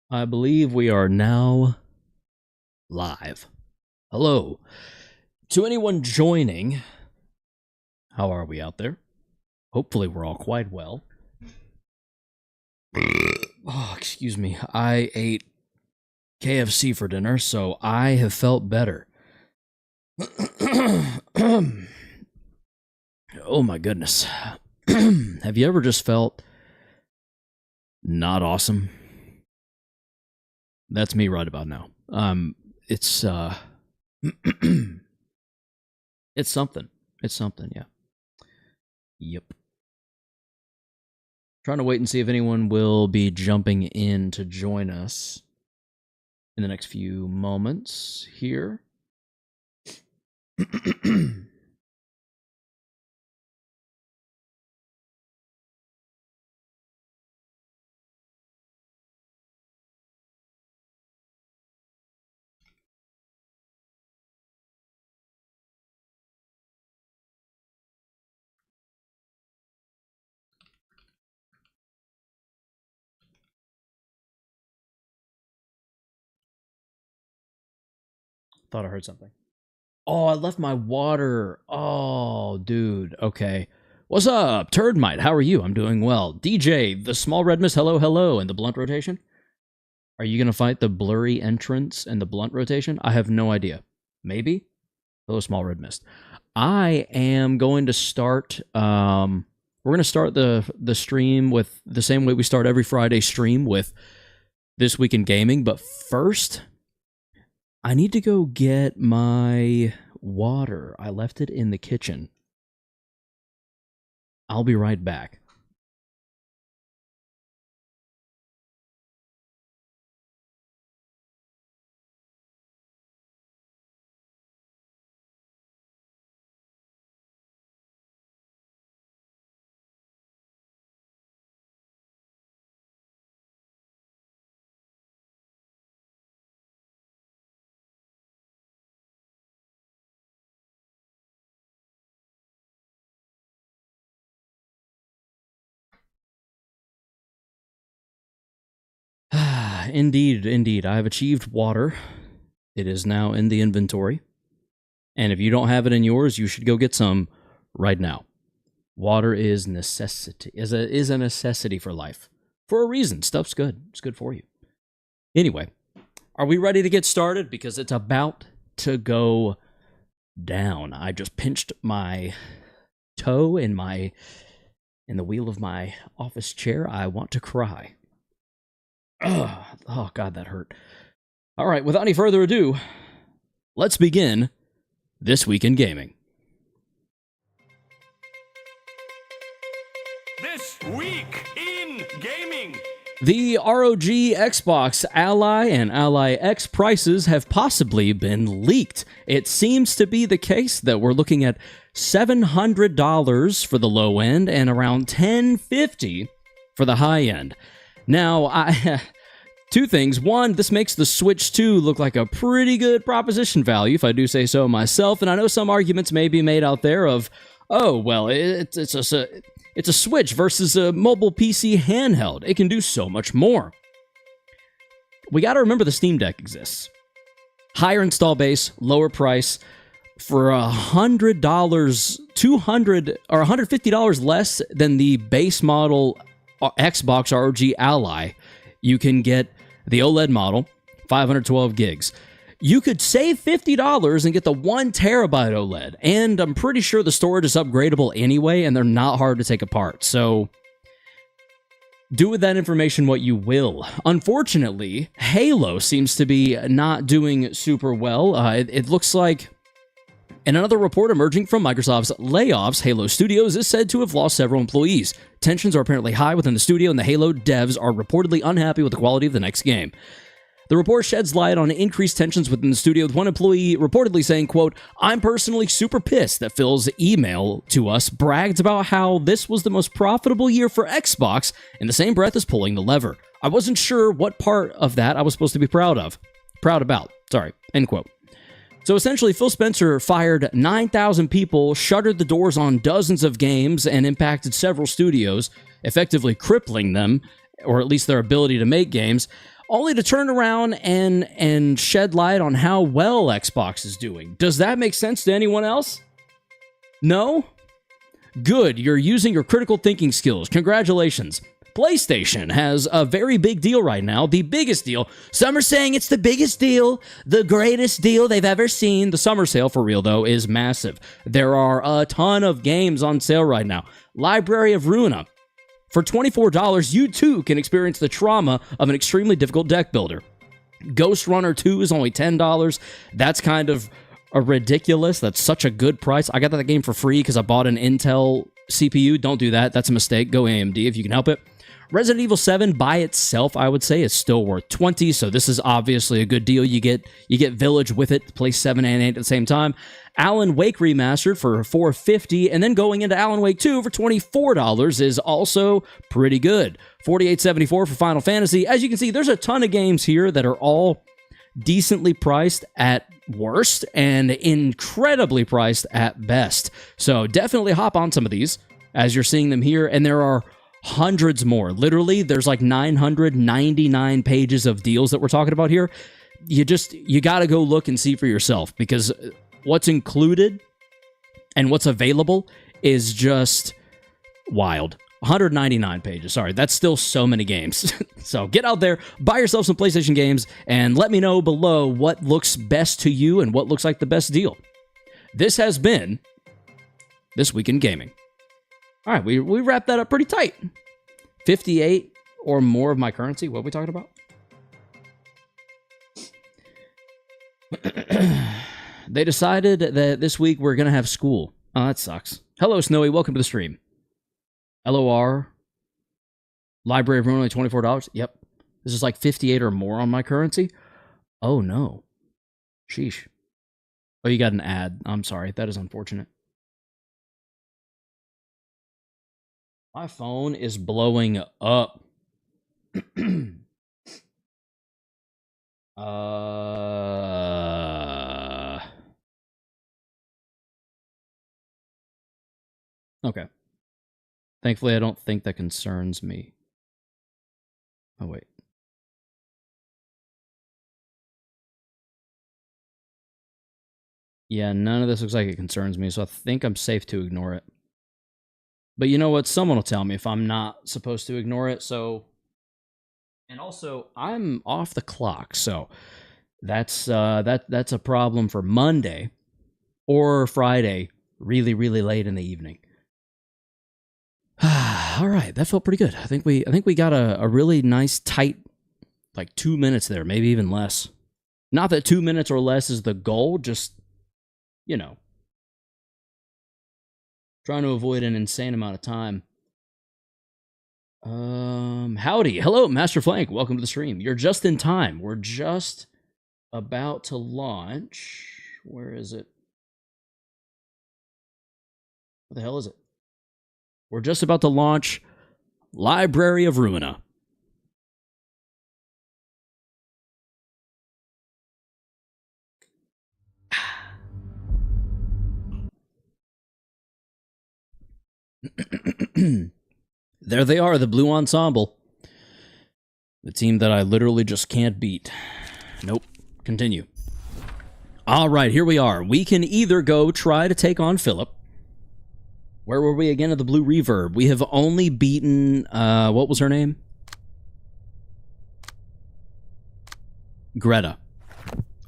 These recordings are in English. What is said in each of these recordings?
I believe we are now live. Hello. To anyone joining, how are we out there? Hopefully we're all quite well. Oh, excuse me. I ate KFC for dinner, so I have felt better. Oh my goodness. Have you ever just felt not awesome? That's me right about now. It's it's something. It's something, yeah. Yep. Trying to wait and see if anyone will be jumping in to join us in the next few moments here. Thought I heard something. Oh, I left my water. Oh, dude. Okay. What's up, Turdmite? How are you? I'm doing well. DJ, the small red mist, hello, hello, and the blunt rotation? Are you going to fight the blurry entrance and the blunt rotation? I have no idea. Maybe? Hello, small red mist. I am going to start, we're going to start the stream with the same way we start every Friday stream with This Week in Gaming, but first, I need to go get my water. I left it in the kitchen. I'll be right back. Indeed. I have achieved water. It is now in the inventory. And if you don't have it in yours, you should go get some right now. Water is a necessity for life. For a reason. Stuff's good. It's good for you. Anyway, are we ready to get started? Because it's about to go down. I just pinched my toe in the wheel of my office chair. I want to cry. Oh, God, that hurt. All right, without any further ado, let's begin This Week in Gaming. This Week in Gaming. The ROG Xbox Ally and Ally X prices have possibly been leaked. It seems to be the case that we're looking at $700 for the low end and around $1,050 for the high end. Now, two things. One, this makes the Switch 2 look like a pretty good proposition value, if I do say so myself, and I know some arguments may be made out there of, oh, well, it's a Switch versus a mobile PC handheld. It can do so much more. We gotta remember the Steam Deck exists. Higher install base, lower price. For $100, $200 or $150 less than the base model Xbox ROG Ally, you can get the OLED model, 512 gigs. You could save $50 and get the 1 terabyte OLED, and I'm pretty sure the storage is upgradable anyway, and they're not hard to take apart, so do with that information what you will. Unfortunately, Halo seems to be not doing super well. It looks like, in another report emerging from Microsoft's layoffs, Halo Studios is said to have lost several employees. Tensions are apparently high within the studio, and the Halo devs are reportedly unhappy with the quality of the next game. The report sheds light on increased tensions within the studio, with one employee reportedly saying, quote, "I'm personally super pissed that Phil's email to us bragged about how this was the most profitable year for Xbox in the same breath as pulling the lever. I wasn't sure what part of that I was supposed to be proud about. End quote. So essentially, Phil Spencer fired 9,000 people, shuttered the doors on dozens of games, and impacted several studios, effectively crippling them, or at least their ability to make games, only to turn around and shed light on how well Xbox is doing. Does that make sense to anyone else? No? Good, you're using your critical thinking skills. Congratulations. PlayStation has a very big deal right now, the biggest deal. Some are saying it's the biggest deal, the greatest deal they've ever seen. The summer sale, for real though, is massive. There are a ton of games on sale right now. Library of Ruina. For $24, you too can experience the trauma of an extremely difficult deck builder. Ghost Runner 2 is only $10. That's kind of ridiculous. That's such a good price. I got that game for free because I bought an Intel CPU. Don't do that. That's a mistake. Go AMD if you can help it. Resident Evil 7 by itself, I would say, is still worth $20, so this is obviously a good deal. You get Village with it, play 7 and 8 at the same time. Alan Wake Remastered for $4.50, and then going into Alan Wake 2 for $24 is also pretty good. $48.74 for Final Fantasy. As you can see, there's a ton of games here that are all decently priced at worst and incredibly priced at best. So definitely hop on some of these as you're seeing them here, and there are hundreds more. Literally, there's like 999 pages of deals that we're talking about here. You got to go look and see for yourself, because what's included and what's available is just wild. 199 pages. Sorry, that's still so many games. So get out there, buy yourself some PlayStation games, and let me know below what looks best to you and what looks like the best deal. This has been This Week in Gaming. All right, we wrapped that up pretty tight. 58 or more of my currency. What are we talking about? They decided that this week we're going to have school. Oh, that sucks. Hello, Snowy. Welcome to the stream. LOR. Library of Ruin, only $24. Yep. This is like 58 or more on my currency. Oh, no. Sheesh. Oh, you got an ad. I'm sorry. That is unfortunate. My phone is blowing up. Okay. Thankfully, I don't think that concerns me. Oh, wait. Yeah, none of this looks like it concerns me, so I think I'm safe to ignore it. But you know what? Someone will tell me if I'm not supposed to ignore it, so... And also, I'm off the clock, so that's a problem for Monday or Friday, really, really late in the evening. All right, that felt pretty good. I think we got a really nice, tight, like 2 minutes there, maybe even less. Not that 2 minutes or less is the goal, just, you know, trying to avoid an insane amount of time. Howdy. Hello, Master Flank. Welcome to the stream. You're just in time. We're just about to launch. Where is it? What the hell is it? We're just about to launch Library of Ruina. There they are, the Blue Ensemble. The team that I literally just can't beat. Nope. Continue. All right, here we are. We can either go try to take on Philip. Where were we again at the Blue Reverb? We have only beaten, what was her name? Greta.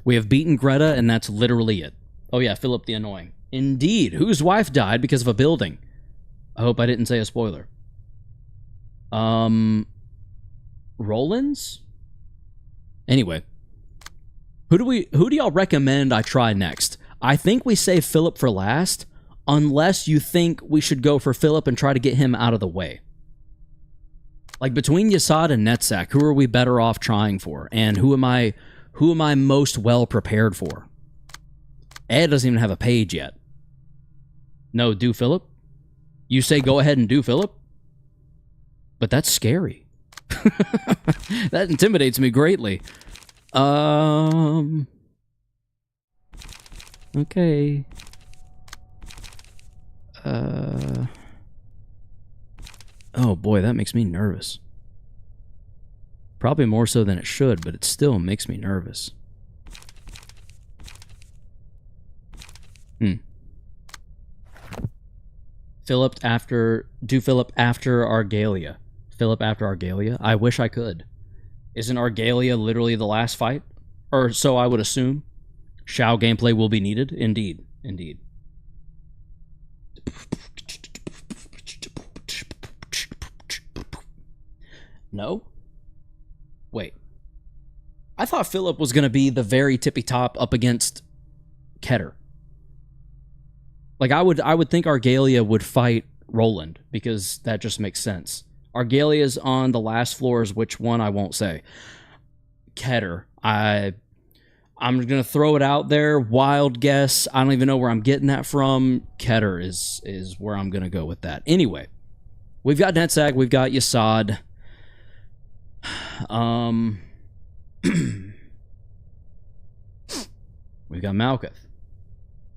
We have beaten Greta, and that's literally it. Oh yeah, Philip the Annoying. Indeed, whose wife died because of a building. I hope I didn't say a spoiler. Rollins? Anyway. Who do y'all recommend I try next? I think we save Philip for last, unless you think we should go for Philip and try to get him out of the way. Like, between Yasad and Netsack, who are we better off trying for? And who am I most well prepared for? Ed doesn't even have a page yet. No, do Philip? You say go ahead and do Philip? But that's scary. That intimidates me greatly. Okay. Oh boy, that makes me nervous. Probably more so than it should, but it still makes me nervous. Do Philip after Argalia. Philip after Argalia? I wish I could. Isn't Argalia literally the last fight? Or so I would assume. Shao gameplay will be needed? Indeed. Indeed. No? Wait. I thought Philip was going to be the very tippy top up against Keter. Like, I would think Argalia would fight Roland, because that just makes sense. Argalia's on the last floors, which one I won't say. Keter. I'm going to throw it out there. Wild guess. I don't even know where I'm getting that from. Keter is where I'm going to go with that. Anyway, we've got Netzag. We've got Yasad. We've got Malkuth.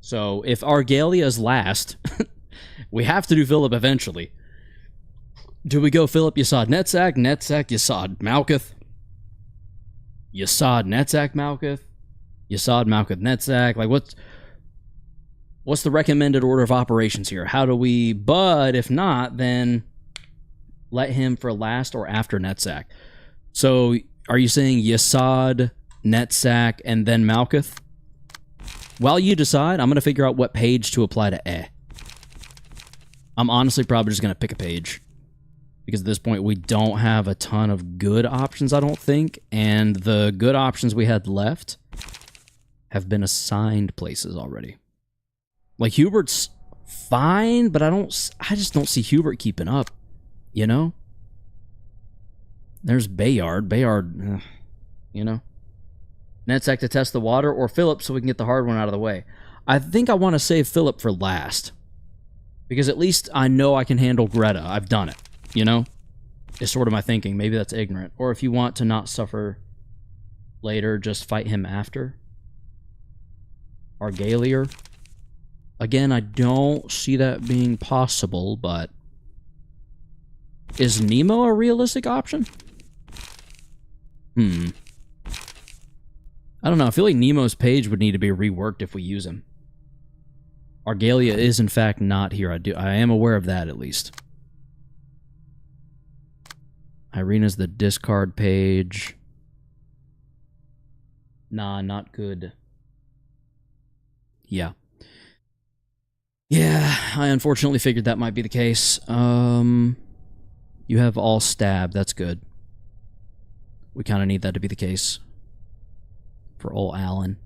So if Argalia is last, we have to do Philip eventually. Do we go Philip, Yasad, Netzag, Yasad, Malkuth? Yasad, Netzag, Malkuth? Yasad, Malkuth, Netzag? Like, what's the recommended order of operations here? How do we... But if not, then let him for last or after Netzag. So are you saying Yasad, Netzag, and then Malkuth? While you decide, I'm going to figure out what page to apply to I'm honestly probably just going to pick a page. Because at this point, we don't have a ton of good options, I don't think. And the good options we had left have been assigned places already. Like, Hubert's fine, but I just don't see Hubert keeping up. You know? There's Bayard. Bayard, you know? Netzak to test the water, or Philip so we can get the hard one out of the way. I think I want to save Philip for last. Because at least I know I can handle Greta. I've done it. You know? Is sort of my thinking. Maybe that's ignorant. Or if you want to not suffer later, just fight him after. Argalier. Again, I don't see that being possible, but... Is Nemo a realistic option? I don't know. I feel like Nemo's page would need to be reworked if we use him. Argalia is, in fact, not here. I am aware of that, at least. Irina's the discard page. Nah, not good. Yeah. Yeah, I unfortunately figured that might be the case. You have all stab. That's good. We kind of need that to be the case. For old Alan.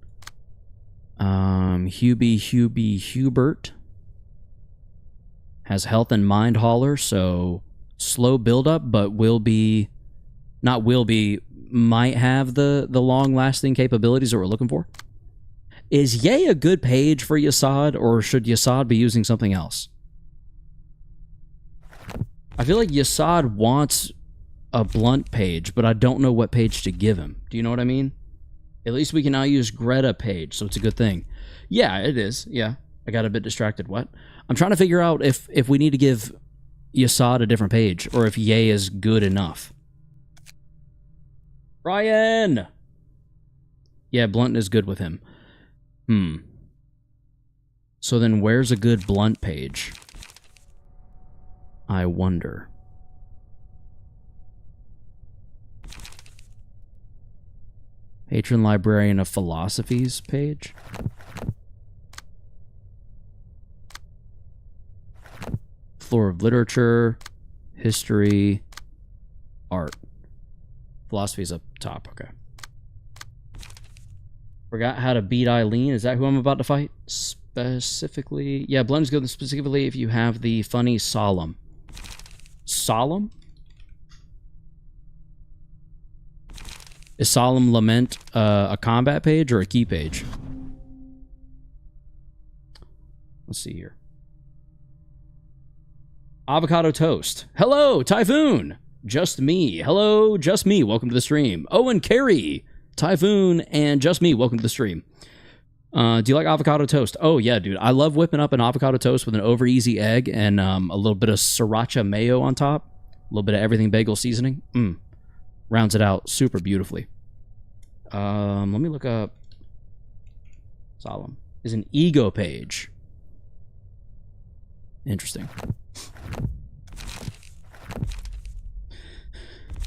Hubert has health and mind hauler, so slow build up, but might have the long-lasting capabilities that we're looking for. Is Ye a good page for Yasad, or should Yasad be using something else? I feel like Yasad wants a blunt page, but I don't know what page to give him. Do you know what I mean? At least we can now use Greta page, so it's a good thing. Yeah, it is. Yeah, I got a bit distracted. What? I'm trying to figure out if we need to give Yasad a different page, or if Ye is good enough. Ryan! Yeah, blunt is good with him. So then where's a good blunt page? I wonder. Patron Librarian of Philosophies page. Floor of Literature, History, Art. Philosophy's up top, okay. Forgot how to beat Eileen. Is that who I'm about to fight? Specifically? Yeah, Blend is good specifically if you have the funny Solemn. Solemn? Is Solemn Lament a combat page or a key page? Let's see here. Avocado Toast. Hello, Typhoon. Just me. Hello, just me. Welcome to the stream. Owen Carey. Typhoon and just me. Welcome to the stream. Do you like avocado toast? Oh, yeah, dude. I love whipping up an avocado toast with an over easy egg and a little bit of sriracha mayo on top. A little bit of everything bagel seasoning. Rounds it out super beautifully. Let me look up. Solemn is an ego page. Interesting.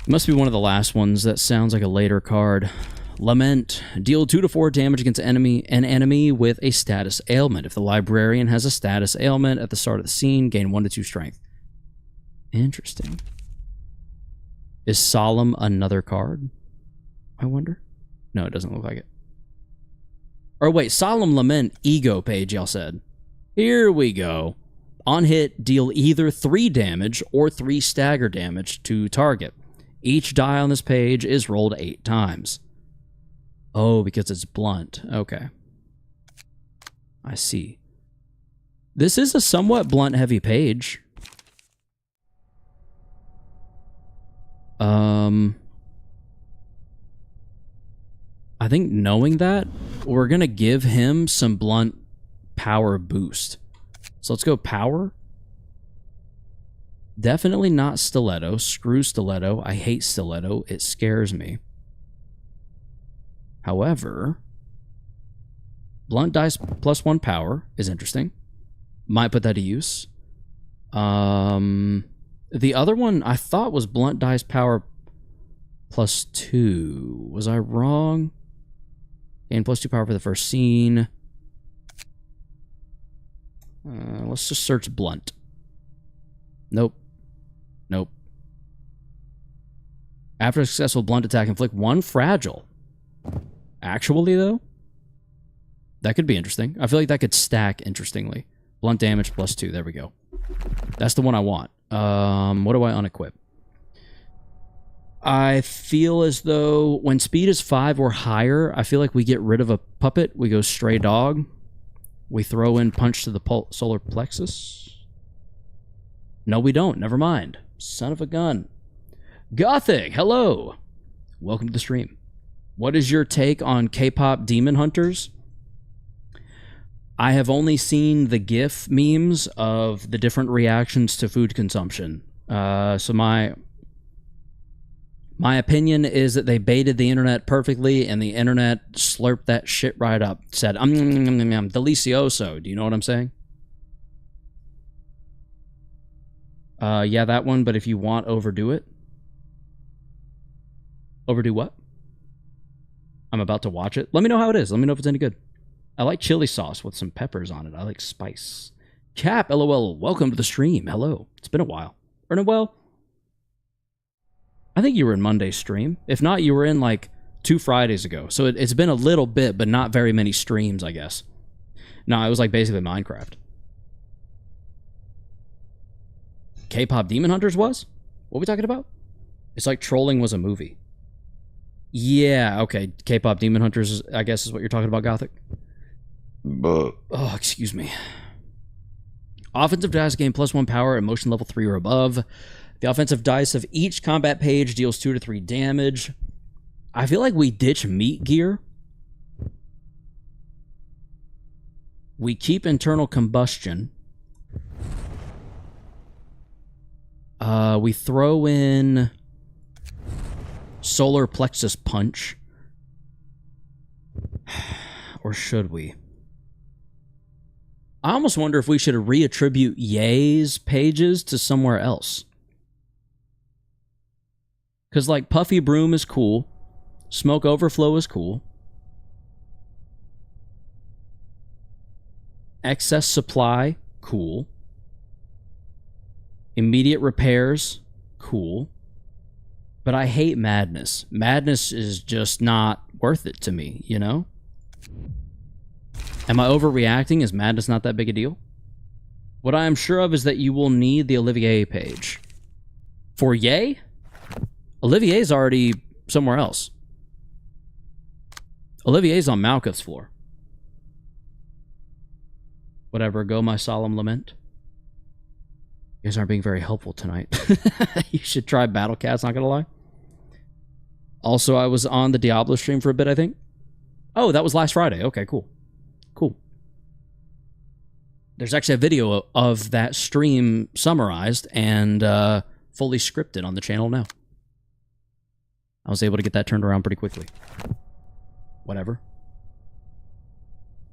Must be one of the last ones. That sounds like a later card. Lament. Deal 2 to 4 damage against an enemy with a status ailment. If the librarian has a status ailment at the start of the scene, gain 1 to 2 strength. Interesting. Is Solemn another card? I wonder. No, it doesn't look like it. Or wait, Solemn Lament ego page, y'all said. Here we go. On hit, deal either 3 damage or 3 stagger damage to target. Each die on this page is rolled 8 times. Oh, because it's blunt. Okay. I see. This is a somewhat blunt-heavy page. I think knowing that, we're going to give him some blunt power boost. So let's go power. Definitely not stiletto. Screw stiletto. I hate stiletto. It scares me. However, blunt dice plus 1 power is interesting. Might put that to use. The other one I thought was blunt dice power plus 2. Was I wrong? Gain plus 2 power for the first scene. Let's just search blunt. Nope. Nope. After a successful blunt attack, inflict 1 fragile. Actually, though? That could be interesting. I feel like that could stack interestingly. Blunt damage plus 2. There we go. That's the one I want. What do I unequip? I feel as though when speed is 5 or higher, I feel like we get rid of a puppet. We go stray dog. We throw in punch to the solar plexus. No, we don't. Never mind. Son of a gun. Gothic, hello. Welcome to the stream. What is your take on K-pop demon hunters? I have only seen the GIF memes of the different reactions to food consumption. So my opinion is that they baited the internet perfectly, and the internet slurped that shit right up. Said, delicioso. Do you know what I'm saying? Yeah, that one, but if you want, overdo it. Overdo what? I'm about to watch it. Let me know how it is. Let me know if it's any good. I like chili sauce with some peppers on it. I like spice. Cap, LOL, welcome to the stream. Hello. It's been a while. Well, I think you were in Monday's stream. If not, you were in like 2 Fridays ago. So it's been a little bit, but not very many streams, I guess. No, it was like basically Minecraft. K-pop Demon Hunters was? What are we talking about? It's like Trolling was a movie. Yeah, okay. K-pop Demon Hunters, I guess, is what you're talking about, Gothic. Oh, excuse me. Offensive dice gain plus 1 power, emotion level 3 or above. The offensive dice of each combat page deals 2 to 3 damage. I feel like we ditch meat gear. We keep internal combustion. We throw in solar plexus punch. Or should we? I almost wonder if we should reattribute Ye's pages to somewhere else. Because, like, Puffy Broom is cool. Smoke Overflow is cool. Excess Supply, cool. Immediate Repairs, cool. But I hate Madness. Madness is just not worth it to me, you know? Am I overreacting? Is Madness not that big a deal? What I am sure of is that you will need the Olivier page. For Ye? Olivier's already somewhere else. Olivier's on Malkuth's floor. Whatever, go my solemn lament. You guys aren't being very helpful tonight. You should try Battle Cats, not gonna lie. Also, I was on the Diablo stream for a bit, I think. Oh, that was last Friday. Okay, cool. Cool. There's actually a video of that stream summarized and fully scripted on the channel now. I was able to get that turned around pretty quickly. Whatever.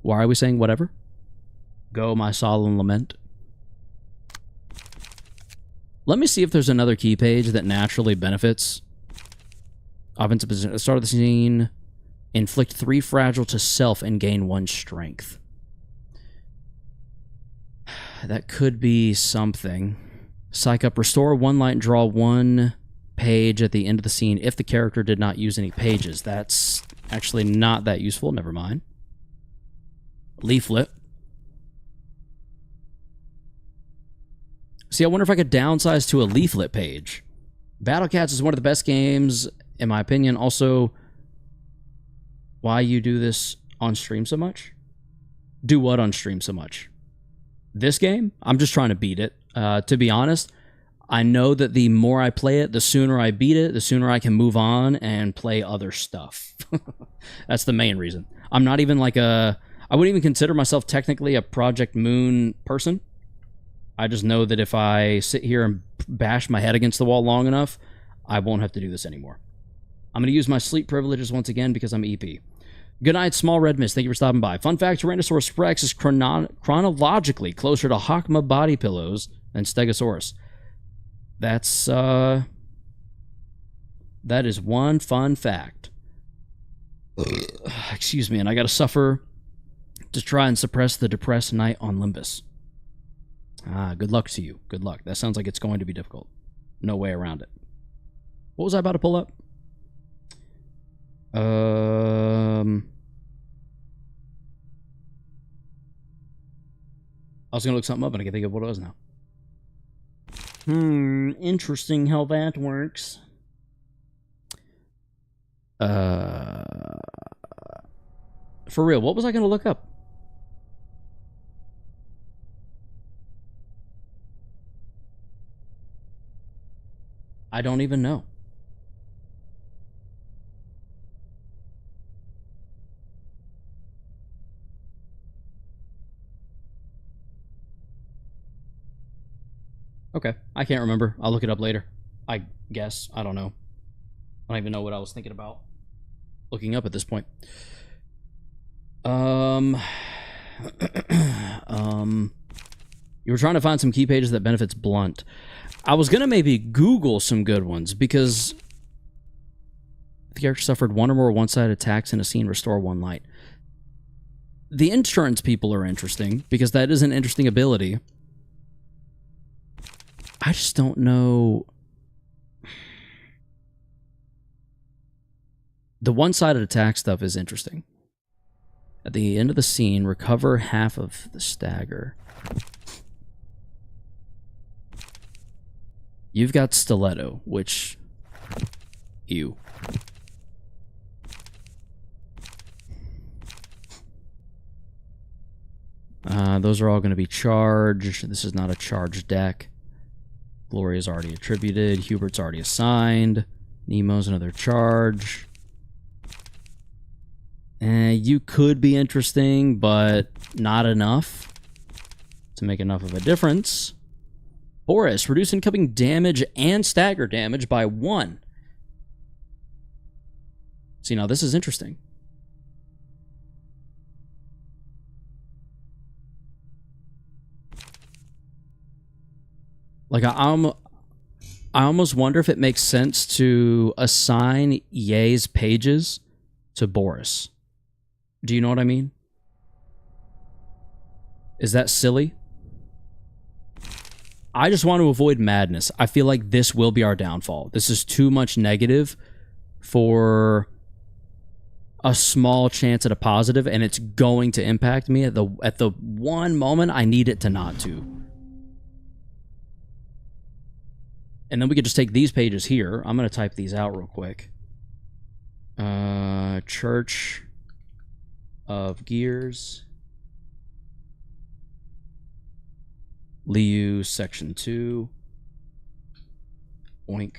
Why are we saying whatever? Go, my solemn lament. Let me see if there's another key page that naturally benefits. Offensive position. At the start of the scene, inflict 3 fragile to self and gain 1 strength. That could be something. Psych up. Restore 1 light and draw 1 page at the end of the scene if the character did not use any pages. That's actually not that useful. Never mind. Leaflet. See, I wonder if I could downsize to a leaflet page. Battle Cats is one of the best games, in my opinion. Also, why you do this on stream so much? Do what on stream so much? This game? I'm just trying to beat it. To be honest, I know that the more I play it, the sooner I beat it, the sooner I can move on and play other stuff. That's the main reason. I'm not even like a... I wouldn't even consider myself technically a Project Moon person. I just know that if I sit here and bash my head against the wall long enough, I won't have to do this anymore. I'm going to use my sleep privileges once again because I'm EP. Good night, Small Red Mist. Thank you for stopping by. Fun fact, Tyrannosaurus Rex is chronologically closer to Hakma body pillows than Stegosaurus. That's, that is one fun fact. Excuse me, and I got to suffer to try and suppress the depressed night on Limbus. Good luck to you. Good luck. That sounds like it's going to be difficult. No way around it. What was I about to pull up? I was going to look something up and I can think of what it was now. Interesting how that works. For real, what was I going to look up? I don't even know. Okay, I can't remember. I'll look it up later. I guess. I don't know. I don't even know what I was thinking about looking up at this point. You were trying to find some key pages that benefits Blunt. I was gonna maybe Google some good ones because the character suffered 1 or more one-sided attacks in a scene. Restore 1 light. The insurance people are interesting because that is an interesting ability. I just don't know. The one-sided attack stuff is interesting. At the end of the scene, recover half of the stagger. You've got Stiletto, which... Ew. Those are all going to be charged. This is not a charged deck. Gloria's already attributed. Hubert's already assigned. Nemo's another charge. You could be interesting, but not enough to make enough of a difference. Boris, reduce incoming damage and stagger damage by 1. See, now this is interesting. Like, I almost wonder if it makes sense to assign Ye's pages to Boris. Do you know what I mean? Is that silly? I just want to avoid madness. I feel like this will be our downfall. This is too much negative for a small chance at a positive, and it's going to impact me at the one moment I need it to not to. And then we could just take these pages here. I'm going to type these out real quick. Church of Gears. Liu, section 2. Oink.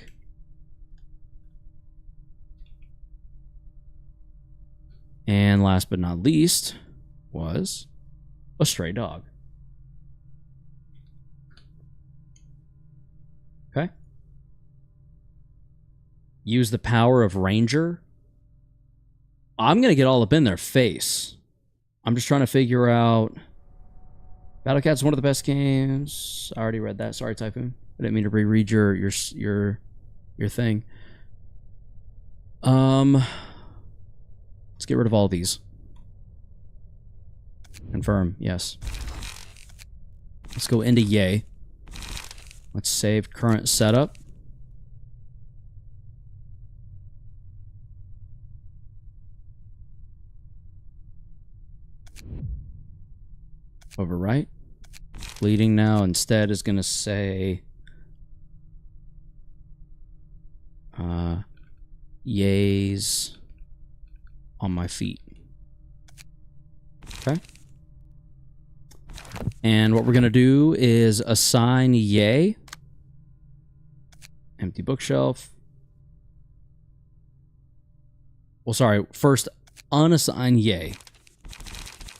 And last but not least was a stray dog. Okay. Use the power of Ranger. I'm going to get all up in their face. I'm just trying to figure out... Battle Cat's one of the best games. I already read that. Sorry, Typhoon. I didn't mean to reread your thing. Let's get rid of all these. Confirm, yes. Let's go into Yay. Let's save current setup. Overwrite. Bleeding now instead is going to say yays on my feet. Okay. And what we're going to do is assign yay. Empty bookshelf. Well, sorry. First, unassign yay.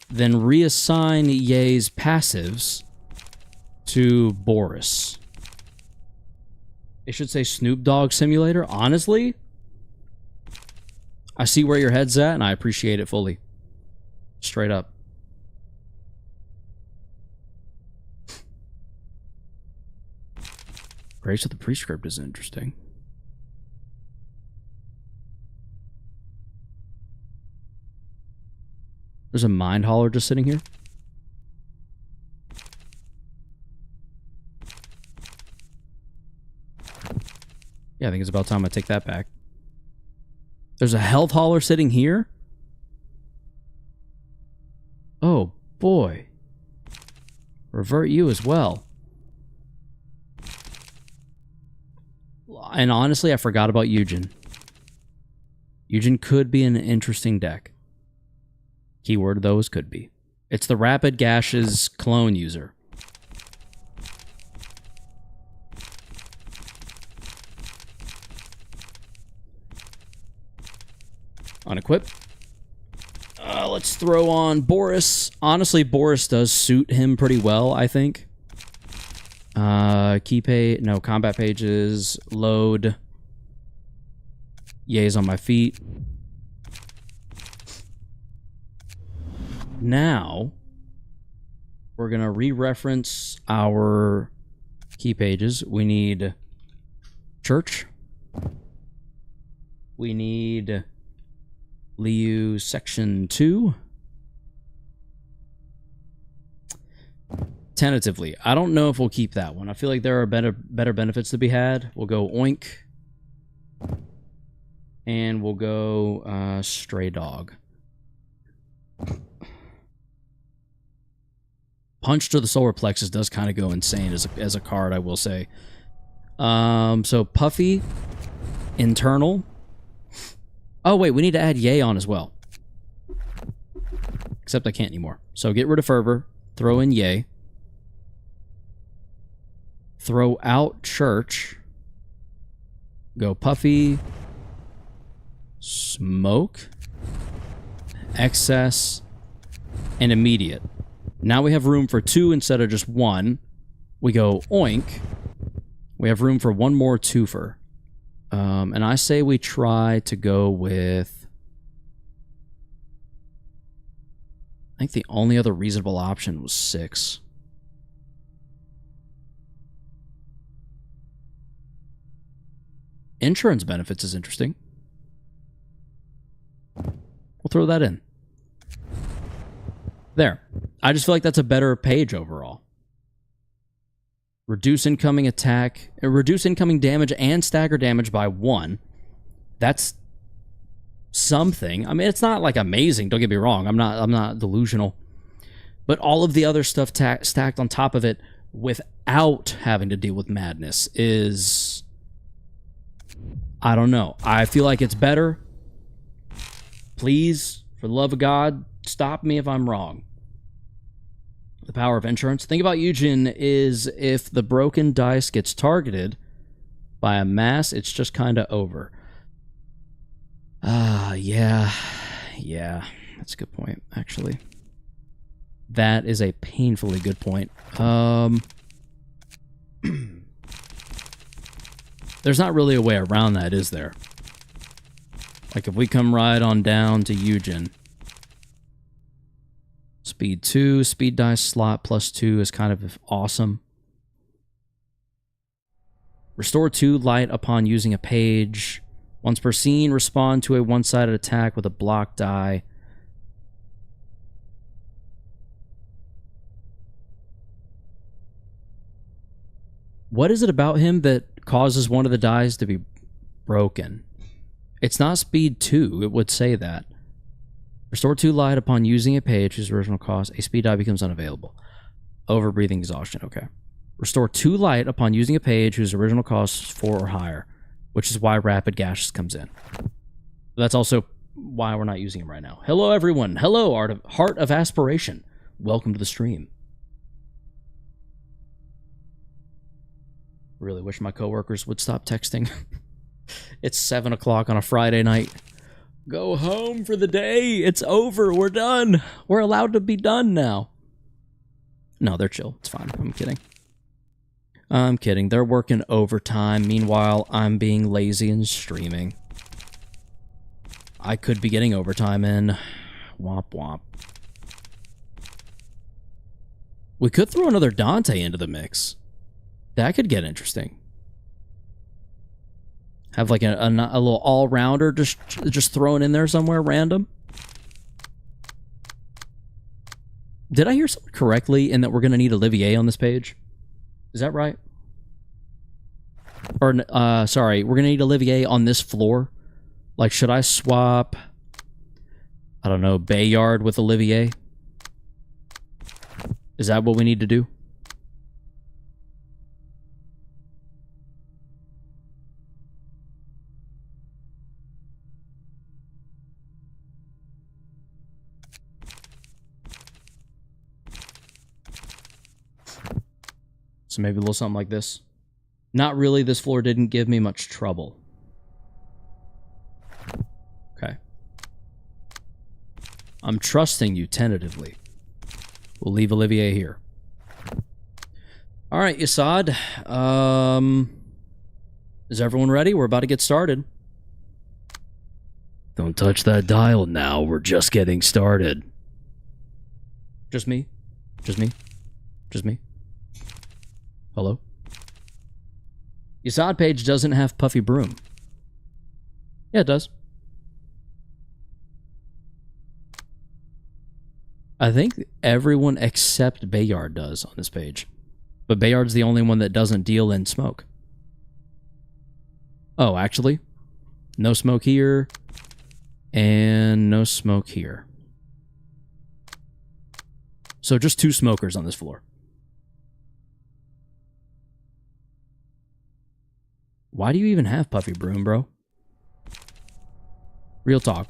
Then reassign yay's passives to Boris. It should say Snoop Dogg Simulator. Honestly, I see where your head's at, and I appreciate it fully. Straight up. Grace of the Prescript is interesting. There's a Mind Hauler just sitting here. Yeah, I think it's about time I take that back. There's a Health Hauler sitting here? Oh, boy. Revert you as well. And honestly, I forgot about Eugen. Eugen could be an interesting deck. Keyword, though, is could be. It's the Rapid Gashes clone user. Unequip. Let's throw on Boris. Honestly, Boris does suit him pretty well, I think. Combat pages. Load. Yays on my feet. Now, we're going to re-reference our key pages. We need Church. We need Liu Section 2. Tentatively. I don't know if we'll keep that one. I feel like there are better benefits to be had. We'll go Oink. And we'll go Stray Dog. Punch to the solar plexus does kind of go insane as a card, I will say. So Puffy, Internal. Oh wait, we need to add Yay on as well. Except I can't anymore. So get rid of Fervor, throw in Yay. Throw out Church. Go Puffy. Smoke. Excess. And Immediate. Now we have room for 2 instead of just 1. We go Oink. We have room for 1 more twofer. And I say we try to go with... I think the only other reasonable option was 6. Insurance benefits is interesting. We'll throw that in. There. I just feel like that's a better page overall. Reduce incoming attack, reduce incoming damage and stagger damage by 1. That's something. I mean, it's not like amazing, don't get me wrong. I'm not delusional. But all of the other stuff stacked on top of it without having to deal with madness is, I don't know. I feel like it's better. Please, for the love of God, stop me if I'm wrong. The power of insurance. The thing about Eugen is if the broken dice gets targeted by a mass, it's just kind of over. Yeah. That's a good point, actually. That is a painfully good point. There's not really a way around that, is there? Like, if we come right on down to Eugen. Speed 2, speed dice slot +2 is kind of awesome. Restore 2 light upon using a page. Once per scene, respond to a one-sided attack with a block die. What is it about him that causes one of the dies to be broken? It's not speed 2, it would say that. Restore 2 light upon using a page whose original cost. A speed die becomes unavailable. Overbreathing exhaustion, okay. Restore 2 light upon using a page whose original cost is 4 or higher, which is why Rapid Gashes comes in. That's also why we're not using him right now. Hello, everyone. Hello, Heart of Aspiration. Welcome to the stream. Really wish my coworkers would stop texting. It's 7 o'clock on a Friday night. Go home for the day. It's over. We're done. We're allowed to be done now. No, they're chill. It's fine. I'm kidding. I'm kidding. They're working overtime. Meanwhile, I'm being lazy and streaming. I could be getting overtime in. Womp womp. We could throw another Dante into the mix. That could get interesting. Have like a little all-rounder just thrown in there somewhere random. Did I hear something correctly in that we're going to need Olivier on this page? Is that right? Or, sorry, we're going to need Olivier on this floor. Like, should I swap, I don't know, Bayard with Olivier? Is that what we need to do? So maybe a little something like this. Not really, this floor didn't give me much trouble. Okay. I'm trusting you tentatively. We'll leave Olivier here. Alright, Yasad. Is everyone ready? We're about to get started. Don't touch that dial now, we're just getting started. Just me? Just me? Just me? Hello? Yasad page doesn't have Puffy Broom. Yeah, it does. I think everyone except Bayard does on this page. But Bayard's the only one that doesn't deal in smoke. Oh, actually, no smoke here, and no smoke here. So just 2 smokers on this floor. Why do you even have Puffy Broom, bro? Real talk.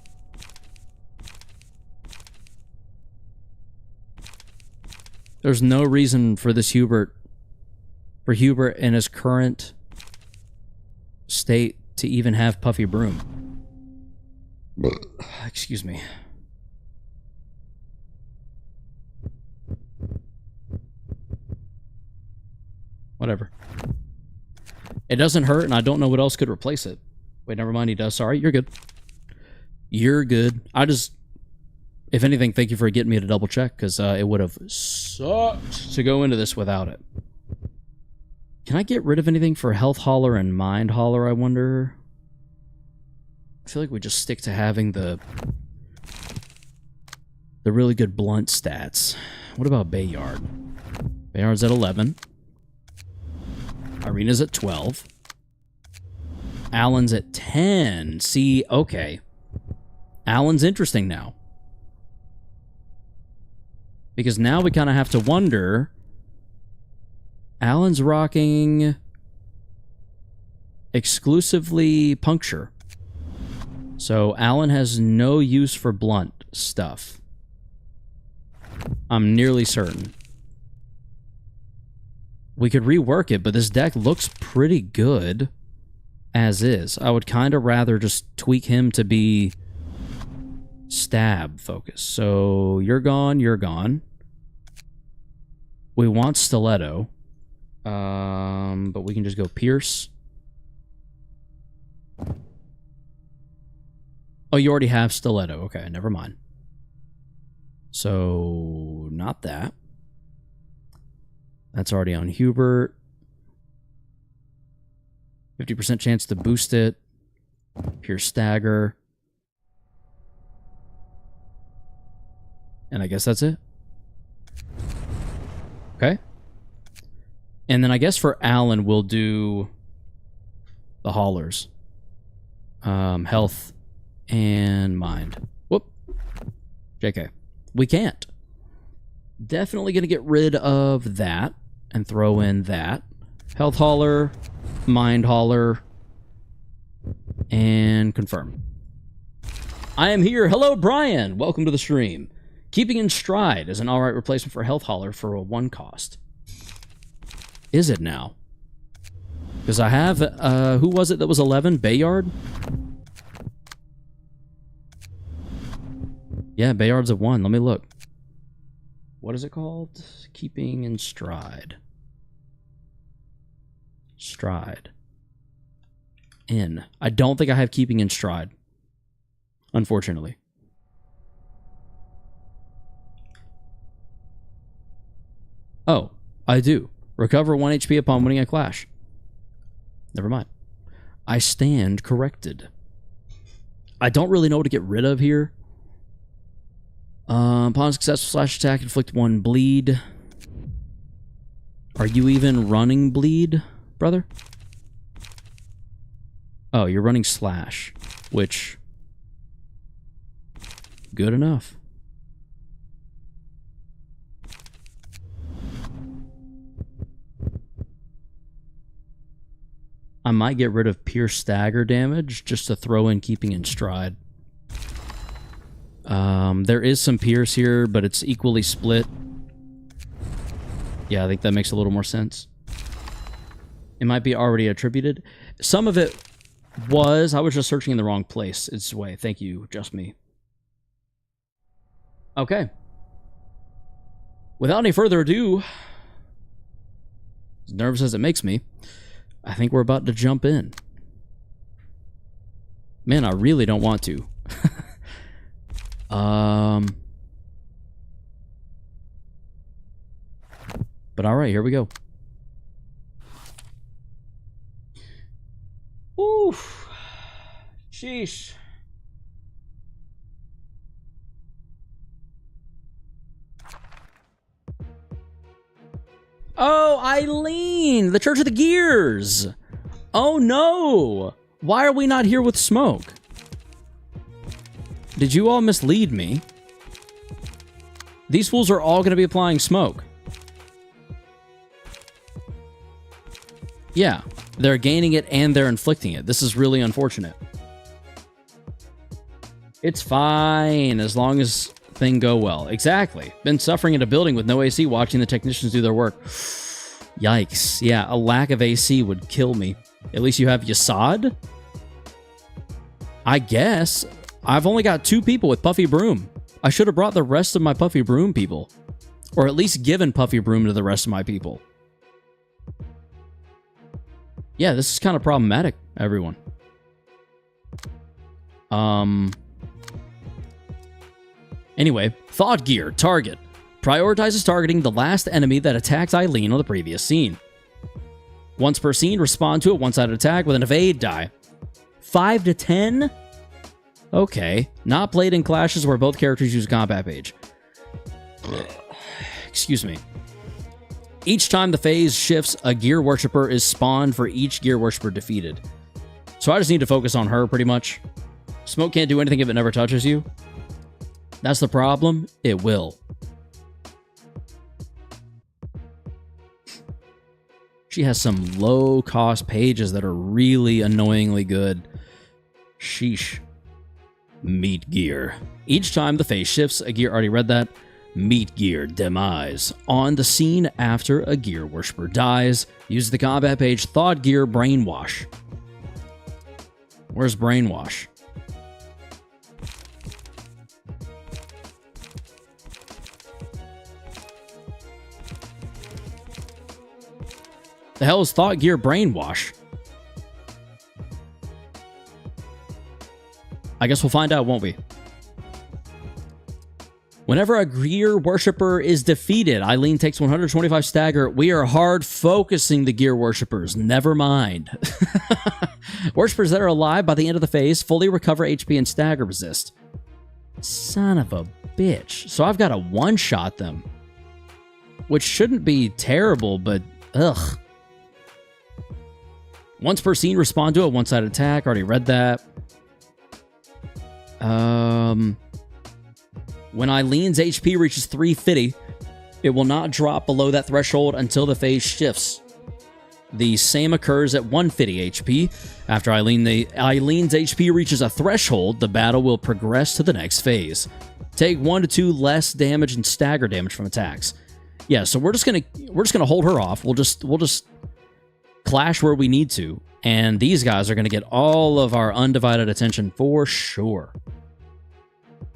There's no reason for this Hubert in his current state to even have Puffy Broom. Excuse me. Whatever. It doesn't hurt, and I don't know what else could replace it. Wait, never mind, he does. Sorry, you're good. You're good. If anything, thank you for getting me to double check, because it would have sucked to go into this without it. Can I get rid of anything for Health Holler and Mind Holler, I wonder? I feel like we just stick to having the really good blunt stats. What about Bayard? Bayard's at 11. Irina's at 12. Alan's at 10. See, okay. Alan's interesting now. Because now we kind of have to wonder... Alan's rocking... exclusively puncture. So Alan has no use for blunt stuff. I'm nearly certain. We could rework it, but this deck looks pretty good as is. I would kind of rather just tweak him to be stab focused. So you're gone, you're gone. We want stiletto. But we can just go pierce. Oh, you already have Stiletto. Okay, never mind. So, not that. That's already on Hubert. 50% chance to boost it. Pure Stagger. And I guess that's it. Okay. And then I guess for Alan, we'll do the haulers. Health and mind. Whoop. JK. We can't. Definitely going to get rid of that and throw in that. Health hauler, mind hauler, and confirm. I am here. Hello, Brian. Welcome to the stream. Keeping in Stride is an alright replacement for Health Hauler for a 1 cost. Is it now? Because I have, who was it that was 11? Bayard? Yeah, Bayard's a 1. Let me look. What is it called? Keeping in Stride. Stride. In. I don't think I have Keeping in Stride. Unfortunately. Oh, I do. Recover 1 HP upon winning a clash. Never mind. I stand corrected. I don't really know what to get rid of here. Upon successful slash attack, inflict 1 bleed. Are you even running bleed, brother? Oh, you're running slash, which... good enough. I might get rid of pure stagger damage just to throw in Keeping in Stride. There is some pierce here, but it's equally split. Yeah, I think that makes a little more sense. It might be already attributed. Some of it was. I was just searching in the wrong place. It's way. Thank you, just me. Okay. Without any further ado, as nervous as it makes me, I think we're about to jump in. Man, I really don't want to. But alright, here we go. Oof. Sheesh. Oh, Eileen! The Church of the Gears! Oh no! Why are we not here with smoke? Did you all mislead me? These fools are all going to be applying smoke. Yeah, they're gaining it and they're inflicting it. This is really unfortunate. It's fine as long as things go well. Exactly. Been suffering in a building with no AC watching the technicians do their work. Yikes. Yeah, a lack of AC would kill me. At least you have Yasad? I guess. I've only got 2 people with Puffy Broom. I should have brought the rest of my Puffy Broom people. Or at least given Puffy Broom to the rest of my people. Yeah, this is kind of problematic, everyone. Anyway, Thought Gear, target. Prioritizes targeting the last enemy that attacked Eileen on the previous scene. Once per scene, respond to a one-sided attack with an evade die. 5 to 10? Okay. Not played in clashes where both characters use a combat page. Excuse me. Each time the phase shifts, a gear worshipper is spawned for each gear worshipper defeated. So I just need to focus on her, pretty much. Smoke can't do anything if it never touches you. That's the problem. It will. She has some low-cost pages that are really annoyingly good. Sheesh. Meat Gear. Each time the phase shifts, a gear... already read that. Meat Gear Demise. On the scene after a gear worshipper dies, use the combat page Thought Gear Brainwash. Where's Brainwash? The hell is Thought Gear Brainwash? I guess we'll find out, won't we? Whenever a gear worshipper is defeated, Eileen takes 125 stagger. We are hard focusing the gear worshipers. Never mind. Worshippers that are alive by the end of the phase fully recover HP and stagger resist. Son of a bitch. So I've got to one-shot them. Which shouldn't be terrible, but ugh. Once per scene, respond to a one-sided attack. Already read that. When Eileen's HP reaches 350, it will not drop below that threshold until the phase shifts. The same occurs at 150 HP. After Eileen's HP reaches a threshold, the battle will progress to the next phase. Take 1 to 2 less damage and stagger damage from attacks. Yeah, so we're just gonna hold her off. We'll just clash where we need to, and these guys are gonna get all of our undivided attention for sure.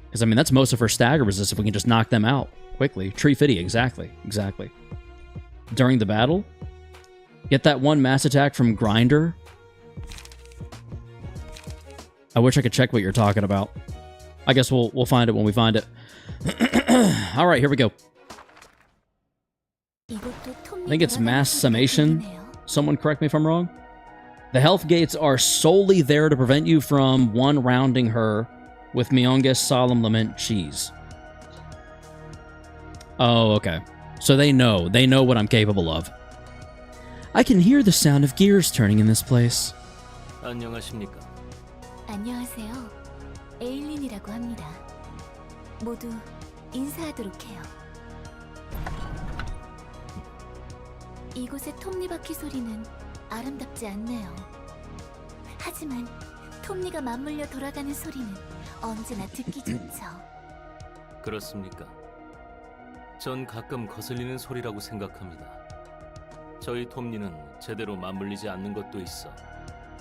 Because, I mean, that's most of her stagger resist if we can just knock them out quickly. Tree Fitty, exactly. During the battle, get that one mass attack from Grinder. I wish I could check what you're talking about. I guess we'll find it when we find it. All right, here we go. I think it's mass summation. Someone correct me if I'm wrong. The health gates are solely there to prevent you from one-rounding her with Mionge's Solemn Lament cheese. Oh, okay. So they know what I'm capable of. I can hear the sound of gears turning in this place. 안녕하십니까? 안녕하세요. 에일린이라고 합니다. 모두 인사하도록 해요. 이곳의 톱니바퀴 소리는 아름답지 않네요. 하지만 톱니가 맞물려 돌아가는 소리는 언제나 듣기 좋죠. 그렇습니까? 전 가끔 거슬리는 소리라고 생각합니다. 저희 톱니는 제대로 맞물리지 않는 것도 있어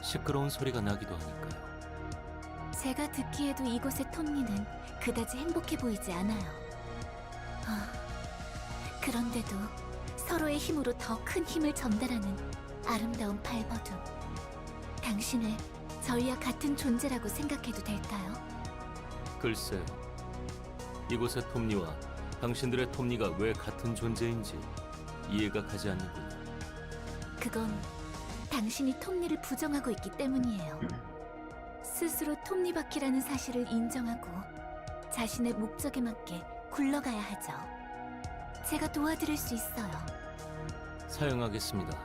시끄러운 소리가 나기도 하니까요. 제가 듣기에도 이곳의 톱니는 그다지 행복해 보이지 않아요. 그런데도 서로의 힘으로 더 큰 힘을 전달하는 아름다운 발버둥. 당신을 저희와 같은 존재라고 생각해도 될까요? 글쎄요. 이곳의 톱니와 당신들의 톱니가 왜 같은 존재인지 이해가 가지 않는군요. 그건 당신이 톱니를 부정하고 있기 때문이에요. 스스로 톱니바퀴라는 사실을 인정하고 자신의 목적에 맞게 굴러가야 하죠. 제가 도와드릴 수 있어요. 사용하겠습니다.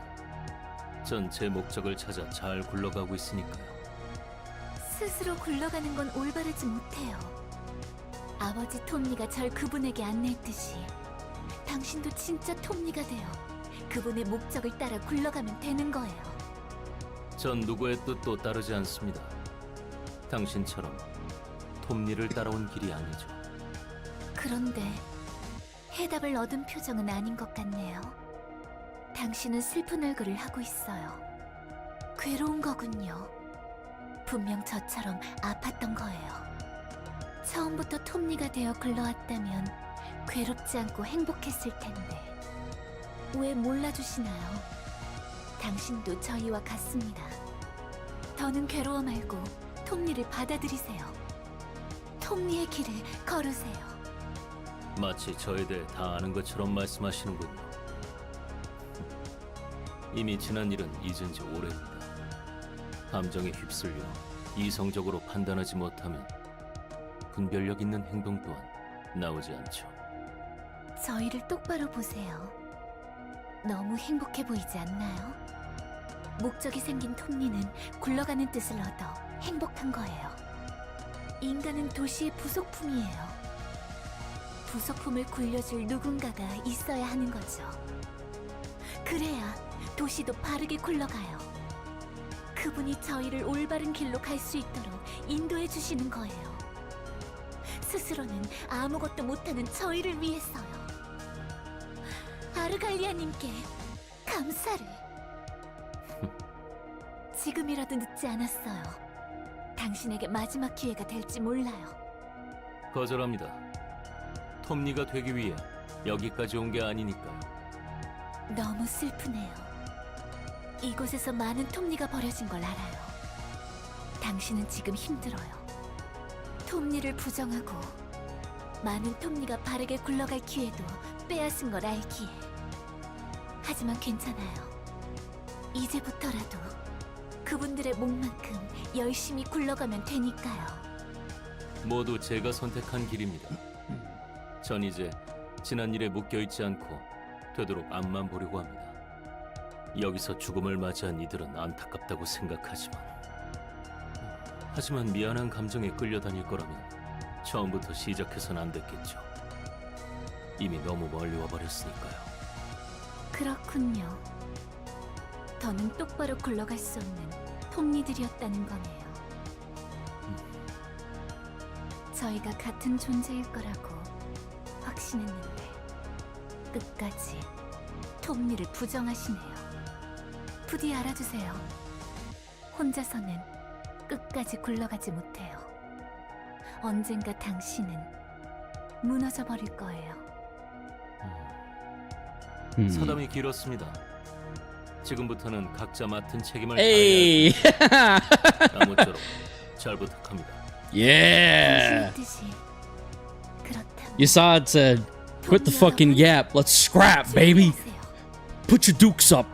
전 제 목적을 찾아 잘 굴러가고 있으니까요. 스스로 굴러가는 건 올바르지 못해요. 아버지 톱니가 절 그분에게 안내했듯이 당신도 진짜 톱니가 되어 그분의 목적을 따라 굴러가면 되는 거예요. 전 누구의 뜻도 따르지 않습니다. 당신처럼 톱니를 따라온 길이 아니죠. 그런데 해답을 얻은 표정은 아닌 것 같네요. 당신은 슬픈 얼굴을 하고 있어요. 괴로운 거군요. 분명 저처럼 아팠던 거예요. 처음부터 톱니가 되어 굴러왔다면 괴롭지 않고 행복했을 텐데 왜 몰라주시나요? 당신도 저희와 같습니다. 더는 괴로워 말고 톱니를 받아들이세요. 톱니의 길을 걸으세요. 마치 저에 대해 다 아는 것처럼 말씀하시는군요. 이미 지난 일은 잊은 지 오래입니다. 감정에 휩쓸려 이성적으로 판단하지 못하면 분별력 있는 행동 또한 나오지 않죠. 저희를 똑바로 보세요. 너무 행복해 보이지 않나요? 목적이 생긴 톱니는 굴러가는 뜻을 얻어 행복한 거예요. 인간은 도시의 부속품이에요. 부속품을 굴려줄 누군가가 있어야 하는 거죠. 그래야 도시도 바르게 굴러가요. 그분이 저희를 올바른 길로 갈 수 있도록 인도해 주시는 거예요. 스스로는 아무것도 못하는 저희를 위해서요. 아르갈리아님께 감사를. 지금이라도 늦지 않았어요. 당신에게 마지막 기회가 될지 몰라요. 거절합니다. 톱니가 되기 위해 여기까지 온 게 아니니까요. 너무 슬프네요. 이곳에서 많은 톱니가 버려진 걸 알아요. 당신은 지금 힘들어요. 톱니를 부정하고 많은 톱니가 바르게 굴러갈 기회도 빼앗은 걸 알기에. 하지만 괜찮아요. 이제부터라도 그분들의 목만큼 열심히 굴러가면 되니까요. 모두 제가 선택한 길입니다. 전 이제 지난 일에 묶여있지 않고 되도록 앞만 보려고 합니다. 여기서 죽음을 맞이한 이들은 안타깝다고 하지만 미안한 감정에 끌려다닐 거라면 처음부터 시작해선 안 됐겠죠. 이미 너무 멀리 와버렸으니까요. 그렇군요. 더는 똑바로 굴러갈 수 없는 톱니들이었다는 거네요. 저희가 같은 존재일 거라고 확신했는데 끝까지 톱니를 부정하시네요. 부디 알아주세요. 혼자서는 끝까지 굴러가지 못해요. 언젠가 당신은 무너져 버릴 거예요. 사담이 길었습니다. 지금부터는 각자 맡은 책임을 Hey. 다해야 합니다. 아무쪼록 잘 부탁합니다. Yeah. 당신의 뜻이 그렇다면 You saw it said, quit the fucking yap. Let's scrap, baby. Put your dukes up.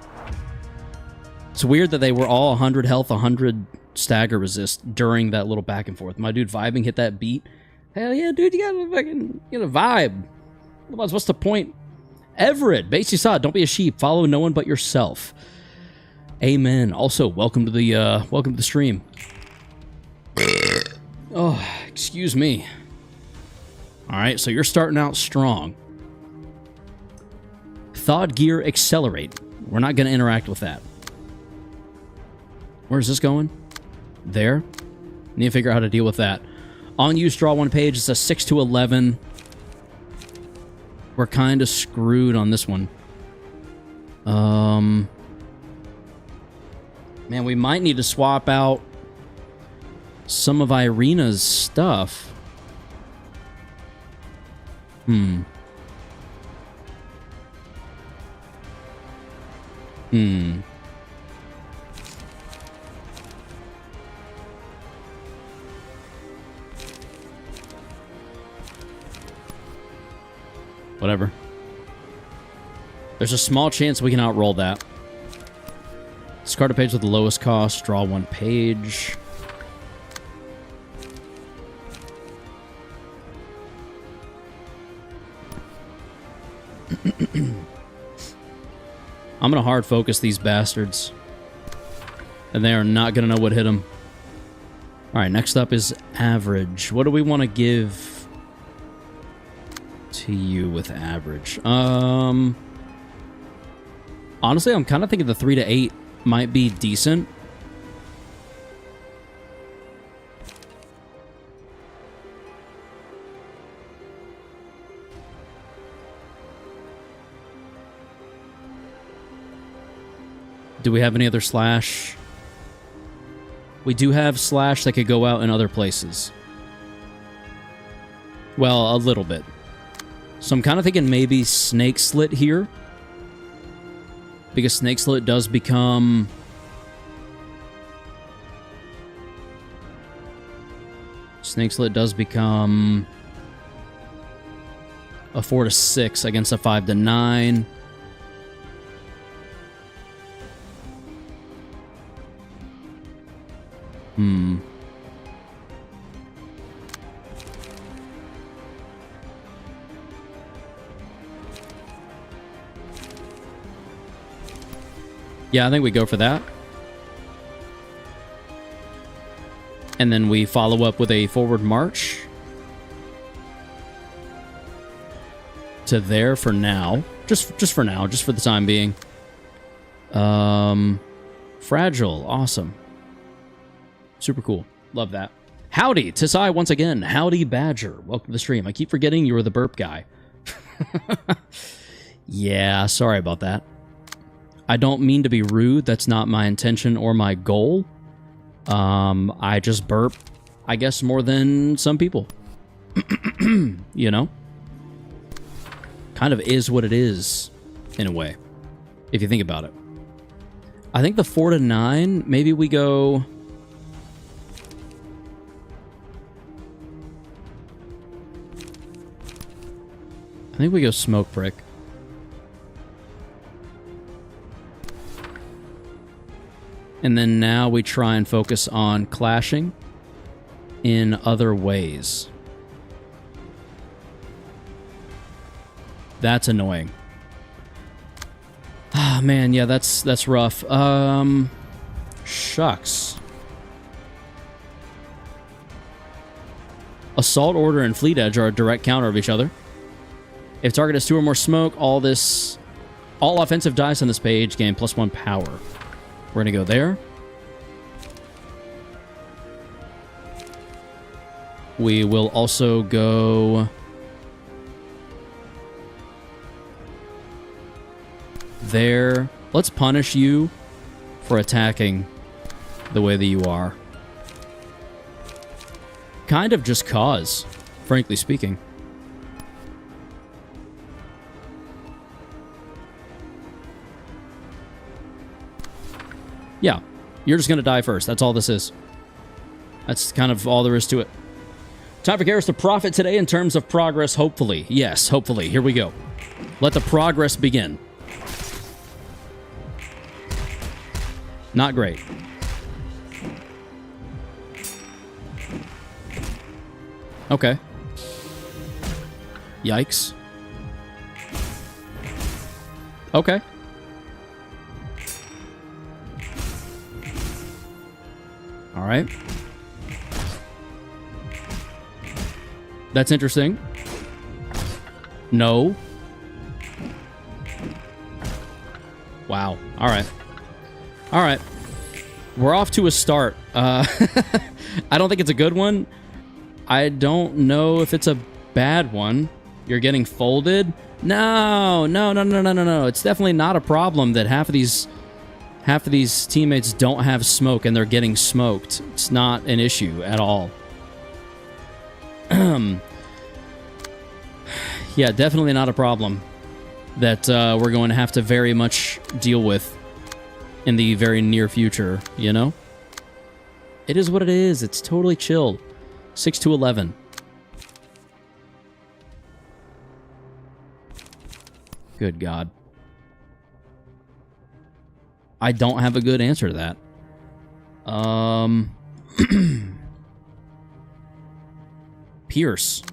It's weird that they were all 100 health, 100 stagger resist during that little back and forth. My dude vibing hit that beat. Hell yeah, dude, you gotta fucking get a vibe. Otherwise, what's the point? Everett, base you saw it. Don't be a sheep. Follow no one but yourself. Amen. Also, welcome to the stream. Oh, excuse me. All right, so you're starting out strong. Thawed gear accelerate. We're not going to interact with that. Where's this going? There. Need to figure out how to deal with that. On use, draw one page. It's a 6 to 11. We're kind of screwed on this one. Man, we might need to swap out some of Irina's stuff. Whatever. There's a small chance we can outroll that. Discard a page with the lowest cost. Draw one page. I'm gonna hard focus these bastards. And they are not gonna know what hit them. Alright, next up is average. What do we want to give to you with average? Honestly, I'm kind of thinking the 3 to 8 might be decent. Do we have any other slash? We do have slash that could go out in other places. Well, a little bit. So I'm kind of thinking maybe Snake Slit here. Because Snake Slit does become... Snake Slit does become... a 4 to 6 against a 5 to 9. Yeah, I think we go for that. And then we follow up with a forward march. To there for now. Just for now, just for the time being. Fragile, awesome. Super cool. Love that. Howdy, Tisai once again. Howdy, Badger. Welcome to the stream. I keep forgetting you were the burp guy. Yeah, sorry about that. I don't mean to be rude. That's not my intention or my goal. I just burp, I guess, more than some people. You know? Kind of is what it is, in a way, if you think about it. I think the 4 to 9, maybe we go... I think we go Smoke Prick. And then now we try and focus on clashing in other ways. That's annoying. Ah, man, yeah, that's rough. Shucks. Assault Order and Fleet Edge are a direct counter of each other. If target has 2 or more smoke, all offensive dice on this page gain +1 power. We're gonna go there. We will also go there. Let's punish you for attacking the way that you are. Kind of just cause, frankly speaking. Yeah, you're just going to die first. That's all this is. That's kind of all there is to it. Time for Garrus to profit today in terms of progress, hopefully. Yes, hopefully. Here we go. Let the progress begin. Not great. Okay. Yikes. Okay. All right. That's interesting. No. Wow. All right. All right. We're off to a start. I don't think it's a good one. I don't know if it's a bad one. You're getting folded? No. It's definitely not a problem that half of these teammates don't have smoke and they're getting smoked. It's not an issue at all. Yeah, definitely not a problem that we're going to have to very much deal with in the very near future, you know? It is what it is. It's totally chill. 6-11. Good God. I don't have a good answer to that. Pierce.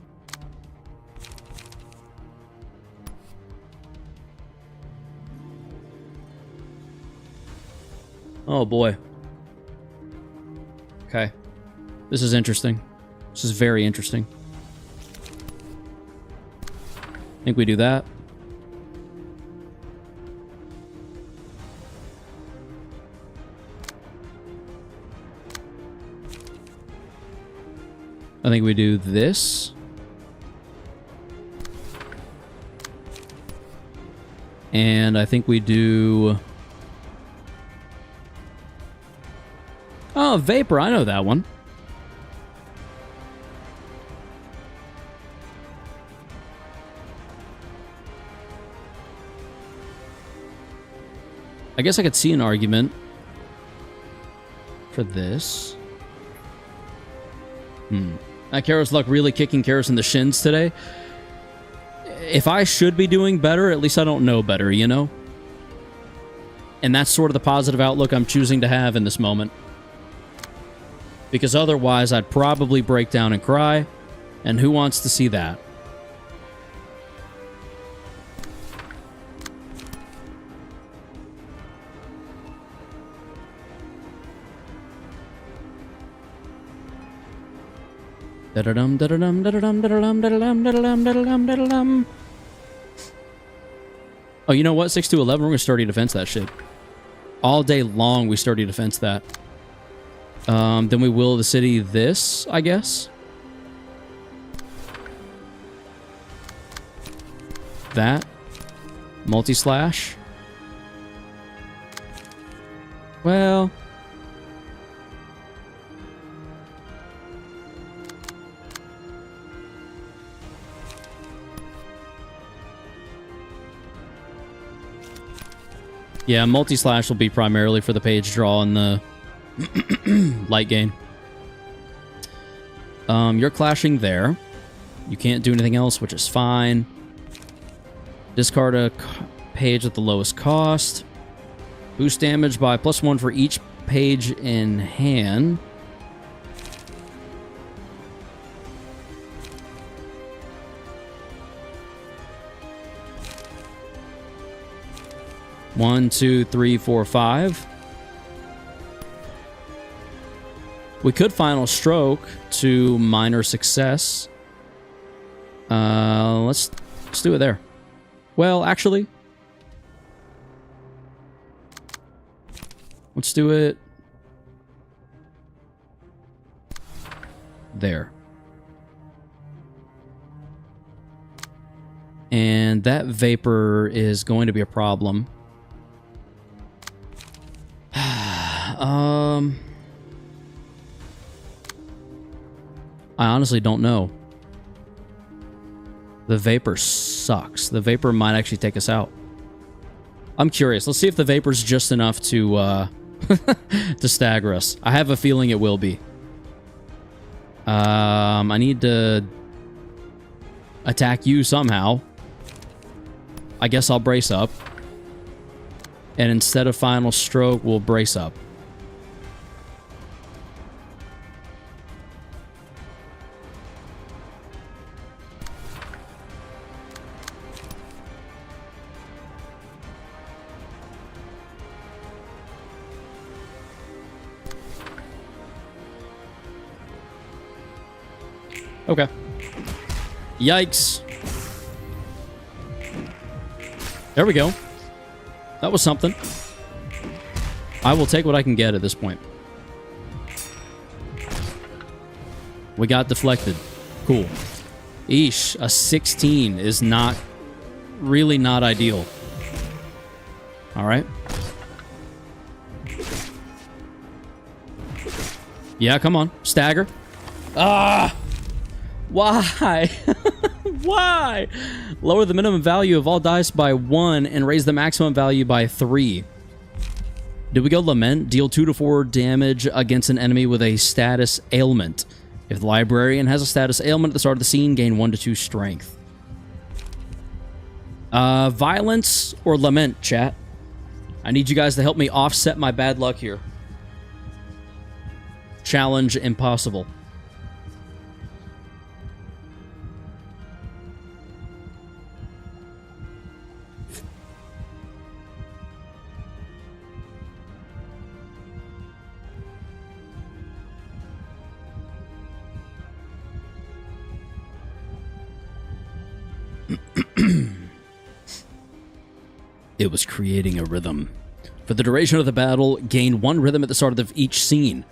Oh boy. Okay. This is interesting. This is very interesting. I think we do that. I think we do this. And I think we do... Oh, Vapor. I know that one. I guess I could see an argument for this. Karos Luck really kicking Karos in the shins today. If I should be doing better, at least I don't know better, you know? And that's sort of the positive outlook I'm choosing to have in this moment. Because otherwise, I'd probably break down and cry. And who wants to see that? Oh, you know what? 6-11, we're going to sturdy defense that shit. All day long, we sturdy defense that. Then we will the city this, I guess. That. Multi-slash. Well... yeah, multi-slash will be primarily for the page draw and the light gain. You're clashing there. You can't do anything else, which is fine. Discard a page at the lowest cost. Boost damage by +1 for each page in hand. One, two, three, four, five. We could final stroke to minor success. Let's do it there. Well, actually, let's do it there. And that vapor is going to be a problem. I honestly don't know. The vapor sucks. The vapor might actually take us out. I'm curious. Let's see if the vapor's just enough to to stagger us. I have a feeling it will be. I need to attack you somehow. I guess I'll brace up. And instead of final stroke, we'll brace up. Okay. Yikes. There we go. That was something. I will take what I can get at this point. We got deflected. Cool. Eesh, a 16 is not... really not ideal. Alright. Yeah, come on. Stagger. Ah! Why? Why? Lower the minimum value of all dice by 1 and raise the maximum value by 3. Do we go Lament? Deal 2 to 4 damage against an enemy with a status ailment. If the librarian has a status ailment at the start of the scene, gain 1 to 2 strength. Violence or Lament, chat? I need you guys to help me offset my bad luck here. Challenge impossible. It was creating a rhythm. For the duration of the battle, gain 1 rhythm at the start of each scene.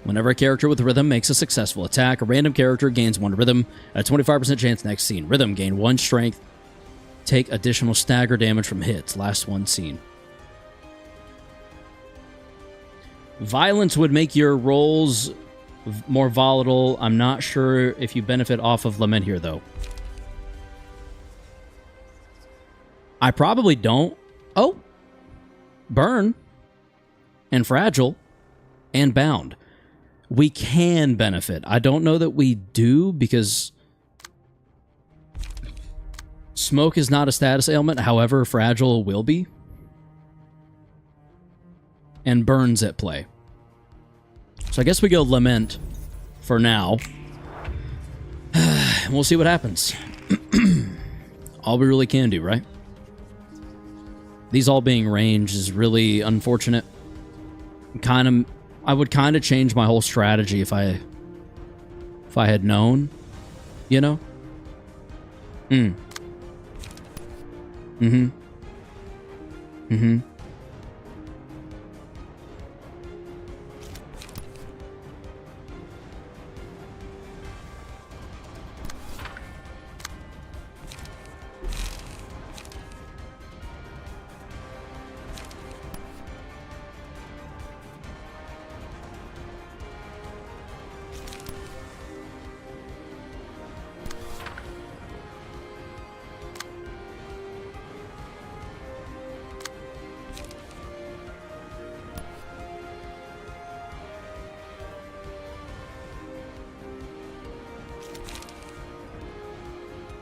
Whenever a character with rhythm makes a successful attack, a random character gains 1 rhythm at a 25% chance next scene. Rhythm, gain 1 strength. Take additional stagger damage from hits. Last 1 scene. Violence would make your rolls more volatile. I'm not sure if you benefit off of Lament here, though. I probably don't. Oh. Burn. And Fragile. And Bound. We can benefit. I don't know that we do, because Smoke is not a status ailment. However, Fragile will be. And Burn's at play. So I guess we go Lament for now. We'll see what happens. All we really can do, right? These all being ranged is really unfortunate. I would kind of change my whole strategy if I had known, you know?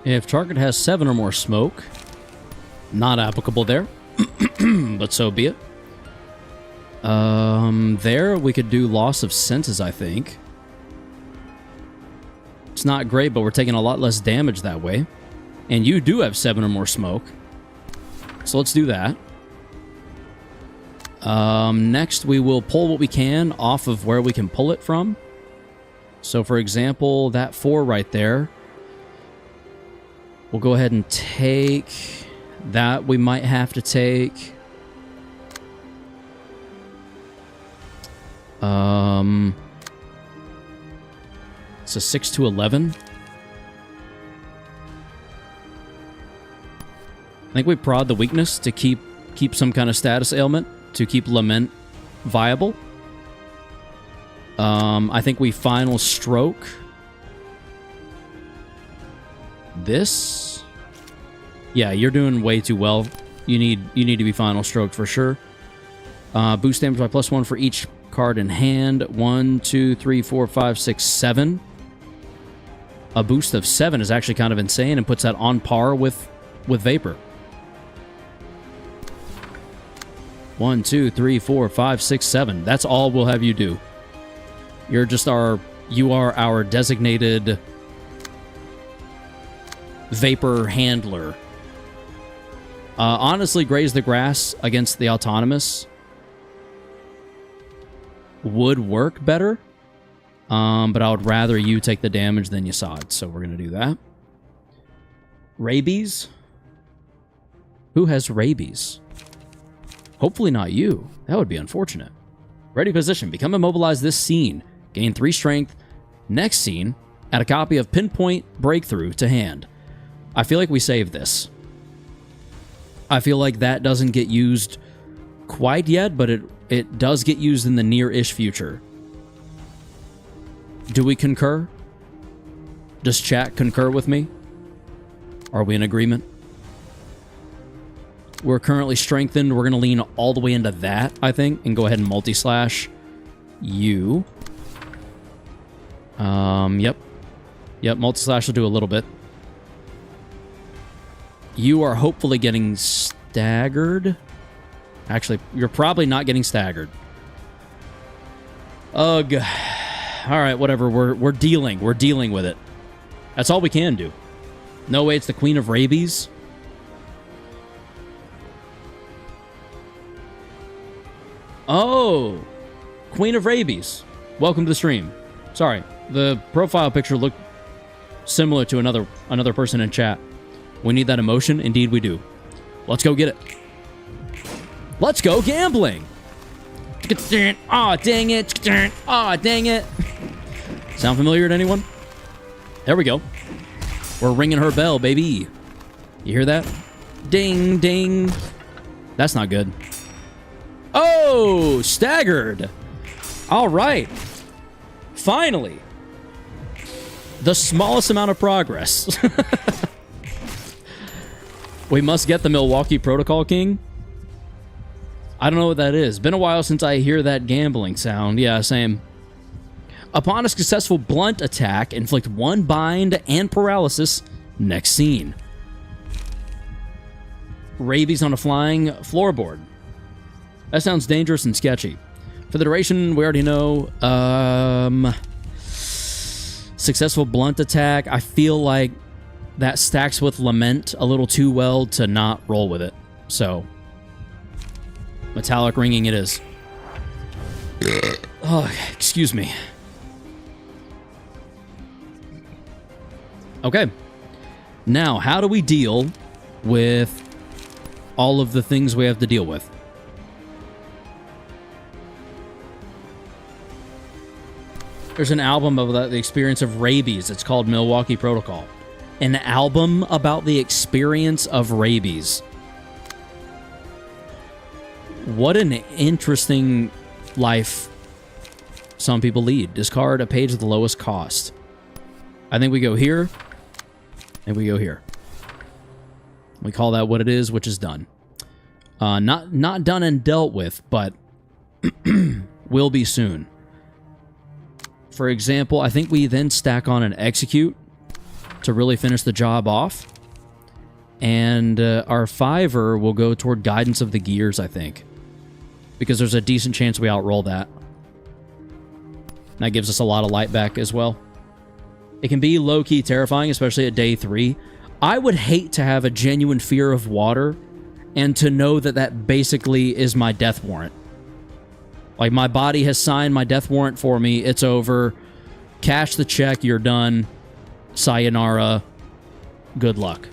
If target has 7 or more smoke, Not applicable there. But so be it. There, we could do loss of senses, I think. It's not great, but we're taking a lot less damage that way. And you do have 7 or more smoke. So let's do that. Next, we will pull what we can off of where we can pull it from. So, for example, that 4 right there. We'll go ahead and take... That we might have to take... It's a 6 to 11. I think we prod the weakness to keep some kind of status ailment, to keep Lament viable. I think we final stroke this. Yeah, you're doing way too well. You need to be final stroked for sure. Boost damage by +1 for each card in hand. 1, 2, 3, 4, 5, 6, 7. A boost of 7 is actually kind of insane and puts that on par with Vapor. 1, 2, 3, 4, 5, 6, 7. That's all we'll have you do. You are our designated Vapor handler. Honestly, Graze the Grass against the Autonomous would work better. But I would rather you take the damage than Yasad, so we're going to do that. Rabies? Who has rabies? Hopefully not you. That would be unfortunate. Ready position. Become immobilized this scene. Gain 3 strength. Next scene, add a copy of Pinpoint Breakthrough to hand. I feel like we saved this. I feel like that doesn't get used quite yet, but it does get used in the near-ish future. Do we concur? Does chat concur with me? Are we in agreement? We're currently strengthened. We're going to lean all the way into that, I think, and go ahead and multi-slash you. Yep. Yep, multi-slash will do a little bit. You are hopefully getting staggered. Actually, you're probably not getting staggered. Ugh. All right, whatever. We're dealing. We're dealing with it. That's all we can do. No way, it's the Queen of Rabies. Oh, Queen of Rabies. Welcome to the stream. Sorry, the profile picture looked similar to another person in chat. We need that emotion. Indeed, we do. Let's go get it. Let's go gambling. Aw, dang it. Aw, dang it. Sound familiar to anyone? There we go. We're ringing her bell, baby. You hear that? Ding, ding. That's not good. Oh, staggered. All right. Finally. The smallest amount of progress. We must get the Milwaukee Protocol King. I don't know what that is. Been a while since I hear that gambling sound. Yeah, same. Upon a successful blunt attack, inflict 1 bind and paralysis. Next scene. Rabies on a flying floorboard. That sounds dangerous and sketchy. For the duration, we already know. Successful blunt attack. I feel like that stacks with Lament a little too well to not roll with it. So, metallic ringing it is. Oh, excuse me. Okay. Now, how do we deal with all of the things we have to deal with? There's an album about the experience of rabies. It's called Milwaukee Protocol. An album about the experience of rabies. What an interesting life some people lead. Discard a page at the lowest cost. I think we go here, and we go here. We call that what it is, which is done. Not done and dealt with, but will be soon. For example, I think we then stack on an execute to really finish the job off. And our 5er will go toward Guidance of the Gears, I think. Because there's a decent chance we outroll that. That gives us a lot of light back as well. It can be low-key terrifying, especially at day 3. I would hate to have a genuine fear of water and to know that that basically is my death warrant. Like, my body has signed my death warrant for me. It's over. Cash the check. You're done. Sayonara. Good luck.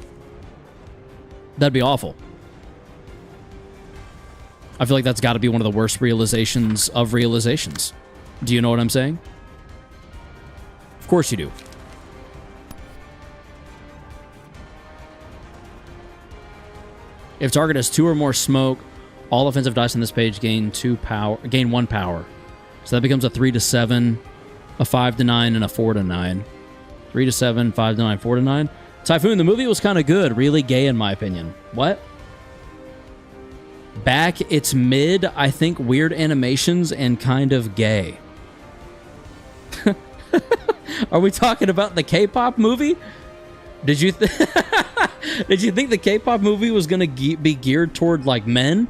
That'd be awful. I feel like that's got to be one of the worst realizations of realizations. Do you know what I'm saying? Of course you do. If target has 2 or more smoke, all offensive dice on this page gain 1 power. So that becomes a 3 to 7, a 5 to 9, and a 4 to 9. 3 to 7, 5 to 9, 4 to 9. Typhoon, the movie was kind of good. Really gay, in my opinion. What? Back, it's mid, I think weird animations and kind of gay. Are we talking about the K-pop movie? Did you did you think the K-pop movie was going to be geared toward, like, men?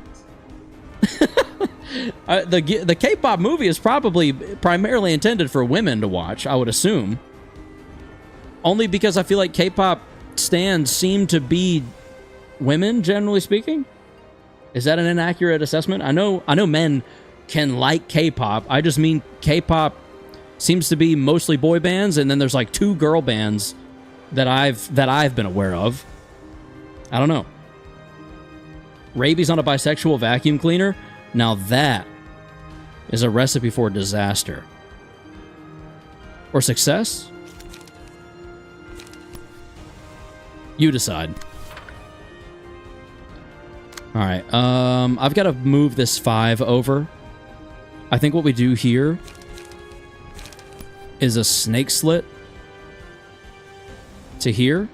The K-pop movie is probably primarily intended for women to watch, I would assume. Only because I feel like K-pop stans seem to be women, generally speaking. Is that an inaccurate assessment? I know men can like K-pop. I just mean K-pop seems to be mostly boy bands, and then there's like 2 girl bands that I've been aware of. I don't know. Rabies on a bisexual vacuum cleaner? Now that is a recipe for disaster. Or success? You decide. Alright, I've got to move this 5 over. I think what we do here is a snake slit to here.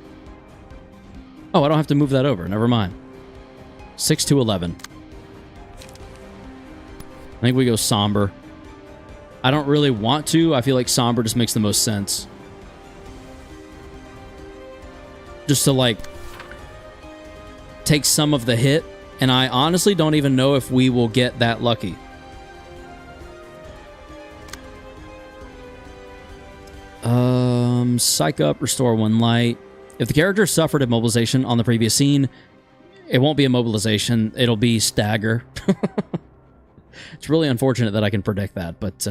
Oh, I don't have to move that over. Never mind. 6 to 11. I think we go somber. I don't really want to. I feel like somber just makes the most sense. Just to, like, take some of the hit. And I honestly don't even know if we will get that lucky. Psych up, restore 1 light. If the character suffered immobilization on the previous scene, it won't be immobilization. It'll be stagger. It's really unfortunate that I can predict that, but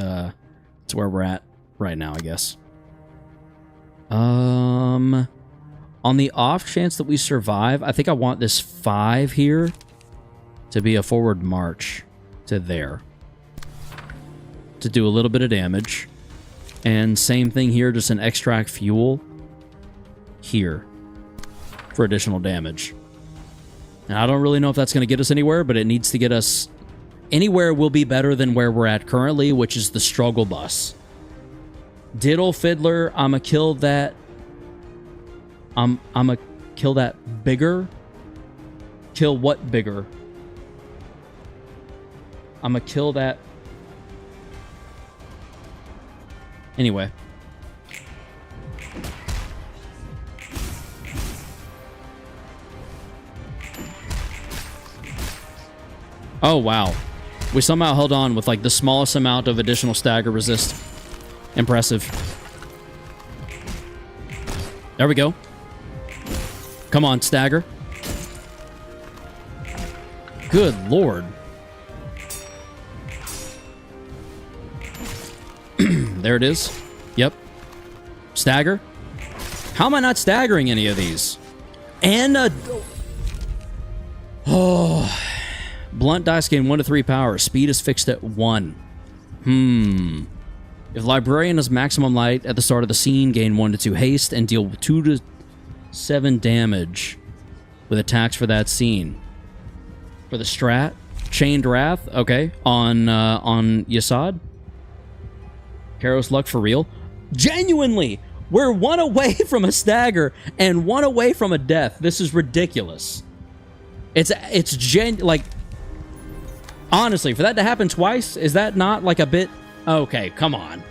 it's where we're at right now, I guess. On the off chance that we survive, I think I want this 5 here to be a forward march to there. To do a little bit of damage. And same thing here, just an extract fuel here for additional damage. Now, I don't really know if that's going to get us anywhere, but it needs to get us anywhere will be better than where we're at currently, which is the struggle bus. Diddle Fiddler, I'ma kill that. I'ma kill that bigger. Kill what bigger? I'ma kill that. Anyway. Oh, wow. We somehow held on with, like, the smallest amount of additional stagger resist. Impressive. There we go. Come on, stagger. Good lord. There it is. Yep. Stagger. How am I not staggering any of these? And oh. Blunt dice gain 1 to 3 power. Speed is fixed at 1. If Librarian has maximum light at the start of the scene, gain 1 to 2 haste and deal 2 to 7 damage with attacks for that scene. For the strat, Chained Wrath, okay, on Yasad. Karos Luck for real. Genuinely, we're 1 away from a stagger and 1 away from a death. This is ridiculous. It's like, honestly, for that to happen twice, is that not like a bit? Okay, come on.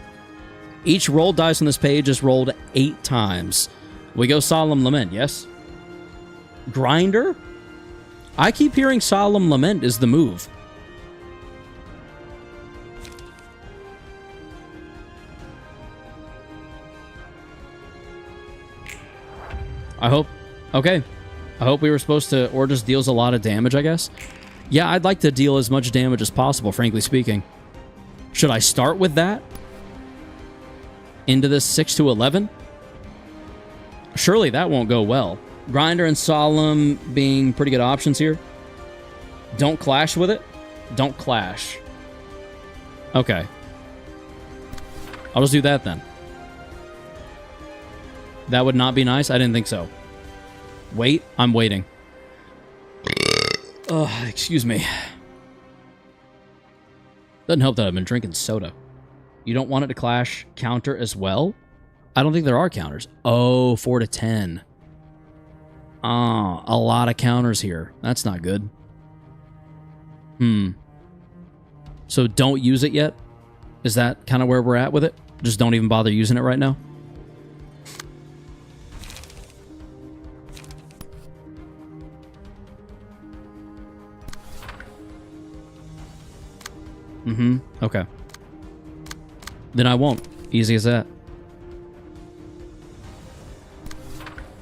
Each rolled dice on this page is rolled 8 times. We go Solemn Lament, yes? Grinder? I keep hearing Solemn Lament is the move. I hope... Okay. I hope we were supposed to... Or just deals a lot of damage, I guess. Yeah, I'd like to deal as much damage as possible, frankly speaking. Should I start with that? Into this 6 to 11? Surely that won't go well. Grinder and Solemn being pretty good options here. Don't clash with it. Don't clash. Okay. I'll just do that then. That would not be nice? I didn't think so. Wait. I'm waiting. Excuse me. Doesn't help that I've been drinking soda. You don't want it to clash counter as well? I don't think there are counters. Oh, 4 to 10. A lot of counters here. That's not good. So don't use it yet? Is that kind of where we're at with it? Just don't even bother using it right now? Okay. Then I won't. Easy as that.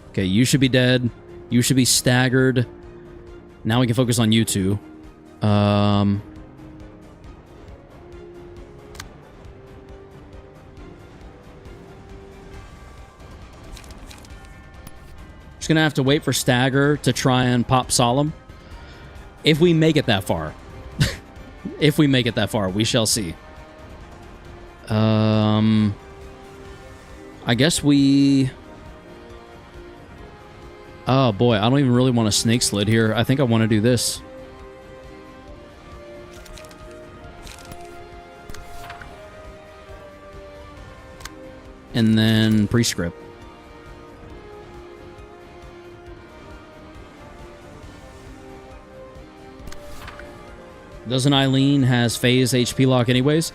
Okay, you should be dead. You should be staggered. Now we can focus on you two. Just gonna have to wait for stagger to try and pop Solemn. If we make it that far. If we make it that far, we shall see. I guess we... Oh boy, I don't even really want a snake slid here. I think I want to do this. And then prescript. Doesn't Eileen has phase HP lock anyways?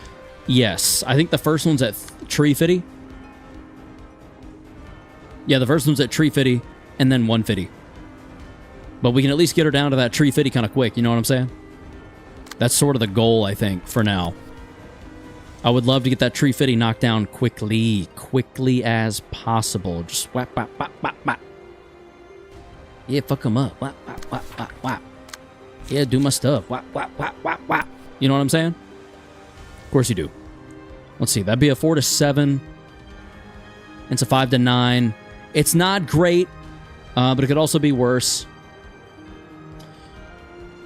Yes. I think the first one's at Tree Fitty. Yeah, the first one's at Tree Fitty and then 150. But we can at least get her down to that Tree Fitty kind of quick, you know what I'm saying? That's sort of the goal, I think, for now. I would love to get that Tree Fitty knocked down quickly. Quickly as possible. Just whap, whap, whap, whap, whap. Yeah, fuck them up. Whap, whap, whap, whap, whap. Yeah, do my stuff. Whap, whap, whap, whap, whap. You know what I'm saying? Of course you do. Let's see. That'd be a 4 to 7. It's a 5 to 9. It's not great, but it could also be worse.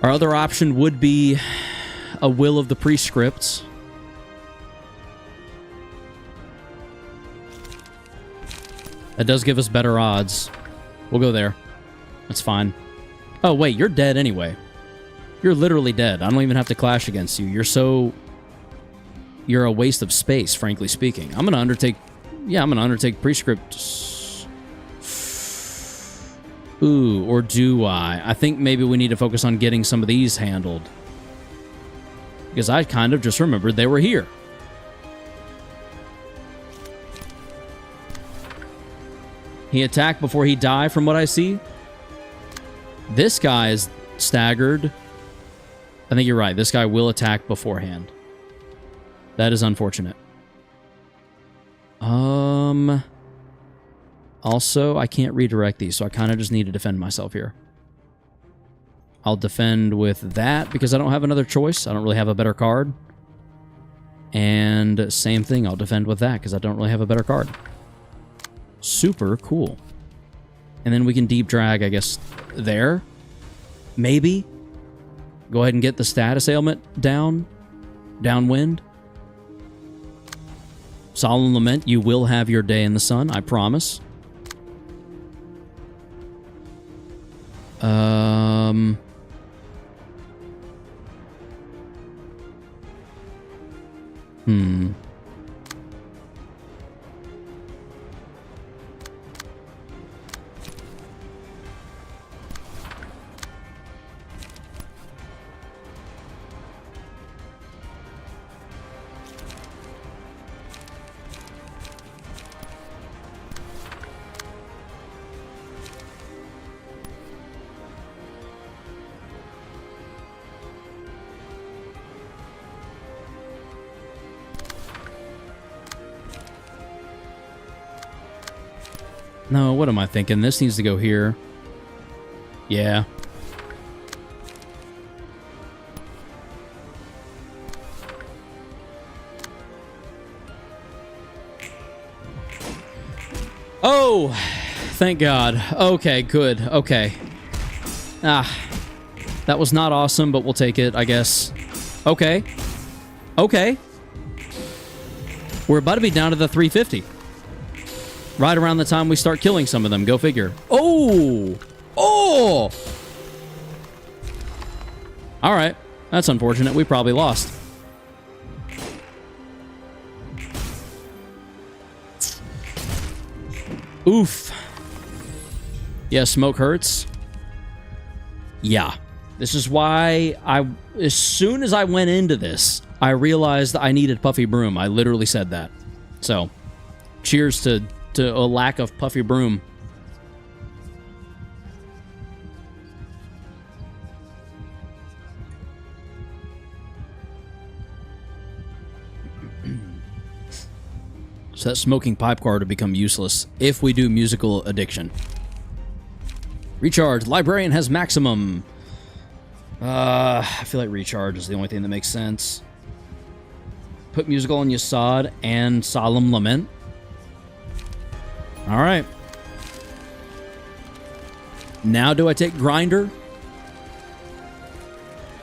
Our other option would be a Will of the Prescripts. That does give us better odds. We'll go there. That's fine. Oh, wait. You're dead anyway. You're literally dead. I don't even have to clash against you. You're a waste of space, frankly speaking. I'm going to undertake... Yeah, I'm going to undertake Prescript. Ooh, or do I? I think maybe we need to focus on getting some of these handled. Because I kind of just remembered they were here. He attacked before he died, from what I see. This guy is staggered. I think you're right. This guy will attack beforehand. That is unfortunate. Also, I can't redirect these, so I kind of just need to defend myself here. I'll defend with that because I don't have another choice. I don't really have a better card. And same thing, I'll defend with that because I don't really have a better card. Super cool. And then we can deep drag, I guess, there. Maybe. Go ahead and get the status ailment down. Downwind. Solemn Lament, you will have your day in the sun, I promise. No, what am I thinking? This needs to go here. Yeah. Oh, thank God. Okay, good. Okay. Ah, that was not awesome, but we'll take it, I guess. Okay. Okay. We're about to be down to the 350. Right around the time we start killing some of them. Go figure. Oh! Oh! All right. That's unfortunate. We probably lost. Oof. Yeah, smoke hurts. Yeah. This is why as soon as I went into this, I realized I needed Puffy Broom. I literally said that. So, cheers to a lack of Puffy Broom. So that smoking pipe card would become useless if we do musical addiction. Recharge. Librarian has maximum. I feel like recharge is the only thing that makes sense. Put musical on Yasad and Solemn Lament. All right. Now do I take Grinder?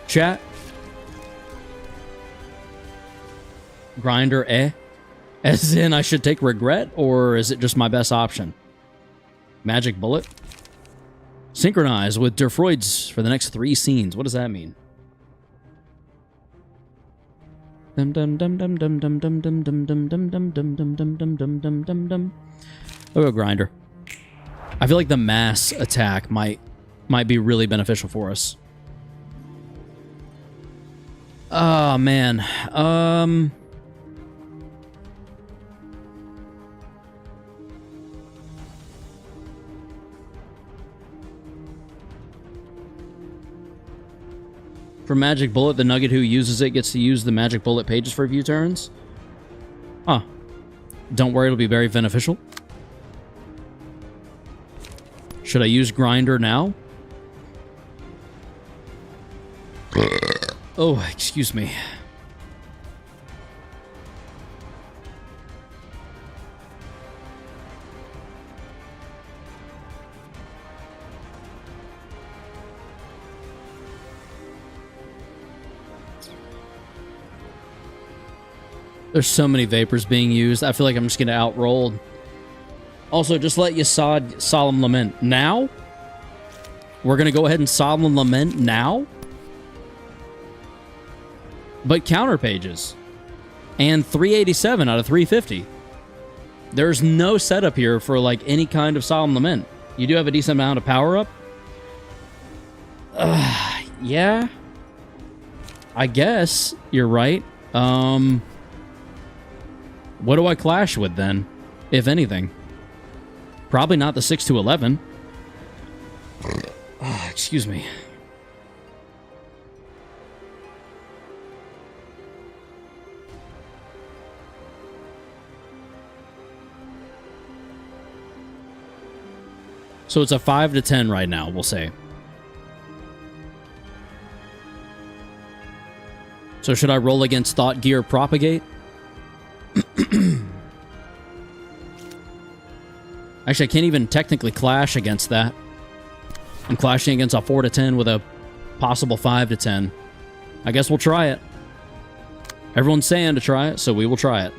Chat? Grinder, eh? As in, I should take Regret, or is it just my best option? Magic Bullet? Synchronize with Der Freud's for the next 3 scenes. What does that mean? Dum dum dum dum dum dum dum dum dum dum dum dum dum dum dum dum dum dum dum dum. I'll go Grinder. I feel like the mass attack might be really beneficial for us. Oh man. For Magic Bullet, the Nugget who uses it gets to use the Magic Bullet pages for a few turns. Huh. Don't worry, it'll be very beneficial. Should I use Grinder now? Oh, excuse me. There's so many vapors being used. I feel like I'm just going to outroll. Also, just let Yasad Solemn Lament now. We're going to go ahead and Solemn Lament now. But counter pages. And 387 out of 350. There's no setup here for like any kind of Solemn Lament. You do have a decent amount of power up. Yeah. I guess you're right. What do I clash with then, if anything? Probably not the 6 to 11. Excuse me. So it's a 5 to 10 right now, we'll say. So should I roll against Thought Gear Propagate? Actually, I can't even technically clash against that. I'm clashing against a 4 to 10 with a possible 5 to 10. I guess we'll try it. Everyone's saying to try it, so we will try it.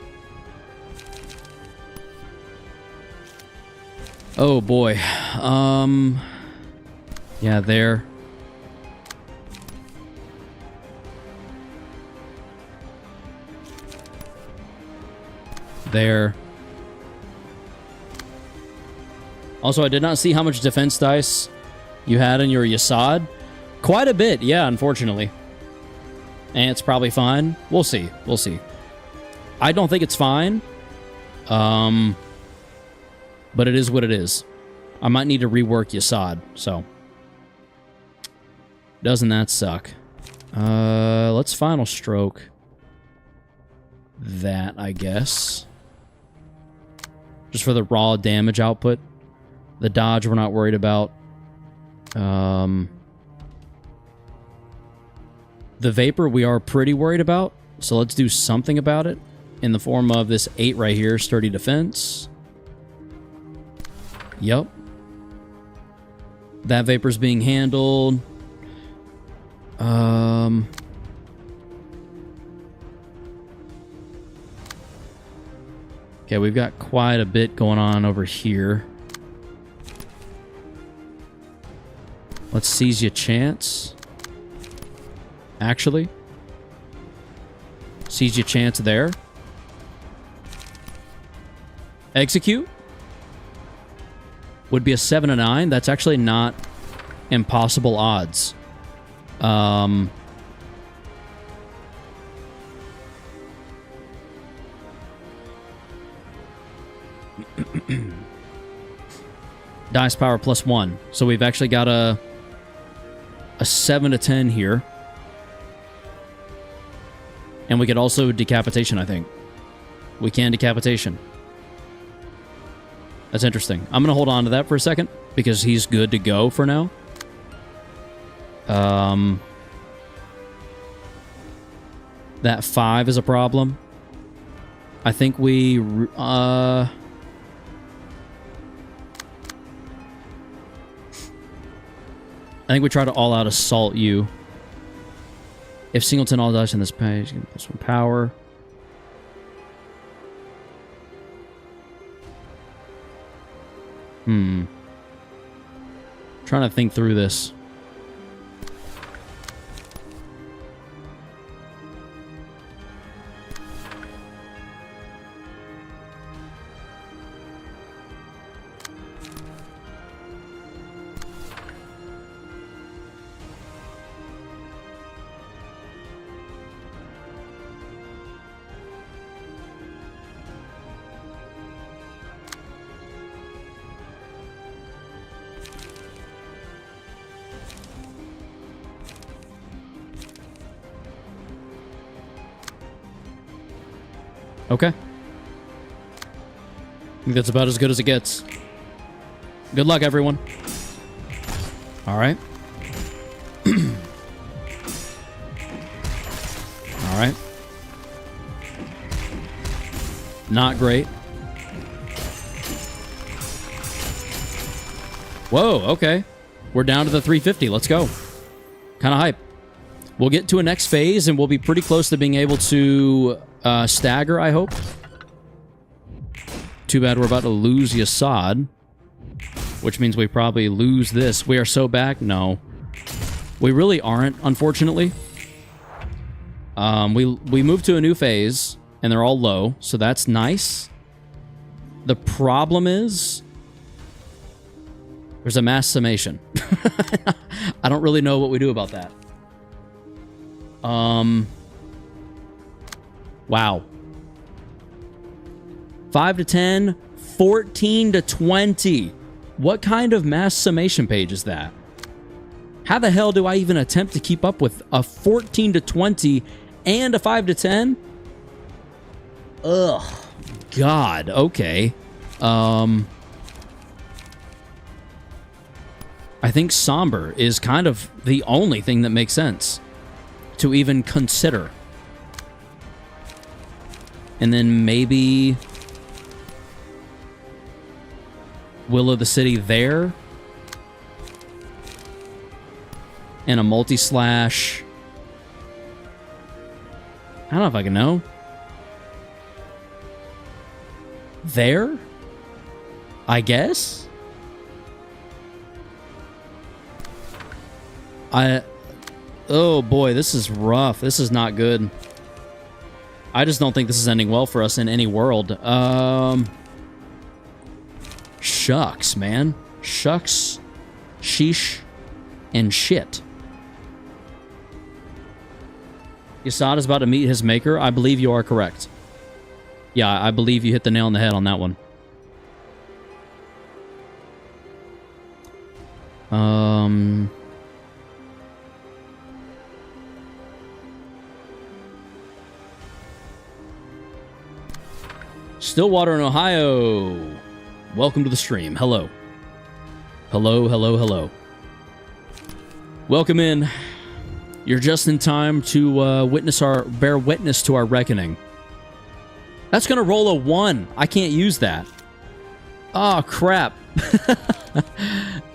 Oh boy. Yeah, there. There. Also, I did not see how much defense dice you had in your Yasad. Quite a bit, yeah, unfortunately. And it's probably fine. We'll see. We'll see. I don't think it's fine. But it is what it is. I might need to rework Yasad, so. Doesn't that suck? Let's Final Stroke that, I guess. Just for the raw damage output. The dodge we're not worried about. The vapor we are pretty worried about. So let's do something about it in the form of this 8 right here, sturdy defense. Yep. That vapor's being handled. Okay, we've got quite a bit going on over here. Let's seize your chance. Actually. Seize your chance there. Execute. Would be a 7 to 9. That's actually not impossible odds. Dice power +1. So we've actually got a 7 to 10 here. And we could also decapitation, I think. We can decapitation. That's interesting. I'm going to hold on to that for a second because he's good to go for now. That 5 is a problem. I think we... I think we try to all-out assault you. If singleton all dice on this page, get +1 power. Trying to think through this. Okay. I think that's about as good as it gets. Good luck, everyone. All right. All right. Not great. Whoa, okay. We're down to the 350. Let's go. Kind of hype. We'll get to a next phase, and we'll be pretty close to being able to... stagger, I hope. Too bad we're about to lose the Assad, which means we probably lose this. We are so back? No. We really aren't, unfortunately. We moved to a new phase, and they're all low, so that's nice. The problem is... there's a mass summation. I don't really know what we do about that. Wow. 5 to 10, 14 to 20. What kind of mass summation page is that? How the hell do I even attempt to keep up with a 14 to 20 and a 5 to 10? Ugh. God. Okay. I think somber is kind of the only thing that makes sense to even consider. And then maybe Will of the City there. And a multi-slash. I don't know if I can know. There? I guess? Oh boy, this is rough. This is not good. I just don't think this is ending well for us in any world. Shucks, man. Shucks, sheesh, and shit. Yasad is about to meet his maker. I believe you are correct. Yeah, I believe you hit the nail on the head on that one. Stillwater in Ohio. Welcome to the stream. Hello. Hello, hello, hello. Welcome in. You're just in time to bear witness to our reckoning. That's gonna roll a 1. I can't use that. Oh crap.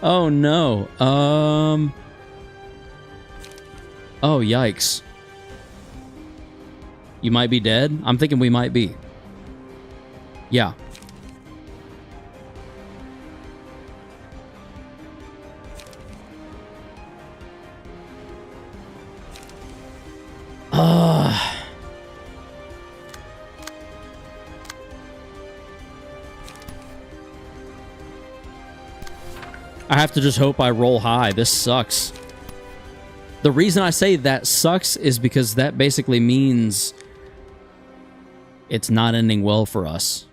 Oh no. Oh yikes. You might be dead? I'm thinking we might be. Yeah. I have to just hope I roll high. This sucks. The reason I say that sucks is because that basically means it's not ending well for us.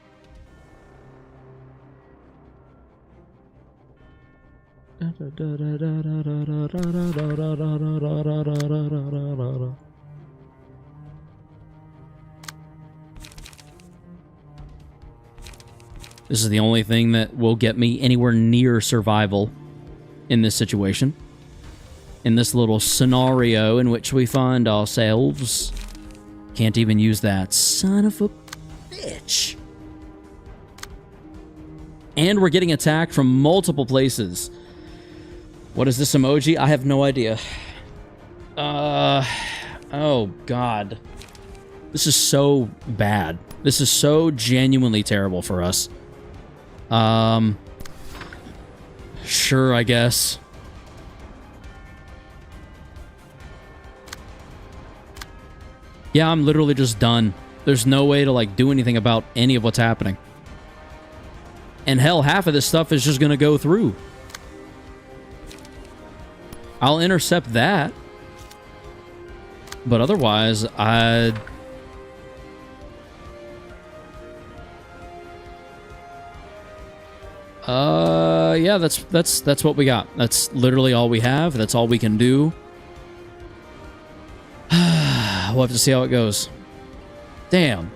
This is the only thing that will get me anywhere near survival in this situation. In this little scenario in which we find ourselves. Can't even use that. Son of a bitch. And we're getting attacked from multiple places. What is this emoji? I have no idea. Oh, God. This is so bad. This is so genuinely terrible for us. Sure, I guess. Yeah, I'm literally just done. There's no way to, like, do anything about any of what's happening. And hell, half of this stuff is just gonna go through. I'll intercept that. But otherwise, yeah, that's what we got. That's literally all we have. That's all we can do. We'll have to see how it goes. Damn.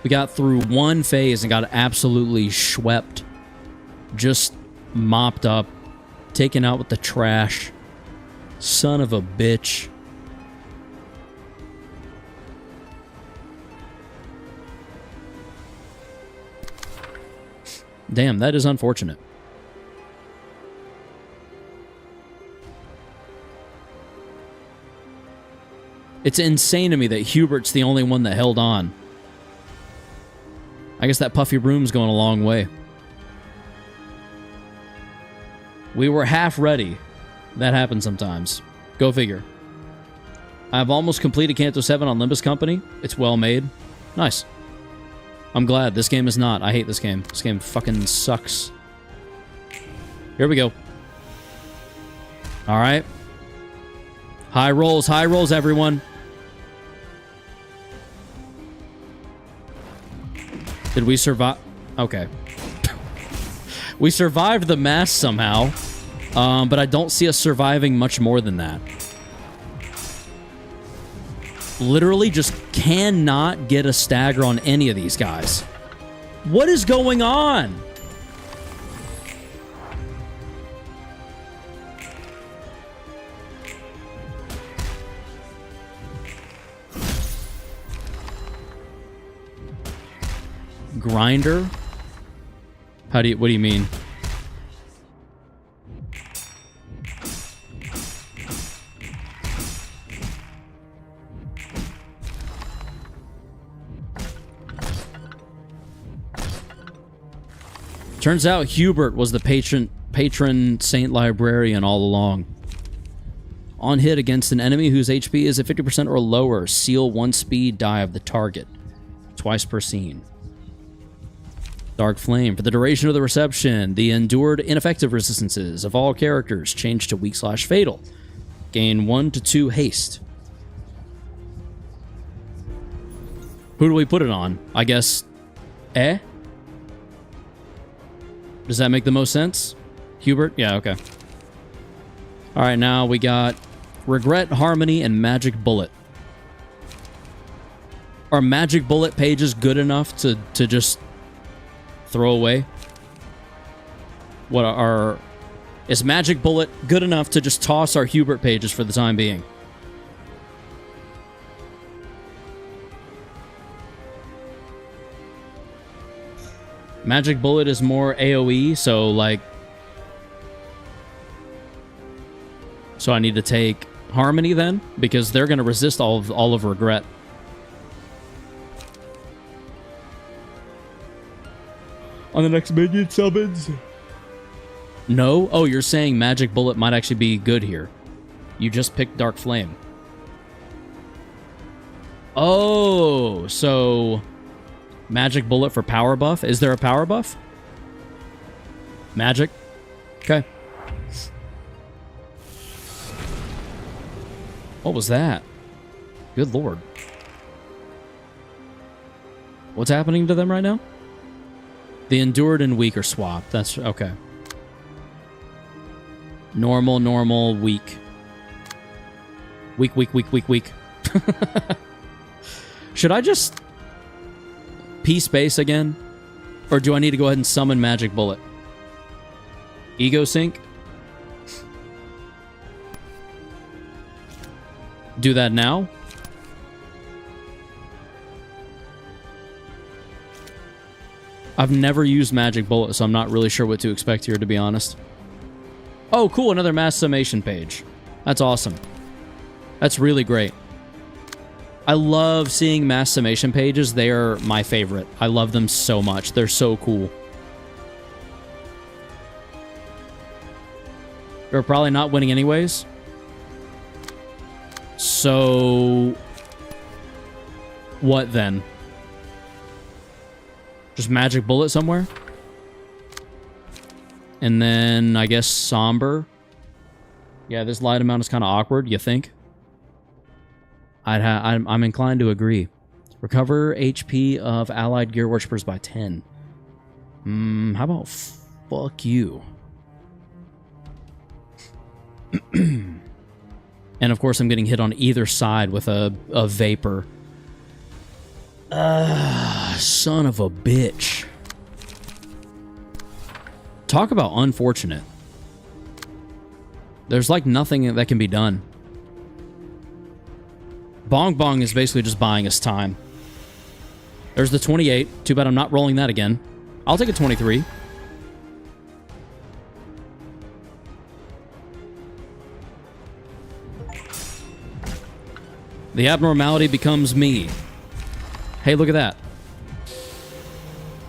We got through one phase and got absolutely schwepped. Just mopped up. Taken out with the trash. Son of a bitch. Damn, that is unfortunate. It's insane to me that Hubert's the only one that held on. I guess that puffy broom's going a long way. We were half ready. That happens sometimes. Go figure. I've almost completed Canto 7 on Limbus Company. It's well made. Nice. I'm glad. This game is not. I hate this game. This game fucking sucks. Here we go. Alright. High rolls, everyone. Did we survive? Okay. We survived the mass somehow. But I don't see us surviving much more than that. Literally just cannot get a stagger on any of these guys. What is going on? Grinder? What do you mean? Turns out Hubert was the patron saint librarian all along. On hit against an enemy whose HP is at 50% or lower, seal 1 speed die of the target. Twice per scene. Dark Flame. For the duration of the reception, the endured ineffective resistances of all characters change to weak/fatal. Gain 1 to 2 haste. Who do we put it on? I guess... Does that make the most sense? Hubert? Yeah, okay. Alright, now we got Regret, Harmony, and Magic Bullet. Are Magic Bullet pages good enough to just throw away? What are... Is Magic Bullet good enough to just toss our Hubert pages for the time being? Magic Bullet is more AoE, so like... So I need to take Harmony then? Because they're going to resist all of Regret. On the next minion summons. No? Oh, you're saying Magic Bullet might actually be good here. You just picked Dark Flame. Oh, so... Magic Bullet for power buff? Is there a power buff? Magic? Okay. What was that? Good lord. What's happening to them right now? The Endured and Weak are swapped. That's... okay. Normal, normal, weak. Weak, weak, weak, weak, weak. Should I just... P-Space again? Or do I need to go ahead and summon Magic Bullet? Ego Sync? Do that now? I've never used Magic Bullet, so I'm not really sure what to expect here, to be honest. Oh, cool, another mass summation page. That's awesome. That's really great. I love seeing mass summation pages. They are my favorite. I love them so much. They're so cool. They're probably not winning anyways. So... what then? Just Magic Bullet somewhere? And then, I guess, Somber. Yeah, this light amount is kind of awkward, you think? I'm inclined to agree. Recover HP of allied gear worshippers by 10. How about fuck you? And of course I'm getting hit on either side with a vapor. Son of a bitch. Talk about unfortunate. There's like nothing that can be done. Bong Bong is basically just buying us time. There's the 28. Too bad I'm not rolling that again. I'll take a 23. The abnormality becomes me. Hey, look at that.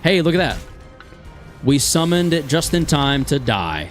Hey, look at that. We summoned it just in time to die.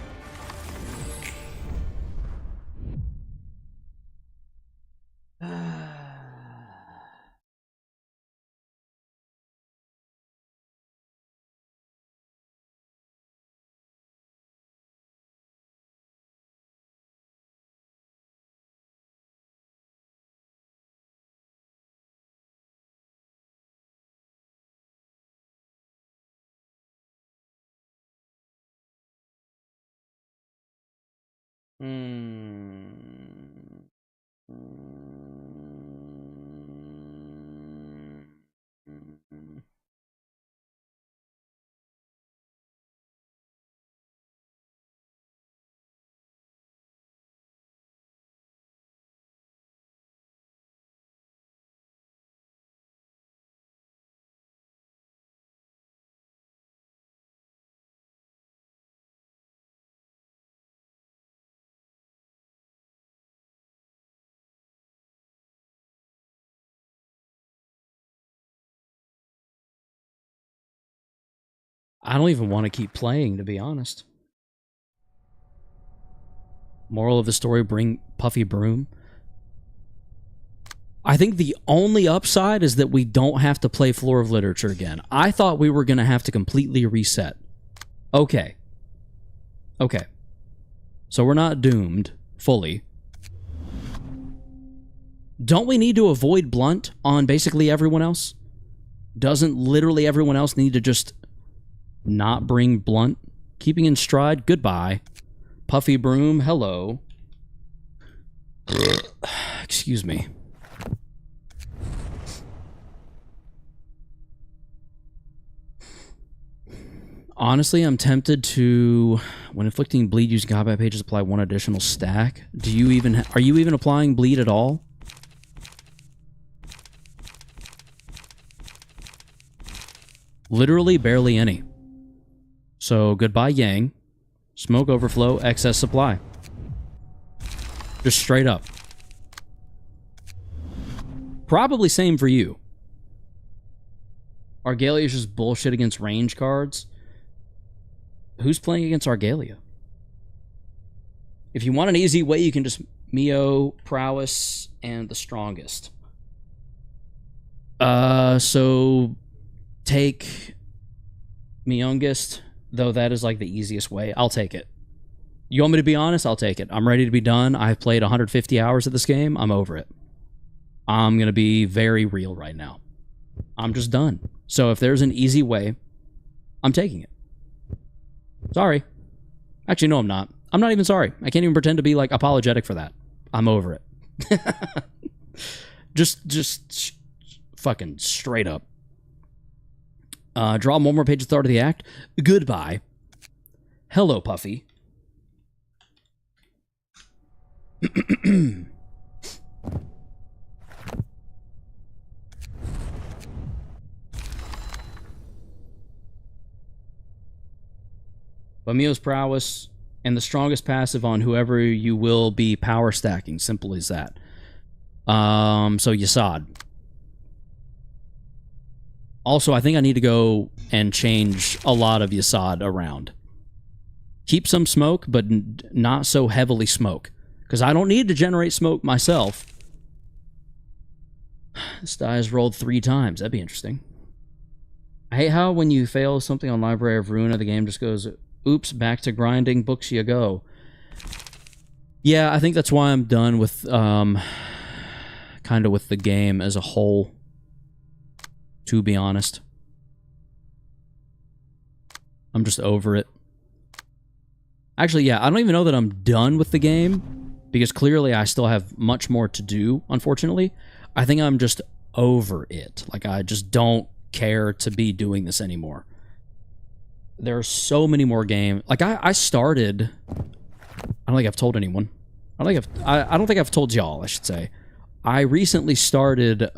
I don't even want to keep playing, to be honest. Moral of the story, bring Puffy Broom. I think the only upside is that we don't have to play Floor of Literature again. I thought we were going to have to completely reset. Okay. Okay. So we're not doomed fully. Don't we need to avoid Blunt on basically everyone else? Doesn't literally everyone else need to just not bring Blunt? Keeping in stride, goodbye. Puffy Broom, hello. Excuse me. Honestly, I'm tempted to, when inflicting bleed using combat pages, apply 1 additional stack. Are you even applying bleed at all? Literally barely any. So goodbye Yang. Smoke overflow, excess supply. Just straight up. Probably same for you. Argalia is just bullshit against range cards. Who's playing against Argalia? If you want an easy way, you can just Mio, Prowess, and the strongest. So take me youngest, though that is like the easiest way. I'll take it. You want me to be honest? I'll take it. I'm ready to be done. I've played 150 hours of this game. I'm over it. I'm going to be very real right now. I'm just done. So if there's an easy way, I'm taking it. Sorry. Actually, no, I'm not. I'm not even sorry. I can't even pretend to be, like, apologetic for that. I'm over it. just fucking straight up. Draw one more page at the start of the act. Goodbye. Hello, Puffy. Bamio's prowess and the strongest passive on whoever you will be power stacking. Simple as that. So Yasad. Also, I think I need to go and change a lot of Yasad around. Keep some smoke, but not so heavily smoke. Because I don't need to generate smoke myself. This die has rolled 3 times. That'd be interesting. I hate how when you fail something on Library of Ruina, the game just goes, oops, back to grinding, books you go. Yeah, I think that's why I'm done with, kind of with the game as a whole. To be honest. I'm just over it. Actually, yeah, I don't even know that I'm done with the game, because clearly I still have much more to do, unfortunately. I think I'm just over it. Like, I just don't care to be doing this anymore. There are so many more games. Like, I started... I don't think I've told anyone. I don't think I've told y'all, I should say. I recently started,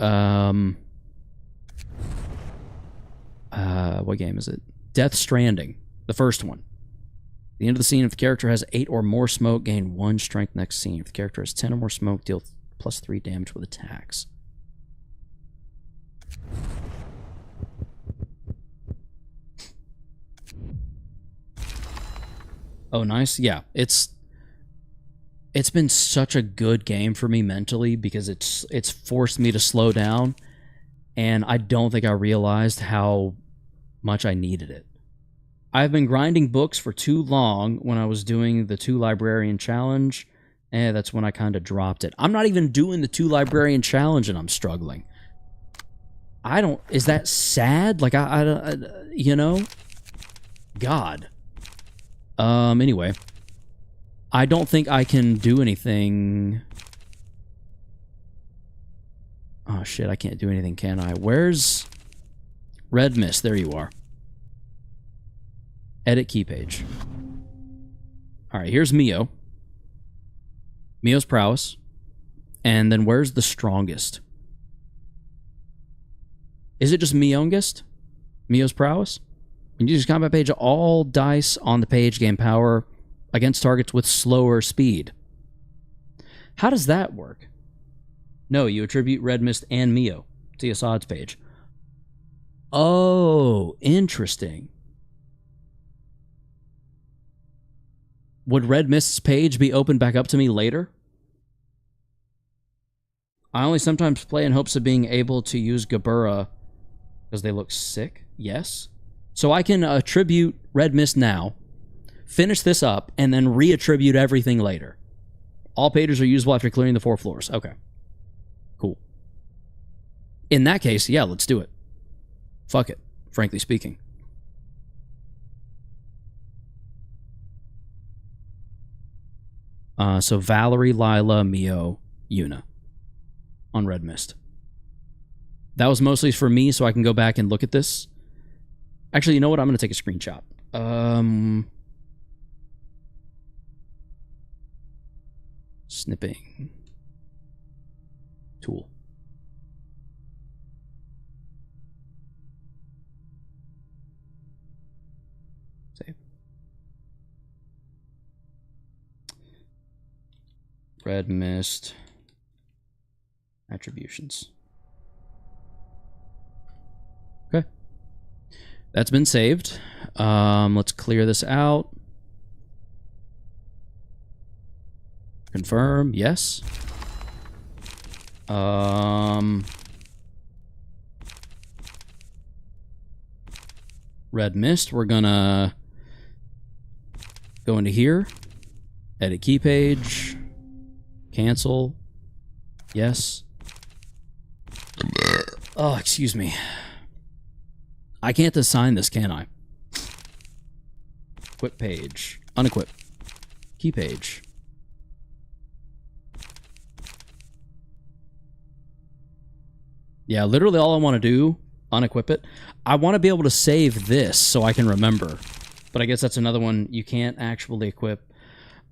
what game is it? Death Stranding. The first one. At the end of the scene, if the character has 8 or more smoke, gain 1 strength next scene. If the character has 10 or more smoke, deal +3 damage with attacks. Oh, nice. Yeah, it's been such a good game for me mentally because it's forced me to slow down, and I don't think I realized how much I needed it. I've been grinding books for too long when I was doing the 2 librarian challenge, and that's when I kind of dropped it. I'm not even doing the 2 librarian challenge and I'm struggling. I don't... Is that sad? Like, I you know? God. Anyway. I don't think I can do anything... Oh, shit, I can't do anything, can I? Where's... Red Mist? There you are. Edit key page. Alright, here's Mio. Mio's prowess. And then where's the strongest? Is it just Miongest? Mio's prowess? When you use combat page, all dice on the page gain power against targets with slower speed. How does that work? No, you attribute Red Mist and Mio to Assad's page. Oh, interesting. Would Red Mist's page be opened back up to me later? I only sometimes play in hopes of being able to use Gabura because they look sick. Yes. So I can attribute Red Mist now, finish this up, and then reattribute everything later. All pages are usable after clearing the 4 floors. Okay. Cool. In that case, yeah, let's do it. Fuck it, frankly speaking. So Valerie, Lila, Mio, Yuna on Red Mist. That was mostly for me, so I can go back and look at this. Actually, you know what? I'm going to take a screenshot. Snipping tool. Save. Red mist. Attributions. Okay. That's been saved. Let's clear this out. Confirm, yes. Red mist, we're gonna go into here. Edit key page. Cancel. Yes. Oh, excuse me. I can't assign this, can I? Equip page. Unequip. Key page. Yeah, literally all I want to do, unequip it. I want to be able to save this so I can remember. But I guess that's another one you can't actually equip.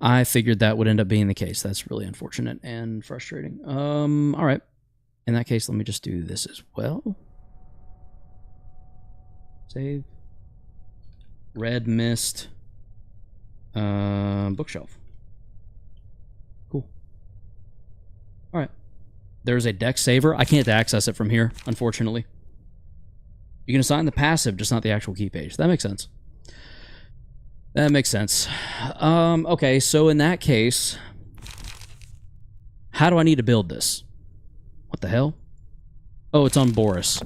I figured that would end up being the case. That's really unfortunate and frustrating. All right. In that case, let me just do this as well. Save. Red mist. Bookshelf. Cool. All right. There's a deck saver. I can't access it from here, unfortunately. You can assign the passive, just not the actual key page. That makes sense. That makes sense. Okay, so in that case, how do I need to build this? What the hell? Oh, it's on Boris.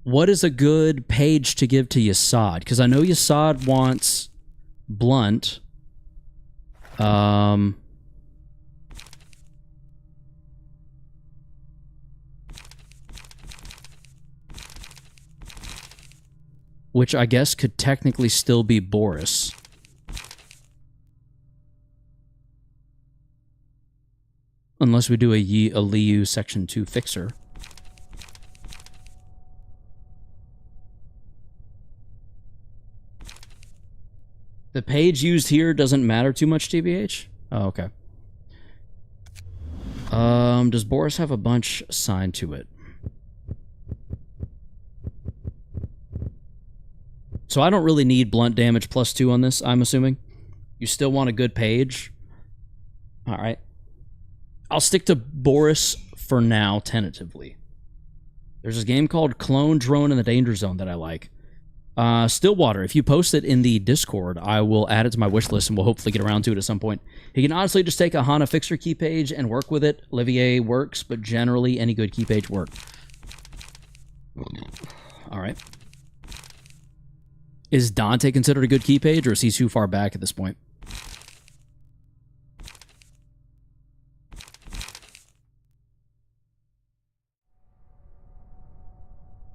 What is a good page to give to Yasad? Because I know Yasad wants Blunt. Which I guess could technically still be Boris. Unless we do a Liu Section 2 fixer. The page used here doesn't matter too much, TBH? Oh, okay. Does Boris have a bunch assigned to it? So I don't really need blunt damage +2 on this, I'm assuming. You still want a good page. Alright. I'll stick to Boris for now, tentatively. There's this game called Clone Drone in the Danger Zone that I like. Stillwater, if you post it in the Discord, I will add it to my wish list and we'll hopefully get around to it at some point. You can honestly just take a Hana Fixer key page and work with it. Olivier works, but generally any good key page works. Alright. Is Dante considered a good key page, or is he too far back at this point?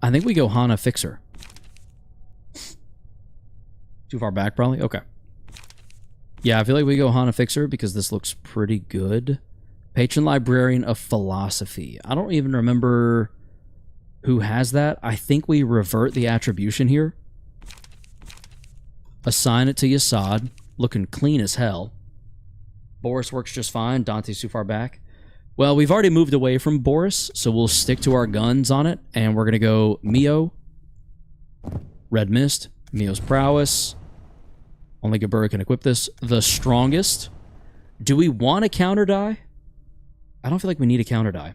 I think we go Hana Fixer. Too far back, probably? Okay. Yeah, I feel like we go Hana Fixer because this looks pretty good. Patron Librarian of Philosophy. I don't even remember who has that. I think we revert the attribution here. Assign it to Yasad. Looking clean as hell. Boris works just fine. Dante's too far back. Well, we've already moved away from Boris, so we'll stick to our guns on it. And we're going to go Mio. Red Mist. Mio's Prowess. Only Gabura can equip this. The Strongest. Do we want a counter die? I don't feel like we need a counter die.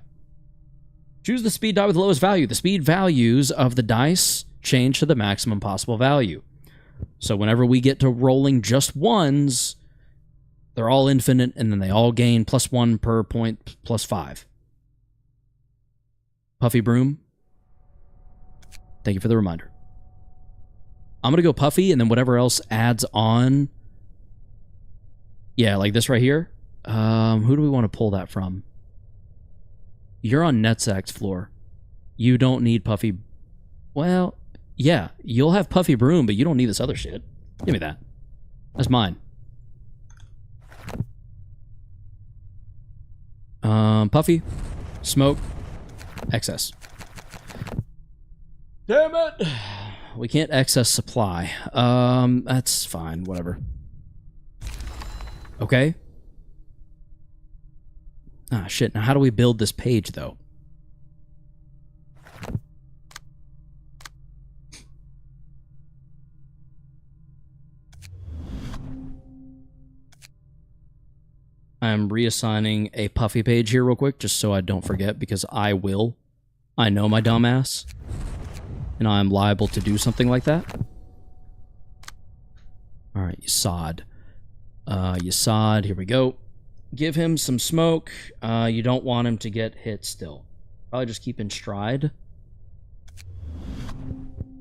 Choose the speed die with the lowest value. The speed values of the dice change to the maximum possible value. So whenever we get to rolling just ones, they're all infinite, and then they all gain +1 per point, +5. Puffy Broom. Thank you for the reminder. I'm going to go Puffy, and then whatever else adds on. Yeah, like this right here. Who do we want to pull that from? You're on Netzak's floor. You don't need Puffy. Well, yeah, you'll have Puffy Broom, but you don't need this other shit. Give me that. That's mine. Puffy, Smoke, Excess. Damn it! We can't excess supply. That's fine. Whatever. Okay. Ah, shit. Now, how do we build this page, though? I'm reassigning a puffy page here real quick, just so I don't forget, because I will. I know my dumbass. And I'm liable to do something like that. Alright, Yasad. Yasad, here we go. Give him some smoke. You don't want him to get hit still. Probably just keep in stride.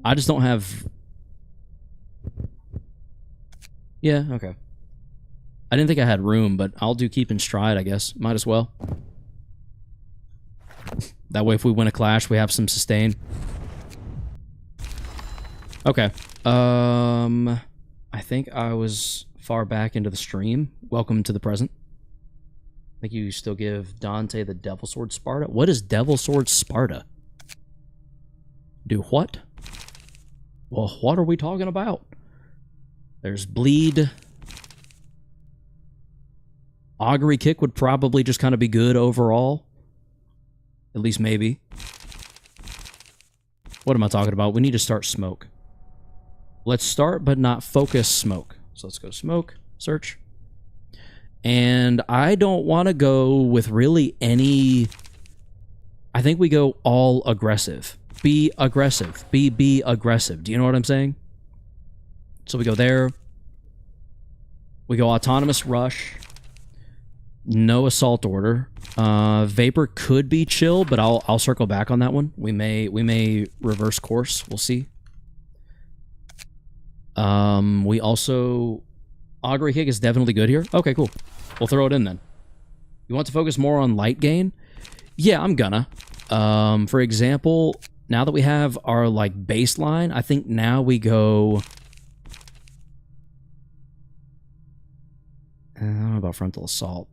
I just don't have... Yeah, okay. I didn't think I had room, but I'll do keep in stride, I guess. Might as well. That way if we win a clash, we have some sustain. Okay. I think I was far back into the stream. Welcome to the present. I think you still give Dante the Devil Sword Sparta. What is Devil Sword Sparta? Do what? Well, what are we talking about? There's Bleed. Augury Kick would probably just kind of be good overall. At least maybe. What am I talking about? We need to start smoke. Let's start but not focus smoke. So let's go smoke, search. And I don't want to go with really any... I think we go all aggressive. Be aggressive. Be aggressive. Do you know what I'm saying? So we go there. We go autonomous rush. No assault order. Vapor could be chill, but I'll circle back on that one. We may reverse course. We'll see. We also... Augury Kick is definitely good here. Okay, cool. We'll throw it in then. You want to focus more on light gain? Yeah, I'm gonna. For example, now that we have our, like, baseline, I think now we go... I don't know about frontal assault.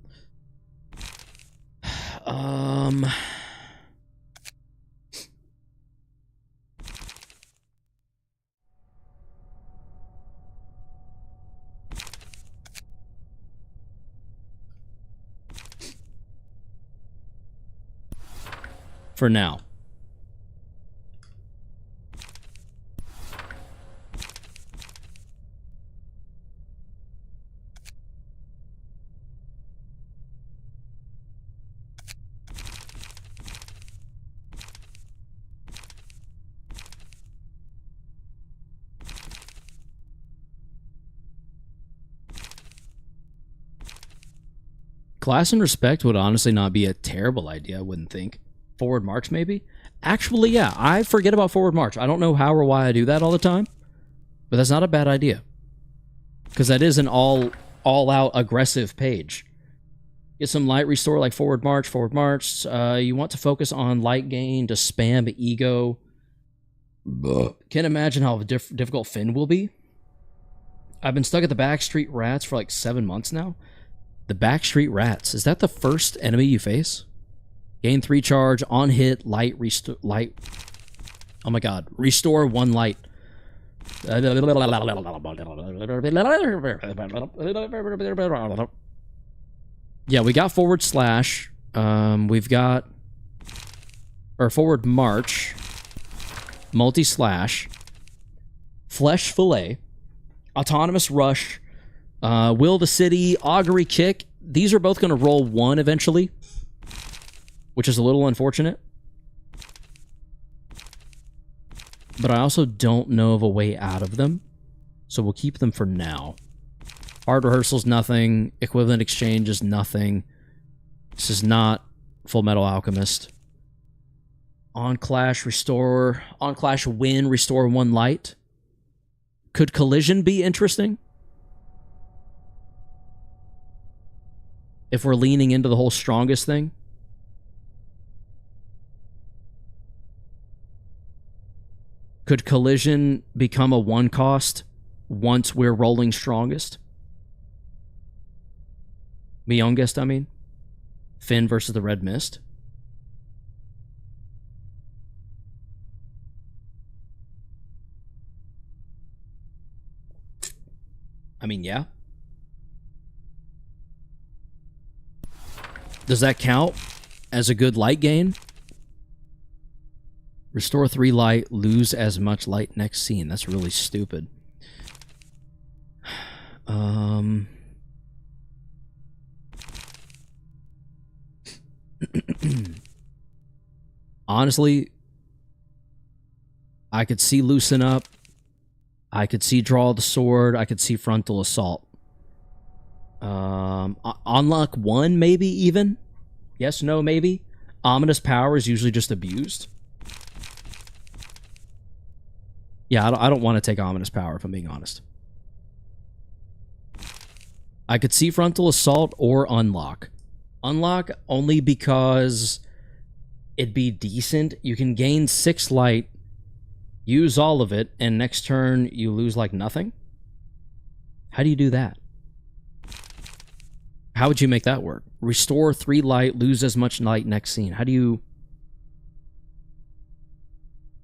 For now. Class and respect would honestly not be a terrible idea, I wouldn't think. Forward march, maybe? Actually, yeah, I forget about forward march. I don't know how or why I do that all the time, but that's not a bad idea. Because that is an all-out aggressive page. Get some light restore like forward march, forward march. You want to focus on light gain to spam ego. Can't imagine how difficult Finn will be. I've been stuck at the Backstreet Rats for like 7 months now. The Backstreet Rats. Is that the first enemy you face? Gain 3 charge, on hit, light, restore, light. Oh my god. Restore 1 light. Yeah, we got forward slash. We've got... Or forward march. Multi-slash. Flesh fillet. Autonomous rush. Will the City, Augury Kick. These are both going to roll 1 eventually, which is a little unfortunate. But I also don't know of a way out of them, so we'll keep them for now. Hard Rehearsal's nothing. Equivalent Exchange is nothing. This is not Full Metal Alchemist. On Clash, restore. On Clash, win, restore 1 light. Could Collision be interesting? If we're leaning into the whole strongest thing. Could Collision become a 1 cost once we're rolling strongest? Youngest, I mean. Finn versus the Red Mist. I mean, yeah. Does that count as a good light gain? Restore 3 light, lose as much light next scene. That's really stupid. Honestly, I could see loosen up. I could see draw the sword. I could see frontal assault. Unlock 1, maybe even? Yes, no, maybe? Ominous power is usually just abused. Yeah, I don't want to take ominous power, if I'm being honest. I could see frontal assault or unlock. Unlock only because it'd be decent. You can gain 6 light, use all of it, and next turn you lose like nothing. How do you do that? How would you make that work? Restore 3 light, lose as much light next scene. How do you...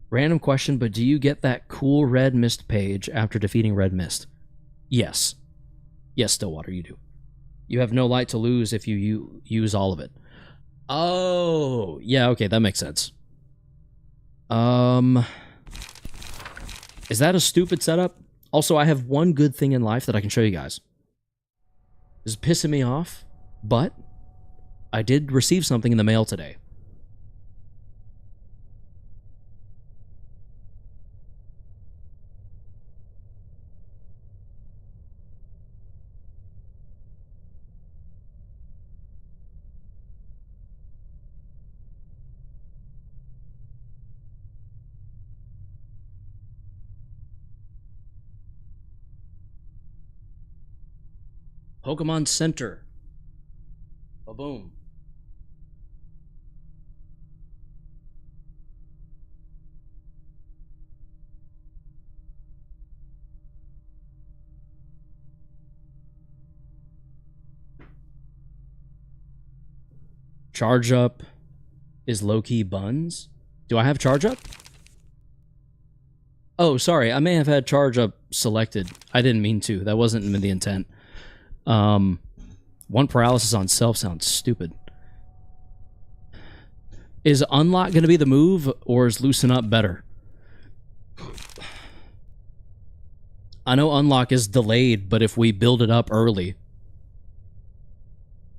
Random question, but do you get that cool red mist page after defeating red mist? Yes. Yes, Stillwater, you do. You have no light to lose if you use all of it. Oh, yeah, okay, that makes sense. Is that a stupid setup? Also, I have one good thing in life that I can show you guys. This is pissing me off, but I did receive something in the mail today. Pokemon Center. Ba-boom. Charge Up is low-key buns. Do I have Charge Up? Oh, sorry. I may have had Charge Up selected. I didn't mean to. That wasn't the intent. 1 paralysis on self sounds stupid. Is unlock going to be the move, or is loosen up better? I know unlock is delayed, but if we build it up early.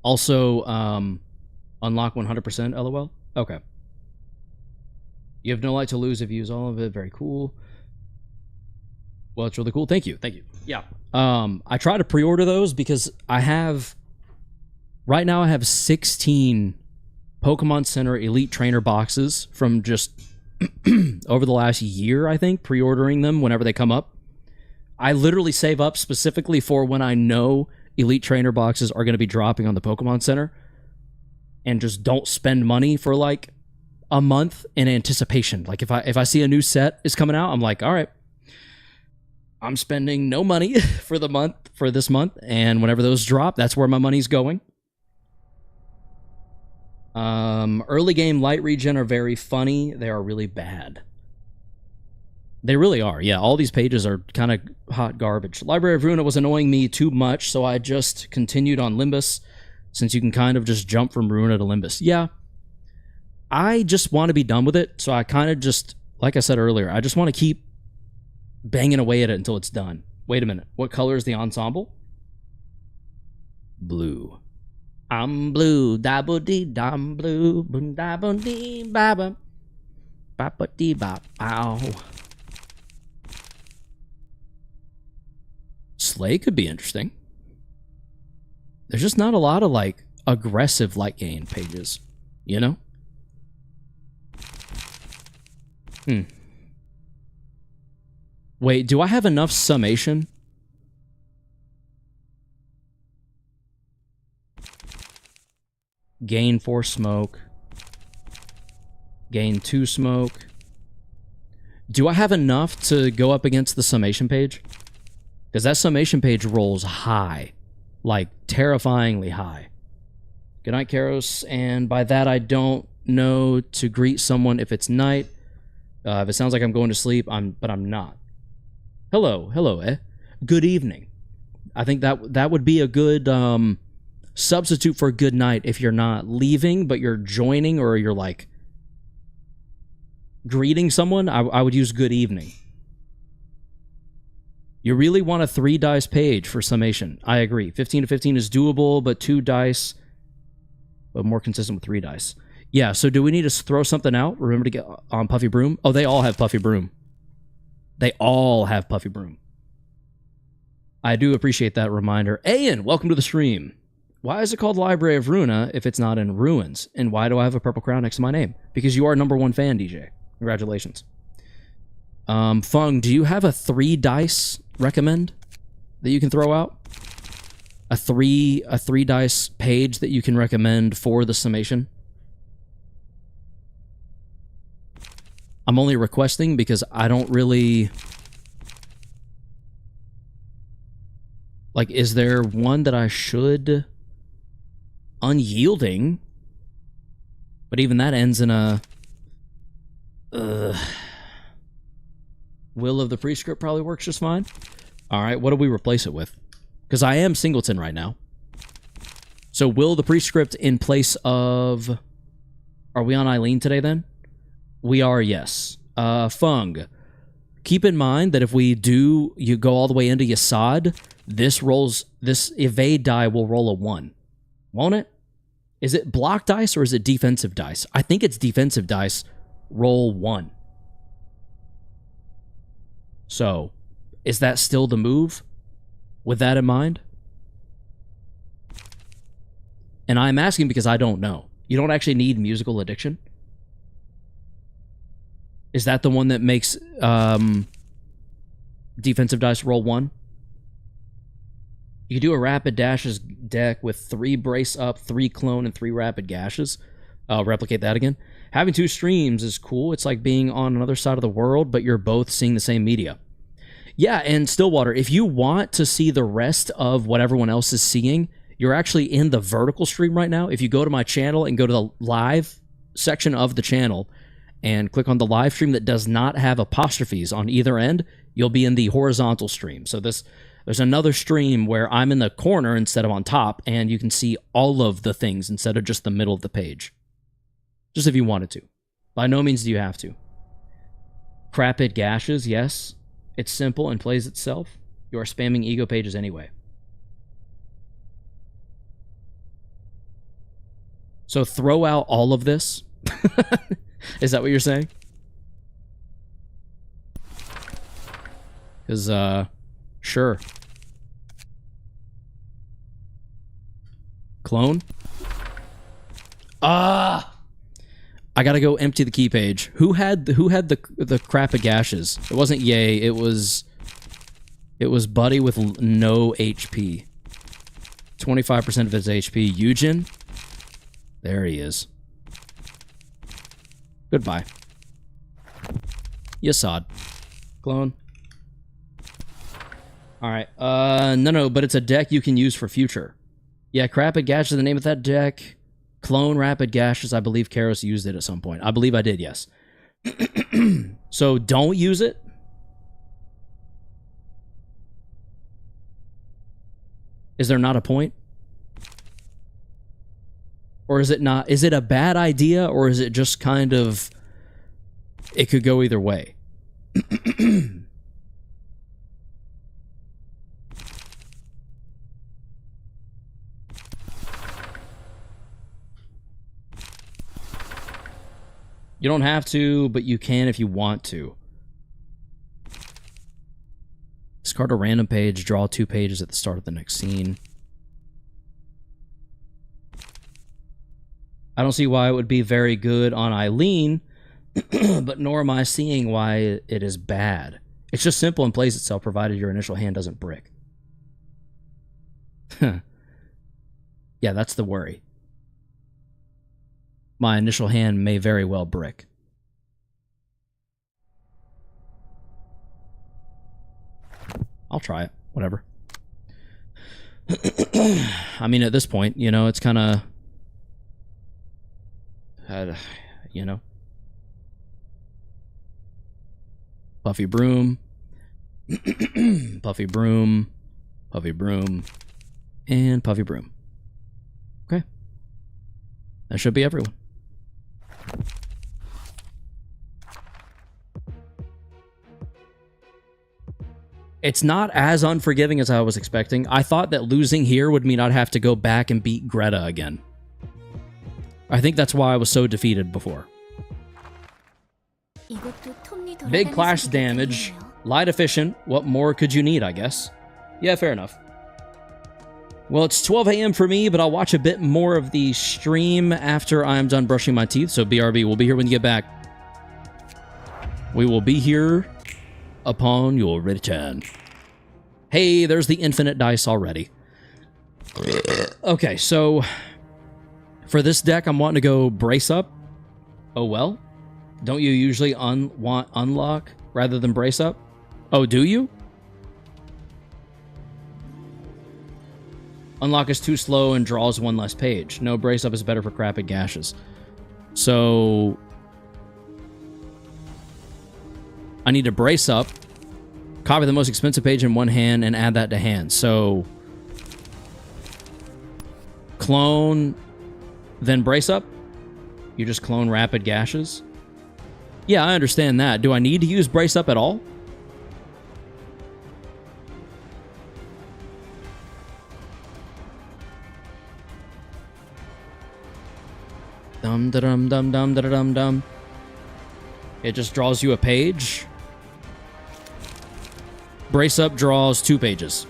Also, unlock 100%, LOL? Okay. You have no light to lose if you use all of it. Very cool. Well, it's really cool. Thank you. Thank you. Yeah. I try to pre-order those because I have... Right now I have 16 Pokemon Center Elite Trainer boxes from just over the last year, I think, pre-ordering them whenever they come up. I literally save up specifically for when I know Elite Trainer boxes are going to be dropping on the Pokemon Center, and just don't spend money for like a month in anticipation. Like if I see a new set is coming out, I'm like, all right, I'm spending no money for this month, and whenever those drop, that's where my money's going. Early game light regen are very funny. They are really bad. They really are. Yeah, all these pages are kind of hot garbage. Library of Ruina was annoying me too much, so I just continued on Limbus, since you can kind of just jump from Ruina to Limbus. Yeah, I just want to be done with it, so I kind of just, like I said earlier, I just want to keep banging away at it until it's done. Wait a minute. What color is the ensemble? Blue. I'm blue, da-bo-dee-dum, blue, boom-da-bo-dee-ba-ba, ba-ba-dee-ba-bow. Slay could be interesting. There's just not a lot of, like, aggressive light gain pages, you know? Wait, do I have enough summation? Gain 4 smoke. Gain 2 smoke. Do I have enough to go up against the summation page? Because that summation page rolls high. Like, terrifyingly high. Good night, Karos. And by that, I don't know to greet someone if it's night. If it sounds like I'm going to sleep, but I'm not. Hello, hello, Good evening. I think that would be a good substitute for a good night if you're not leaving, but you're joining or you're like greeting someone. I would use good evening. You really want a 3 dice page for summation. I agree. 15 to 15 is doable, but 2 dice, but more consistent with 3 dice. Yeah, so do we need to throw something out? Remember to get on Puffy Broom? Oh, they all have Puffy Broom. They all have Puffy Broom. I do appreciate that reminder. Ayan, welcome to the stream. Why is it called Library of Ruina if it's not in ruins? And why do I have a purple crown next to my name? Because you are #1 fan, DJ. Congratulations. Fung, do you have a 3 dice recommend that you can throw out? A 3 dice page that you can recommend for the summation? I'm only requesting because I don't really... Like, is there one that I should... Unyielding? But even that ends in a... Will of the Prescript probably works just fine. Alright, what do we replace it with? Because I am Singleton right now. So Will of the Prescript in place of... Are we on Eileen today then? We are, yes. Fung. Keep in mind that if we do... You go all the way into Yasad, this evade die will roll a 1. Won't it? Is it block dice or is it defensive dice? I think it's defensive dice. Roll 1. So, is that still the move? With that in mind? And I'm asking because I don't know. You don't actually need musical addiction? Is that the one that makes defensive dice roll 1? You do a rapid dashes deck with 3 brace up, 3 clone, and 3 rapid gashes. I'll replicate that again. Having 2 streams is cool. It's like being on another side of the world, but you're both seeing the same media. Yeah, and Stillwater, if you want to see the rest of what everyone else is seeing, you're actually in the vertical stream right now. If you go to my channel and go to the live section of the channel and click on the live stream that does not have apostrophes on either end, you'll be in the horizontal stream. So there's another stream where I'm in the corner instead of on top, and you can see all of the things instead of just the middle of the page. Just if you wanted to. By no means do you have to. Crapid gashes, yes. It's simple and plays itself. You are spamming ego pages anyway. So throw out all of this. Is that what you're saying? Because, sure. Clone? I gotta go empty the key page. Who had the crapid gashes? It wasn't Yay, it was Buddy with no HP. 25% of his HP. Eugen? There he is. Goodbye. Yasad. Clone. Alright, no, but it's a deck you can use for future. Yeah, Crapid Gash is the name of that deck. Clone Rapid Gashes, I believe Karos used it at some point. I believe I did, yes. So don't use it. Is there not a point? Or is it not? Is it a bad idea, or is it just kind of... It could go either way. You don't have to, but you can if you want to. Discard a random page, draw 2 pages at the start of the next scene. I don't see why it would be very good on Eileen, but nor am I seeing why it is bad. It's just simple and plays itself, provided your initial hand doesn't brick. Yeah, that's the worry. My initial hand may very well brick. I'll try it. Whatever. I mean, at this point, you know, it's kind of... you know. Puffy Broom. Puffy Broom. Puffy Broom, and Puffy Broom. Okay. That should be everyone. It's not as unforgiving as I was expecting. I thought that losing here would mean I'd have to go back and beat Greta again. I think that's why I was so defeated before. Big clash damage, light efficient. What more could you need, I guess? Yeah, fair enough. Well, it's 12 a.m. for me, but I'll watch a bit more of the stream after I'm done brushing my teeth. So BRB, we'll be here when you get back. We will be here upon your return. Hey, there's the infinite dice already. Okay, so for this deck, I'm wanting to go Brace Up. Oh, well. Don't you usually want Unlock rather than Brace Up? Oh, do you? Unlock is too slow and draws one less page. No, Brace Up is better for Rapid Gashes. So I need to Brace Up, copy the most expensive page in one hand, and add that to hand. So clone, then Brace Up? You just clone Rapid Gashes? Yeah, I understand that. Do I need to use Brace Up at all? Dum da dum dum dum da dum dum. It just draws you a page. Brace Up draws 2 pages.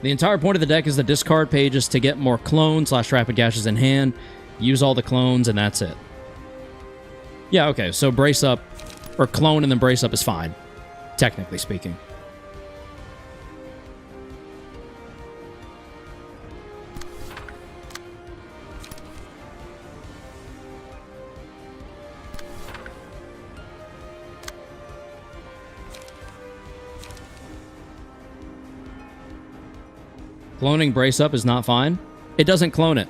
The entire point of the deck is to discard pages to get more clones / Rapid Gashes in hand. Use all the clones, and that's it. Yeah, okay, so Brace Up, or clone and then Brace Up is fine, technically speaking. Cloning Brace Up is not fine. It doesn't clone it.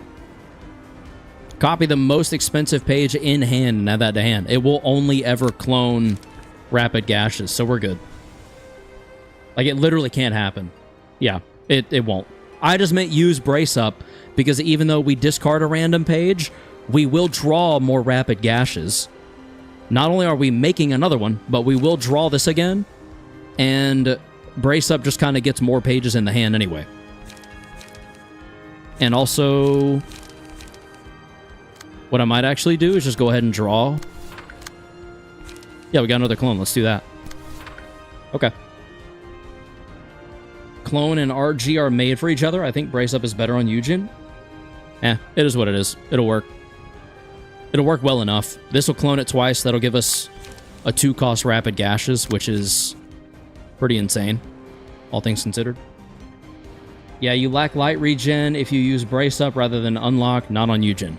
Copy the most expensive page in hand and add that to hand. It will only ever clone Rapid Gashes, so we're good. Like, it literally can't happen. Yeah, it won't. I just meant use Brace Up, because even though we discard a random page, we will draw more Rapid Gashes. Not only are we making another one, but we will draw this again, and Brace Up just kind of gets more pages in the hand anyway. And also, what I might actually do is just go ahead and draw. Yeah, we got another clone. Let's do that. Okay. Clone and RG are made for each other. I think Brace Up is better on Eugen. It is what it is. It'll work. It'll work well enough. This will clone it twice. That'll give us a 2-cost Rapid Gashes, which is pretty insane, all things considered. Yeah, you lack light regen if you use Brace Up rather than Unlock, not on Eugen.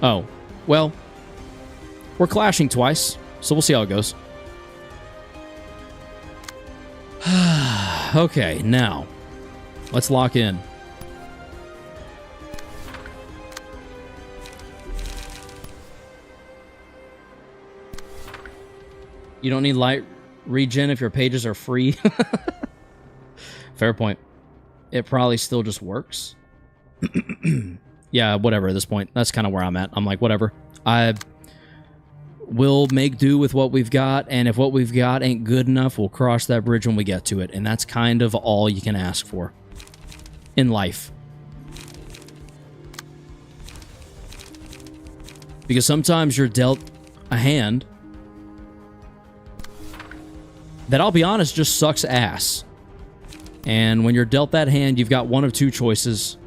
Oh, well, we're clashing twice, so we'll see how it goes. Okay, now, let's lock in. You don't need light regen if your pages are free. Fair point. It probably still just works. Yeah, whatever at this point. That's kind of where I'm at. I'm like, whatever. I will make do with what we've got, and if what we've got ain't good enough, we'll cross that bridge when we get to it. And that's kind of all you can ask for in life. Because sometimes you're dealt a hand that, I'll be honest, just sucks ass. And when you're dealt that hand, you've got one of 2 choices.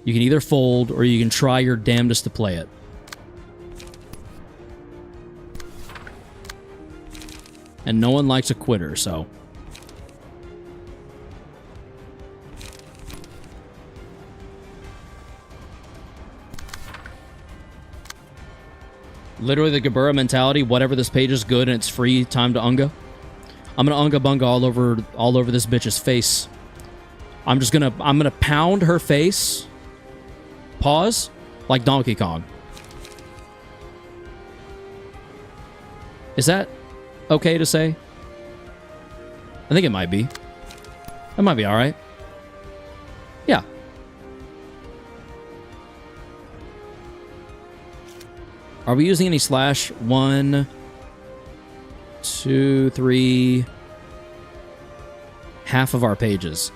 You can either fold, or you can try your damnedest to play it. And no one likes a quitter, so. Literally the Gabura mentality, whatever this page is good and it's free, time to Unga. I'm gonna Unga Bunga all over this bitch's face. I'm gonna pound her face. Pause, like Donkey Kong. Is that okay to say? I think it might be. That might be all right. Yeah. Are we using any slash? 1, 2, 3. Half of our pages.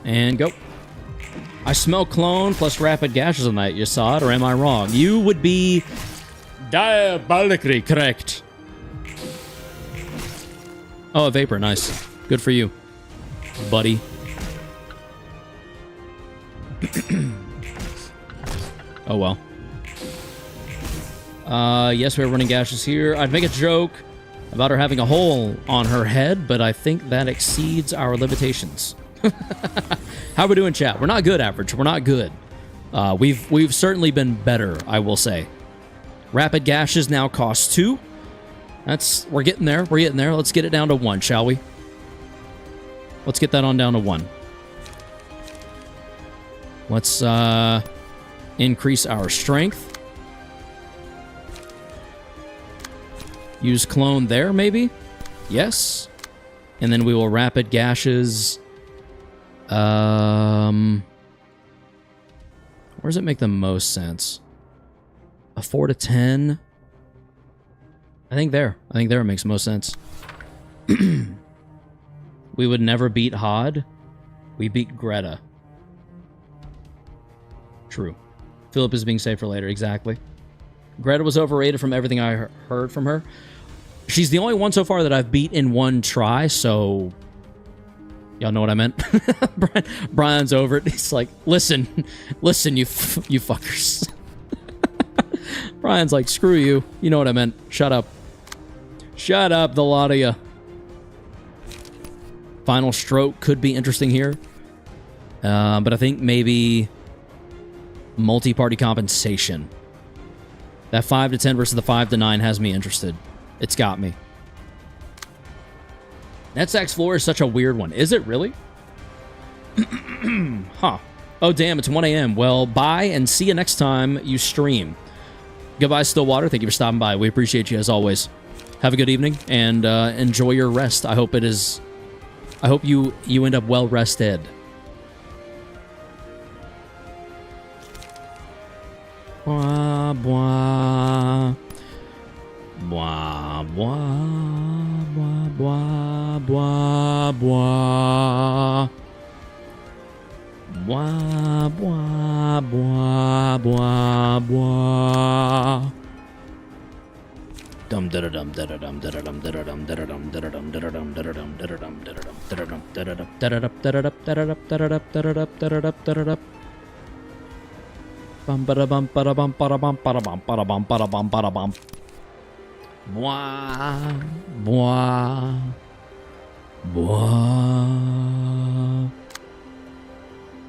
And go. I smell clone plus rapid gashes on that. You saw it, or am I wrong? You would be diabolically correct. Oh, a vapor. Nice. Good for you, buddy. Oh, well. Yes, we're running gashes here. I'd make a joke about her having a hole on her head, but I think that exceeds our limitations. How we doing, chat? We're not good, average. We're not good. We've certainly been better, I will say. Rapid gashes now cost 2. We're getting there. We're getting there. Let's get it down to 1, shall we? Let's get that on down to 1. Let's increase our strength. Use clone there, maybe? Yes. And then we will rapid gashes. Where does it make the most sense? A 4 to 10? I think there it makes most sense. We would never beat Hod. We beat Greta. True. Philip is being saved for later, exactly. Greta was overrated from everything I heard from her. She's the only one so far that I've beat in one try, so... Y'all know what I meant? Brian's over it. He's like, listen, you fuckers. Brian's like, screw you. You know what I meant. Shut up. Shut up, the lot of you. Final stroke could be interesting here. But I think maybe multi-party compensation. That 5 to 10 versus the 5 to 9 has me interested. It's got me. Netsack's floor is such a weird one. Is it really? Huh. Oh, damn, it's 1 a.m. Well, bye, and see you next time you stream. Goodbye, Stillwater. Thank you for stopping by. We appreciate you, as always. Have a good evening, and enjoy your rest. I hope you end up well-rested. Blah, blah. Blah, blah, blah, blah, blah, blah. Blah, blah, blah, blah, blah. Dum da dum da dum da dum da dum da dum da dum da dum da dum da dum da dum da dum da dum da dum da dum da dum. Bum ba da bum ba da bum ba da bum ba da bum ba da bum ba da bum ba da bum. Blah, blah, blah,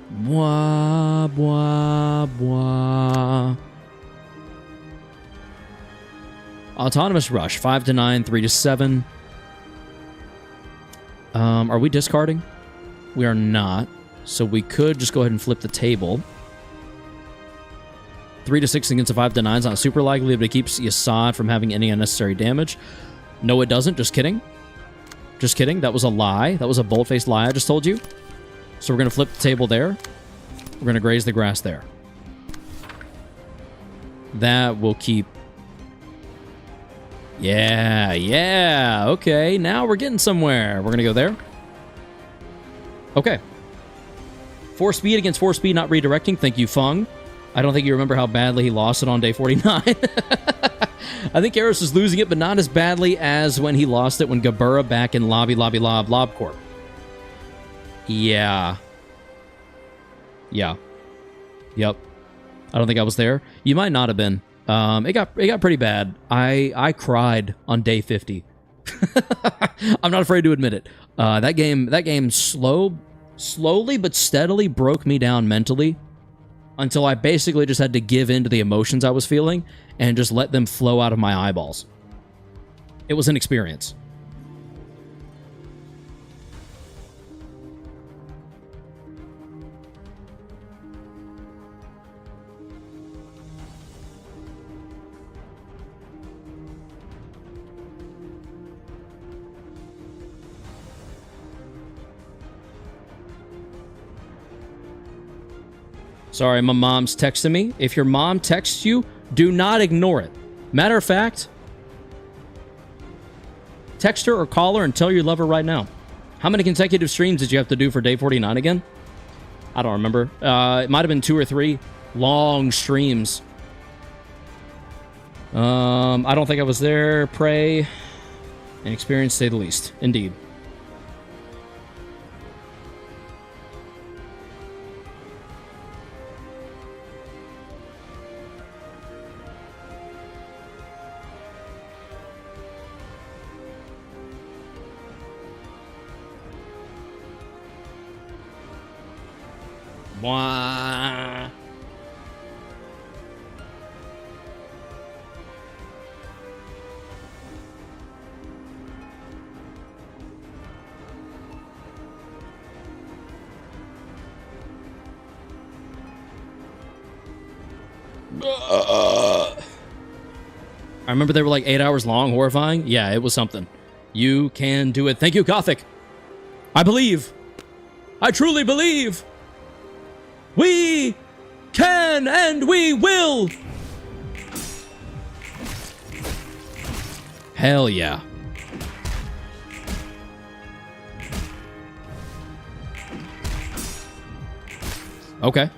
blah, blah, blah. Autonomous Rush, 5 to 9, 3 to 7. Are we discarding? We are not. So we could just go ahead and flip the table. 3 to 6 against a 5 to 9 is not super likely, but it keeps Yasad from having any unnecessary damage. No, it doesn't. Just kidding. Just kidding. That was a lie. That was a bold-faced lie I just told you. So we're going to flip the table there. We're going to graze the grass there. That will keep... Yeah. Okay, now we're getting somewhere. We're going to go there. Okay. 4 speed against 4 speed, not redirecting. Thank you, Fung. I don't think you remember how badly he lost it on day 49. I think Eros is losing it, but not as badly as when he lost it when Gabura back in Lobby Lob Corp. Yeah. Yep. I don't think I was there. You might not have been. It got pretty bad. I cried on day 50. I'm not afraid to admit it. That game slow slowly but steadily broke me down mentally until I basically just had to give in to the emotions I was feeling and just let them flow out of my eyeballs. It was an experience. Sorry, my mom's texting me. If your mom texts you, do not ignore it. Matter of fact, text her or call her and tell her you love her right now. How many consecutive streams did you have to do for day 49 again? I don't remember. It might have been 2 or 3 long streams. I don't think I was there. Pray and experience, say the least. Indeed. Wah. I remember they were like 8 hours long, horrifying. Yeah, it was something. You can do it. Thank you, Gothic. I believe. I truly believe. We can and we will. Hell yeah. Okay.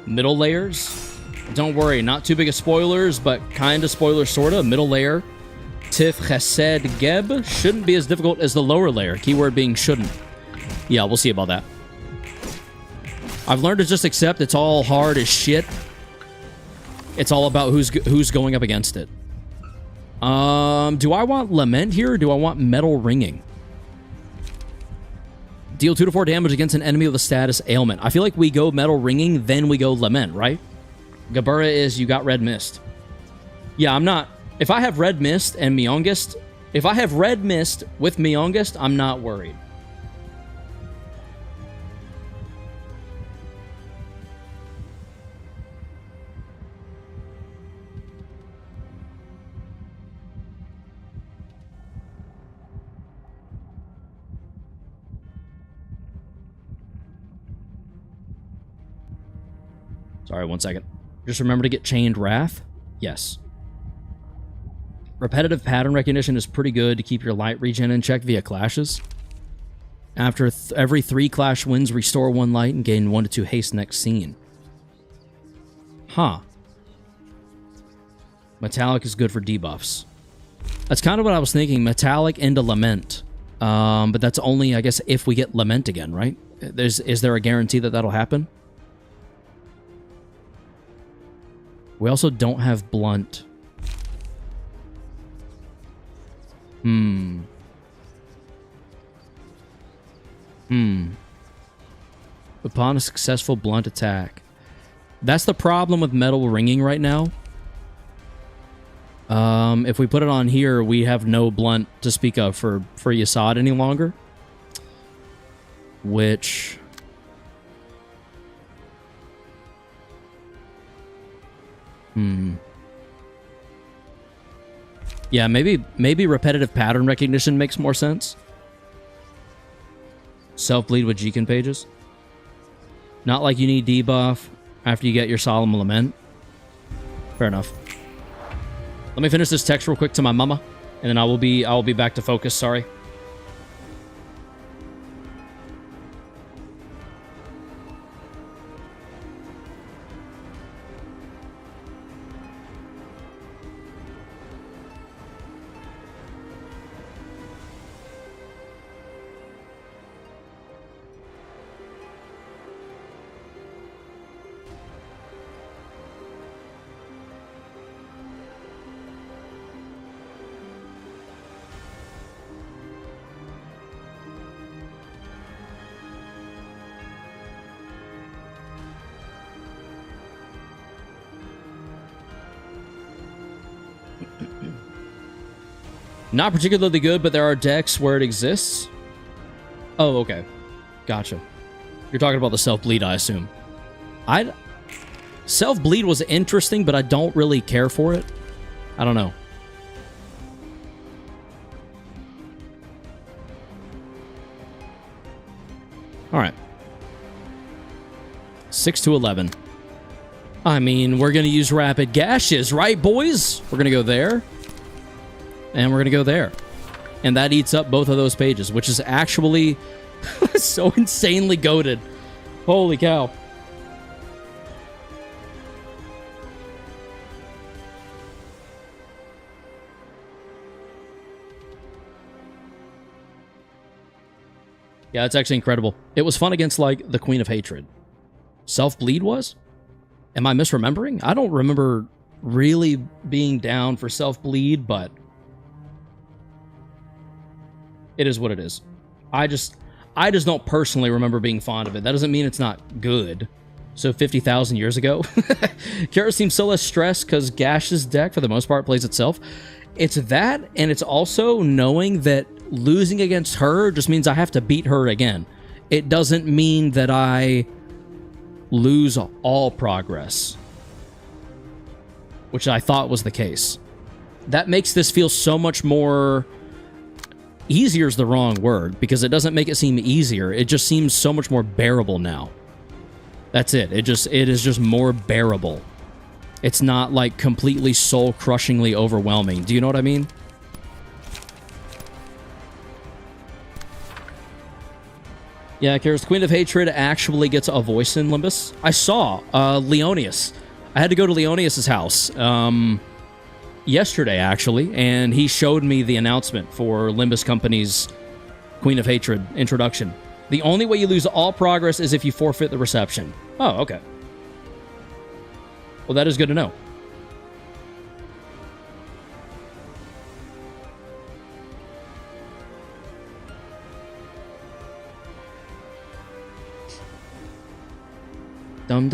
Middle layers. Don't worry, not too big of spoilers, but kind of spoilers, sort of. Middle layer. Tif Chesed Geb shouldn't be as difficult as the lower layer. Keyword being shouldn't. Yeah, we'll see about that. I've learned to just accept it's all hard as shit. It's all about who's going up against it. Do I want Lament here, or do I want Metal Ringing? Deal 2 to 4 damage against an enemy with a status ailment. I feel like we go Metal Ringing, then we go Lament, right? Gabura is you got Red Mist. Yeah, I'm not... If I have Red Mist and Myongest... If I have Red Mist with Myongest, I'm not worried. Sorry, 1 second. Just remember to get Chained Wrath. Yes. Repetitive pattern recognition is pretty good to keep your light regen in check via clashes. After every 3 clash wins, restore 1 light and gain 1 to 2 haste next scene. Huh. Metallic is good for debuffs. That's kind of what I was thinking. Metallic into Lament. But that's only, I guess, if we get Lament again, right? Is there a guarantee that that'll happen? We also don't have Blunt. Upon a successful Blunt attack. That's the problem with Metal Ringing right now. If we put it on here, we have no Blunt to speak of for Yasad any longer. Which... Yeah, maybe repetitive pattern recognition makes more sense. Self-bleed with Jekin pages. Not like you need debuff after you get your Solemn Lament. Fair enough. Let me finish this text real quick to my mama, and then I will be back to focus, sorry. Not particularly good, but there are decks where it exists. Oh, okay. Gotcha. You're talking about the self-bleed, I assume. Self-bleed was interesting, but I don't really care for it. I don't know. All right. 6 to 11. I mean, we're going to use Rapid Gashes, right, boys? We're going to go there. And we're going to go there. And that eats up both of those pages, which is actually so insanely goated. Holy cow. Yeah, it's actually incredible. It was fun against, like, the Queen of Hatred. Self-bleed was? Am I misremembering? I don't remember really being down for self-bleed, but it is what it is. I just don't personally remember being fond of it. That doesn't mean it's not good. So 50,000 years ago? Kara seems so less stressed because Gash's deck, for the most part, plays itself. It's that, and it's also knowing that losing against her just means I have to beat her again. It doesn't mean that I lose all progress, which I thought was the case. That makes this feel so much more... Easier is the wrong word, because it doesn't make it seem easier. It just seems so much more bearable now. That's it. It is just more bearable. It's not, like, completely soul-crushingly overwhelming. Do you know what I mean? Yeah, Kara's Queen of Hatred actually gets a voice in Limbus. I saw Leonius. I had to go to Leonius's house yesterday, actually, and he showed me the announcement for Limbus Company's Queen of Hatred introduction. The only way you lose all progress is if you forfeit the reception. Oh, okay. Well, that is good to know. I had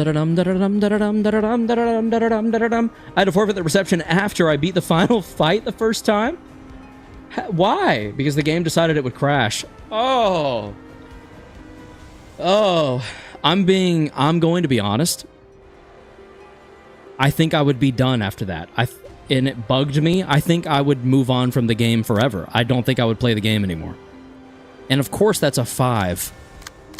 to forfeit the reception after I beat the final fight the first time? Why? Because the game decided it would crash. Oh. I'm going to be honest. I think I would be done after that. And it bugged me. I think I would move on from the game forever. I don't think I would play the game anymore. And of course that's a 5.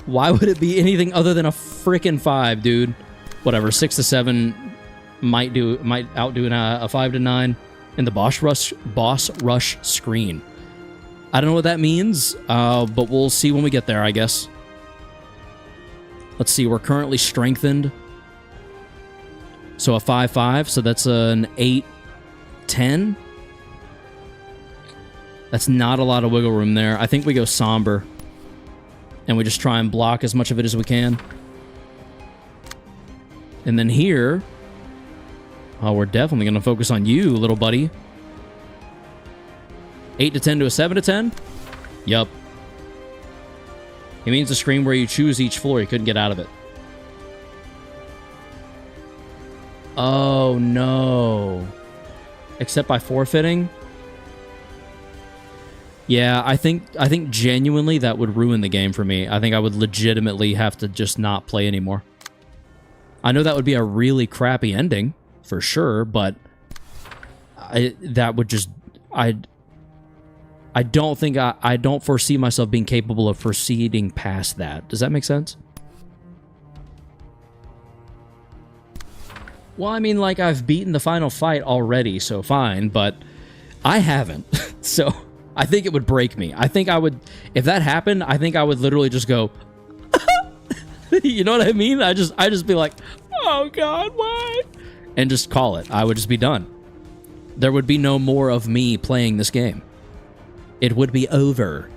Why would it be anything other than a freaking 5, dude? Whatever, 6 to 7 might outdo a 5 to 9 in the boss rush screen. I don't know what that means, but we'll see when we get there, I guess. Let's see, we're currently strengthened. So a 5-5, so that's an 8-10. That's not a lot of wiggle room there. I think we go somber. And we just try and block as much of it as we can. And then here... Oh, we're definitely going to focus on you, little buddy. 8 to 10 to a 7 to 10? Yup. It means the screen where you choose each floor. You couldn't get out of it. Oh, no. Except by forfeiting? Yeah, I think genuinely that would ruin the game for me. I think I would legitimately have to just not play anymore. I know that would be a really crappy ending, for sure, but that would just... I don't foresee myself being capable of proceeding past that. Does that make sense? Well, I mean, like, I've beaten the final fight already, so fine, but I haven't. So... I think it would break me. I think I would, if that happened, I think I would literally just go, you know what I mean? I just be like, oh God, why? And just call it. I would just be done. There would be no more of me playing this game. It would be over.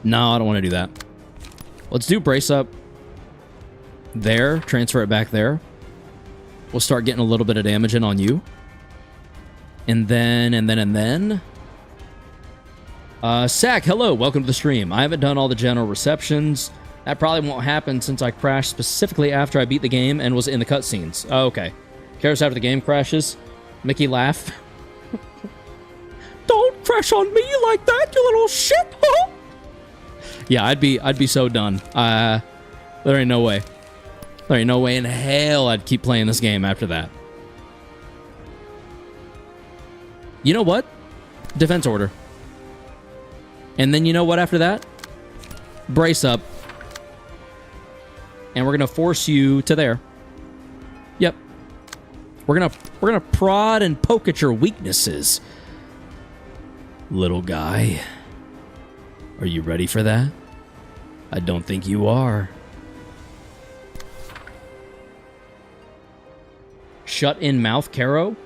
No, I don't want to do that. Let's do brace up there, transfer it back there. We'll start getting a little bit of damage in on you. And then... Sack, hello, welcome to the stream. I haven't done all the general receptions. That probably won't happen since I crashed specifically after I beat the game and was in the cutscenes. Oh, okay. Cares after the game crashes. Mickey laugh. trash on me like that, you little shit, huh? Yeah, I'd be so done. There ain't no way. There ain't no way in hell I'd keep playing this game after that. You know what? Defense order. And then you know what after that? Brace up. And we're gonna force you to there. Yep. We're gonna prod and poke at your weaknesses. Little guy. Are you ready for that? I don't think you are. Shut in mouth, Caro?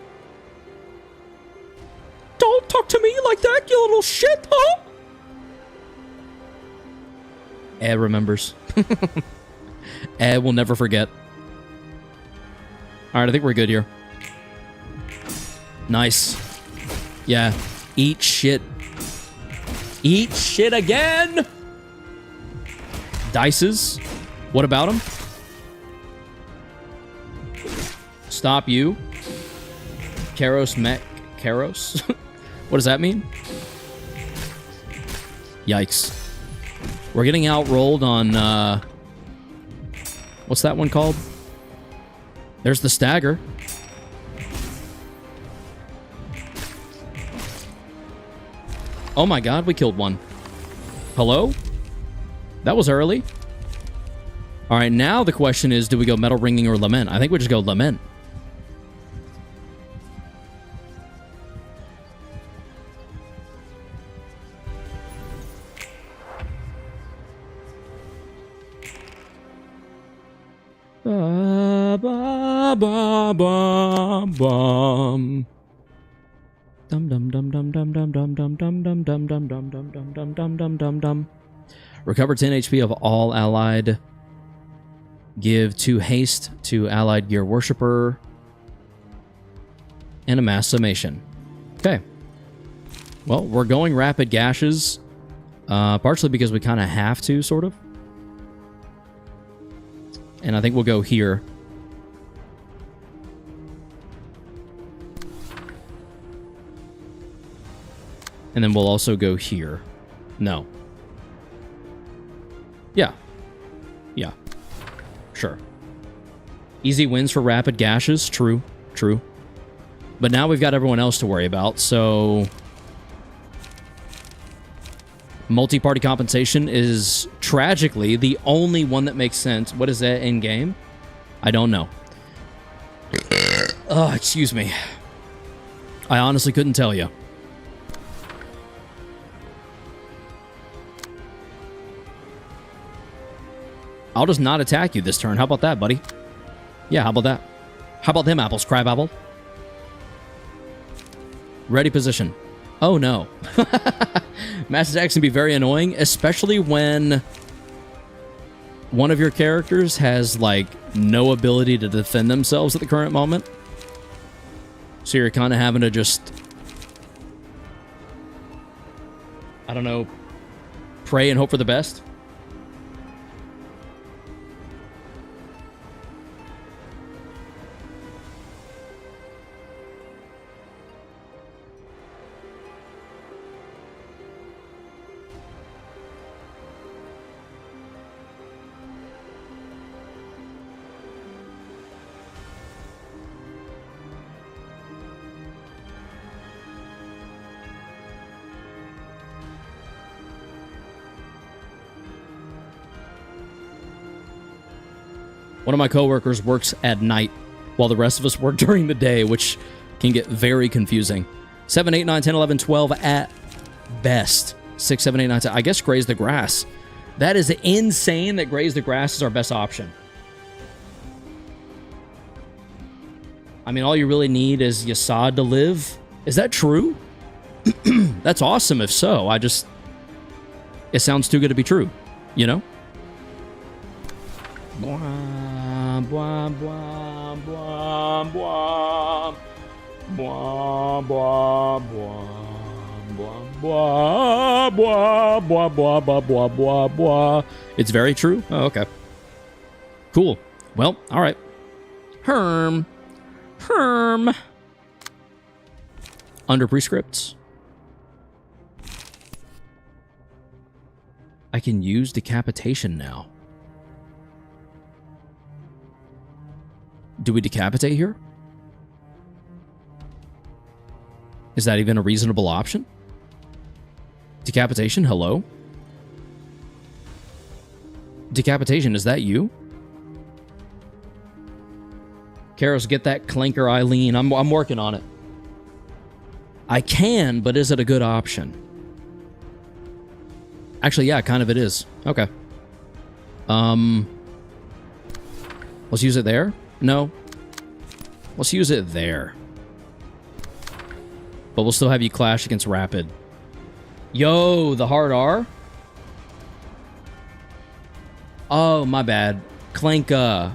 Don't talk to me like that, you little shit, huh? Ed remembers. Ed will never forget. Alright, I think we're good here. Nice. Yeah. Eat shit. Eat shit again! Dices? What about him? Stop you. Karos mech. Karos? What does that mean? Yikes. We're getting outrolled on, what's that one called? There's the stagger. Oh my god, we killed one. Hello? That was early. Alright, now the question is, do we go Metal Ringing or Lament? I think we just go Lament. Bum. Dum dum dum dum dum dum dum dum dum dum dum dum dum dum dum dum dum dum dum dum. Recover 10 HP of all allied. Give 2 haste to allied gear worshipper. And a mass summation. Okay. Well, we're going rapid gashes. Partially because we kind of have to, sort of. And I think we'll go here. And then we'll also go here. No. Yeah. Yeah. Sure. Easy wins for rapid gashes. True. True. But now we've got everyone else to worry about, so... Multi-party compensation is tragically the only one that makes sense. What is that in game? I don't know. Oh, excuse me. I honestly couldn't tell you. I'll just not attack you this turn. How about that, buddy? Yeah, how about that? How about them apples, crabapple? Ready position. Oh, no. Mass attacks can be very annoying, especially when one of your characters has, like, no ability to defend themselves at the current moment. So you're kind of having to just, I don't know, pray and hope for the best. One of my coworkers works at night while the rest of us work during the day, which can get very confusing. 7, 8, 9, 10, 11, 12 at best. 6, 7, 8, 9, 10. I guess Graze the Grass. That is insane that Graze the Grass is our best option. I mean, all you really need is Yasad to live. Is that true? That's awesome if so. It sounds too good to be true, you know? Blah, blah, blah, blah, blah. Blah, blah, blah, blah, blah, blah, blah, blah, blah, blah, blah, blah. It's very true? Oh, okay. Cool. Well, all right. Herm. Under prescripts. I can use decapitation now. Do we decapitate here? Is that even a reasonable option? Decapitation, hello? Decapitation, is that you? Karos, get that clanker, Eileen. I'm working on it. I can, but is it a good option? Actually, yeah, kind of it is. Okay. Let's use it there? No. Let's use it there. But we'll still have you clash against Rapid. Yo, the hard R? Oh, my bad. Clanka.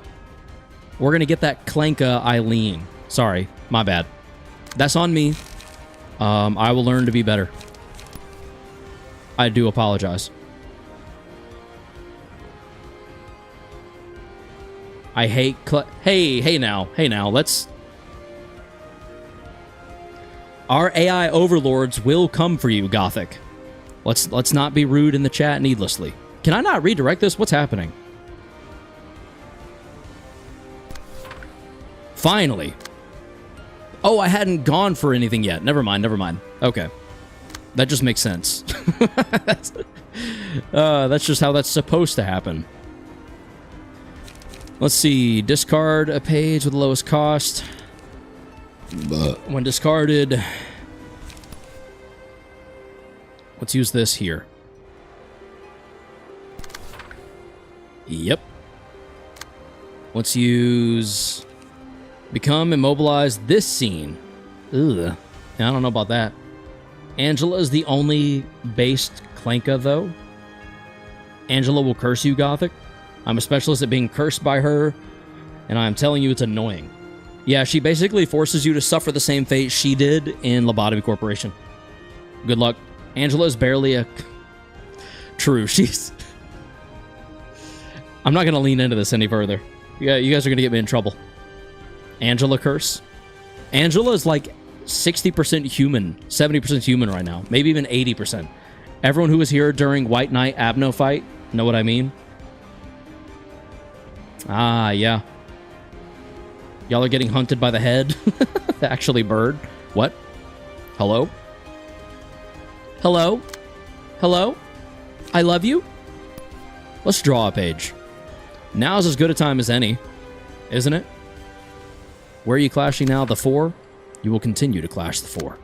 We're going to get that Clanka Eileen. Sorry, my bad. That's on me. I will learn to be better. I do apologize. I hate hey now, let's... Our AI overlords will come for you, Gothic. Let's not be rude in the chat needlessly. Can I not redirect this? What's happening? Finally. Oh, I hadn't gone for anything yet. Never mind. Okay. That just makes sense. That's just how that's supposed to happen. Let's see. Discard a page with the lowest cost. When discarded... Let's use this here. Yep. Let's use... Become immobilized this scene. Ugh. I don't know about that. Angela is the only based Clanka, though. Angela will curse you, Gothic. I'm a specialist at being cursed by her, and I'm telling you it's annoying. Yeah, she basically forces you to suffer the same fate she did in Lobotomy Corporation. Good luck. Angela is barely a... True, she's... I'm not going to lean into this any further. Yeah, you guys are going to get me in trouble. Angela curse. Angela is like 60% human, 70% human right now, maybe even 80%. Everyone who was here during White Knight Abno fight, know what I mean? Ah, yeah. Y'all are getting hunted by the head. Actually, bird. What? Hello? Hello? Hello? I love you? Let's draw a page. Now's as good a time as any, isn't it? Where are you clashing now? The 4? You will continue to clash the 4.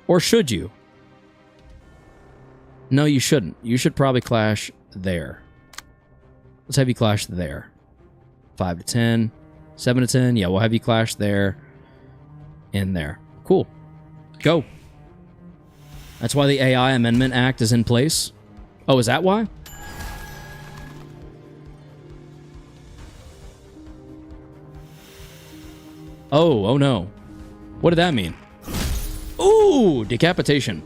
Or should you? No, you shouldn't. You should probably clash there. Let's have you clash there. 5 to 10. 7 to 10. Yeah, we'll have you clash there. And there. Cool. Go. That's why the AI Amendment Act is in place. Oh, is that why? Oh no. What did that mean? Ooh, decapitation.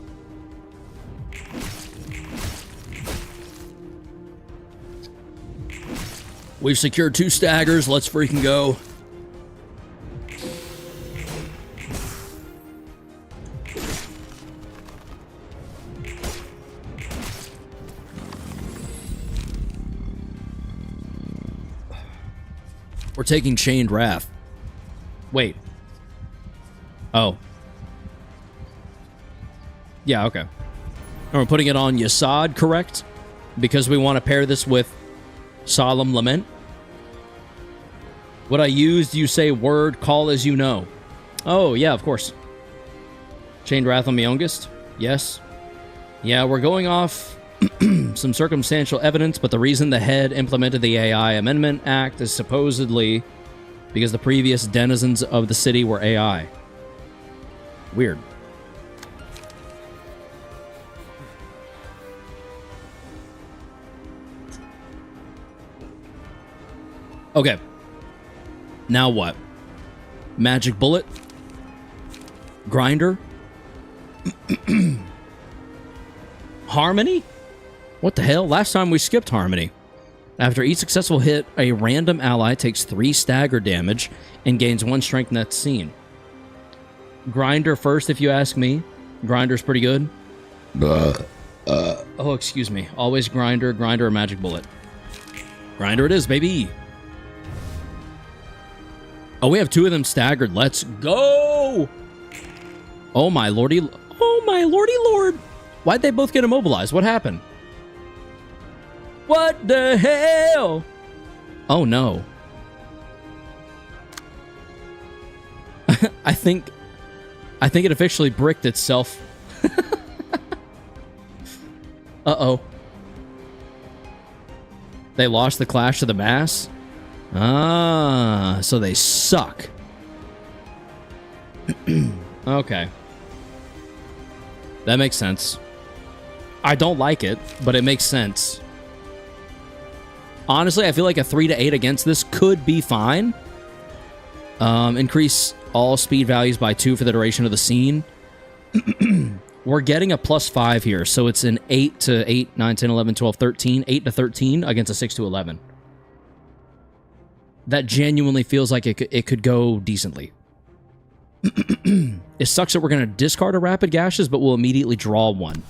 We've secured 2 staggers. Let's freaking go. We're taking Chained Wrath. Wait. Oh. Yeah, okay. And we're putting it on Yasad, correct? Because we want to pair this with Solemn Lament. What I used, you say word, call as you know. Oh, yeah, of course. Chained Wrath on the youngest? Yes. Yeah, we're going off some circumstantial evidence, but the reason the head implemented the AI Amendment Act is supposedly because the previous denizens of the city were AI. Weird. Okay. Now what? Magic bullet? Grinder? Harmony? What the hell? Last time we skipped Harmony. After each successful hit, a random ally takes 3 stagger damage and gains 1 strength next scene. Grinder first, if you ask me. Grinder's pretty good. Oh, excuse me. Always grinder, grinder, or magic bullet. Grinder it is, baby. Oh, we have 2 of them staggered. Let's go. Oh, my lordy. Oh, my lordy lord. Why'd they both get immobilized? What happened? What the hell? Oh, no. I think it officially bricked itself. Uh-oh. They lost the Clash of the Mass? Ah, so they suck. Okay. That makes sense. I don't like it, but it makes sense. Honestly, I feel like a 3 to 8 against this could be fine. Increase all speed values by 2 for the duration of the scene. We're getting a +5 here, so it's an 8 to 8, 9, 10, 11, 12, 13. 8 to 13 against a 6 to 11. That genuinely feels like it could go decently. It sucks that we're going to discard a Rapid Gashes, but we'll immediately draw one.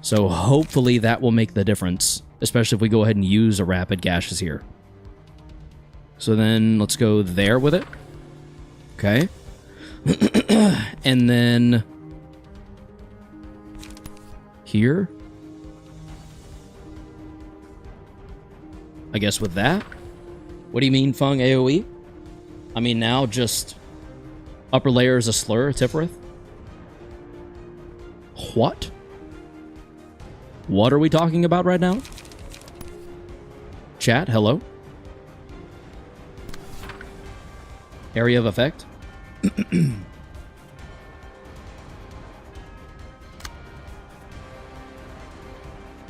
So hopefully that will make the difference, especially if we go ahead and use a Rapid Gashes here. So then let's go there with it. Okay. And then here. I guess with that. What do you mean, Fung AoE? I mean, now just upper layer is a slur, Tifereth? What? What are we talking about right now? Chat, hello? Area of effect?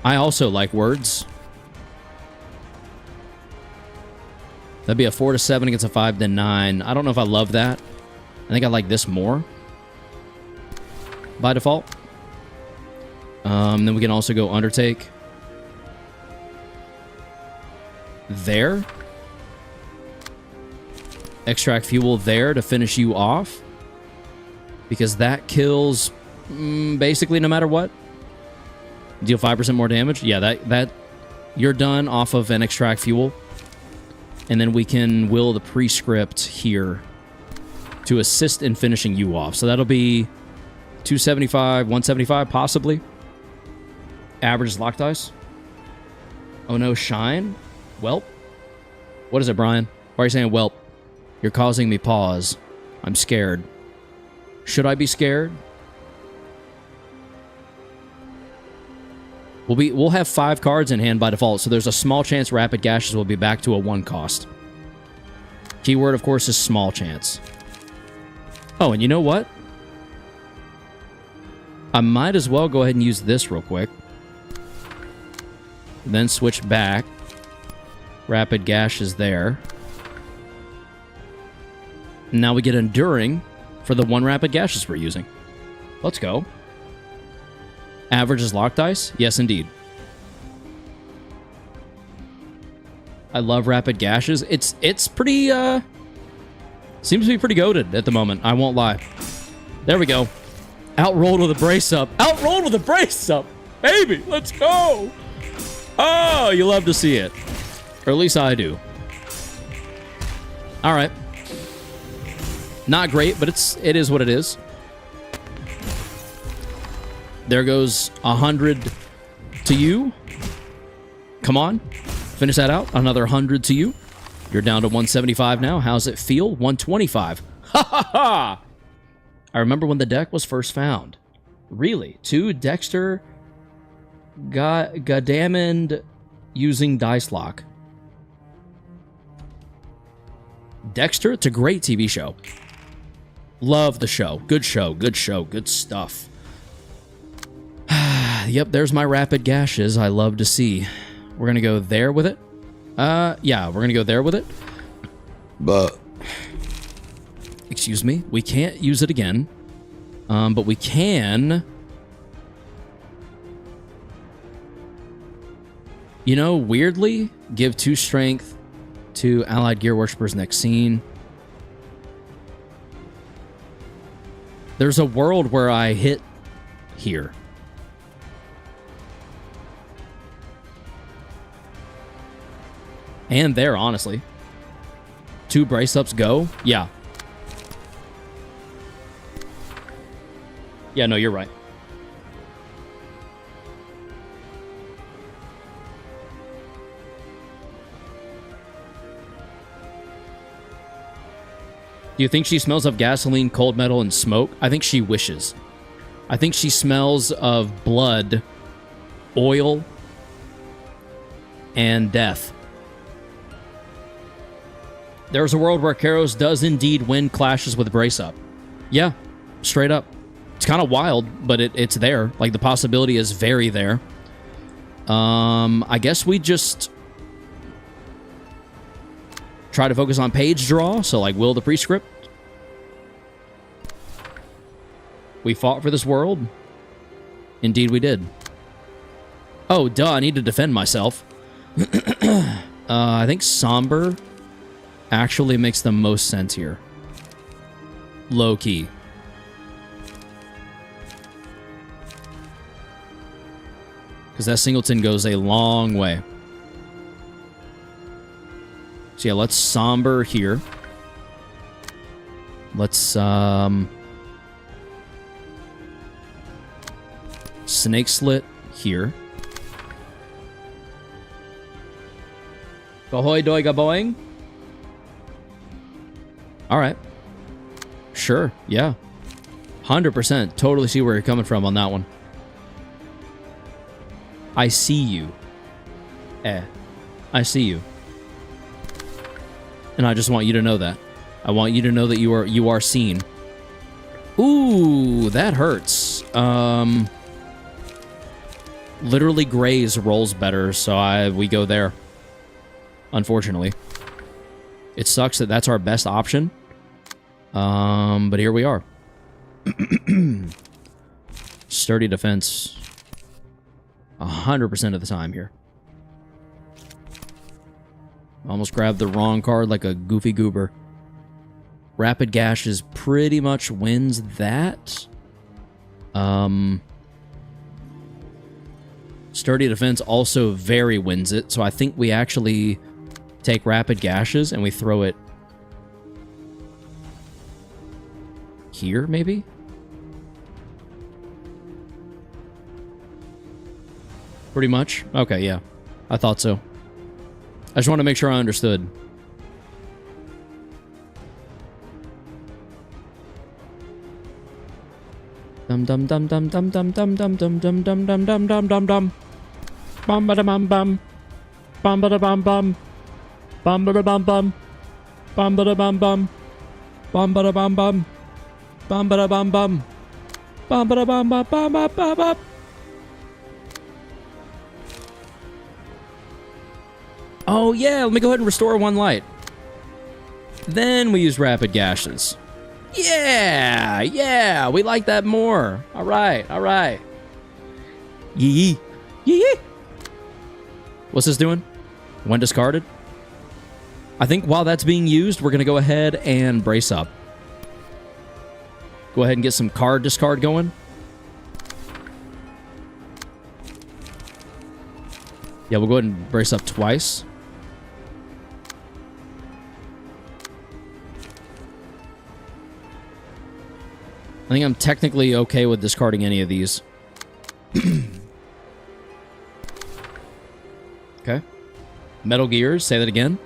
I also like words. That'd be a 4 to 7 against a 5 to 9. I don't know if I love that. I think I like this more by default. Then we can also go Undertake. There. Extract Fuel there to finish you off. Because that kills basically no matter what. Deal 5% more damage. Yeah, that you're done off of an Extract Fuel. And then we can will the prescript here to assist in finishing you off. So that'll be 275, 175 possibly. Average is lock dice. Oh no, shine? Welp? What is it, Brian? Why are you saying welp? You're causing me pause. I'm scared. Should I be scared? We'll have 5 cards in hand by default, so there's a small chance Rapid Gashes will be back to a 1 cost. Keyword, of course, is small chance. Oh, and you know what? I might as well go ahead and use this real quick. Then switch back. Rapid Gashes there. Now we get Enduring for the 1 Rapid Gashes we're using. Let's go. Average is lock dice? Yes, indeed. I love Rapid Gashes. It's pretty, seems to be pretty goated at the moment. I won't lie. There we go. Outrolled with a brace up. Outrolled with a brace up! Baby, let's go! Oh, you love to see it. Or at least I do. Alright. Not great, but it is what it is. There goes 100 to you. Come on. Finish that out. Another 100 to you. You're down to 175 now. How's it feel? 125. Ha ha ha! I remember when the deck was first found. Really? 2 Dexter Godamond using Dice Lock. Dexter? It's a great TV show. Love the show. Good show. Good show. Good stuff. Yep, there's my Rapid Gashes. I love to see. We're going to go there with it. Yeah, we're going to go there with it. But, excuse me, we can't use it again. But we can, you know, weirdly, give 2 strength to Allied Gear Worshippers next scene. There's a world where I hit here. And there, honestly. 2 brace-ups go? Yeah. Yeah, no, you're right. Do you think she smells of gasoline, cold metal, and smoke? I think she wishes. I think she smells of blood, oil, and death. There's a world where Karos does indeed win clashes with Brace Up. Yeah, straight up. It's kind of wild, but it's there. Like, the possibility is very there. I guess we just try to focus on page draw, so like will the prescript. We fought for this world. Indeed we did. Oh, duh, I need to defend myself. I think somber actually makes the most sense here. Low key. Because that singleton goes a long way. So yeah, let's somber here. Let's snake slit here. Gahoy doy gaboing. Alright. Sure, yeah. 100%. Totally see where you're coming from on that one. I see you. I see you. And I just want you to know that. I want you to know that you are seen. Ooh, that hurts. Literally Gray's rolls better, so we go there. Unfortunately. It sucks that that's our best option. But here we are. Sturdy defense. 100% of the time here. Almost grabbed the wrong card like a goofy goober. Rapid Gashes pretty much wins that. Sturdy Defense also very wins it, so I think we actually take Rapid Gashes and we throw it here, maybe? Pretty much? Okay, yeah. I thought so. I just want to make sure I understood. Dum dum dum dum dum dum dum dum dum dum dum dum dum dum dum dum. Bum ba da bum bum. Bum ba da bum bum. Bum ba da bum bum. Bum ba da bum bum. Bum ba da bum bum. Bum ba da bum bum. Bum ba da bum bum bum bum bum bum. Oh yeah, let me go ahead and restore 1 light. Then we use Rapid Gashes. Yeah, yeah, we like that more. All right, all right. Yee yee, yee. What's this doing? When discarded? I think while that's being used, we're gonna go ahead and brace up. Go ahead and get some card discard going. Yeah, we'll go ahead and brace up twice. I think I'm technically okay with discarding any of these. Okay. Metal Gears, say that again.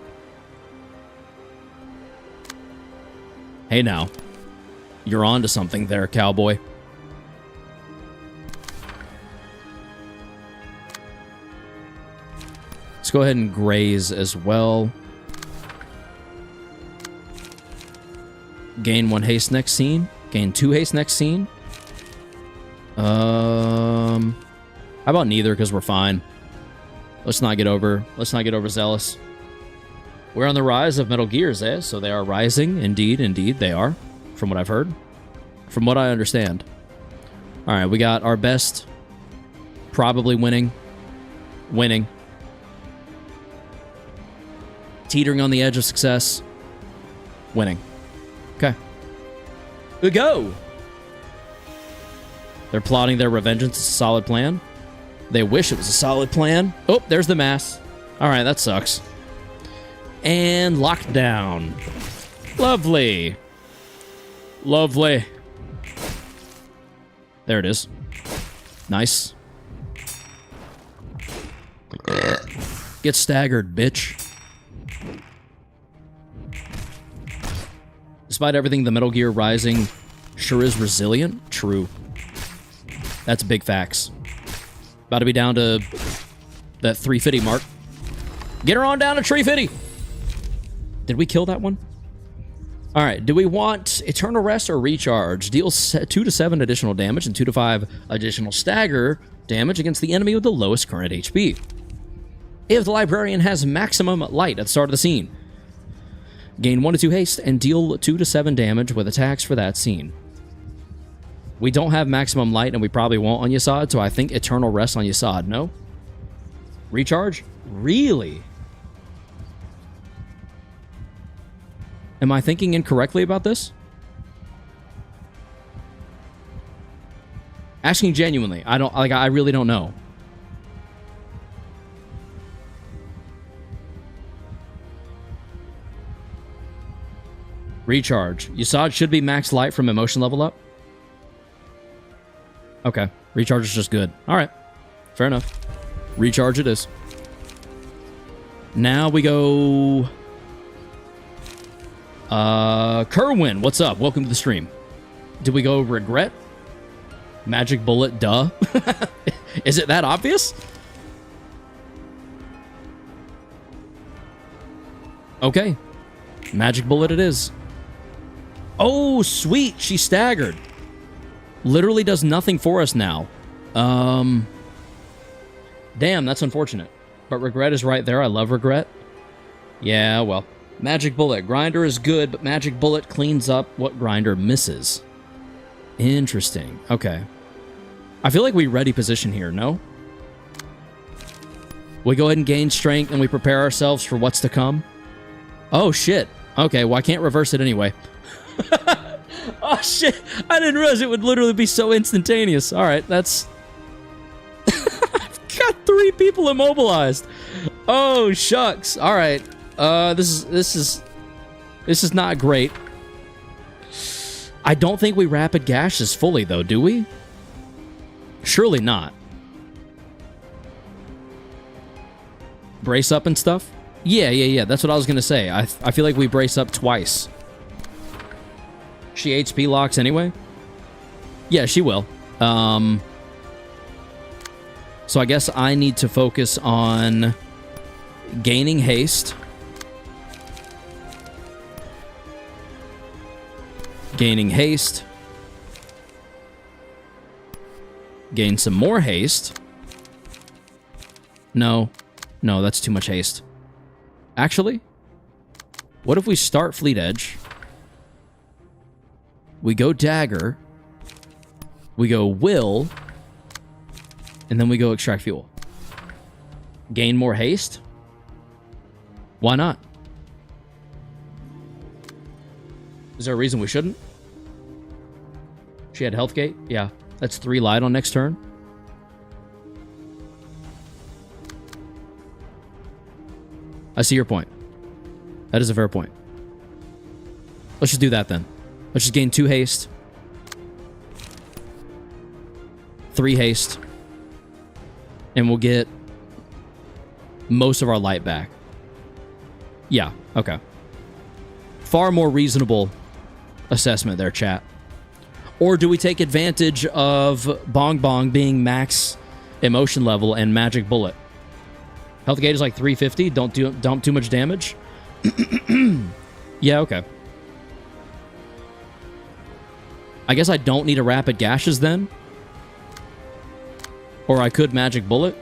Hey now. You're on to something there, cowboy. Let's go ahead and graze as well. Gain 1 haste next scene. Gain 2 haste next scene. How about neither, because we're fine. Let's not get overzealous. We're on the rise of Metal Gears, eh? So they are rising. Indeed, indeed, they are. From what I've heard. From what I understand. Alright, we got our best. Probably winning. Winning. Teetering on the edge of success. Winning. Okay. Good go! They're plotting their revengeance. It's a solid plan. They wish it was a solid plan. Oh, there's the mass. Alright, that sucks. And locked down. Lovely. Lovely. There it is. Nice. Get staggered, bitch. Despite everything, the Metal Gear Rising sure is resilient. True. That's big facts. About to be down to that 350 mark. Get her on down to 350. Did we kill that one? All right. Do we want Eternal Rest or Recharge? Deals 2 to 7 additional damage and 2 to 5 additional stagger damage against the enemy with the lowest current HP. If the Librarian has maximum light at the start of the scene, gain 1 to 2 haste and deal 2 to 7 damage with attacks for that scene. We don't have maximum light, and we probably won't on Yasad, so I think Eternal Rest on Yasad, no? Recharge? Really? Am I thinking incorrectly about this? Asking genuinely. I really don't know. Recharge. Yasad should be max light from emotion level up. Okay. Recharge is just good. Alright. Fair enough. Recharge it is. Now we go... Kerwin, what's up? Welcome to the stream. Did we go Regret? Magic Bullet, duh. Is it that obvious? Okay. Magic Bullet it is. Oh, sweet. She staggered. Literally does nothing for us now. Damn, that's unfortunate. But Regret is right there. I love Regret. Yeah, well. Magic Bullet. Grinder is good, but Magic Bullet cleans up what Grinder misses. Interesting. Okay. I feel like we ready position here, no? We go ahead and gain strength and we prepare ourselves for what's to come. Oh, shit. Okay, well, I can't reverse it anyway. Oh, shit. I didn't realize it would literally be so instantaneous. All right, that's... I've got 3 people immobilized. Oh, shucks. All right. This is not great. I don't think we rapid gashes fully, though, do we? Surely not. Brace up and stuff? Yeah. That's what I was going to say. I feel like we brace up twice. She HP locks anyway? Yeah, she will. So I guess I need to focus on gaining haste. Gaining haste. Gain some more haste. No, that's too much haste. Actually, what if we start Fleet Edge? We go Dagger. We go Will. And then we go Extract Fuel. Gain more haste? Why not? Is there a reason we shouldn't? She had Health Gate? Yeah. That's 3 light on next turn. I see your point. That is a fair point. Let's just do that then. Let's just gain 2 haste. 3 haste. And we'll get most of our light back. Yeah, okay. Far more reasonable assessment there, chat. Or do we take advantage of Bong Bong being max emotion level and Magic Bullet? Health Gate is like 350. Don't dump too much damage. Yeah, okay. I guess I don't need a Rapid Gashes then. Or I could Magic Bullet.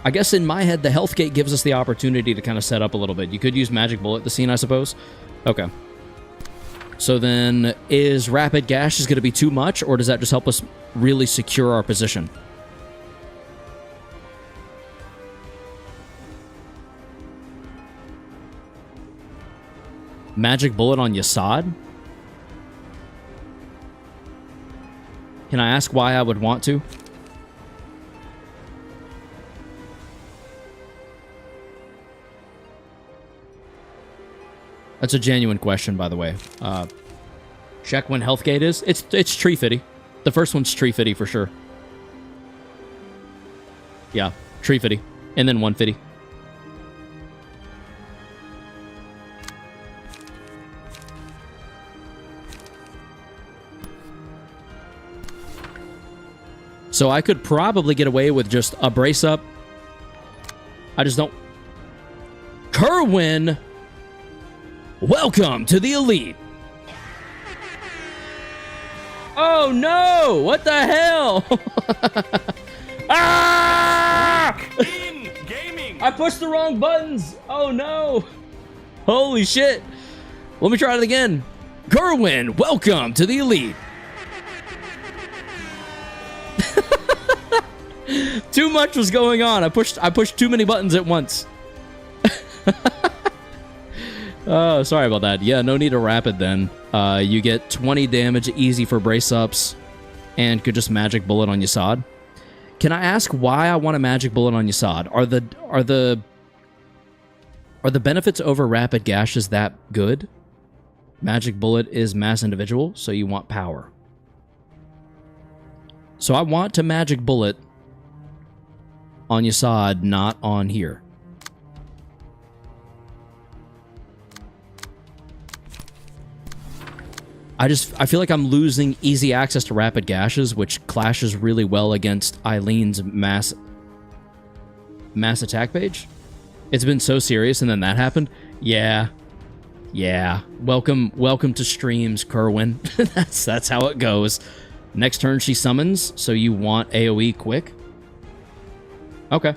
I guess in my head, the Health Gate gives us the opportunity to kind of set up a little bit. You could use Magic Bullet the scene, I suppose. Okay. So then, is Rapid Gashes going to be too much, or does that just help us really secure our position? Magic Bullet on Yasad? Can I ask why I would want to? That's a genuine question, by the way. Check when health gate is. It's tree fitty. The first one's tree fitty for sure. Yeah, tree fitty. And then 150. So I could probably get away with just a brace up. I just don't... Kerwin! Welcome to the Elite! Oh no! What the hell? Ah! In gaming. I pushed the wrong buttons! Oh no! Holy shit! Let me try it again. Kerwin, welcome to the Elite! Too much was going on. I pushed too many buttons at once. Oh, sorry about that. Yeah, no need to rapid then. You get 20 damage, easy for brace ups, and could just magic bullet on Yasad. Can I ask why I want a magic bullet on Yasad? Are the benefits over rapid gashes that good? Magic bullet is mass individual, so you want power. So I want to magic bullet on Yasad, not on here. I feel like I'm losing easy access to rapid gashes, which clashes really well against Eileen's mass attack page. It's been so serious, and then that happened. Yeah. Welcome to streams, Kerwin. that's how it goes. Next turn she summons, so you want AoE quick. Okay.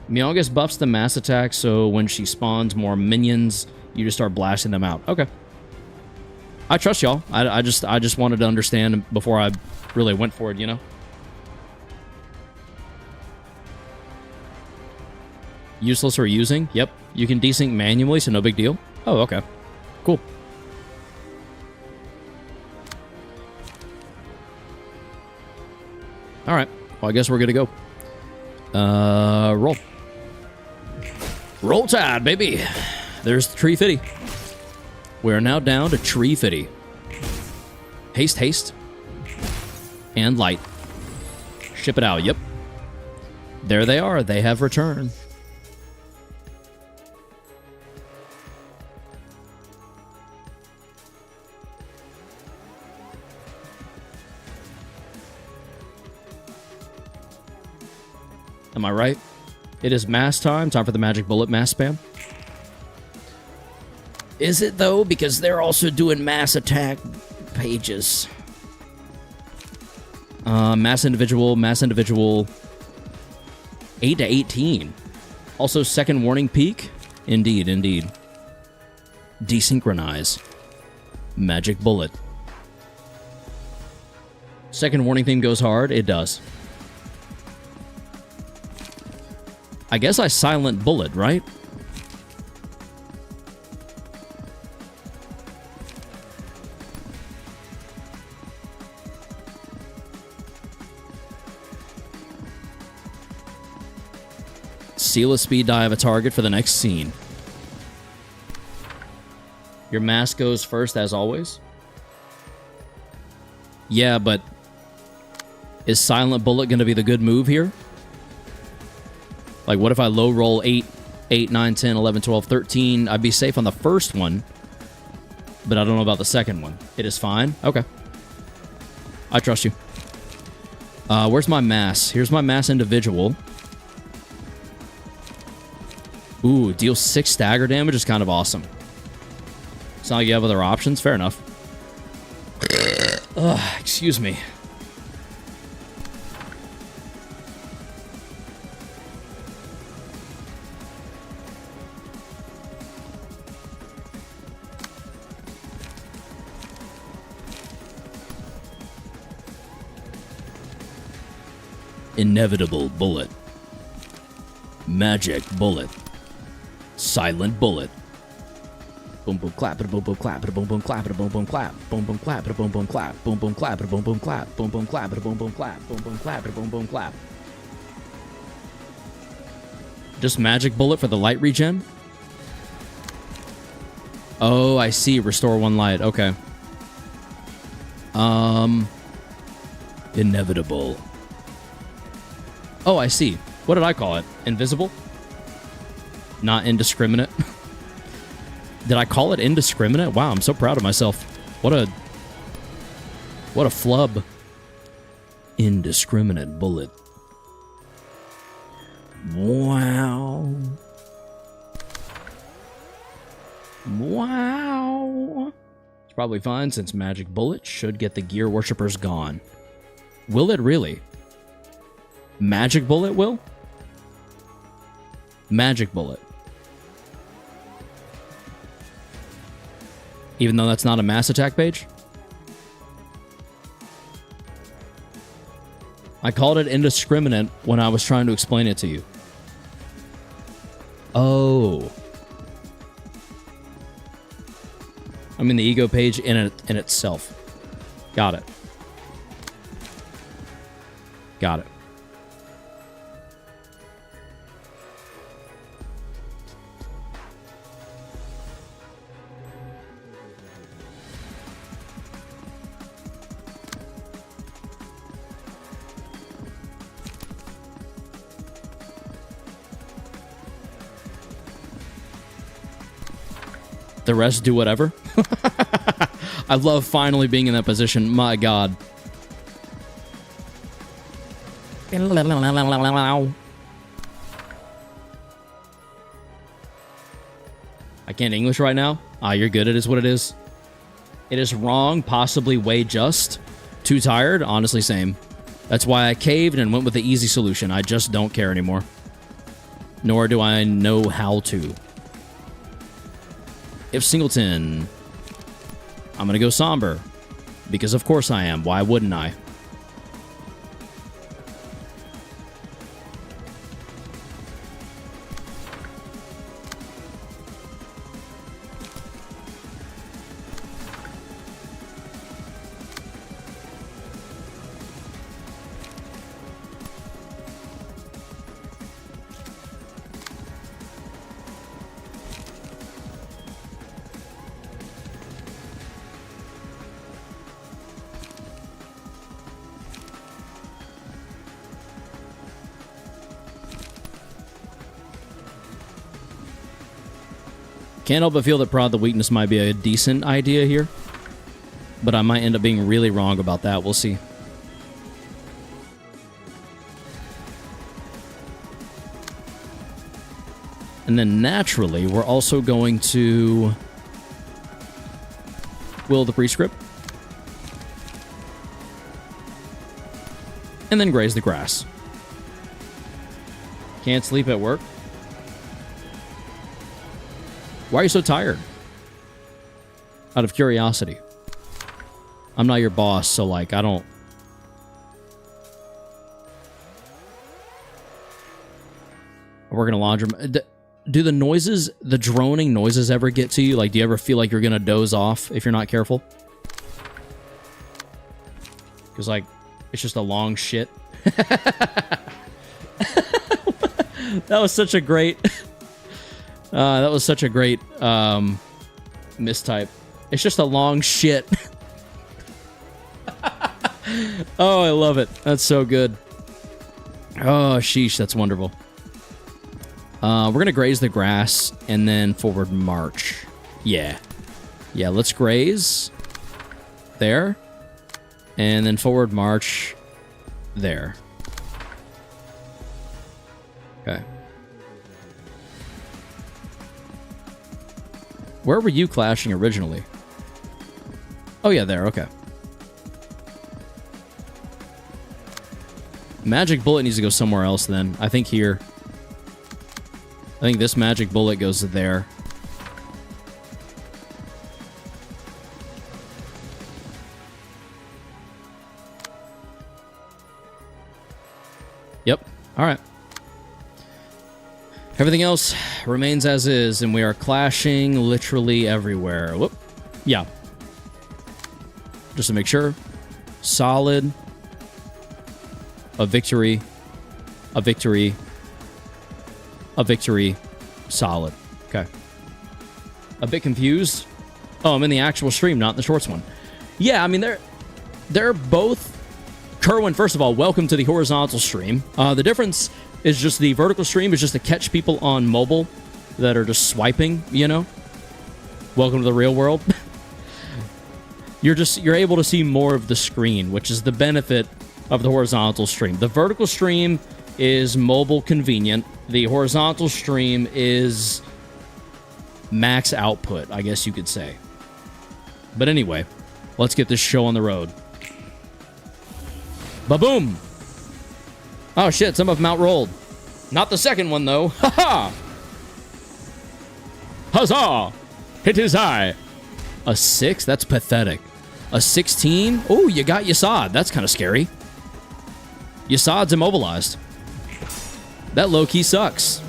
Miyagis buffs the mass attack, so when she spawns more minions, you just start blasting them out. Okay. I trust y'all. I just wanted to understand before I really went for it, you know? Useless for using? Yep. You can desync manually, so no big deal. Oh, okay. Cool. Alright. Well, I guess we're good to go. Roll. Roll Tide, baby. There's the Tree Fitty. We're now down to Tree Fitty. Haste. And light. Ship it out, yep. There they are. They have returned. Am I right? It is mass time. Time for the magic bullet mass spam. Is it, though? Because they're also doing mass attack pages. Mass individual. 8 to 18. Also, second warning peak. Indeed. Desynchronize. Magic bullet. Second warning theme goes hard. It does. I guess I silent bullet, right? Seal a speed die of a target for the next scene. Your mask goes first, as always. Yeah, but is silent bullet going to be the good move here? Like, what if I low roll 8, 9, 10, 11, 12, 13? I'd be safe on the first one, but I don't know about the second one. It is fine? Okay. I trust you. Where's my mass? Here's my mass individual. Ooh, deal 6 stagger damage is kind of awesome. It's not like you have other options. Fair enough. Ugh, excuse me. Inevitable bullet. Magic bullet. Silent bullet. Boom boom clap, boom boom clap, boom boom clap, boom boom clap, boom boom clap, boom boom clap, boom boom clap, boom boom clap, boom boom clap, boom boom clap, boom boom clap, boom boom clap. Just magic bullet for the light regen. Oh, I see. Restore 1 light. Okay. Inevitable. Oh, I see. What did I call it? Invisible? Not indiscriminate? Did I call it indiscriminate? Wow, I'm so proud of myself. What a flub. Indiscriminate bullet. Wow. Wow. It's probably fine since Magic Bullet should get the Gear Worshippers gone. Will it really? Magic Bullet will? Magic Bullet. Even though that's not a mass attack page? I called it indiscriminate when I was trying to explain it to you. Oh. I mean the ego page in itself. Got it. Got it. The rest do whatever. I love finally being in that position. My God. I can't English right now. Ah, you're good. It is what it is. It is wrong, possibly way just. Too tired? Honestly, same. That's why I caved and went with the easy solution. I just don't care anymore. Nor do I know how to. If Singleton, I'm gonna go somber. Because of course I am. Why wouldn't I? Can't help but feel that Prod the Weakness might be a decent idea here. But I might end up being really wrong about that. We'll see. And then naturally, we're also going to Will the Prescript. And then graze the grass. Can't sleep at work. Why are you so tired? Out of curiosity. I'm not your boss, so like, I don't... I work in a laundromat. Do the noises, the droning noises ever get to you? Like, do you ever feel like you're gonna doze off if you're not careful? Because, like, it's just a long shit. That was such a great... that was such a great mistype. It's just a long shit. Oh, I love it. That's so good. Oh, sheesh, that's wonderful. We're going to graze the grass and then forward march. Yeah. Yeah, let's graze. There. And then forward march. There. Okay. Where were you clashing originally? Oh, yeah, there. Okay. Magic Bullet needs to go somewhere else then. I think here. I think this Magic Bullet goes there. Yep. All right. Everything else remains as is, and we are clashing literally everywhere. Whoop. Yeah. Just to make sure. Solid. A victory. A victory. A victory. Solid. Okay. A bit confused. Oh, I'm in the actual stream, not in the shorts one. Yeah, I mean, they're both... Kerwin, first of all, welcome to the horizontal stream. The difference is just the vertical stream is just to catch people on mobile that are just swiping, you know? Welcome to the real world. You're able to see more of the screen, which is the benefit of the horizontal stream. The vertical stream is mobile convenient. The horizontal stream is max output, I guess you could say. But anyway, let's get this show on the road. Ba-boom! Oh shit, some of them outrolled. Not the second one, though. Ha-ha! Huzzah! It is I. A 6? That's pathetic. A 16? Oh, you got Yasad. That's kind of scary. Yasad's immobilized. That low-key sucks.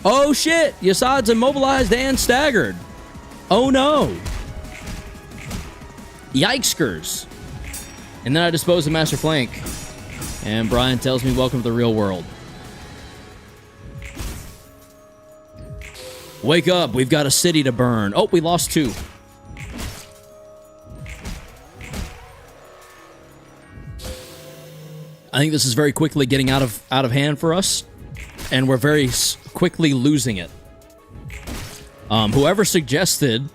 Oh shit! Yasad's immobilized and staggered. Oh no! Yikeskers! And then I dispose of Master Flank. And Brian tells me, welcome to the real world. Wake up, we've got a city to burn. Oh, we lost 2. I think this is very quickly getting out of hand for us. And we're very quickly losing it. Whoever suggested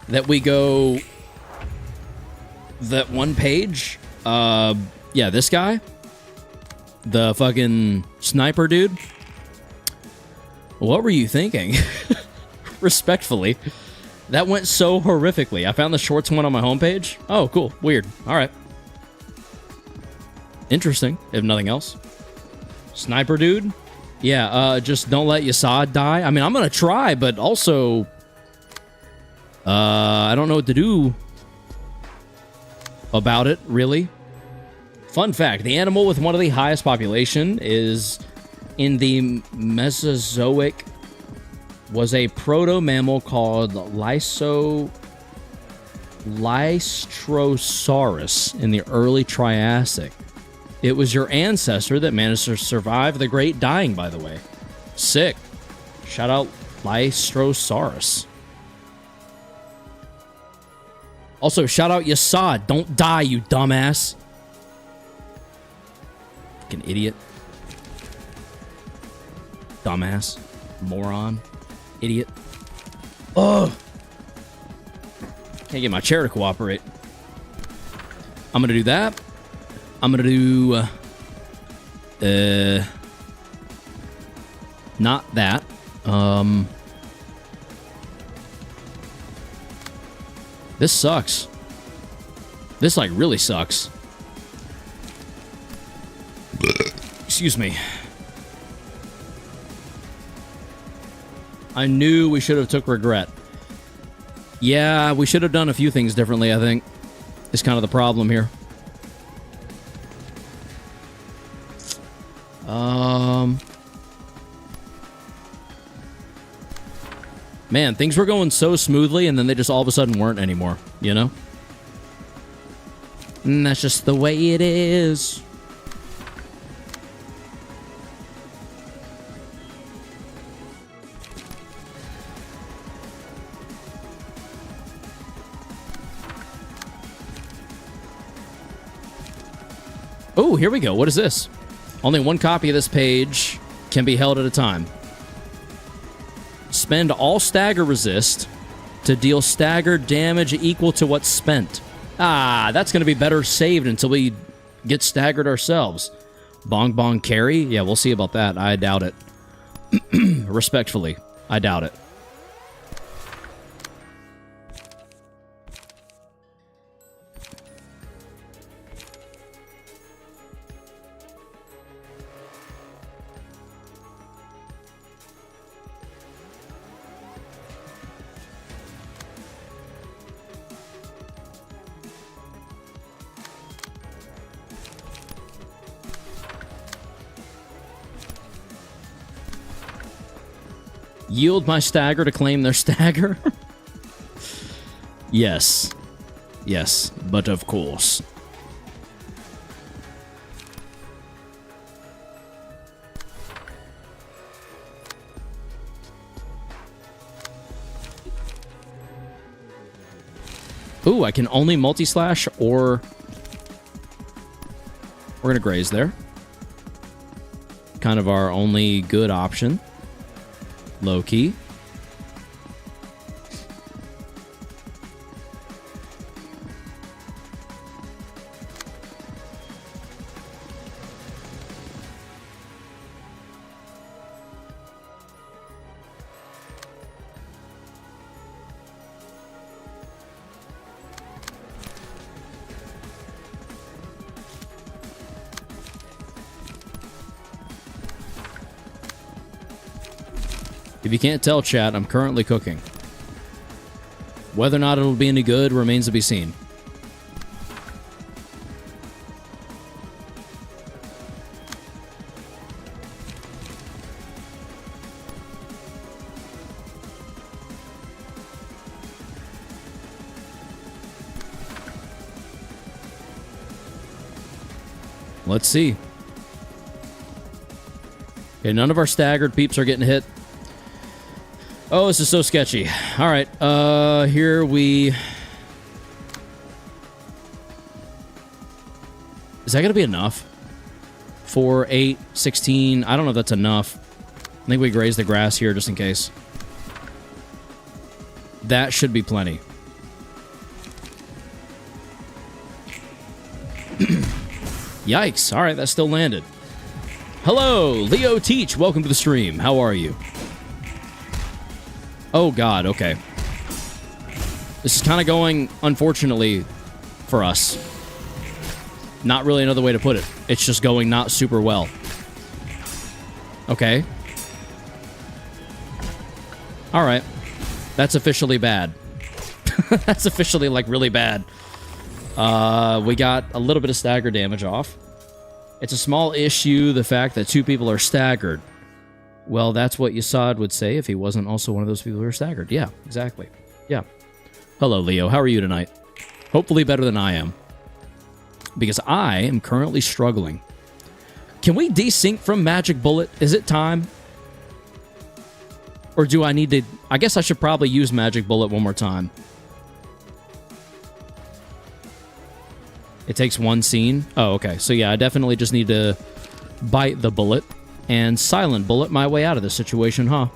that we go that one page, yeah, this guy, the fucking sniper dude. What were you thinking? Respectfully, that went so horrifically. I found the shorts one on my homepage. Oh, cool. Weird. All right. Interesting, if nothing else. Sniper dude. Yeah, just don't let Yasad die. I mean, I'm gonna try, but also... I don't know what to do about it, really. Fun fact, the animal with one of the highest population is in the Mesozoic, was a proto-mammal called Lystrosaurus in the early Triassic. It was your ancestor that managed to survive the Great Dying, by the way. Sick. Shout out Lystrosaurus. Also, shout out Yasad. Don't die, you dumbass. Fucking idiot. Dumbass. Moron. Idiot. Ugh. Can't get my chair to cooperate. I'm gonna do that. I'm gonna do... not that. This sucks. This, like, really sucks. Excuse me. I knew we should have took regret. Yeah, we should have done a few things differently, I think. Is kind of the problem here. Man, things were going so smoothly, and then they just all of a sudden weren't anymore, you know? And that's just the way it is. Oh, here we go. What is this? Only one copy of this page can be held at a time. Spend all stagger resist to deal stagger damage equal to what's spent. Ah, that's going to be better saved until we get staggered ourselves. Bong bong carry? Yeah, we'll see about that. I doubt it. Respectfully, I doubt it. Yield my stagger to claim their stagger? Yes. Yes, but of course. Ooh, I can only multi-slash or... We're going to graze there. Kind of our only good option. Low key. If you can't tell, chat, I'm currently cooking. Whether or not it'll be any good remains to be seen. Let's see. Okay, none of our staggered peeps are getting hit. Oh, this is so sketchy. All right, here we... Is that going to be enough? 4, 8, 16. I don't know if that's enough. I think we graze the grass here just in case. That should be plenty. Yikes. All right, that still landed. Hello, Leo Teach. Welcome to the stream. How are you? Oh, God. Okay. This is kind of going, unfortunately, for us. Not really another way to put it. It's just going not super well. Okay. All right. That's officially bad. That's officially, like, really bad. We got a little bit of stagger damage off. It's a small issue, the fact that 2 people are staggered. Well, that's what Yasad would say if he wasn't also one of those people who are staggered. Yeah, exactly. Yeah. Hello, Leo. How are you tonight? Hopefully better than I am. Because I am currently struggling. Can we desync from Magic Bullet? Is it time? Or do I need to... I guess I should probably use Magic Bullet one more time. It takes 1 scene. Oh, okay. So yeah, I definitely just need to bite the bullet and silent bullet my way out of this situation, huh?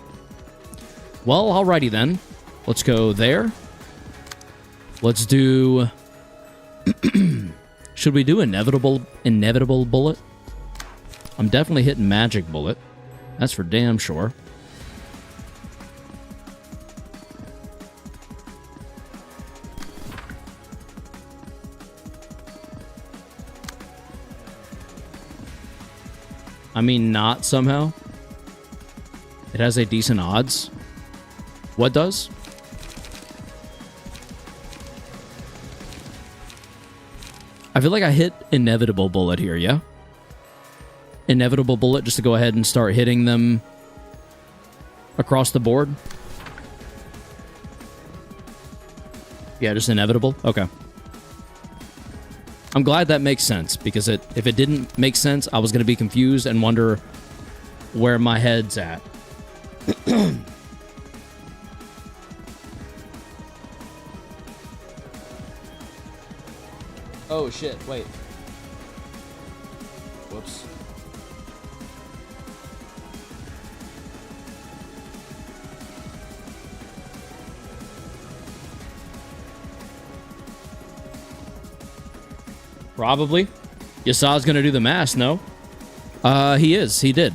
Well, alrighty then. Let's go there. Let's do... Should we do inevitable bullet? I'm definitely hitting magic bullet. That's for damn sure. I mean, not somehow. It has a decent odds. What does? I feel like I hit inevitable bullet here, yeah? Inevitable bullet just to go ahead and start hitting them across the board. Yeah, just inevitable? Okay. I'm glad that makes sense, because if it didn't make sense, I was going to be confused and wonder where my head's at. Oh, shit. Wait. Whoops. Probably. Yasad's gonna do the mass, no? He is. He did.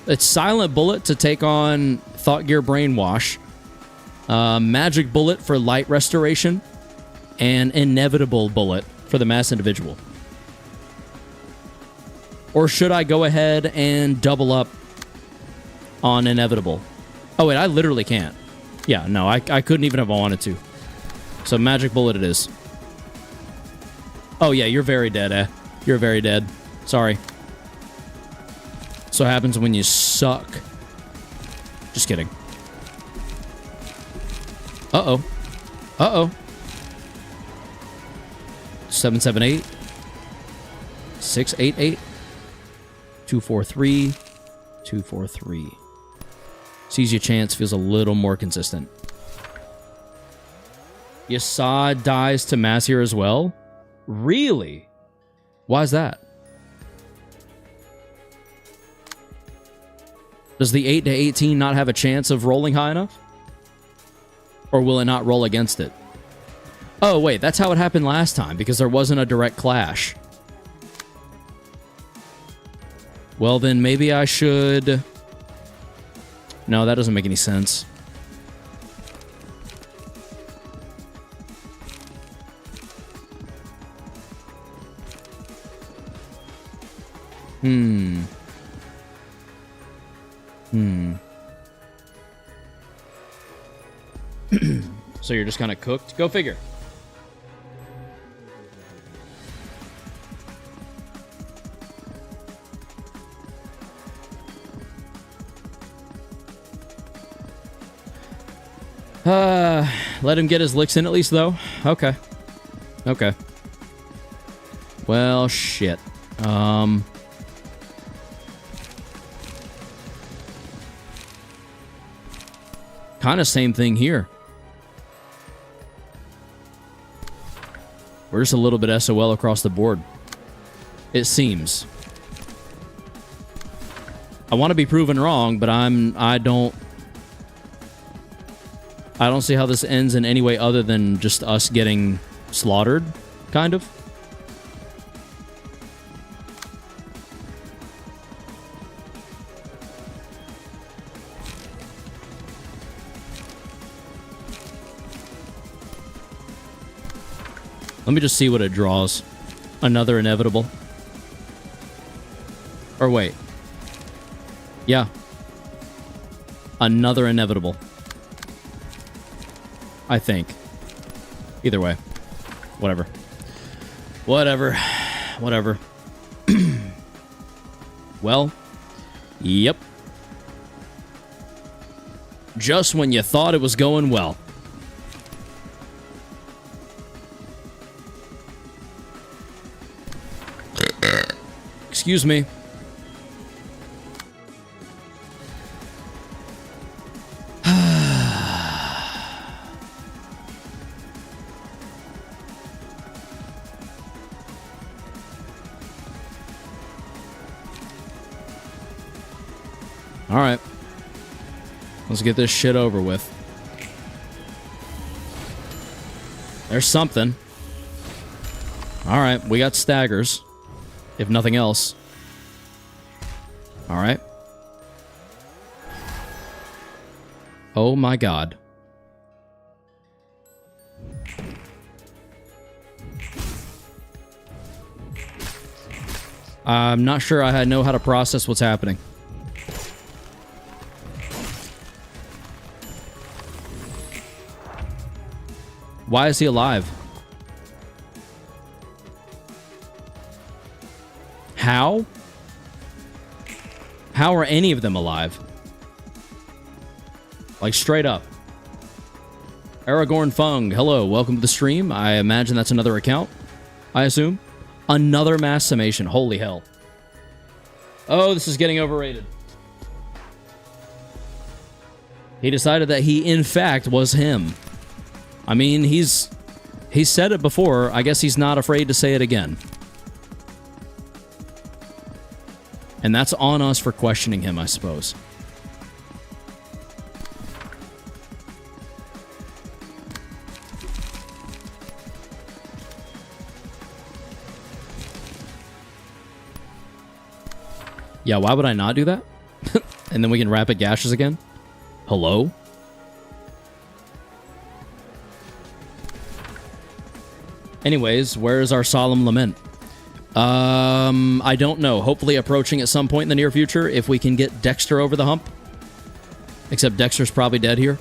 It's Silent Bullet to take on Thought Gear Brainwash. Magic Bullet for light restoration. And Inevitable Bullet for the mass individual. Or should I go ahead and double up on Inevitable? Oh, wait, I literally can't. Yeah, no, I couldn't even if I wanted to. So Magic Bullet it is. Oh, yeah, you're very dead, eh? You're very dead. Sorry. So what happens when you suck. Just kidding. Uh-oh. Uh-oh. 778. 688. 243. 243. Sees your chance feels a little more consistent. Yasad dies to Masir as well? Really? Why is that? Does the 8 to 18 not have a chance of rolling high enough? Or will it not roll against it? Oh, wait, that's how it happened last time, because there wasn't a direct clash. Well, then maybe I should... No, that doesn't make any sense. So you're just kind of cooked? Go figure. Let him get his licks in at least, though. Okay. Okay. Well, shit. Kind of same thing here. We're just a little bit SOL across the board. It seems. I want to be proven wrong, but I don't see how this ends in any way other than just us getting slaughtered, kind of. Let me just see what it draws. Another inevitable. Or wait. Yeah. Another inevitable. I think. Either way. Whatever. Whatever. Whatever. Well. Yep. Just when you thought it was going well. Excuse me. All right. Let's get this shit over with. There's something. All right, we got staggers. If nothing else. All right. Oh my god. I'm not sure I know how to process what's happening. Why is he alive? How? How are any of them alive? Like, straight up. Aragorn Fung, hello, welcome to the stream. I imagine that's another account, I assume. Another mass summation, holy hell. Oh, this is getting overrated. He decided that he, in fact, was him. I mean, he's said it before. I guess he's not afraid to say it again. And that's on us for questioning him, I suppose. Yeah, why would I not do that? And then we can rapid gashes again? Hello? Anyways, where is our solemn lament? I don't know. Hopefully approaching at some point in the near future if we can get Dexter over the hump. Except Dexter's probably dead here.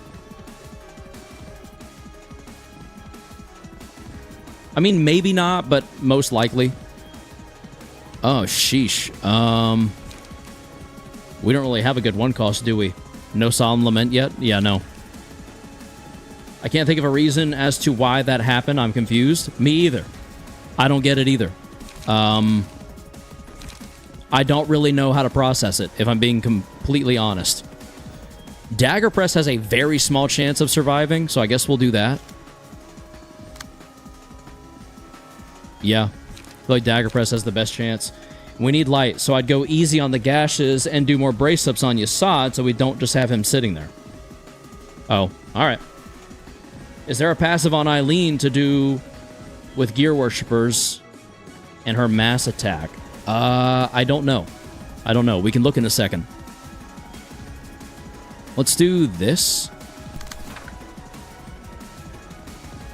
I mean, maybe not, but most likely. Oh, sheesh. We don't really have a good one cost, do we? No solemn lament yet? Yeah, no. I can't think of a reason as to why that happened. I'm confused. Me either. I don't get it either. I don't really know how to process it, if I'm being completely honest. Dagger Press has a very small chance of surviving, so I guess we'll do that. Yeah. I feel like Dagger Press has the best chance. We need light, so I'd go easy on the gashes and do more brace-ups on Yasad so we don't just have him sitting there. Oh, alright. Is there a passive on Eileen to do with Gear Worshippers and her mass attack? I don't know. I don't know. We can look in a second. Let's do this.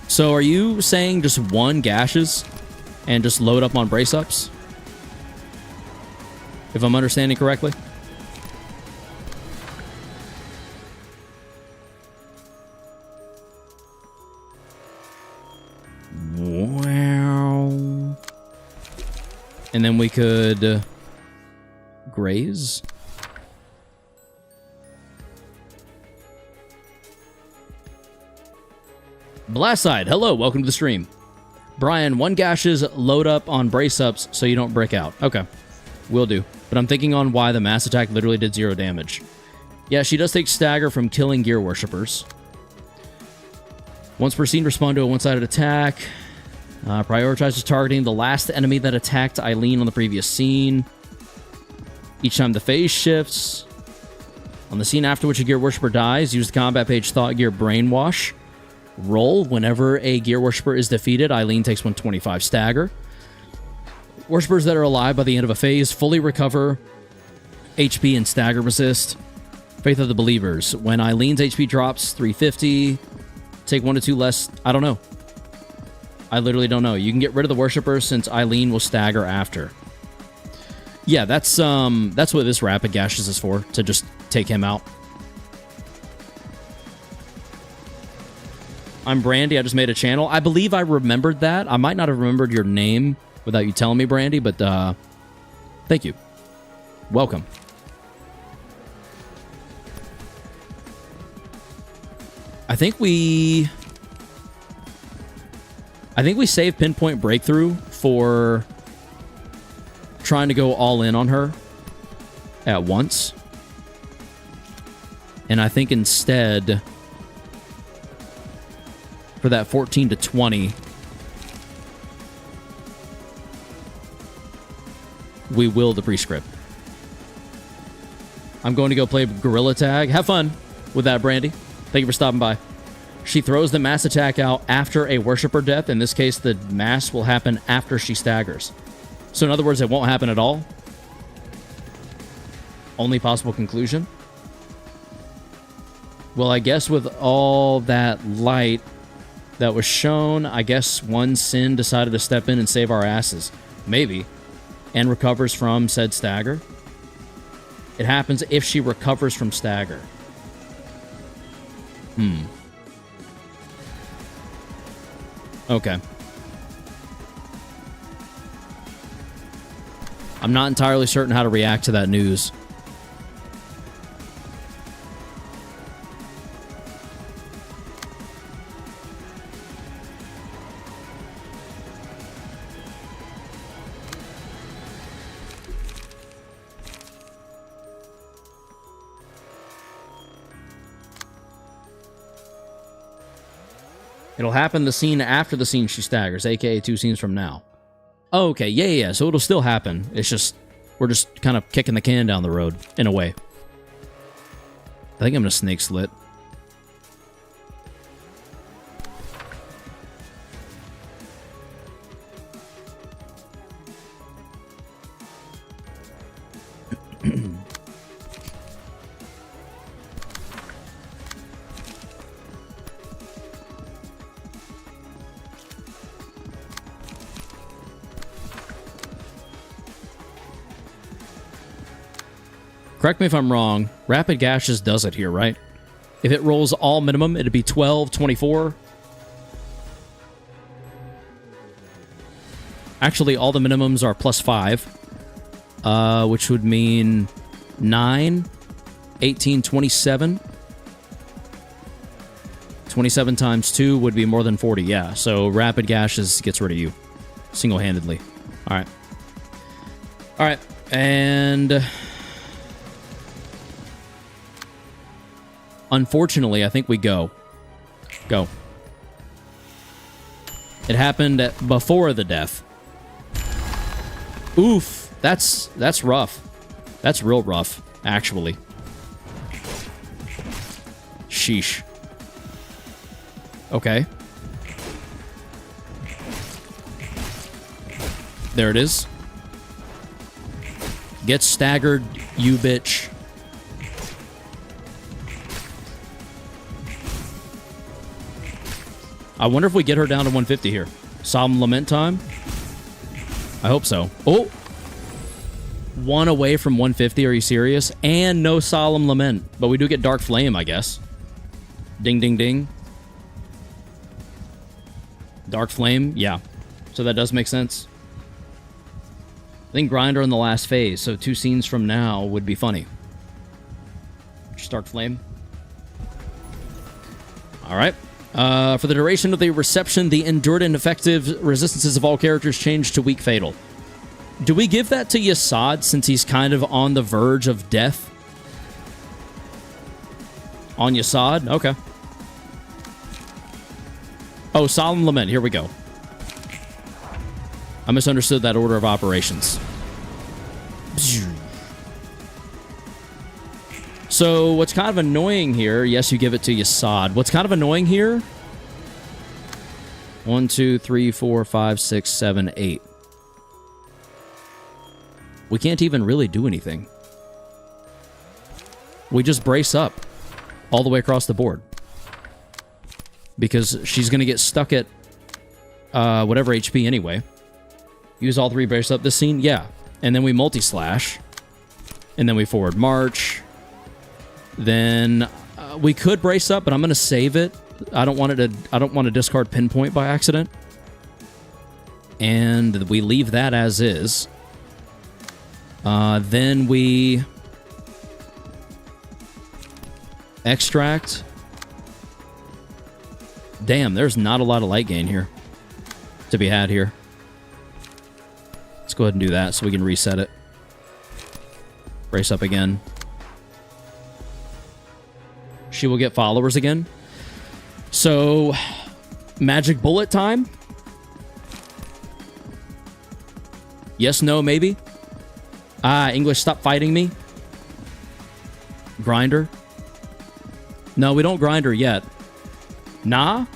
So are you saying just one gashes and just load up on brace-ups? If I'm understanding correctly? Wow. And then we could graze. Blastside, hello, welcome to the stream. Brian, one gashes, load up on brace-ups so you don't brick out. Okay, will do. But I'm thinking on why the mass attack literally did 0 damage. Yeah, she does take stagger from killing Gear Worshippers. Once per scene, respond to a one-sided attack. Prioritizes targeting the last enemy that attacked Eileen on the previous scene. Each time the phase shifts. On the scene after which a Gear Worshipper dies, use the combat page Thought Gear Brainwash. Roll. Whenever a Gear Worshipper is defeated, Eileen takes 125 stagger. Worshippers that are alive by the end of a phase fully recover HP and stagger resist. Faith of the Believers. When Eileen's HP drops 350, take 1 to 2 less. I don't know. I literally don't know. You can get rid of the Worshipper since Eileen will stagger after. Yeah, that's what this Rapid Gashes is for, to just take him out. I'm Brandy. I just made a channel. I believe I remembered that. I might not have remembered your name without you telling me, Brandy, but thank you. Welcome. I think we saved Pinpoint Breakthrough for trying to go all in on her at once. And I think instead, for that 14 to 20, we will the prescript. I'm going to go play Gorilla Tag. Have fun with that, Brandy. Thank you for stopping by. She throws the mass attack out after a Worshipper death. In this case, the mass will happen after she staggers. So in other words, it won't happen at all. Only possible conclusion. Well, I guess with all that light that was shown, I guess one Sin decided to step in and save our asses. Maybe. And recovers from said stagger. It happens if she recovers from stagger. Okay. I'm not entirely certain how to react to that news. It'll happen the scene after the scene she staggers, aka 2 scenes from now. Oh, okay, yeah. So it'll still happen. It's just, we're just kind of kicking the can down the road, in a way. I think I'm gonna snake slit. Correct me if I'm wrong. Rapid Gashes does it here, right? If it rolls all minimum, it'd be 12, 24. Actually, all the minimums are +5, which would mean 9, 18, 27. 27 times 2 would be more than 40, yeah. So Rapid Gashes gets rid of you single-handedly. All right. All right, and unfortunately, I think we go. Go. It happened before the death. Oof. That's rough. That's real rough, actually. Sheesh. Okay. There it is. Get staggered, you bitch. I wonder if we get her down to 150 here. Solemn Lament time? I hope so. Oh! One away from 150, are you serious? And no Solemn Lament. But we do get Dark Flame, I guess. Ding, ding, ding. Dark Flame, yeah. So that does make sense. I think Grinder in the last phase, so 2 scenes from now would be funny. Just Dark Flame. Alright. For the duration of the reception, the endured and effective resistances of all characters change to weak fatal. Do we give that to Yasad since he's kind of on the verge of death? On Yasad? Okay. Oh, Solemn Lament. Here we go. I misunderstood that order of operations. So, what's kind of annoying here... Yes, you give it to Yasad. What's kind of annoying here... 1, 2, 3, 4, 5, 6, 7, 8. We can't even really do anything. We just brace up all the way across the board. Because she's going to get stuck at whatever HP anyway. Use all 3 brace up this scene? Yeah. And then we multi-slash. And then we forward march. Then we could brace up, but I'm going to save it. I don't want to discard Pinpoint by accident. And we leave that as is. Then we extract. Damn, there's not a lot of light gain here to be had here. Let's go ahead and do that so we can reset it. Brace up again. She will get followers again. So, magic bullet time? Yes, no, maybe? English, stop fighting me. Grinder? No, we don't grinder yet. Nah?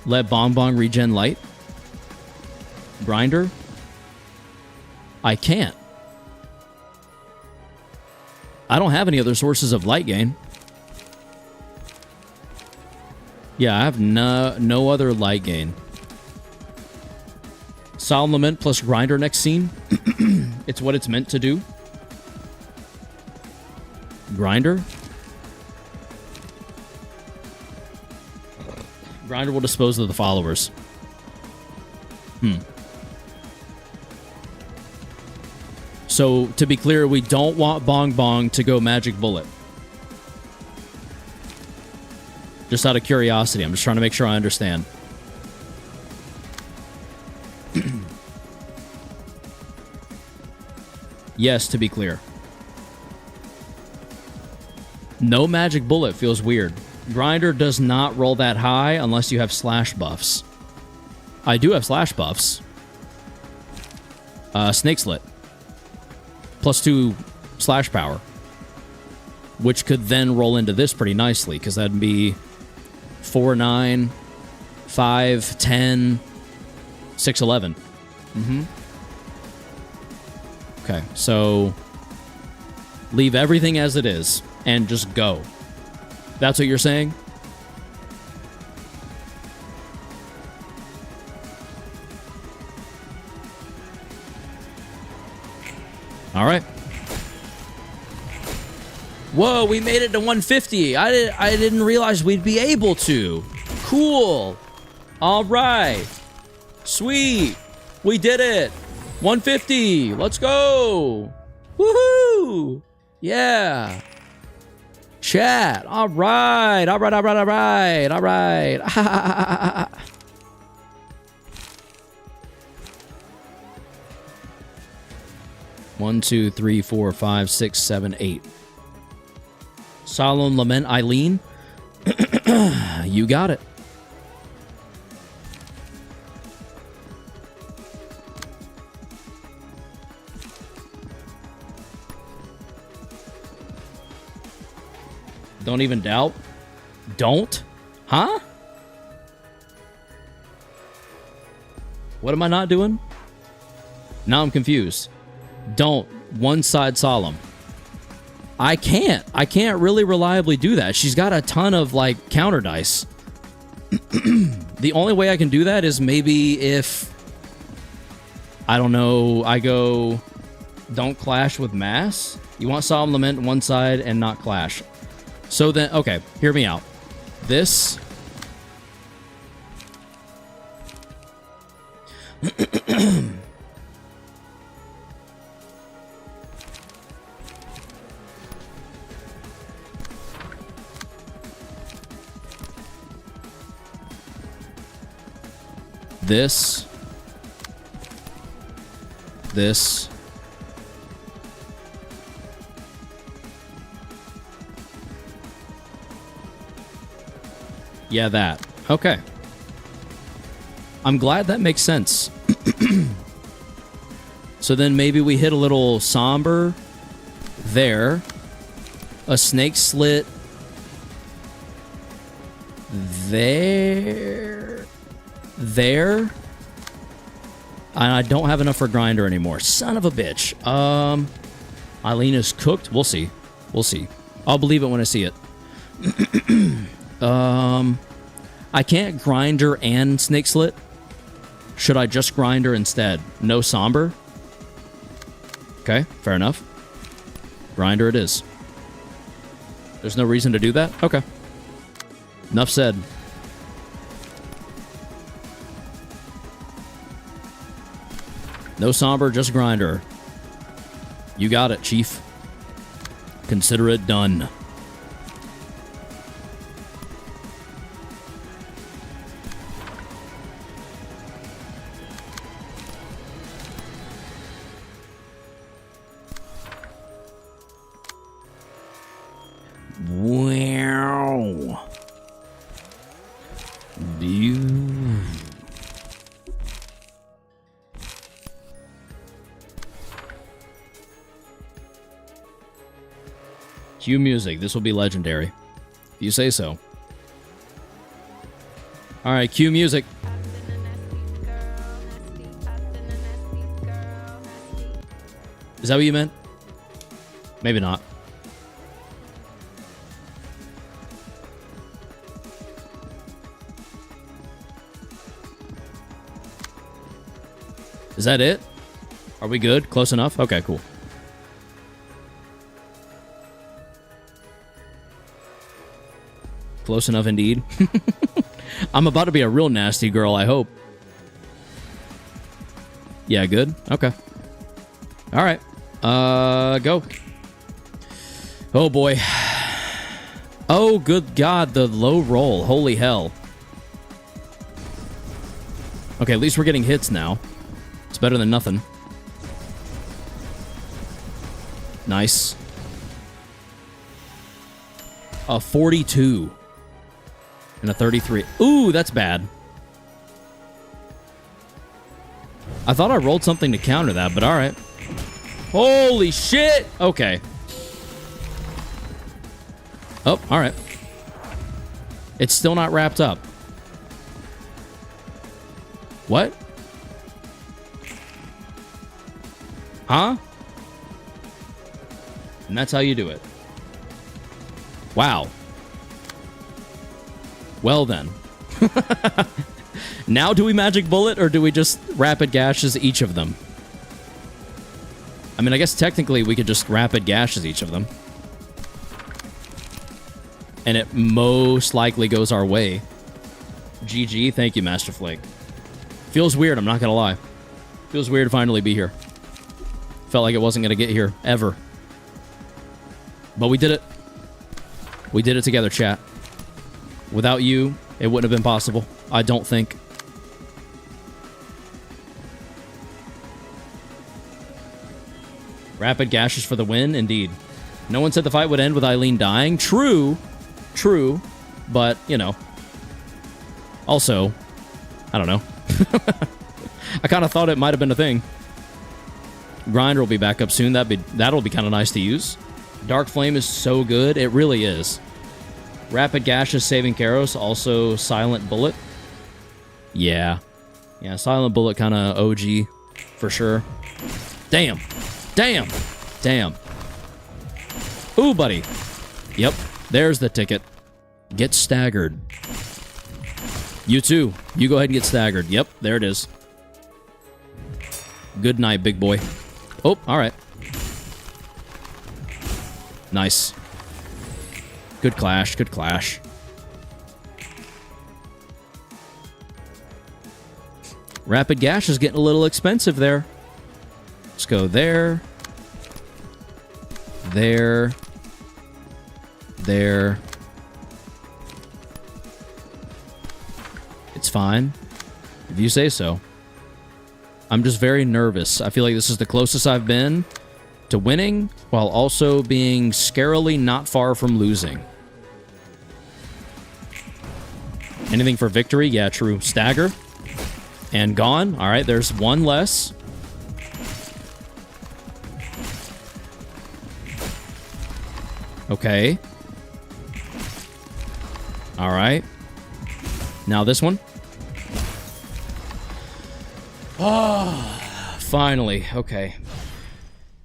Let Bong Bong regen light? Grinder? I can't. I don't have any other sources of light gain. Yeah, I have no other light gain. Solemn Lament plus Grinder next scene. It's what it's meant to do. Grinder. Grinder will dispose of the followers. So, to be clear, we don't want Bong Bong to go Magic Bullet. Just out of curiosity. I'm just trying to make sure I understand. Yes, to be clear. No Magic Bullet feels weird. Grinder does not roll that high unless you have slash buffs. I do have slash buffs. Snake Slit. +2 slash power. Which could then roll into this pretty nicely, because that'd be 4, 9, 5, 10, 6, 11. Okay, so leave everything as it is and just go. That's what you're saying? All right. Whoa, we made it to 150. I didn't realize we'd be able to. Cool. All right. Sweet. We did it. 150. Let's go. Woohoo. Yeah. Chat. All right. All right. All right. All right. All right. 1, 2, 3, 4, 5, 6, 7, 8. Solemn Lament Eileen. You got it. Don't even doubt. Don't? Huh? What am I not doing? Now I'm confused. Don't. One side solemn. I can't really reliably do that. She's got a ton of, like, counter dice. The only way I can do that is maybe if, I don't know, I go, don't clash with mass. You want solemn lament one side and not clash. So then, okay, hear me out. This. This. This. Yeah, that. Okay. I'm glad that makes sense. So then maybe we hit a little somber there. A snake slit there. There. And I don't have enough for grinder anymore. Son of a bitch. Eileen is cooked. We'll see. We'll see. I'll believe it when I see it. I can't grinder and snake slit. Should I just grinder instead? No somber? Okay, fair enough. Grinder it is. There's no reason to do that? Okay. Enough said. No somber, just grinder. You got it, Chief. Consider it done. Wow. Cue music. This will be legendary. If you say so. Alright, cue music. Is that what you meant? Maybe not. Is that it? Are we good? Close enough? Okay, cool. Close enough indeed. I'm about to be a real nasty girl, I hope. Yeah, good? Okay. Alright. Go. Oh, boy. Oh, good God, the low roll. Holy hell. Okay, at least we're getting hits now. It's better than nothing. Nice. A 42. And a 33. Ooh, that's bad. I thought I rolled something to counter that, but alright. Holy shit! Okay. Oh, alright. It's still not wrapped up. What? Huh? And that's how you do it. Wow. Well then. Now do we magic bullet or do we just rapid gashes each of them? I mean, I guess technically we could just rapid gashes each of them. And it most likely goes our way. GG, thank you, Master Flake. Feels weird, I'm not gonna lie. Feels weird to finally be here. Felt like it wasn't gonna get here, ever. But we did it. We did it together, chat. Without you, it wouldn't have been possible. I don't think. Rapid gashes for the win, indeed. No one said the fight would end with Eileen dying. True. True. But, you know. Also, I don't know. I kind of thought it might have been a thing. Grinder will be back up soon. That'll be kind of nice to use. Dark Flame is so good. It really is. Rapid Gashes saving Karos, also Silent Bullet. Yeah. Yeah, Silent Bullet kind of OG for sure. Damn. Damn. Damn. Ooh, buddy. Yep. There's the ticket. Get staggered. You too. You go ahead and get staggered. Yep, there it is. Good night, big boy. Oh, all right. Nice. Good clash. Good clash. Rapid Gash is getting a little expensive there. Let's go there. There. There. It's fine. If you say so. I'm just very nervous. I feel like this is the closest I've been to winning, while also being scarily not far from losing. Anything for victory? Yeah, true. Stagger. And gone. All right, there's one less. Okay. All right. Now this one. Oh, finally. Okay.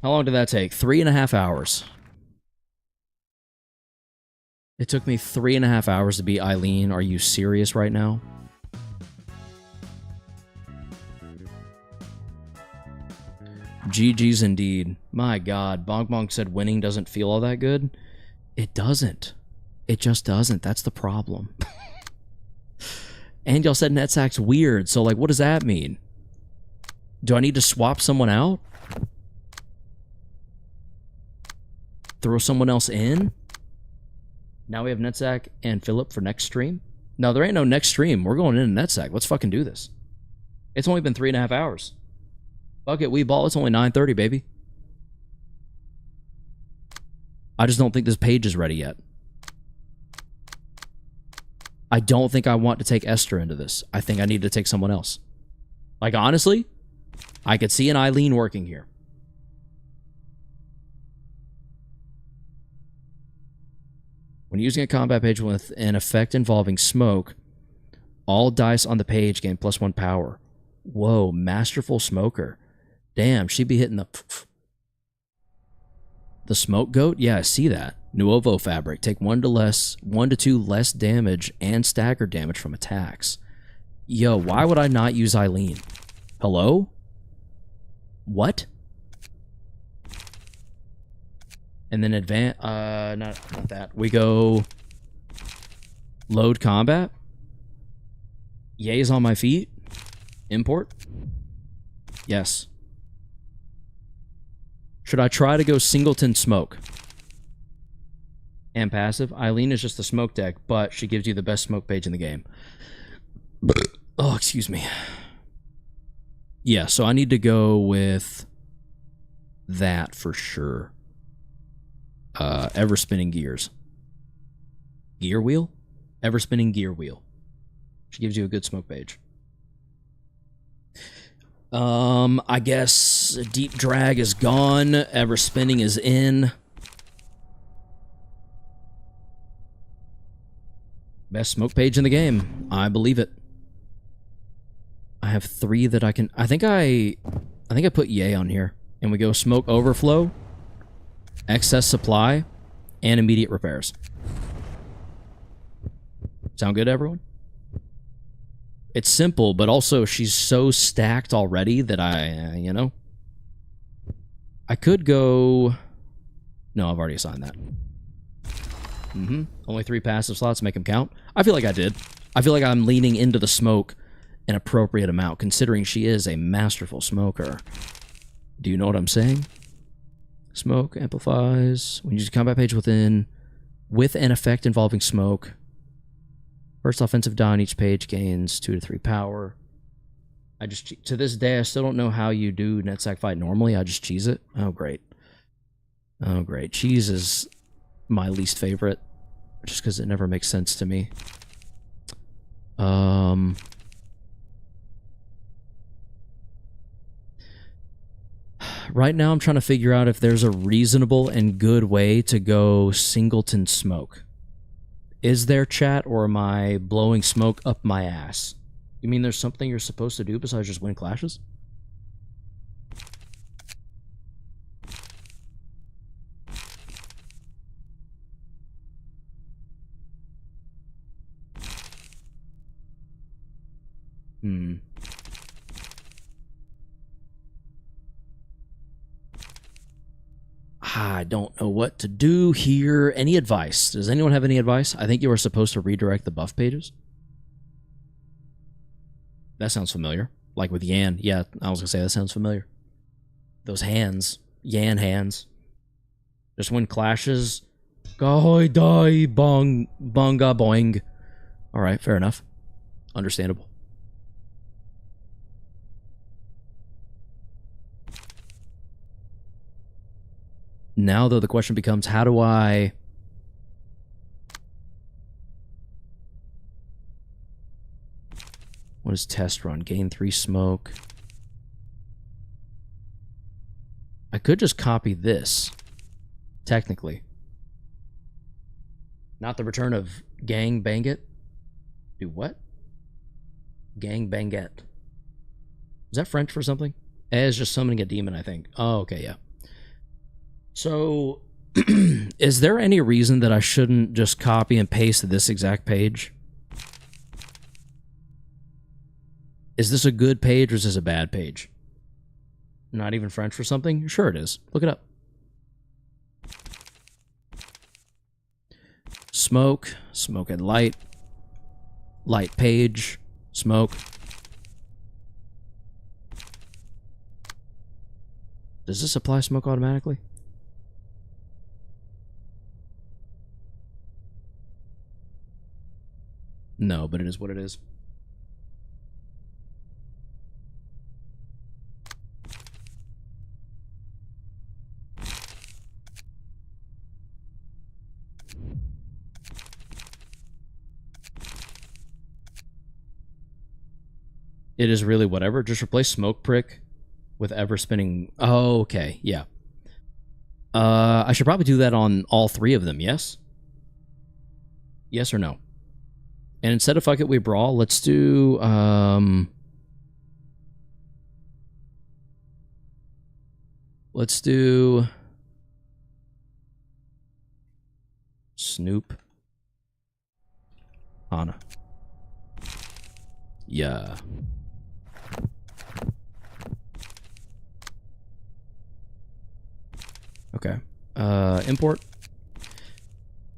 How long did that take? 3.5 hours. It took me 3.5 hours to beat Eileen. Are you serious right now? GG's indeed. My God. Bonk Bonk said winning doesn't feel all that good. It doesn't. It just doesn't. That's the problem. And y'all said Netsack's weird, so like, what does that mean? Do I need to swap someone out? Throw someone else in? Now we have Netsack and Philip for next stream? No, there ain't no next stream. We're going into Netsack. Let's fucking do this. It's only been 3.5 hours. Fuck it, we ball. It's only 9:30, baby. I just don't think this page is ready yet. I don't think I want to take Esther into this. I think I need to take someone else. Like, honestly, I could see an Eileen working here. When using a combat page with an effect involving smoke, all dice on the page gain +1 power. Whoa, Masterful Smoker. Damn, she'd be hitting the smoke goat? Yeah, I see that. Nuovo fabric. Take 1 to 2 less damage and stagger damage from attacks. Yo, why would I not use Eileen? Hello? What? And then not that. We go load combat. Ye's on my feet. Import. Yes. Should I try to go Singleton Smoke? And passive. Eileen is just the smoke deck, but she gives you the best smoke page in the game. Oh, excuse me. Yeah, so I need to go with that for sure. Ever Spinning Gears. Gear Wheel? Ever Spinning Gear Wheel. She gives you a good smoke page. I guess Deep Drag is gone. Ever Spinning is in. Best smoke page in the game. I believe it. I have 3 that I can... I think I put Yay on here. And we go Smoke Overflow, Excess Supply, and Immediate Repairs. Sound good, everyone? It's simple, but also she's so stacked already that I could go... No, I've already assigned that. Only 3 passive slots, make them count. I feel like I did. I feel like I'm leaning into the smoke an appropriate amount, considering she is a masterful smoker. Do you know what I'm saying? Smoke amplifies. When you use a combat page with an effect involving smoke. First offensive die on each page gains 2 to 3 power. To this day, I still don't know how you do Netsack Fight normally. I just cheese it. Oh, great. Oh, great. Cheese is my least favorite, just because it never makes sense to me. Right now, I'm trying to figure out if there's a reasonable and good way to go Singleton Smoke. Is there, chat, or am I blowing smoke up my ass? You mean there's something you're supposed to do besides just win clashes? I don't know what to do here. Any advice? Does anyone have any advice? I think you are supposed to redirect the buff pages. That sounds familiar. Like with Yan. Yeah, I was going to say that sounds familiar. Those hands. Yan hands. Just when clashes. Goy die bong bonga boing. Alright, fair enough. Understandable. Now, though, the question becomes, how do I... What is test run? Gain 3 smoke. I could just copy this, technically. Not the return of Gang Banget. Do what? Gang Banget. Is that French for something? Is just summoning a demon, I think. Oh, okay, yeah. So, is there any reason that I shouldn't just copy and paste this exact page? Is this a good page or is this a bad page? Not even French for something? Sure it is. Look it up. Smoke. Smoke and light. Light page. Smoke. Does this apply smoke automatically? No, but it is what it is. It is really whatever. Just replace smoke prick with ever spinning. Oh, okay. Yeah. I should probably do that on all 3 of them, yes? Yes or no? And instead of fuck it, we brawl, let's do, let's do Snoop Hana. Yeah. Okay. Import.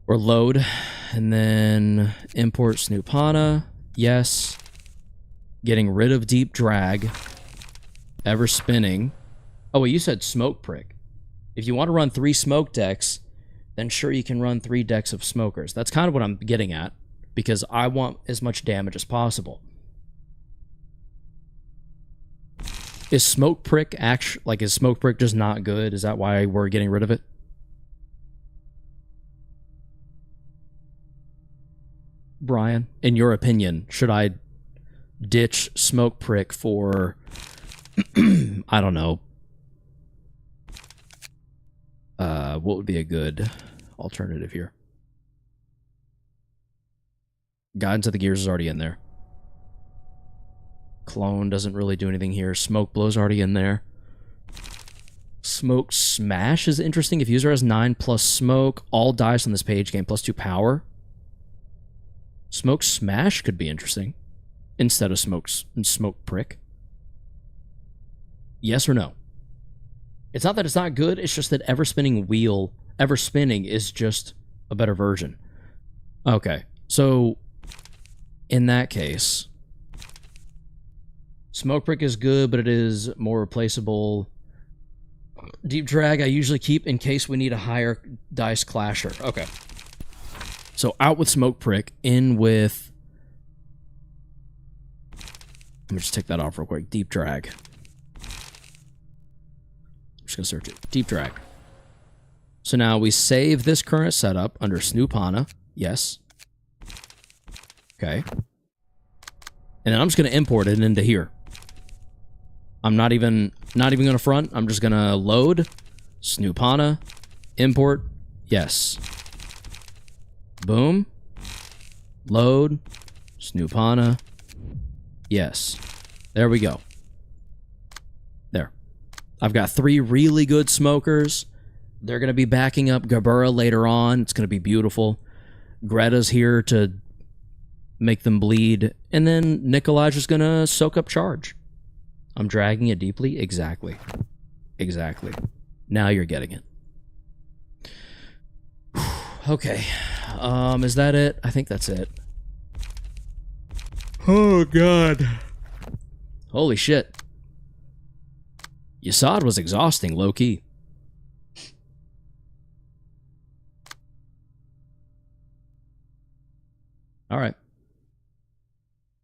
Or load. And then import Snoop Hana. Yes. Getting rid of deep drag. Ever spinning. Oh, wait, you said smoke prick. If you want to run 3 smoke decks, then sure you can run 3 decks of smokers. That's kind of what I'm getting at. Because I want as much damage as possible. Is smoke prick actually, like, is smoke prick just not good? Is that why we're getting rid of it? Brian, in your opinion, should I ditch smoke prick for, I don't know, what would be a good alternative here? Guidance of the Gears is already in there. Clone doesn't really do anything here. Smoke Blow's already in there. Smoke Smash is interesting. If user has 9 plus smoke, all dice on this page gain +2 power. Smoke Smash could be interesting instead of smoke prick. Yes or no? It's not that it's not good, it's just that ever spinning is just a better version. Okay, so in that case, smoke prick is good, but it is more replaceable. Deep drag I usually keep in case we need a higher dice clasher. Okay. So out with smoke prick, in with... Let me just take that off real quick. Deep drag. I'm just going to search it. Deep drag. So now we save this current setup under Snoop Hana. Yes. Okay. And then I'm just going to import it into here. I'm not even going to front. I'm just going to load. Snoop Hana. Import. Yes. Boom. Load. Snoopana. Yes. There we go. There. I've got 3 really good smokers. They're going to be backing up Gabura later on. It's going to be beautiful. Greta's here to make them bleed. And then Nikolai's just going to soak up charge. I'm dragging it deeply? Exactly. Exactly. Now you're getting it. Okay. Is that it? I think that's it. Oh, God. Holy shit. Yasad was exhausting, low-key. Alright.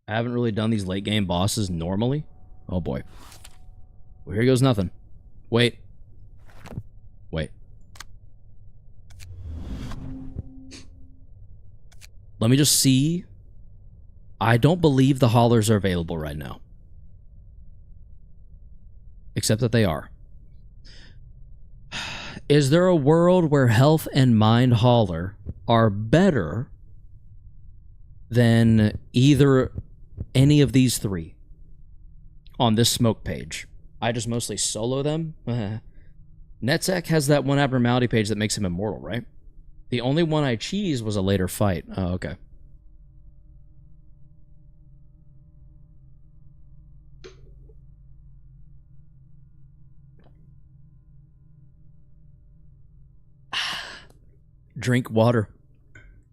I haven't really done these late-game bosses normally. Oh, boy. Well, here goes nothing. Wait. Wait. Let me just see. I don't believe the haulers are available right now. Except that they are. Is there a world where health and mind hauler are better than either any of these 3 on this smoke page? I just mostly solo them. Netzek has that one abnormality page that makes him immortal, right? The only one I cheesed was a later fight. Oh, okay. Drink water.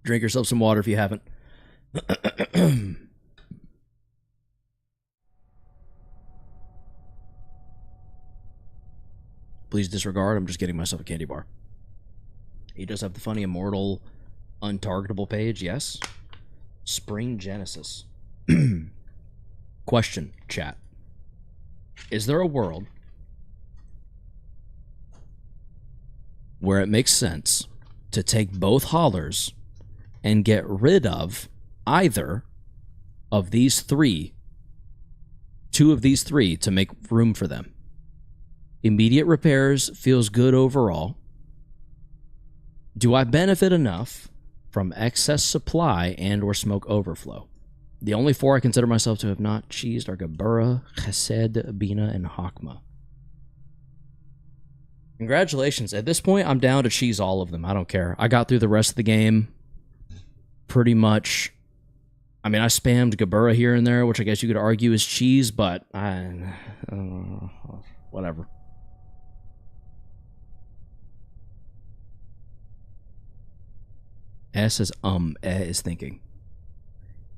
Drink yourself some water if you haven't. Please disregard. I'm just getting myself a candy bar. He does have the funny immortal untargetable page, yes. Spring Genesis. Question, chat. Is there a world where it makes sense to take both haulers and get rid of either of these 3, 2 of these 3 to make room for them? Immediate repairs feels good overall. Do I benefit enough from excess supply and or smoke overflow? The only 4 I consider myself to have not cheesed are Gabura, Chesed, Bina, and Hakma. Congratulations. At this point, I'm down to cheese all of them. I don't care. I got through the rest of the game pretty much. I mean, I spammed Gabura here and there, which I guess you could argue is cheese, but whatever. S is is thinking.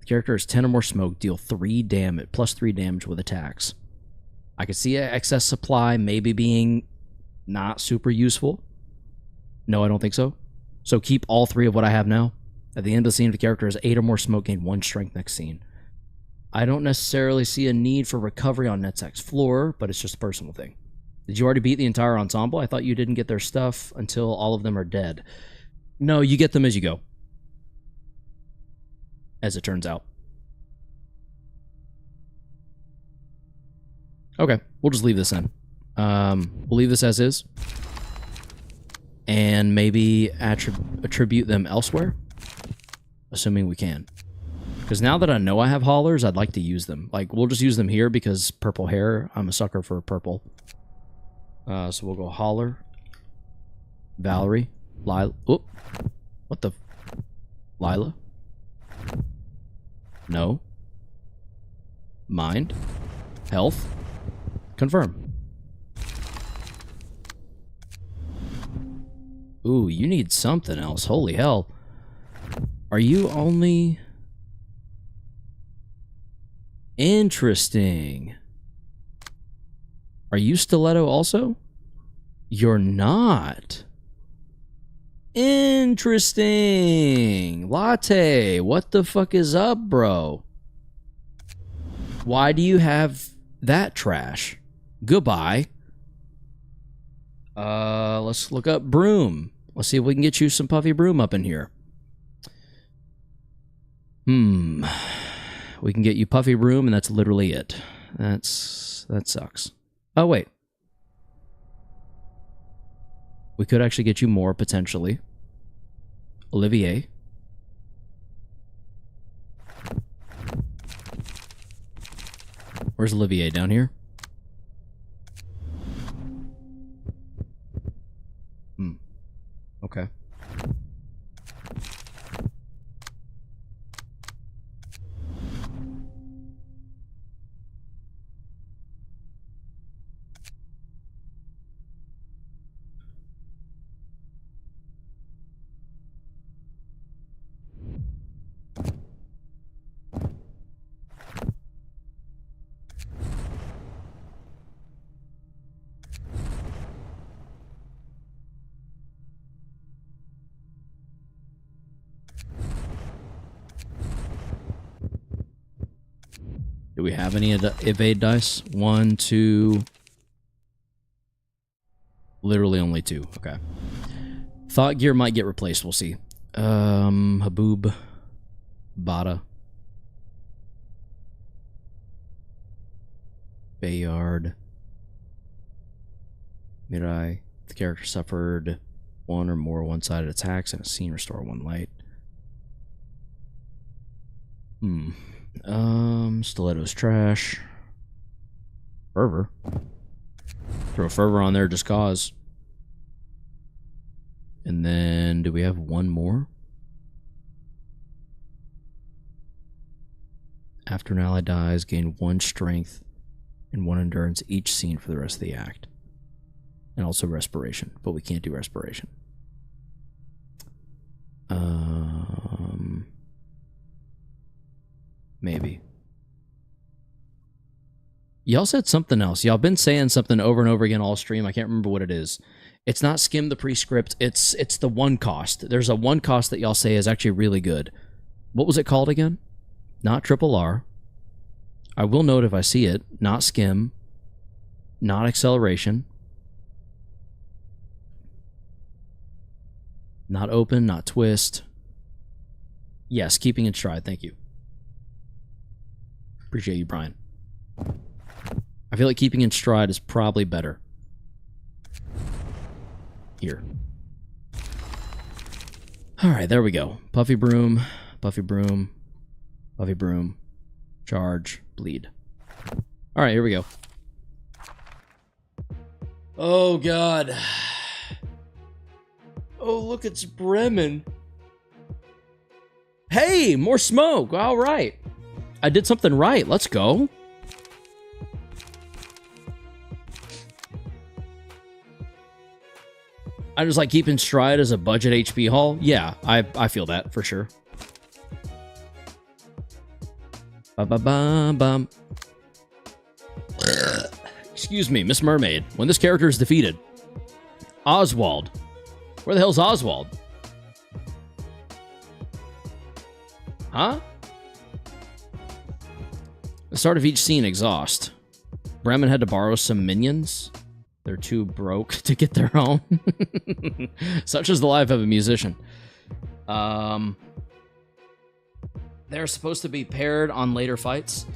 The character is 10 or more smoke, deal 3 damage, plus 3 damage with attacks. I could see excess supply maybe being not super useful. No, I don't think so. So keep all 3 of what I have now. At the end of the scene, if the character has 8 or more smoke, gain 1 strength next scene. I don't necessarily see a need for recovery on Netzek's floor, but it's just a personal thing. Did you already beat the entire ensemble? I thought you didn't get their stuff until all of them are dead. No, you get them as you go. As it turns out. Okay, we'll just leave this in. We'll leave this as is. And maybe attribute them elsewhere. Assuming we can. Because now that I know I have haulers, I'd like to use them. Like, we'll just use them here because purple hair. I'm a sucker for purple. So we'll go hauler. Valerie. Lila. Oop. What the? Lila? No. Mind. Health. Confirm. Ooh, you need something else. Holy hell. Are you only... Interesting. Are you stiletto also? You're not. Interesting. Latte, what the fuck is up, bro? Why do you have that trash? Goodbye. Let's look up broom. Let's see if we can get you some puffy broom up in here. We can get you puffy broom, and that's literally it. That sucks. Oh, wait. We could actually get you more, potentially. Olivier. Where's Olivier? Down here? Okay. Do we have any evade dice? 1, 2... Literally only 2. Okay. Thought gear might get replaced. We'll see. Haboob. Bada. Bayard. Mirai. The character suffered 1 or more one-sided attacks and a scene restore 1 light. Stiletto's trash. Fervor. Throw Fervor on there just cause. And then, do we have 1 more? After an ally dies, gain 1 strength and 1 endurance each scene for the rest of the act. And also respiration, but we can't do respiration. Maybe. Y'all said something else. Y'all been saying something over and over again all stream. I can't remember what it is. It's not skim the prescript. It's the 1 cost. There's a 1 cost that y'all say is actually really good. What was it called again? Not triple R. I will note if I see it. Not skim. Not acceleration. Not open. Not twist. Yes, keeping in stride. Thank you. Appreciate you, Brian. I feel like keeping in stride is probably better. Here. Alright, there we go. Puffy Broom, Puffy Broom, Puffy Broom, charge, bleed. Alright, here we go. Oh, God. Oh, look, it's Bremen. Hey, more smoke. Alright. I did something right. Let's go. I just like keeping stride as a budget HP haul. Yeah, I feel that for sure. Ba-ba-bum-bum. Excuse me, Miss Mermaid. When this character is defeated, Oswald. Where the hell's Oswald? Huh? The start of each scene, exhaust. Bremen had to borrow some minions. They're too broke to get their own. Such is the life of a musician. They're supposed to be paired on later fights.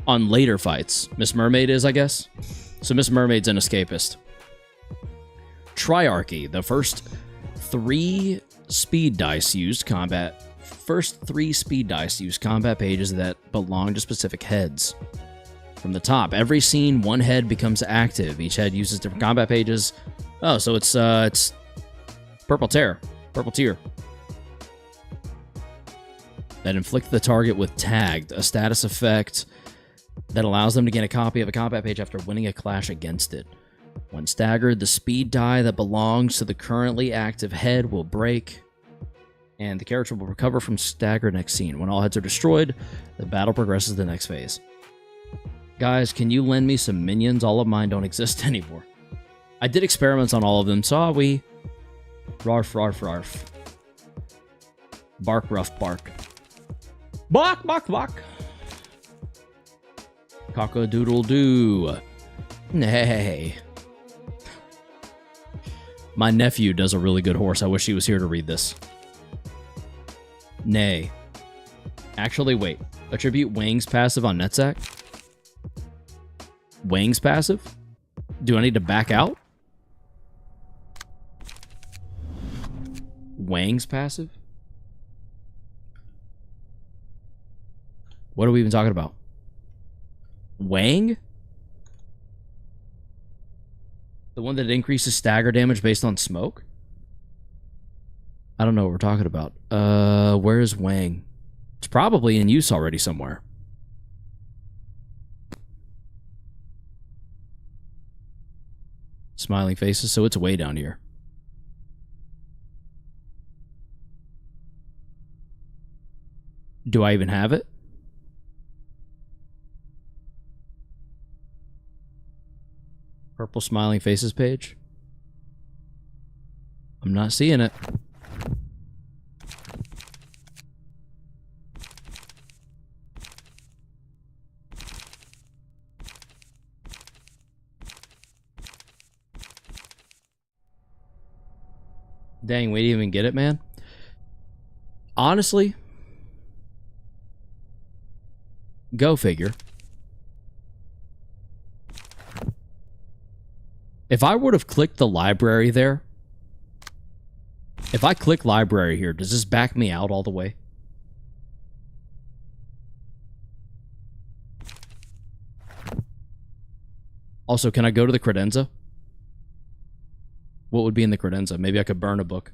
On later fights. Miss Mermaid is, I guess. So Miss Mermaid's an escapist. Triarchy. The first 3 speed dice used combat. First 3 speed dice use combat pages that belong to specific heads. From the top, every scene, 1 head becomes active. Each head uses different combat pages. Oh, so it's Purple Tear. Purple Tear. That inflict the target with tagged, a status effect that allows them to gain a copy of a combat page after winning a clash against it. When staggered, the speed die that belongs to the currently active head will break, and the character will recover from stagger next scene. When all heads are destroyed, the battle progresses to the next phase. Guys, can you lend me some minions? All of mine don't exist anymore. I did experiments on all of them, saw we? Rarf, rarf, rarf. Bark, rough, bark. Bark, bark, bark. Cock-a-doodle-doo. Hey. My nephew does a really good horse. I wish he was here to read this. Nay. Actually, wait. Attribute Wang's passive on Netzak? Wang's passive? Do I need to back out? Wang's passive? What are we even talking about? Wang? The one that increases stagger damage based on smoke? I don't know what we're talking about. Where's Wang? It's probably in use already somewhere. Smiling faces, so it's way down here. Do I even have it? Purple smiling faces page? I'm not seeing it. Dang, we didn't even get it, man. Honestly, go figure. If I would have clicked the library there, if I click library here, does this back me out all the way? Also, can I go to the credenza? What would be in the credenza? Maybe I could burn a book.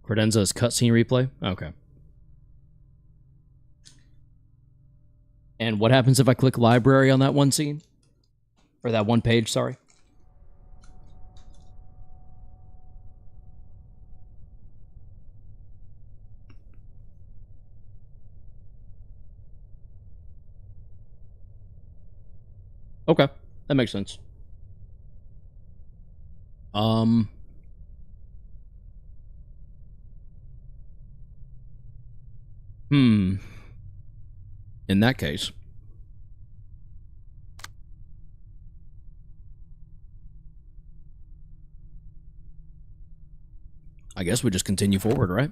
Credenza is cutscene replay? Okay. And what happens if I click library on that one scene? Or that one page, sorry. Okay, that makes sense. In that case, I guess we just continue forward, right?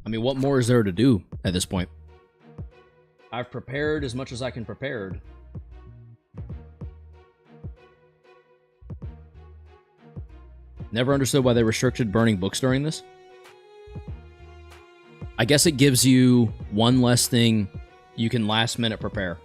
I mean, what more is there to do at this point? I've prepared as much as I can prepared. Never understood why they restricted burning books during this. I guess it gives you one less thing you can last minute prepare.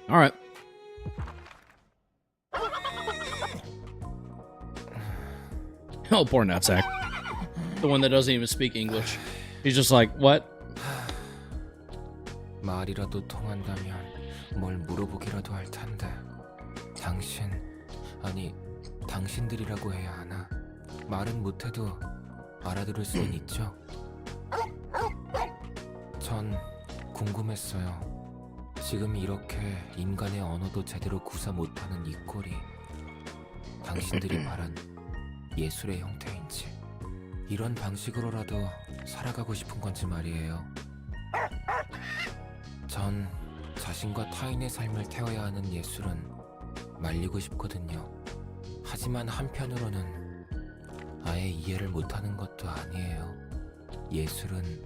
All right. Oh, poor Nutsack. The one that doesn't even speak English. He's just like, what? 말이라도 통한다면 뭘 물어보기라도 할 텐데. 아니 당신들이라고 해야 하나? 말은 못해도 알아들을 수는 있죠. 전 궁금했어요. 지금 이렇게 인간의 언어도 제대로 구사 못하는 이 꼴이 당신들이 말한 예술의 형태인지, 이런 방식으로라도 살아가고 싶은 건지 말이에요. 전 자신과 타인의 삶을 태워야 하는 예술은 말리고 싶거든요. 하지만 한편으로는 아예 이해를 못하는 것도 아니에요. 예술은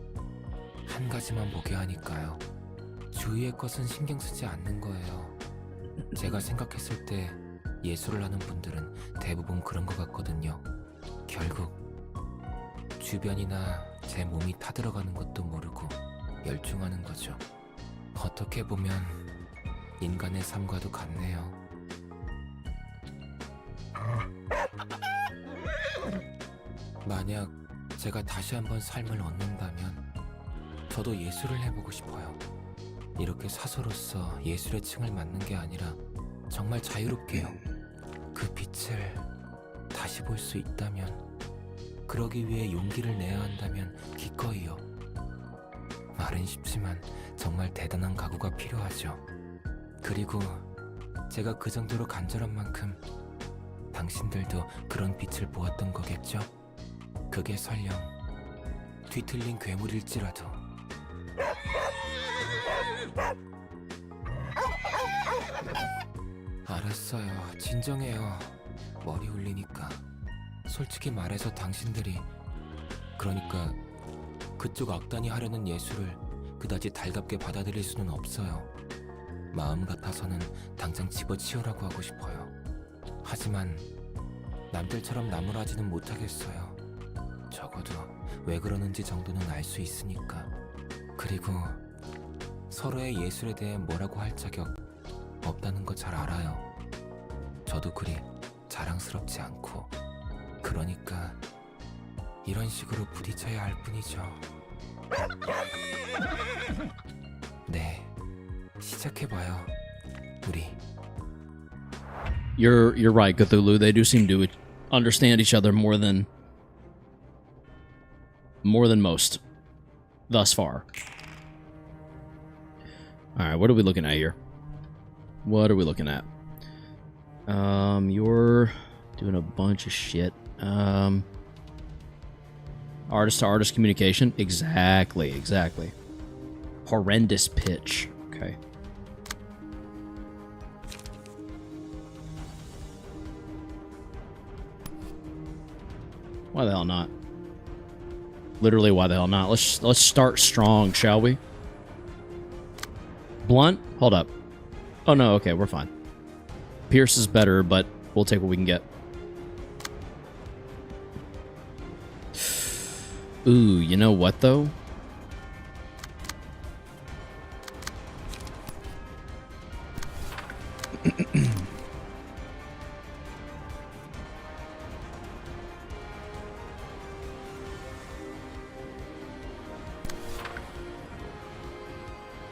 한 가지만 보게 하니까요. 주위의 것은 신경 쓰지 않는 거예요. 제가 생각했을 때 예술을 하는 분들은 대부분 그런 것 같거든요. 결국 주변이나 제 몸이 타들어가는 것도 모르고 열중하는 거죠. 어떻게 보면 인간의 삶과도 같네요. 만약 제가 다시 한번 삶을 얻는다면 저도 예술을 해보고 싶어요. 이렇게 사서로서 예술의 층을 맡는 게 아니라 정말 자유롭게요. 그 빛을 다시 볼 수 있다면, 그러기 위해 용기를 내야 한다면 기꺼이요. 말은 쉽지만 정말 대단한 각오가 필요하죠. 그리고 제가 그 정도로 간절한 만큼 당신들도 그런 빛을 보았던 거겠죠? 그게 설령 뒤틀린 괴물일지라도. 알았어요. 진정해요. 머리 울리니까. 솔직히 말해서 당신들이, 그러니까 그쪽 악단이 하려는 예술을 그다지 달갑게 받아들일 수는 없어요. 마음 같아서는 당장 집어치우라고 하고 싶어요. 하지만 남들처럼 나무라지는 못하겠어요. 적어도 왜 그러는지 정도는 알 수 있으니까. 그리고 서로의 예술에 대해 뭐라고 할 자격 없다는 거 잘 알아요. 저도 그리 자랑스럽지 않고. 그러니까 이런 식으로 부딪혀야 할 뿐이죠. 네, 시작해봐요, 우리. You're right, Cthulhu. They do seem to understand each other more than most thus far. All right, what are we looking at here? What are we looking at? You're doing a bunch of shit. Artist to artist communication. Exactly. Horrendous pitch. Okay. Why the hell not? Literally, why the hell not? Let's start strong, shall we? Blunt? Hold up. Oh no, okay, we're fine. Pierce is better, but we'll take what we can get. Ooh, you know what though?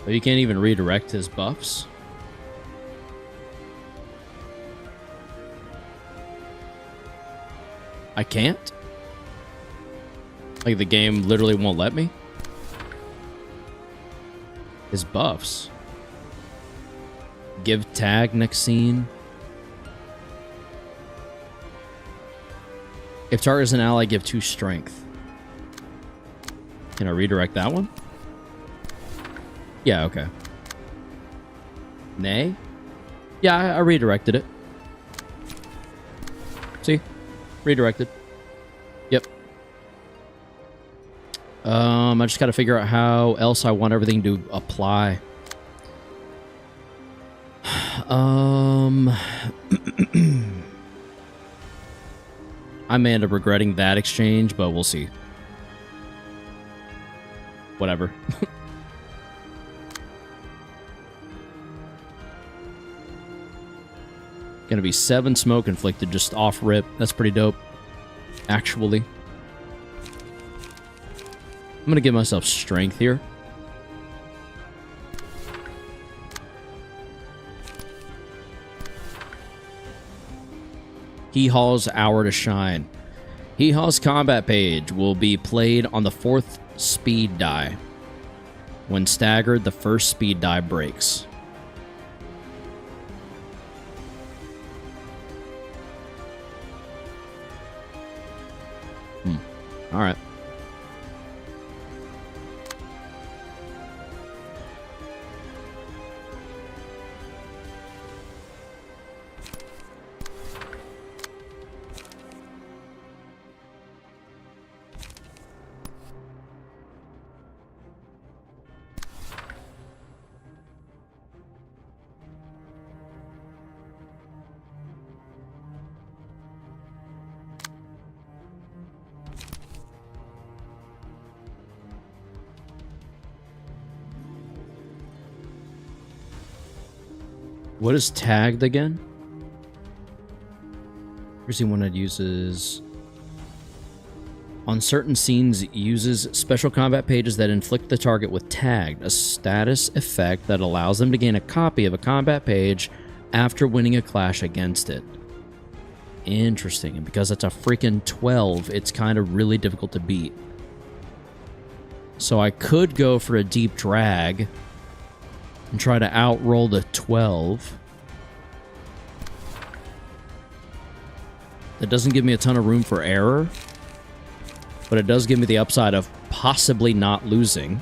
Oh, you can't even redirect his buffs? I can't? Like, the game literally won't let me? His buffs. Give tag next scene. If target is an ally, give 2 strength. Can I redirect that one? Yeah, okay. Nay? Yeah, I redirected it. See? Redirected. Yep. I just gotta figure out how else I want everything to apply. I may end up regretting that exchange, but we'll see. Whatever. Gonna be 7 smoke inflicted just off rip. That's pretty dope. Actually. I'm gonna give myself strength here. Hee Haw's Hour to Shine. Hee Haw's combat page will be played on the 4th speed die. When staggered, the 1st speed die breaks. Alright. What is tagged again? Here's the one that uses On certain scenes, uses special combat pages that inflict the target with tagged, a status effect that allows them to gain a copy of a combat page after winning a clash against it. Interesting, and because it's a freaking 12, it's kind of really difficult to beat. So I could go for a deep drag and try to outroll the 12. That doesn't give me a ton of room for error, but it does give me the upside of possibly not losing.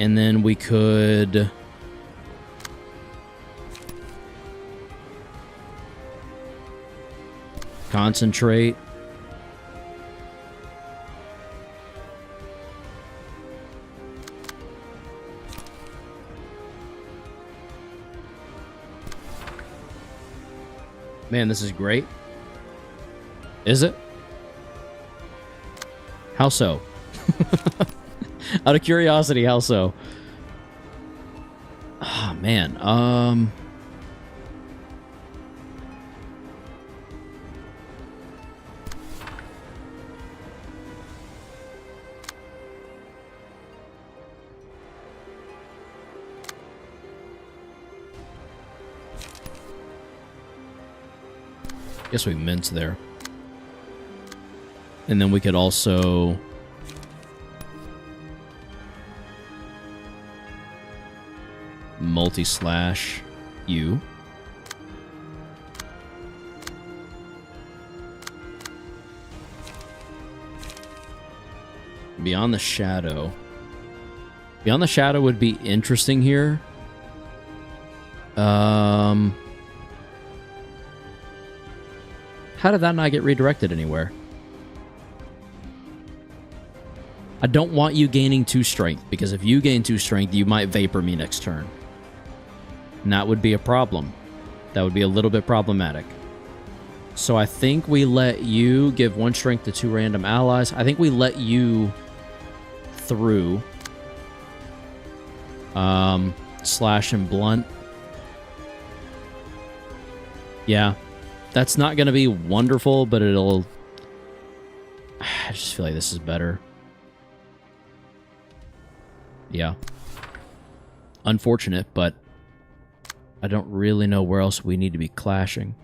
And then we could... concentrate. Man, this is great. Is it? How so? Out of curiosity, how so? Oh, man. Guess we mince there. And then we could also... multi-slash you. Beyond the Shadow. Beyond the Shadow would be interesting here. How did that not get redirected anywhere? I don't want you gaining 2 strength, because if you gain 2 strength, you might vapor me next turn. And that would be a problem. That would be a little bit problematic. So I think we let you give 1 strength to 2 random allies. I think we let you through. Slash and blunt. Yeah. That's not going to be wonderful, but it'll... I just feel like this is better. Yeah. Unfortunate, but I don't really know where else we need to be clashing.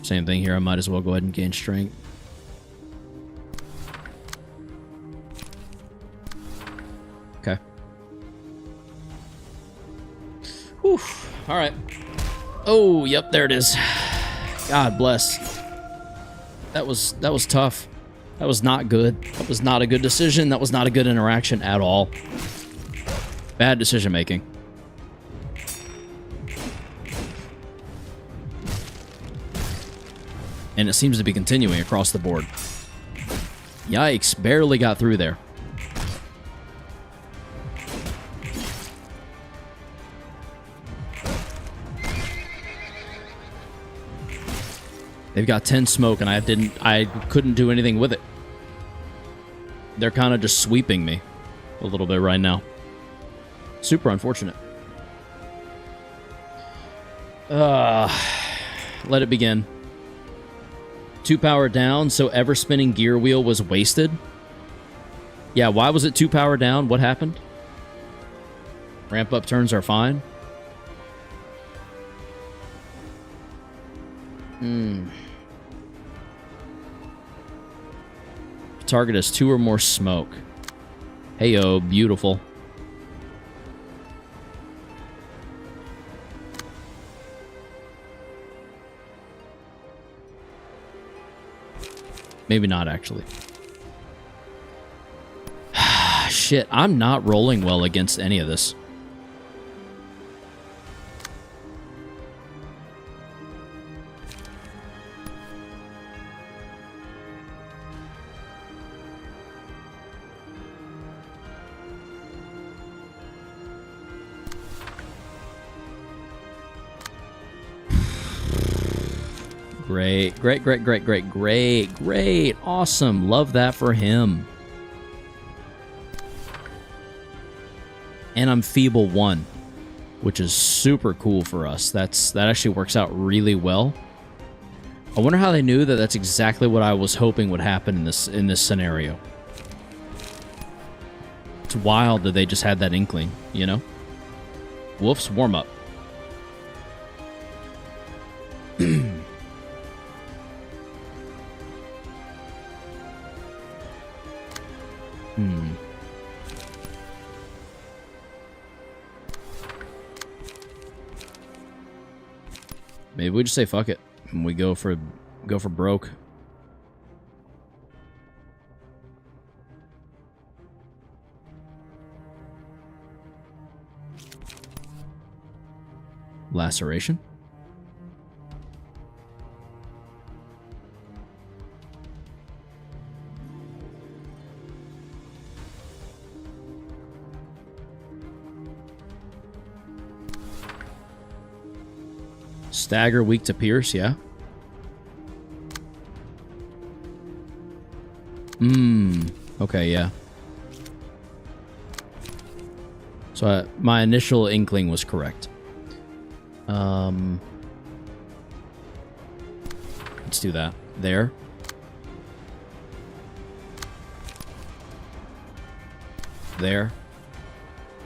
Same thing here. I might as well go ahead and gain strength. Okay. Whew. All right. Oh, yep, there it is. God bless. That was tough. That was not good. That was not a good decision. That was not a good interaction at all. Bad decision making. And it seems to be continuing across the board. Yikes, barely got through there. They've got 10 smoke, and I couldn't do anything with it. They're kind of just sweeping me a little bit right now. Super unfortunate. Let it begin. 2 power down, so ever spinning gear wheel was wasted. Yeah, why was it 2 power down? What happened? Ramp up turns are fine. Target has 2 or more smoke. Heyo, beautiful. Maybe not, actually. Shit, I'm not rolling well against any of this. Great. Awesome. Love that for him. And I'm feeble 1, which is super cool for us. That actually works out really well. I wonder how they knew that that's exactly what I was hoping would happen in this scenario. It's wild that they just had that inkling, you know? Wolf's warm-up. Maybe we just say fuck it and we go for broke. Laceration. Stagger, weak to pierce, yeah. Okay, yeah. So my initial inkling was correct. Let's do that. There. There.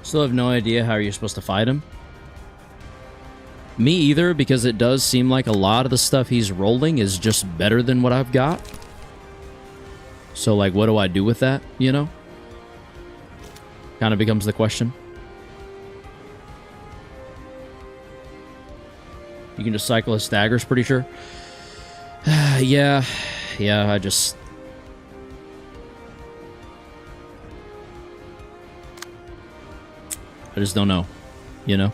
Still have no idea how you're supposed to fight him. Me either, because it does seem like a lot of the stuff he's rolling is just better than what I've got. So, like, what do I do with that, you know? Kind of becomes the question. You can just cycle his staggers, pretty sure. Yeah, I just don't know, you know?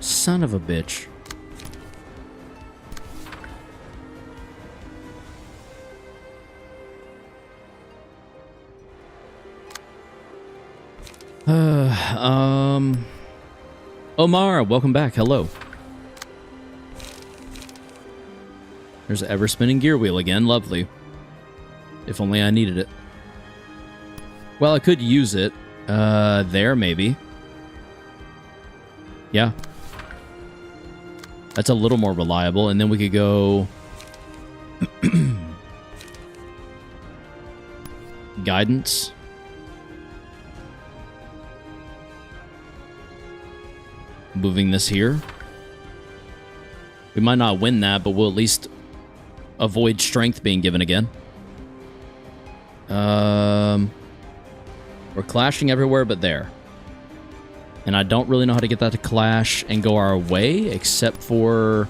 Son of a bitch. Omar, welcome back. Hello. There's an ever-spinning gear wheel again. Lovely. If only I needed it. Well, I could use it. There, maybe. Yeah. That's a little more reliable. And then we could go... Guidance. Moving this here. We might not win that, but we'll at least avoid strength being given again. We're clashing everywhere but there. And I don't really know how to get that to clash and go our way, except for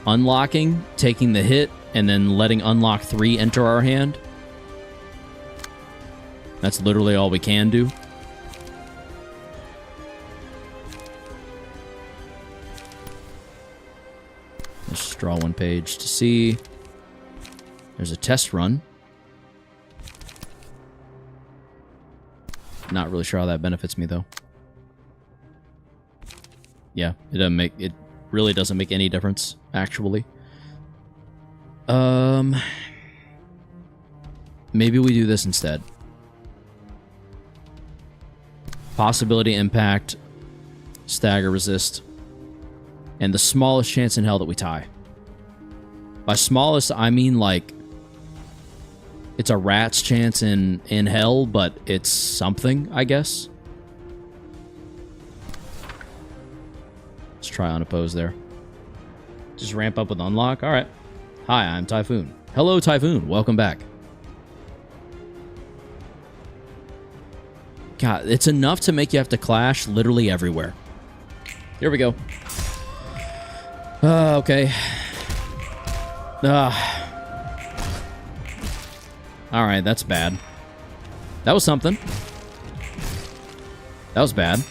unlocking, taking the hit, and then letting unlock 3 enter our hand. That's literally all we can do. Let's draw 1 page to see. There's a test run. Not really sure how that benefits me, though. Yeah, it really doesn't make any difference, actually. Maybe we do this instead. Possibility impact, stagger resist, and the smallest chance in hell that we tie. By smallest, I mean like it's a rat's chance in hell, but it's something, I guess. Let's try unopposed there. Just ramp up with unlock. All right. Hi, I'm Typhoon. Hello, Typhoon. Welcome back. God, it's enough to make you have to clash literally everywhere. Here we go. Okay. Alright, that's bad. That was something. That was bad.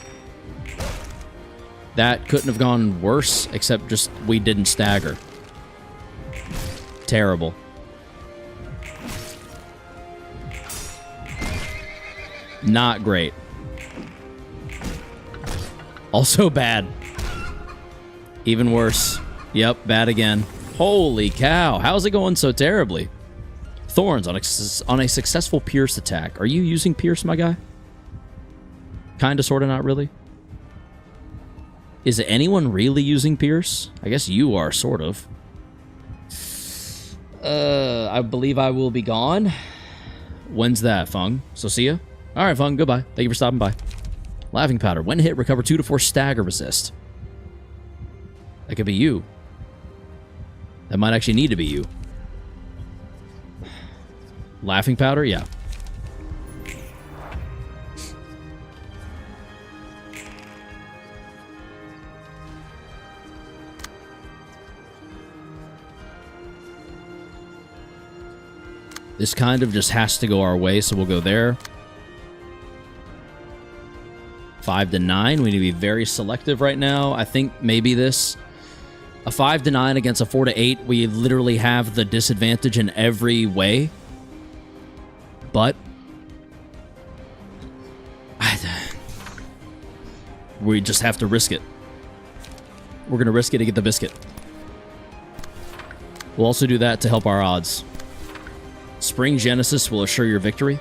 That couldn't have gone worse, except just we didn't stagger. Terrible. Not great. Also bad. Even worse. Yep, bad again. Holy cow. How's it going so terribly? Thorns on a successful Pierce attack. Are you using Pierce, my guy? Kinda, sorta, not really. Is anyone really using Pierce? I guess you are, sort of. I believe I will be gone. When's that, Fung? So see ya? Alright, Fung, goodbye. Thank you for stopping by. Laughing Powder. When hit, recover 2 to 4 stagger resist. That could be you. That might actually need to be you. Laughing Powder? Yeah. This kind of just has to go our way, so we'll go there. 5 to 9. We need to be very selective right now. I think maybe this... A 5 to 9 against a 4 to 8, we literally have the disadvantage in every way. But... we just have to risk it. We're going to risk it to get the biscuit. We'll also do that to help our odds. Spring Genesis will assure your victory.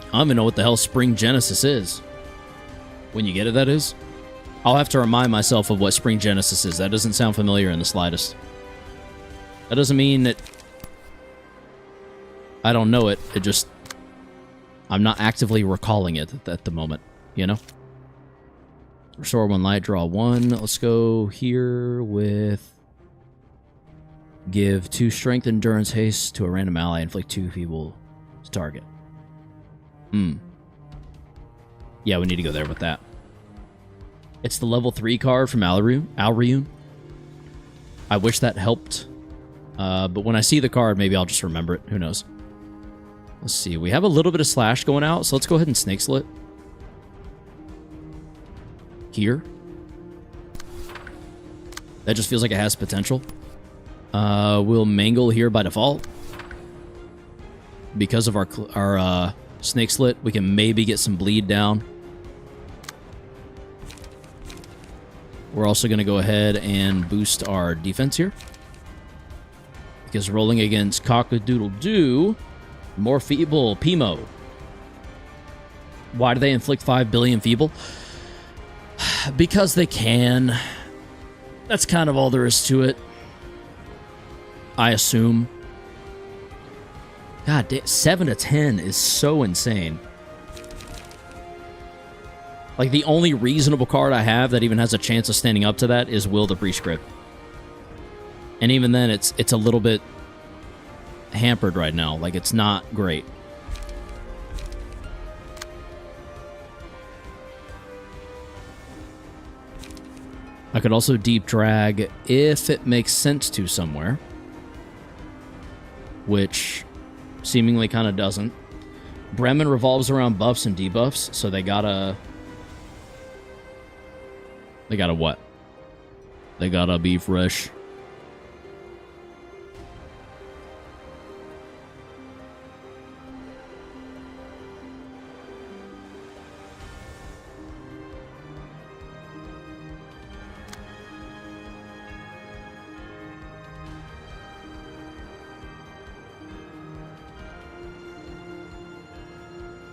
I don't even know what the hell Spring Genesis is. When you get it, that is. I'll have to remind myself of what Spring Genesis is. That doesn't sound familiar in the slightest. That doesn't mean that I don't know it. It just... I'm not actively recalling it at the moment, you know? Restore 1 light, draw 1. Let's go here with... Give 2 strength, endurance, haste to a random ally. Inflict 2 feeble to target. Yeah, we need to go there with that. It's the level 3 card from Alriune. I wish that helped. But when I see the card, maybe I'll just remember it. Who knows? Let's see. We have a little bit of slash going out, so let's go ahead and snake slit. Here. That just feels like it has potential. We'll mangle here by default. Because of our snake slit, we can maybe get some bleed down. We're also going to go ahead and boost our defense here. Because rolling against Cock-a-doodle-doo, more feeble, Pimo. Why do they inflict 5 billion feeble? Because they can. That's kind of all there is to it. I assume. God damn, 7 to 10 is so insane. Like, the only reasonable card I have that even has a chance of standing up to that is Will the Prescript. And even then, it's a little bit hampered right now. Like, it's not great. I could also deep drag if it makes sense to somewhere. Which seemingly kind of doesn't. Bremen revolves around buffs and debuffs, so they gotta... They gotta what? They gotta be fresh.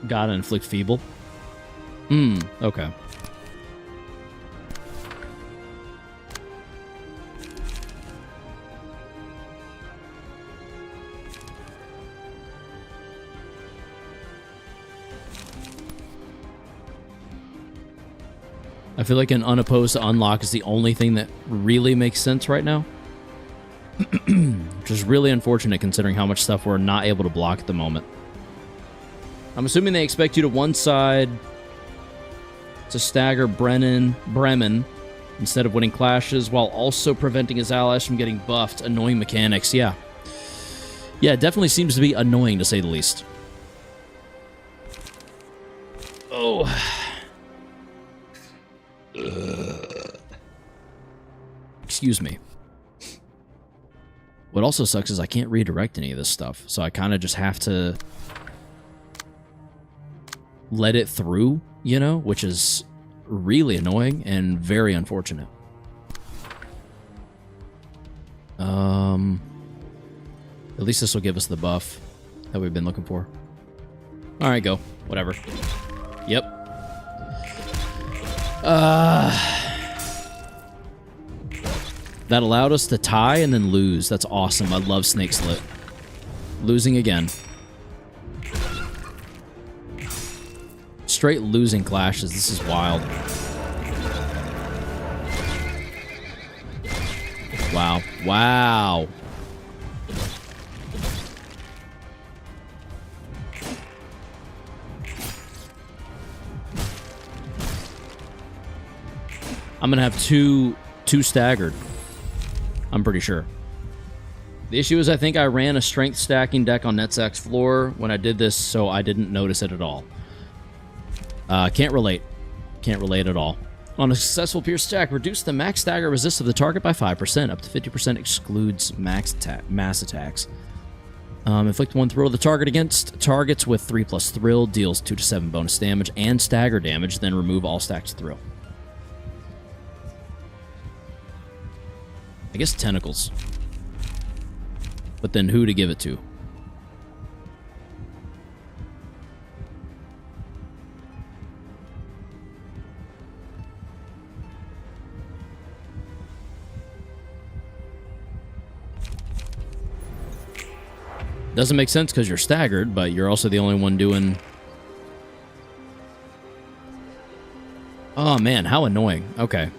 Gotta inflict feeble. Okay. I feel like an unopposed to unlock is the only thing that really makes sense right now. Which is really unfortunate considering how much stuff we're not able to block at the moment. I'm assuming they expect you to one side to stagger Bremen instead of winning clashes while also preventing his allies from getting buffed. Annoying mechanics, yeah. Yeah, it definitely seems to be annoying to say the least. Oh. Excuse me. What also sucks is I can't redirect any of this stuff, so I kind of just have to let it through, you know, which is really annoying and very unfortunate. At least this will give us the buff that we've been looking for. All right, go. Whatever. Yep. That allowed us to tie and then lose. That's awesome. I love Snake Slit. Losing again. Straight losing clashes. This is wild. Wow. Wow. I'm gonna have two staggered. I'm pretty sure. The issue is I think I ran a strength stacking deck on NetSack's floor when I did this, so I didn't notice it at all. Can't relate. Can't relate at all. On a successful Pierce stack, reduce the max stagger resist of the target by 5%. Up to 50% excludes mass attacks. Inflict 1 thrill of the target against targets with 3+ thrill. Deals 2 to 7 bonus damage and stagger damage. Then remove all stacked thrill. I guess tentacles. But then who to give it to? Doesn't make sense because you're staggered, but you're also the only one doing... Oh man, how annoying. Okay.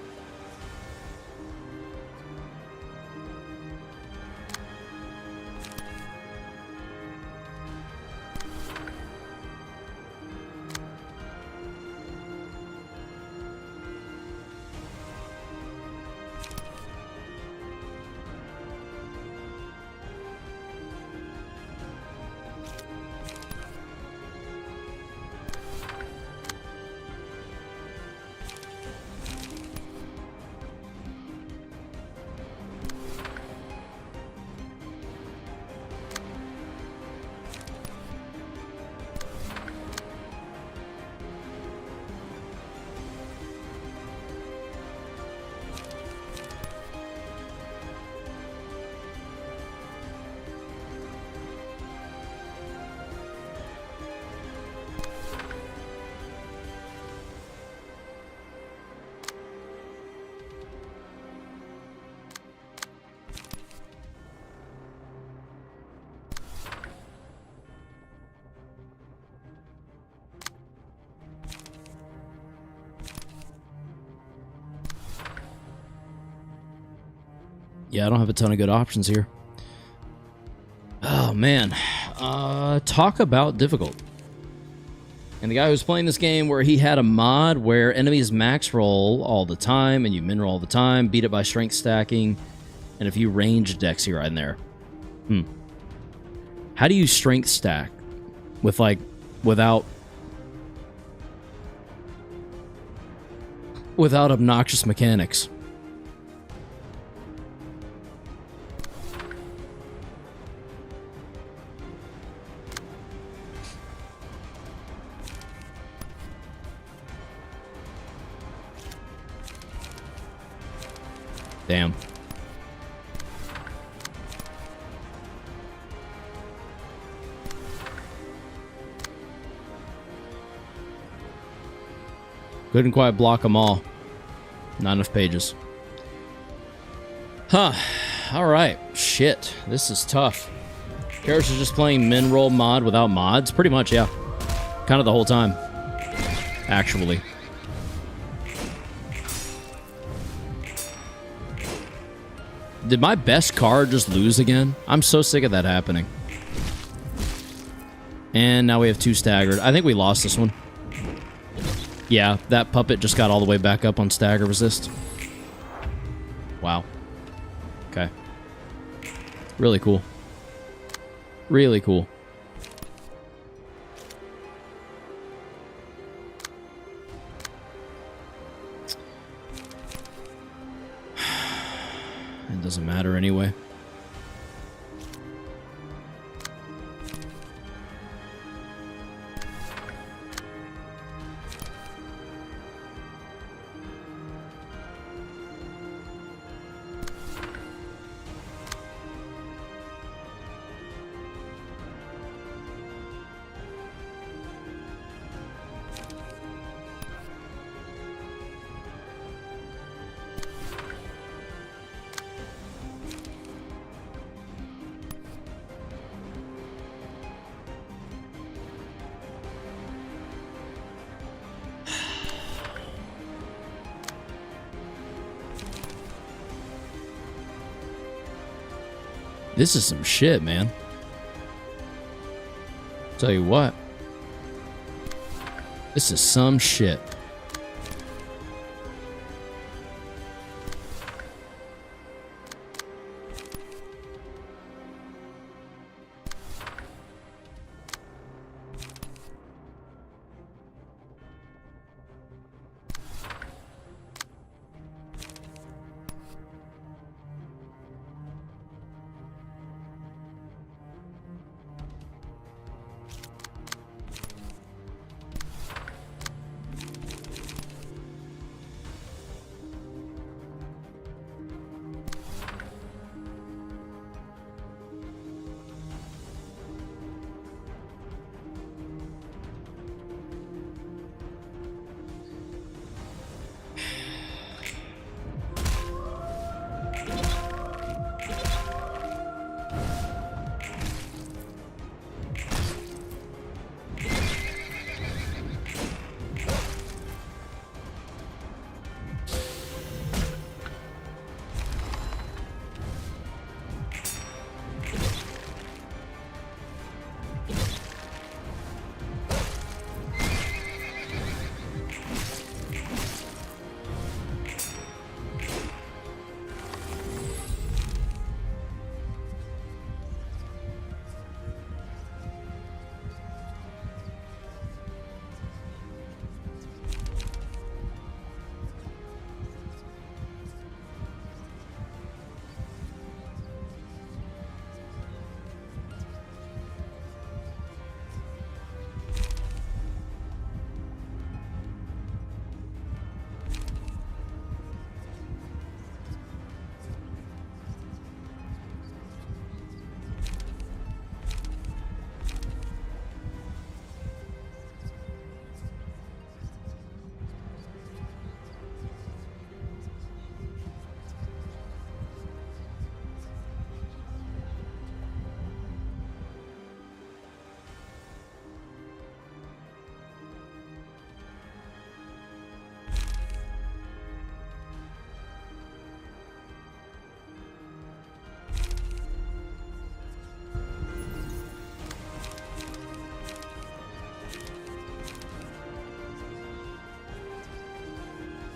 Yeah, I don't have a ton of good options here. Oh, man. Talk about difficult. And the guy who's playing this game where he had a mod where enemies max roll all the time and you min roll all the time, beat it by strength stacking, and a few ranged decks here and there. How do you strength stack with, like, without obnoxious mechanics? Damn. Couldn't quite block them all. Not enough pages. Huh. Alright. Shit. This is tough. Karis is just playing min roll mod without mods? Pretty much, yeah. Kind of the whole time. Actually. Did my best card just lose again? I'm so sick of that happening. And now we have 2 staggered. I think we lost this one. Yeah, that puppet just got all the way back up on stagger resist. Wow. Okay. Really cool. Really cool. It doesn't matter anyway. This is some shit, man. Tell you what. This is some shit.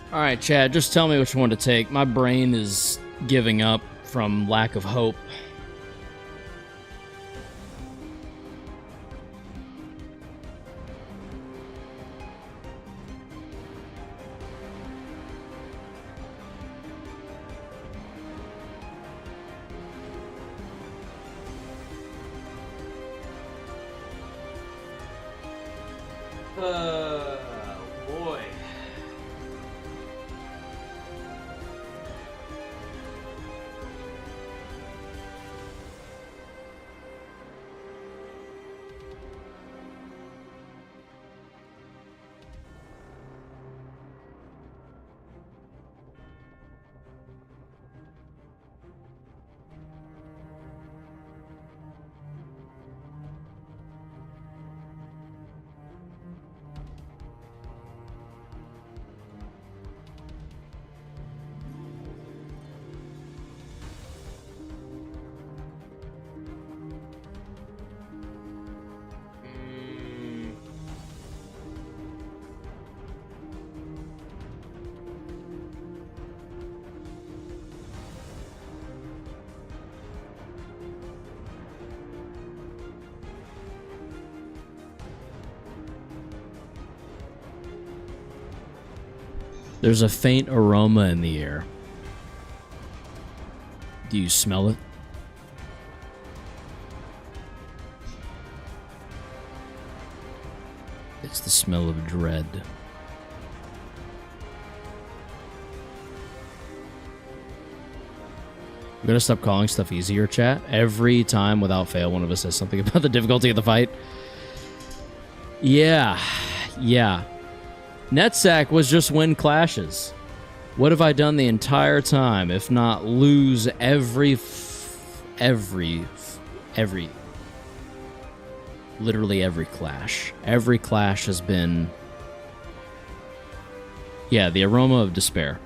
All right, Chad, just tell me which one to take. My brain is giving up from lack of hope. Boy. There's a faint aroma in the air. Do you smell it? It's the smell of dread. I'm gonna stop calling stuff easier, chat. Every time, without fail, one of us says something about the difficulty of the fight. Yeah. Netsack was just win clashes. What have I done the entire time, if not lose literally every clash. Every clash has been, yeah, the aroma of despair.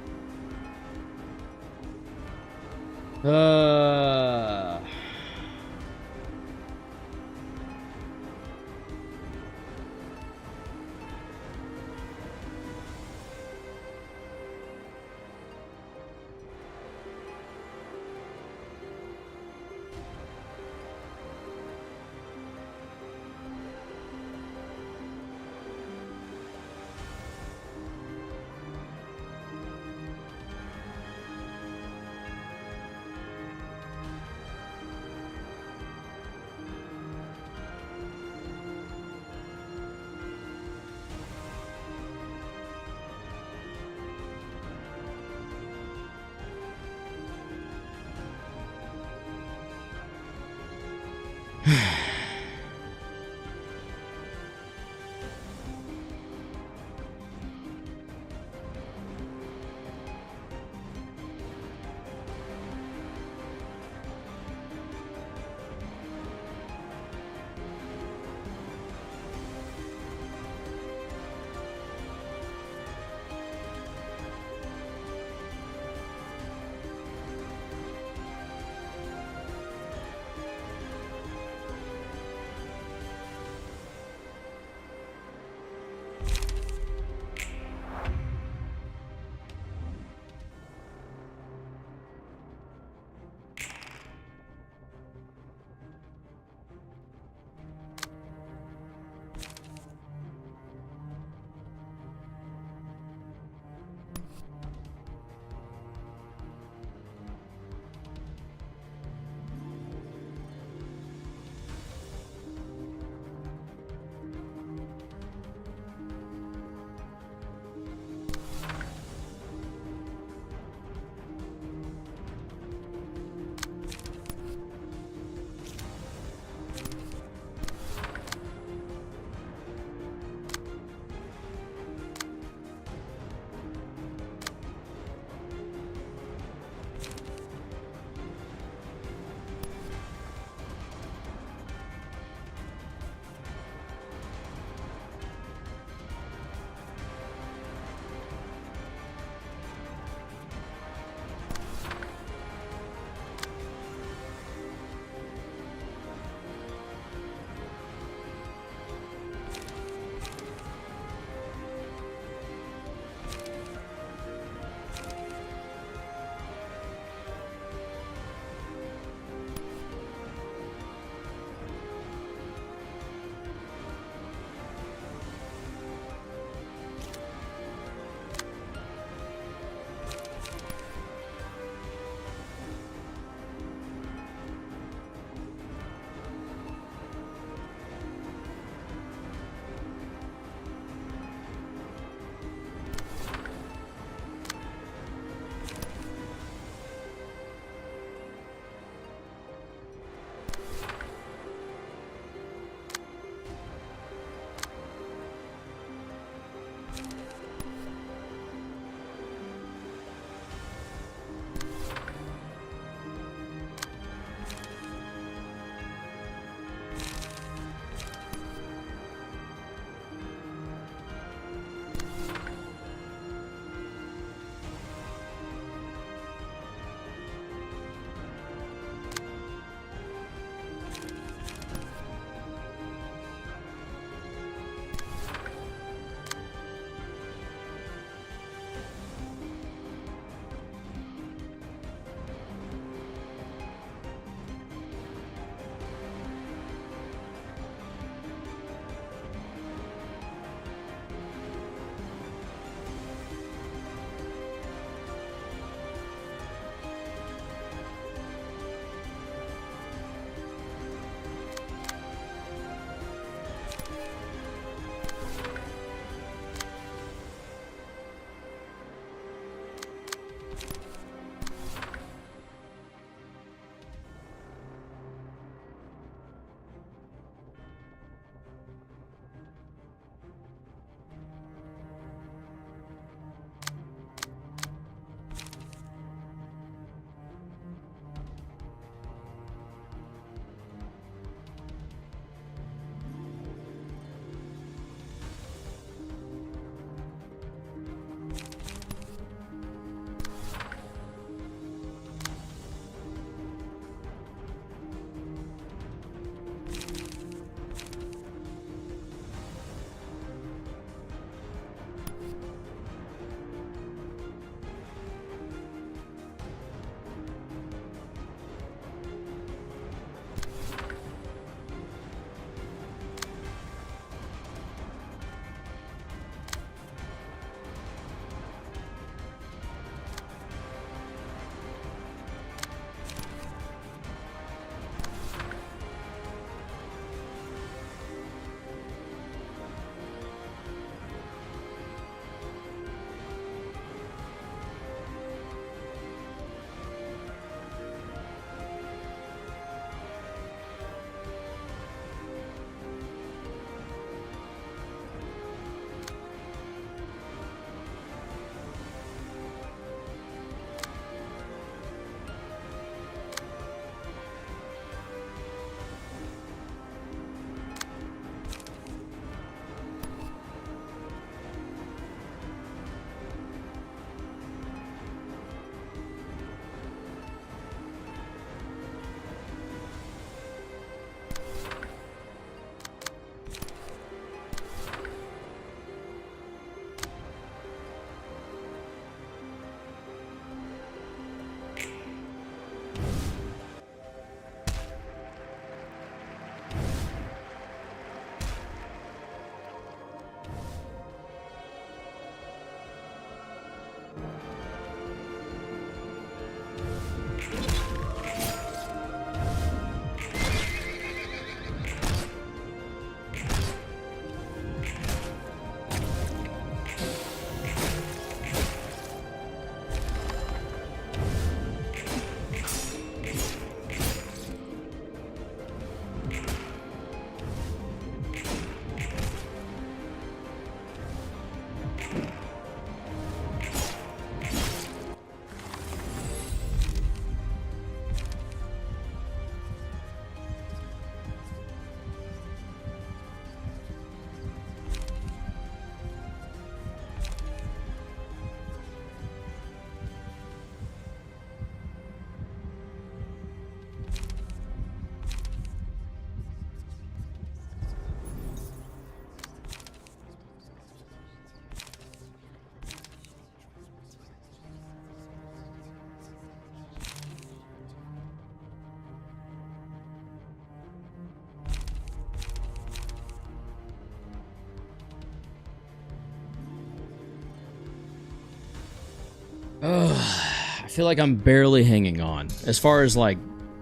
I feel like I'm barely hanging on as far as like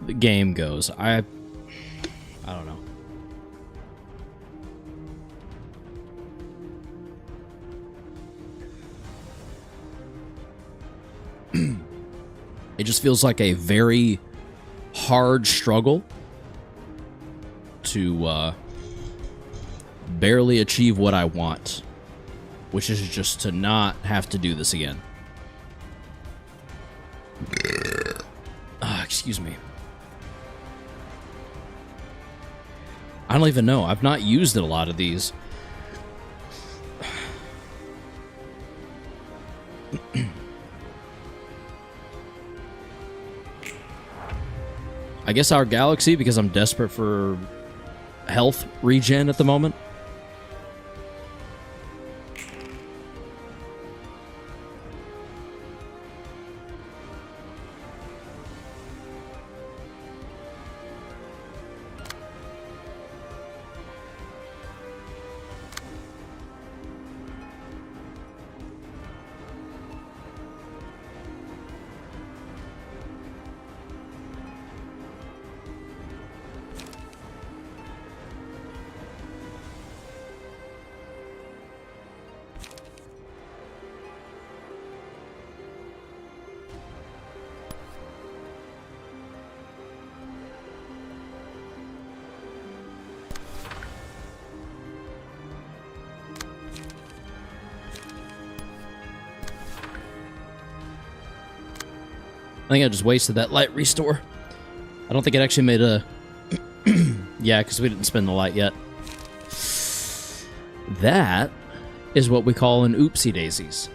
the game goes. I don't know. It just feels like a very hard struggle to barely achieve what I want, which is just to not have to do this again. Excuse me. I don't even know. I've not used a lot of these. I guess our galaxy, because I'm desperate for health regen at the moment. I think I just wasted that light restore. I don't think it actually made a... Yeah, because we didn't spend the light yet. That is what we call an oopsie daisies.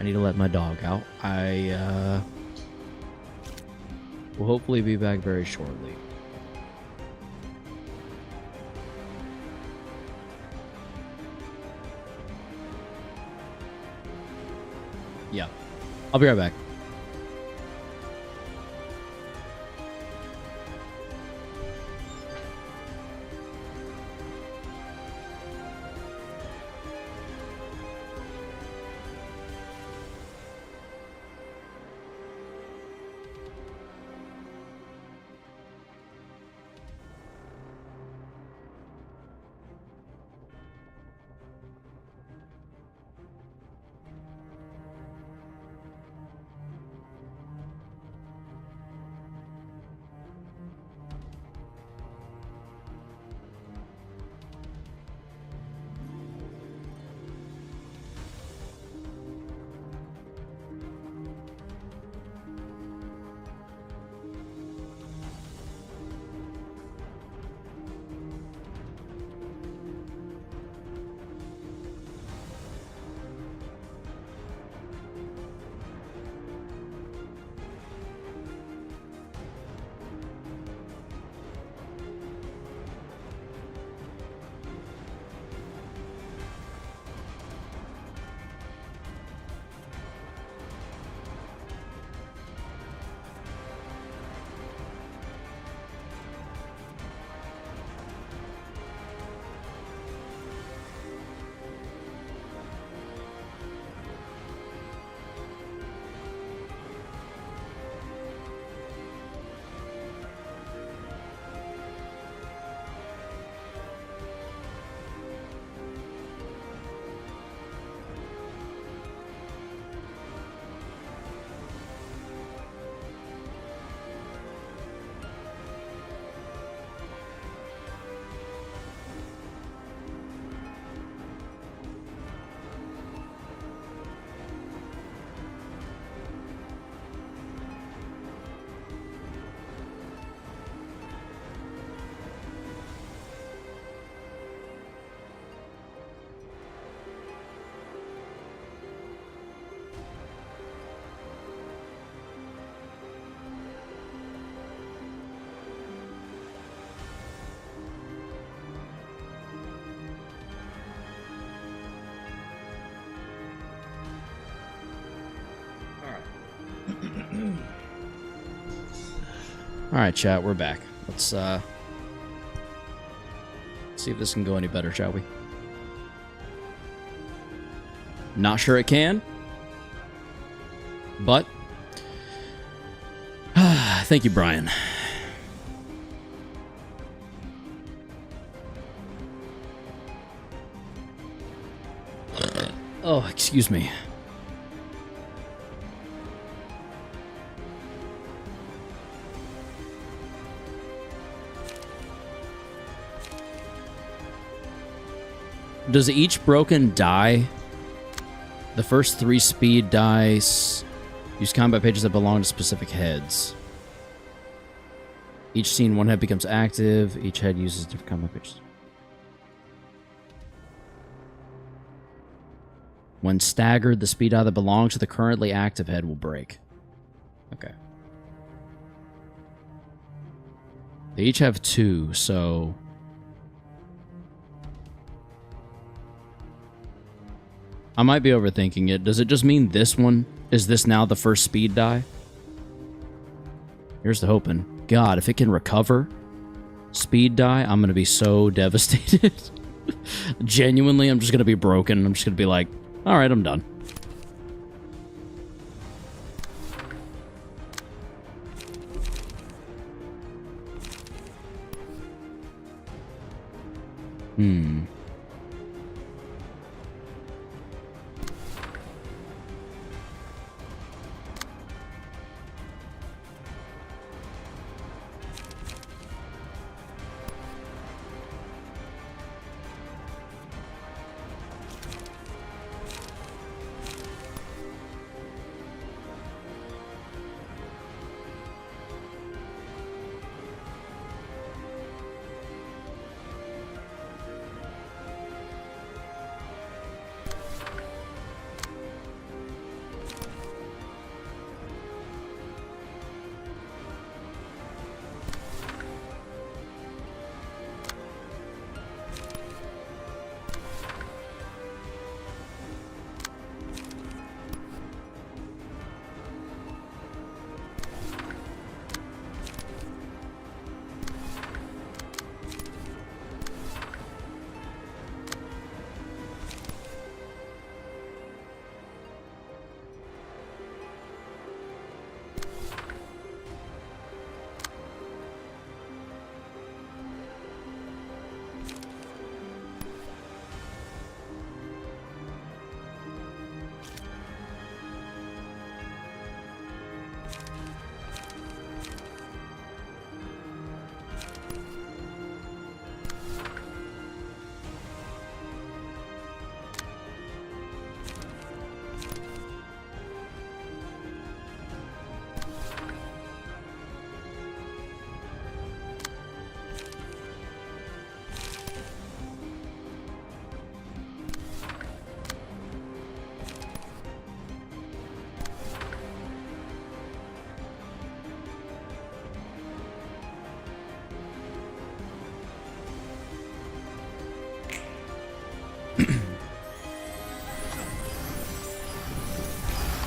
I need to let my dog out. I will hopefully be back very shortly. Yeah, I'll be right back. Alright, chat, we're back. Let's see if this can go any better, shall we? Not sure it can. But thank you, Brian. Oh, excuse me. Does each broken die? The first 3 speed dice use combat pages that belong to specific heads. Each scene, 1 head becomes active. Each head uses different combat pages. When staggered, the speed die that belongs to the currently active head will break. Okay. They each have 2, so... I might be overthinking it. Does it just mean this one? Is this now the first speed die? Here's the hoping. God, if it can recover speed die, I'm going to be so devastated. Genuinely, I'm just going to be broken. I'm just going to be like, all right, I'm done.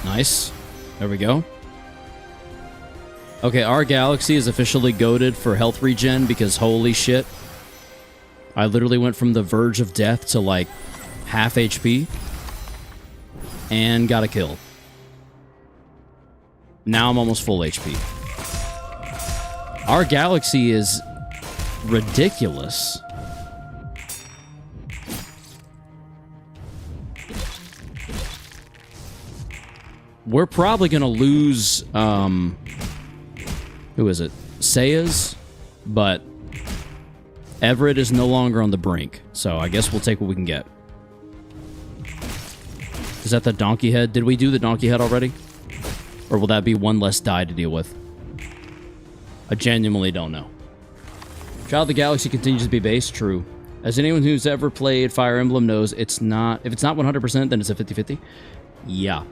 Nice. There we go. Okay, our galaxy is officially goated for health regen because holy shit. I literally went from the verge of death to like half HP and got a kill. Now I'm almost full HP. Our galaxy is ridiculous. We're probably going to lose, who is it? Sayas, but Everett is no longer on the brink, so I guess we'll take what we can get. Is that the donkey head? Did we do the donkey head already? Or will that be one less die to deal with? I genuinely don't know. Child of the Galaxy continues to be base, true. As anyone who's ever played Fire Emblem knows, it's not, if it's not 100%, then it's a 50-50. Yeah.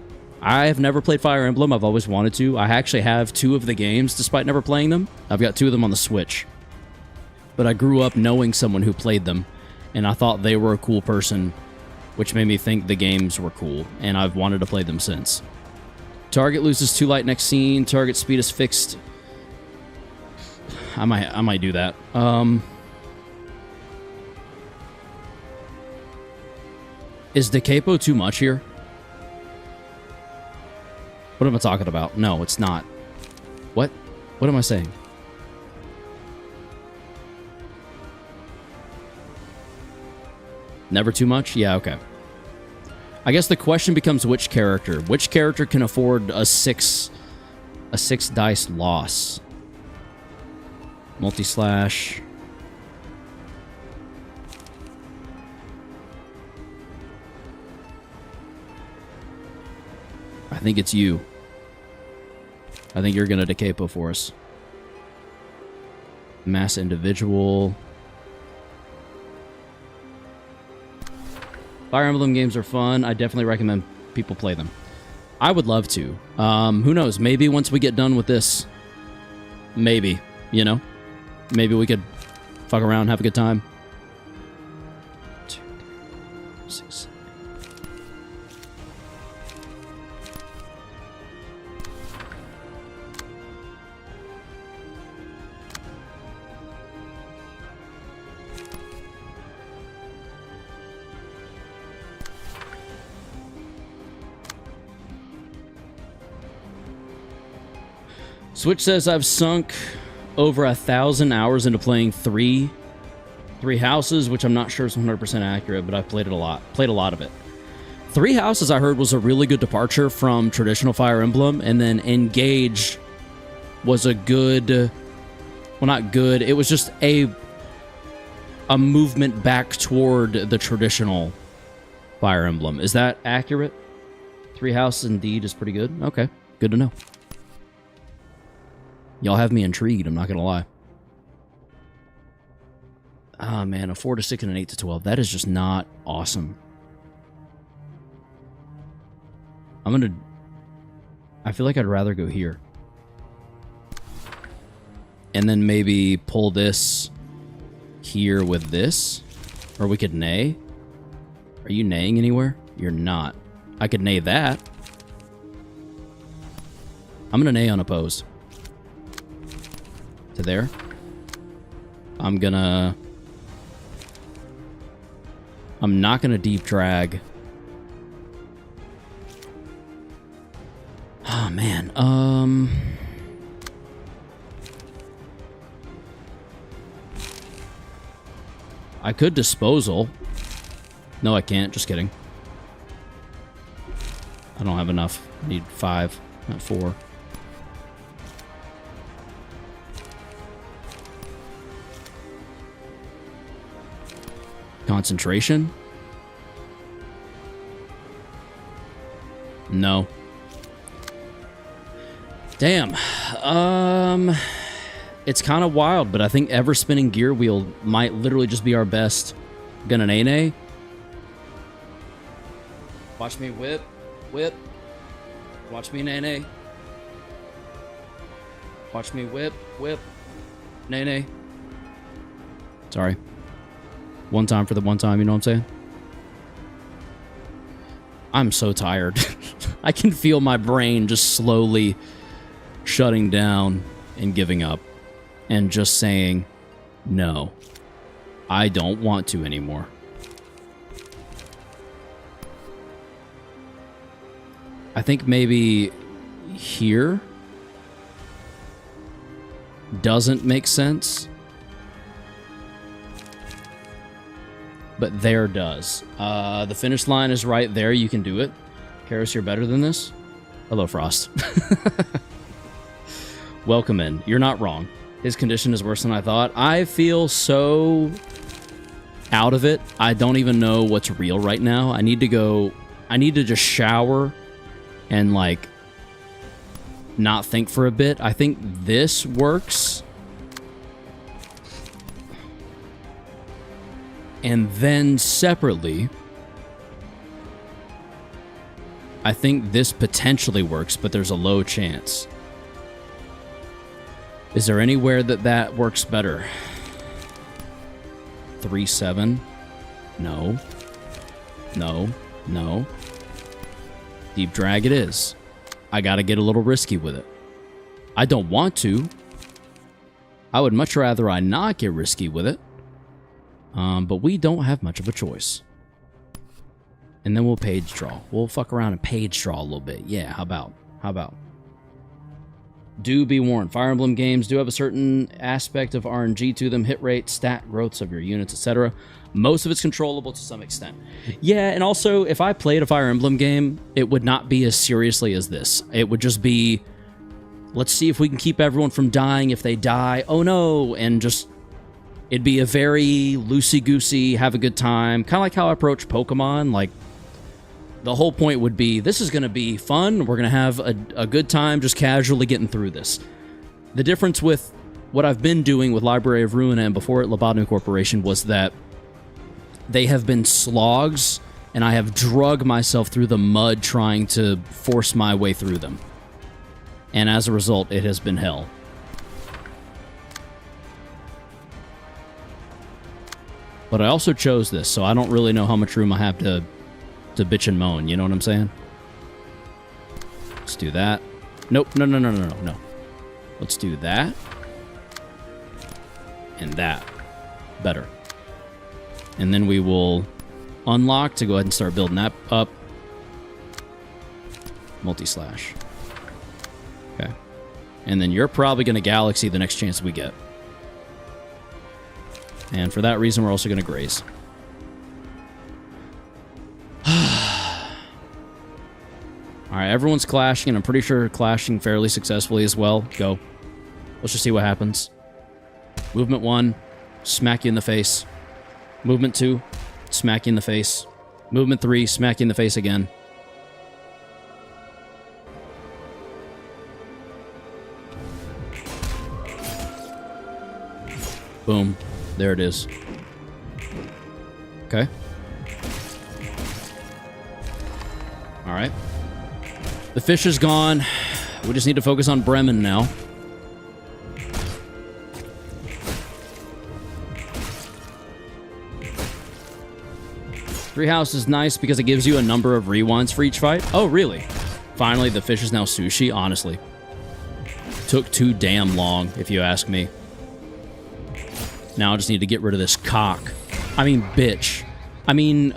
I have never played Fire Emblem. I've always wanted to. I actually have 2 of the games, despite never playing them. I've got 2 of them on the Switch. But I grew up knowing someone who played them, and I thought they were a cool person, which made me think the games were cool, and I've wanted to play them since. Target loses 2 light next scene. Target speed is fixed. I might do that. Is the capo too much here? What am I talking about? No, it's not. What? What am I saying? Never too much? Yeah, okay. I guess the question becomes which character? Which character can afford a six dice loss? Multi-slash. I think it's you. I think you're gonna decapo for us. Mass individual. Fire Emblem games are fun. I definitely recommend people play them. I would love to. Who knows? Maybe once we get done with this, maybe, you know? Maybe we could fuck around, have a good time. 2, 3, 6. Switch says I've sunk over 1,000 hours into playing three houses, which I'm not sure is 100% accurate, but I've played it a lot. Played a lot of it. Three houses I heard was a really good departure from traditional Fire Emblem, and then Engage was a good, well, not good. It was just a movement back toward the traditional Fire Emblem. Is that accurate? Three houses indeed is pretty good. Okay, good to know. Y'all have me intrigued, I'm not gonna lie. Ah, man, a 4 to 6 and an 8 to 12. That is just not awesome. I feel like I'd rather go here. And then maybe pull this here with this. Or we could nay. Are you naying anywhere? You're not. I could nay that. I'm gonna nay unopposed. To there. I'm not gonna deep drag. Oh man. I could disposal. No, I can't. Just kidding. I don't have enough. I need 5, not 4. Concentration? No. Damn. It's kind of wild, but I think ever spinning gear wheel might literally just be our best. Gonna nay. Watch me whip. Watch me nay. Watch me whip. Nay. Sorry. One time for the one time, you know what I'm saying? I'm so tired. I can feel my brain just slowly shutting down and giving up. And just saying, no, I don't want to anymore. I think maybe here doesn't make sense. But there does. The finish line is right there. You can do it. Karis, you're better than this. Hello, Frost. Welcome in. You're not wrong. His condition is worse than I thought. I feel so out of it. I don't even know what's real right now. I need to just shower and, like, not think for a bit. I think this works. And then separately, I think this potentially works, but there's a low chance. Is there anywhere that works better? 3-7? No. Deep drag it is. I gotta get a little risky with it. I don't want to, I would much rather I not get risky with it. But we don't have much of a choice. And then we'll page draw. We'll fuck around and page draw a little bit. Yeah, how about? Do be warned. Fire Emblem games do have a certain aspect of RNG to them. Hit rate, stat growths of your units, etc. Most of it's controllable to some extent. Yeah, and also, if I played a Fire Emblem game, it would not be as seriously as this. It would just be, let's see if we can keep everyone from dying. If they die, oh no, and just... It'd be a very loosey-goosey, have a good time. Kind of like how I approach Pokemon. Like, the whole point would be, this is going to be fun. We're going to have a good time just casually getting through this. The difference with what I've been doing with Library of Ruina and before at Lobotomy Corporation was that they have been slogs, and I have drug myself through the mud trying to force my way through them. And as a result, it has been hell. But I also chose this, so I don't really know how much room I have to bitch and moan, you know what I'm saying? Let's do that. Nope, no. Let's do that. And that. Better. And then we will unlock to go ahead and start building that up. Multi-slash. Okay. And then you're probably going to Galaxy the next chance we get. And for that reason, we're also going to graze. Alright, everyone's clashing, and I'm pretty sure clashing fairly successfully as well. Go. Let's just see what happens. Movement 1, smack you in the face. Movement 2, smack you in the face. Movement 3, smack you in the face again. Boom. There it is. Okay. Alright. The fish is gone. We just need to focus on Bremen now. Treehouse is nice because it gives you a number of rewinds for each fight. Oh, really? Finally, the fish is now sushi, honestly. Took too damn long, if you ask me. Now I just need to get rid of this cock. I mean, bitch. I mean,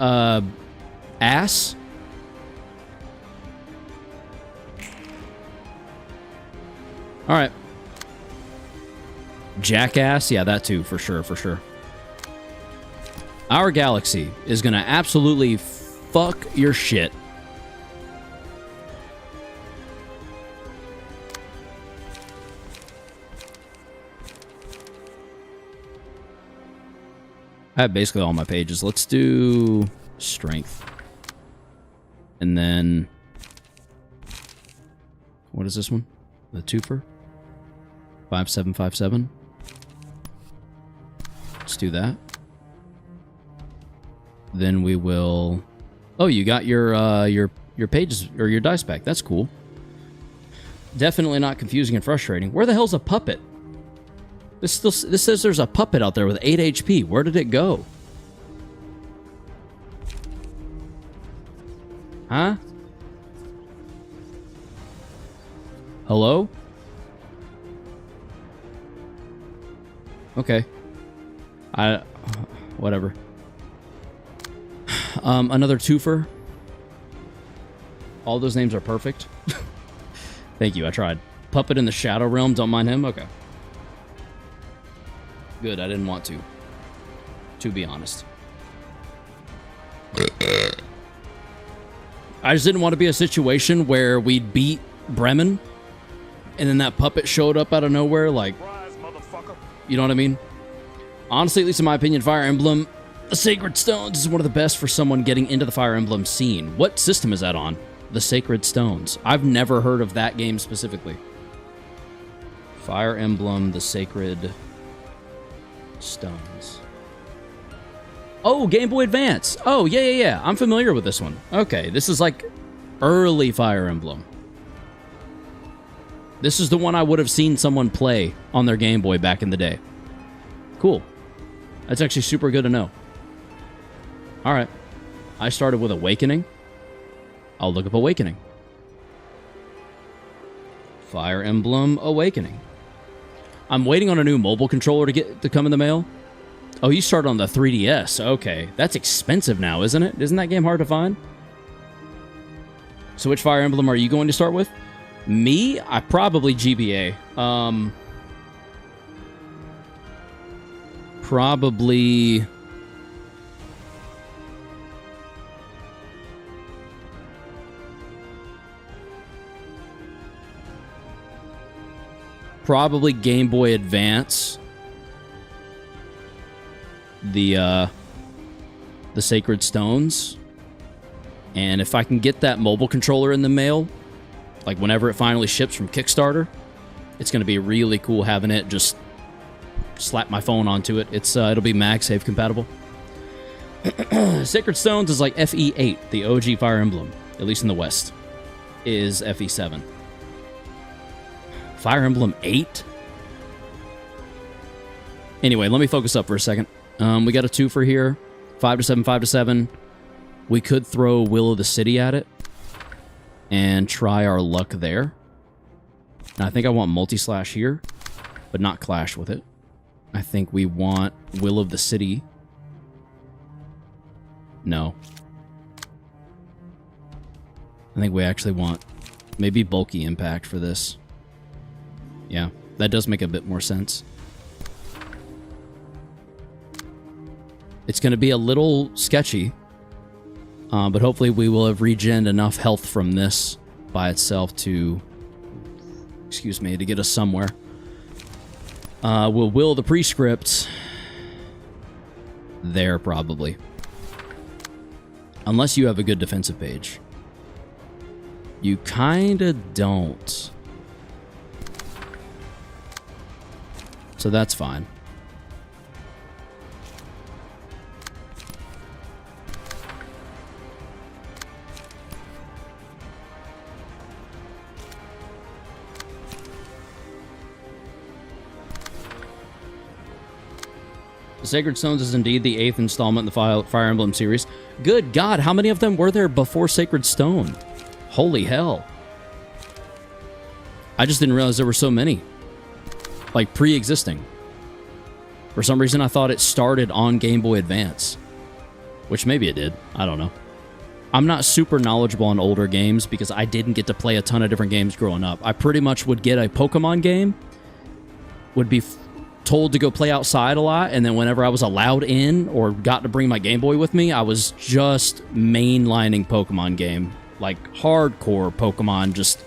ass? Alright. Jackass? Yeah, that too, for sure, for sure. Our galaxy is gonna absolutely fuck your shit. I have basically all my pages. Let's do strength. And then... What is this one? The twofer? 5757. Let's do that. Then we will... Oh, you got your pages, or your dice back. That's cool. Definitely not confusing and frustrating. Where the hell's a puppet? This says there's a puppet out there with 8 HP. Where did it go? Huh? Hello? Okay. Whatever. Another twofer. All those names are perfect. Thank you, I tried. Puppet in the Shadow Realm, don't mind him? Okay. Good, I didn't want to be honest. I just didn't want to be a situation where we'd beat Bremen, and then that puppet showed up out of nowhere, like... You know what I mean? Honestly, at least in my opinion, Fire Emblem, the Sacred Stones is one of the best for someone getting into the Fire Emblem scene. What system is that on? The Sacred Stones. I've never heard of that game specifically. Fire Emblem, the Sacred Stones. Oh, Game Boy Advance. Oh, yeah. I'm familiar with this one. Okay, this is like early Fire Emblem. This is the one I would have seen someone play on their Game Boy back in the day. Cool. That's actually super good to know. Alright. I started with Awakening. I'll look up Awakening. Fire Emblem Awakening. I'm waiting on a new mobile controller to come in the mail. Oh, you start on the 3DS. Okay. That's expensive now, isn't it? Isn't that game hard to find? So which Fire Emblem are you going to start with? Me? I probably GBA. Probably... Probably Game Boy Advance. The Sacred Stones. And if I can get that mobile controller in the mail, like whenever it finally ships from Kickstarter, it's going to be really cool having it just slap my phone onto it. It'll be MagSafe compatible. Sacred Stones is like FE8, the OG Fire Emblem, at least in the West, is FE7. Fire Emblem 8? Anyway, let me focus up for a second. We got a 2 for here. 5 to 7, 5 to 7. We could throw Will of the City at it and try our luck there. Now, I think I want multi-slash here, but not clash with it. I think we want Will of the City. No. I think we actually want maybe bulky impact for this. Yeah, that does make a bit more sense. It's going to be a little sketchy, but hopefully we will have regened enough health from this by itself to, excuse me, to get us somewhere. We'll will the prescript there, probably. Unless you have a good defensive page. You kinda don't. So that's fine. The Sacred Stones is indeed the 8th installment in the Fire Emblem series. Good God, how many of them were there before Sacred Stone? Holy hell. I just didn't realize there were so many. Like, pre-existing. For some reason, I thought it started on Game Boy Advance. Which maybe it did. I don't know. I'm not super knowledgeable on older games because I didn't get to play a ton of different games growing up. I pretty much would get a Pokemon game, would be told to go play outside a lot, and then whenever I was allowed in or got to bring my Game Boy with me, I was just mainlining Pokemon game. Like, hardcore Pokemon, just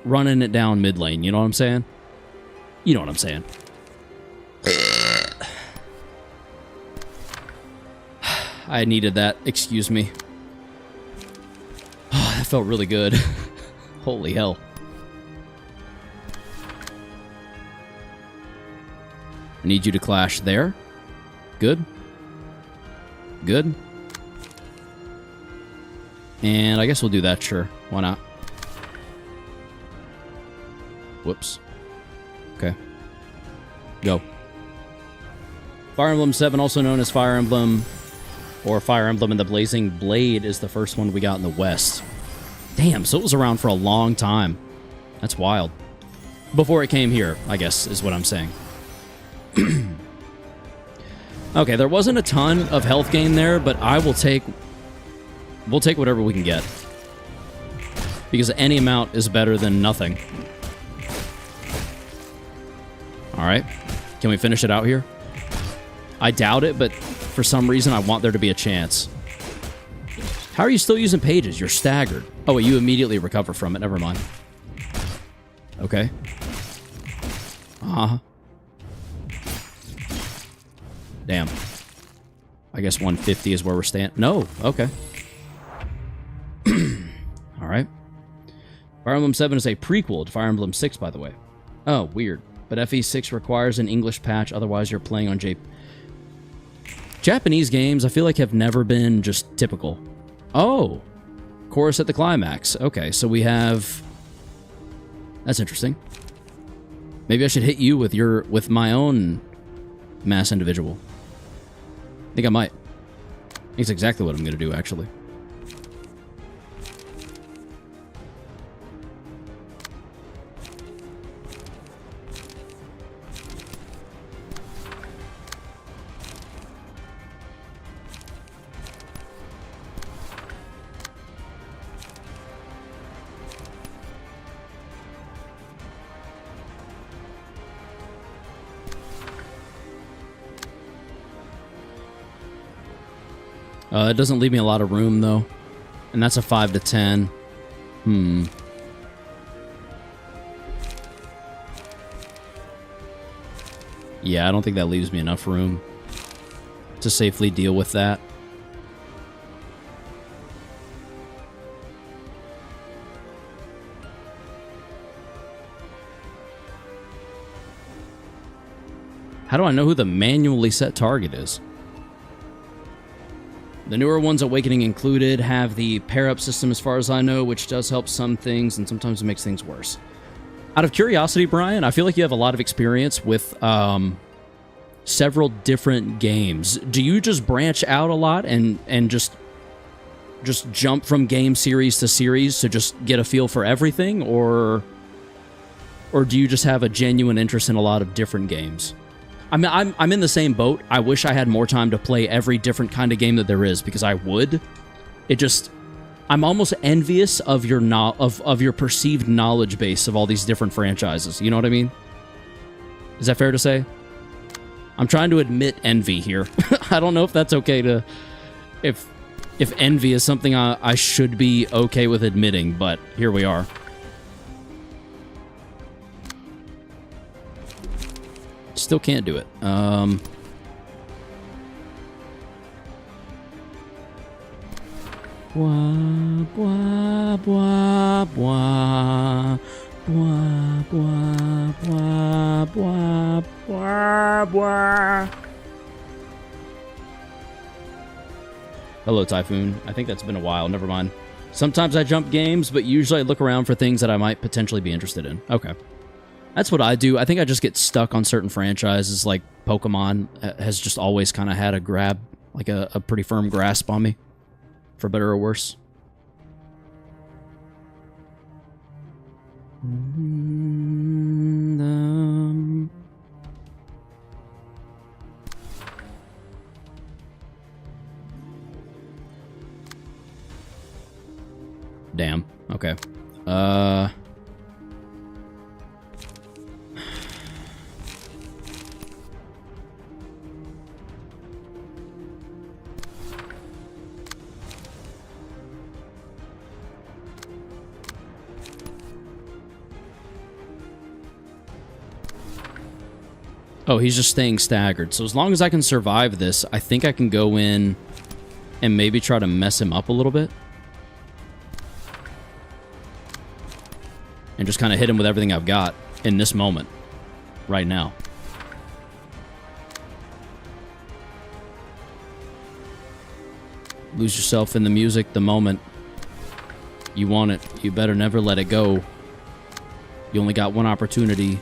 running it down mid lane, you know what I'm saying? You know what I'm saying. I needed that, excuse me. Oh, that felt really good. Holy hell. I need you to clash there. Good. Good. And I guess we'll do that, sure. Why not? Whoops. Okay. Go. Fire Emblem 7, also known as Fire Emblem or Fire Emblem and the Blazing Blade, is the first one we got in the West. Damn, so it was around for a long time. That's wild. Before it came here, I guess, is what I'm saying. Okay, there wasn't a ton of health gain there, but I will take... We'll take whatever we can get. Because any amount is better than nothing. Alright. Can we finish it out here? I doubt it, but for some reason I want there to be a chance. How are you still using pages? You're staggered. Oh, wait, you immediately recover from it. Never mind. Okay. Uh-huh. Damn. I guess 150 is where we're staying. No, okay. Alright. Fire Emblem 7 is a prequel to Fire Emblem 6, by the way. Oh, weird. But FE6 requires an English patch, otherwise you're playing on Japanese games, I feel like, have never been just typical. Oh! Chorus at the climax. Okay, so we have... That's interesting. Maybe I should hit you with my own mass individual. I think I might. I think it's exactly what I'm going to do, actually. It doesn't leave me a lot of room, though. And that's a 5 to 10. Yeah, I don't think that leaves me enough room to safely deal with that. How do I know who the manually set target is? The newer ones, Awakening included, have the pair-up system as far as I know, which does help some things and sometimes it makes things worse. Out of curiosity, Brian, I feel like you have a lot of experience with several different games. Do you just branch out a lot and just jump from game series to series to just get a feel for everything, or do you just have a genuine interest in a lot of different games? I mean, I'm in the same boat. I wish I had more time to play every different kind of game that there is, because I would. I'm almost envious of your of your perceived knowledge base of all these different franchises. You know what I mean? Is that fair to say? I'm trying to admit envy here. I don't know if that's okay to... If envy is something I should be okay with admitting, but here we are. Still can't do it. Blah, blah, blah, blah. Blah, blah, blah, blah, blah, blah. Hello, Typhoon. I think that's been a while. Never mind. Sometimes I jump games, but usually I look around for things that I might potentially be interested in. Okay. That's what I do. I think I just get stuck on certain franchises, like Pokemon has just always kind of had a grab, like a pretty firm grasp on me, for better or worse. Damn. Okay. Oh, he's just staying staggered. So as long as I can survive this, I think I can go in and maybe try to mess him up a little bit. And just kind of hit him with everything I've got in this moment. Right now. Lose yourself in the music the moment you want it. You better never let it go. You only got one opportunity.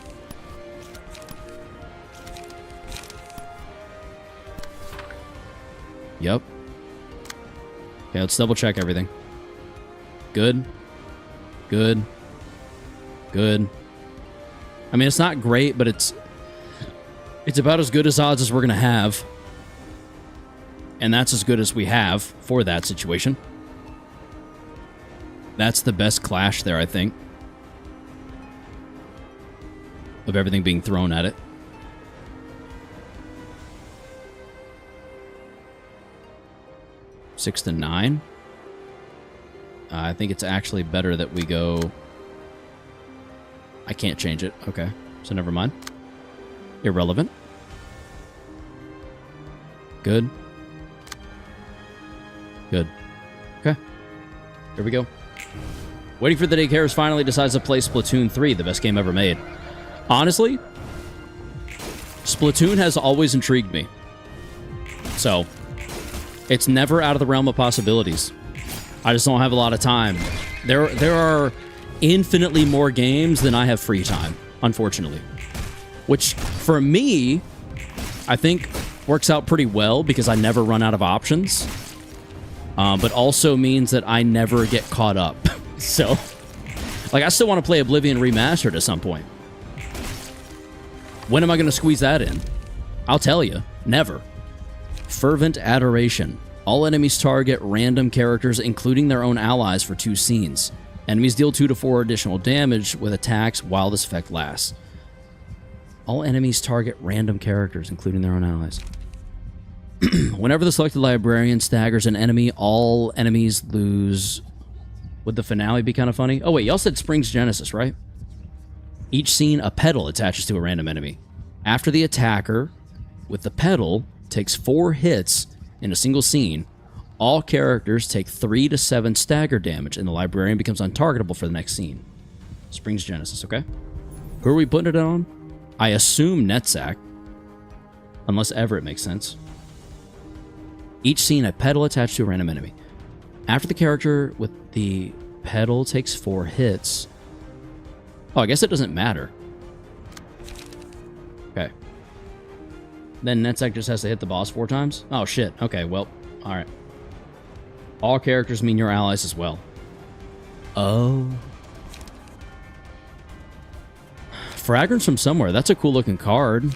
Yep. Okay, let's double check everything. Good. Good. Good. I mean, it's not great, but it's about as good as odds as we're going to have. And that's as good as we have for that situation. That's the best clash there, I think. Of everything being thrown at it. Six to 9. I think it's actually better that we go... I can't change it. Okay. So never mind. Irrelevant. Good. Good. Okay. Here we go. Waiting for the day Karis finally decides to play Splatoon 3, the best game ever made. Honestly, Splatoon has always intrigued me. So... it's never out of the realm of possibilities. I just don't have a lot of time. There are infinitely more games than I have free time, unfortunately. Which, for me, I think works out pretty well because I never run out of options. But also means that I never get caught up. So, like, I still want to play Oblivion Remastered at some point. When am I going to squeeze that in? I'll tell you. Never. Fervent Adoration. All enemies target random characters, including their own allies, for 2 scenes. Enemies deal 2 to 4 additional damage with attacks while this effect lasts. All enemies target random characters, including their own allies. Whenever the selected librarian staggers an enemy, all enemies lose. Would the finale be kind of funny? Oh wait, y'all said Springs Genesis, right? Each scene, a pedal attaches to a random enemy. After the attacker with the pedal takes 4 hits in a single scene, all characters take 3 to 7 stagger damage, and the librarian becomes untargetable for the next scene. Springs Genesis, okay? Who are we putting it on? I assume Netzack. Unless Everett makes sense. Each scene, a pedal attached to a random enemy. After the character with the pedal takes 4 hits... Oh, I guess it doesn't matter. Okay. Then Netzack just has to hit the boss 4 times? Oh, shit. Okay, well, alright. All characters mean your allies as well. Oh. Fragrance from Somewhere. That's a cool looking card.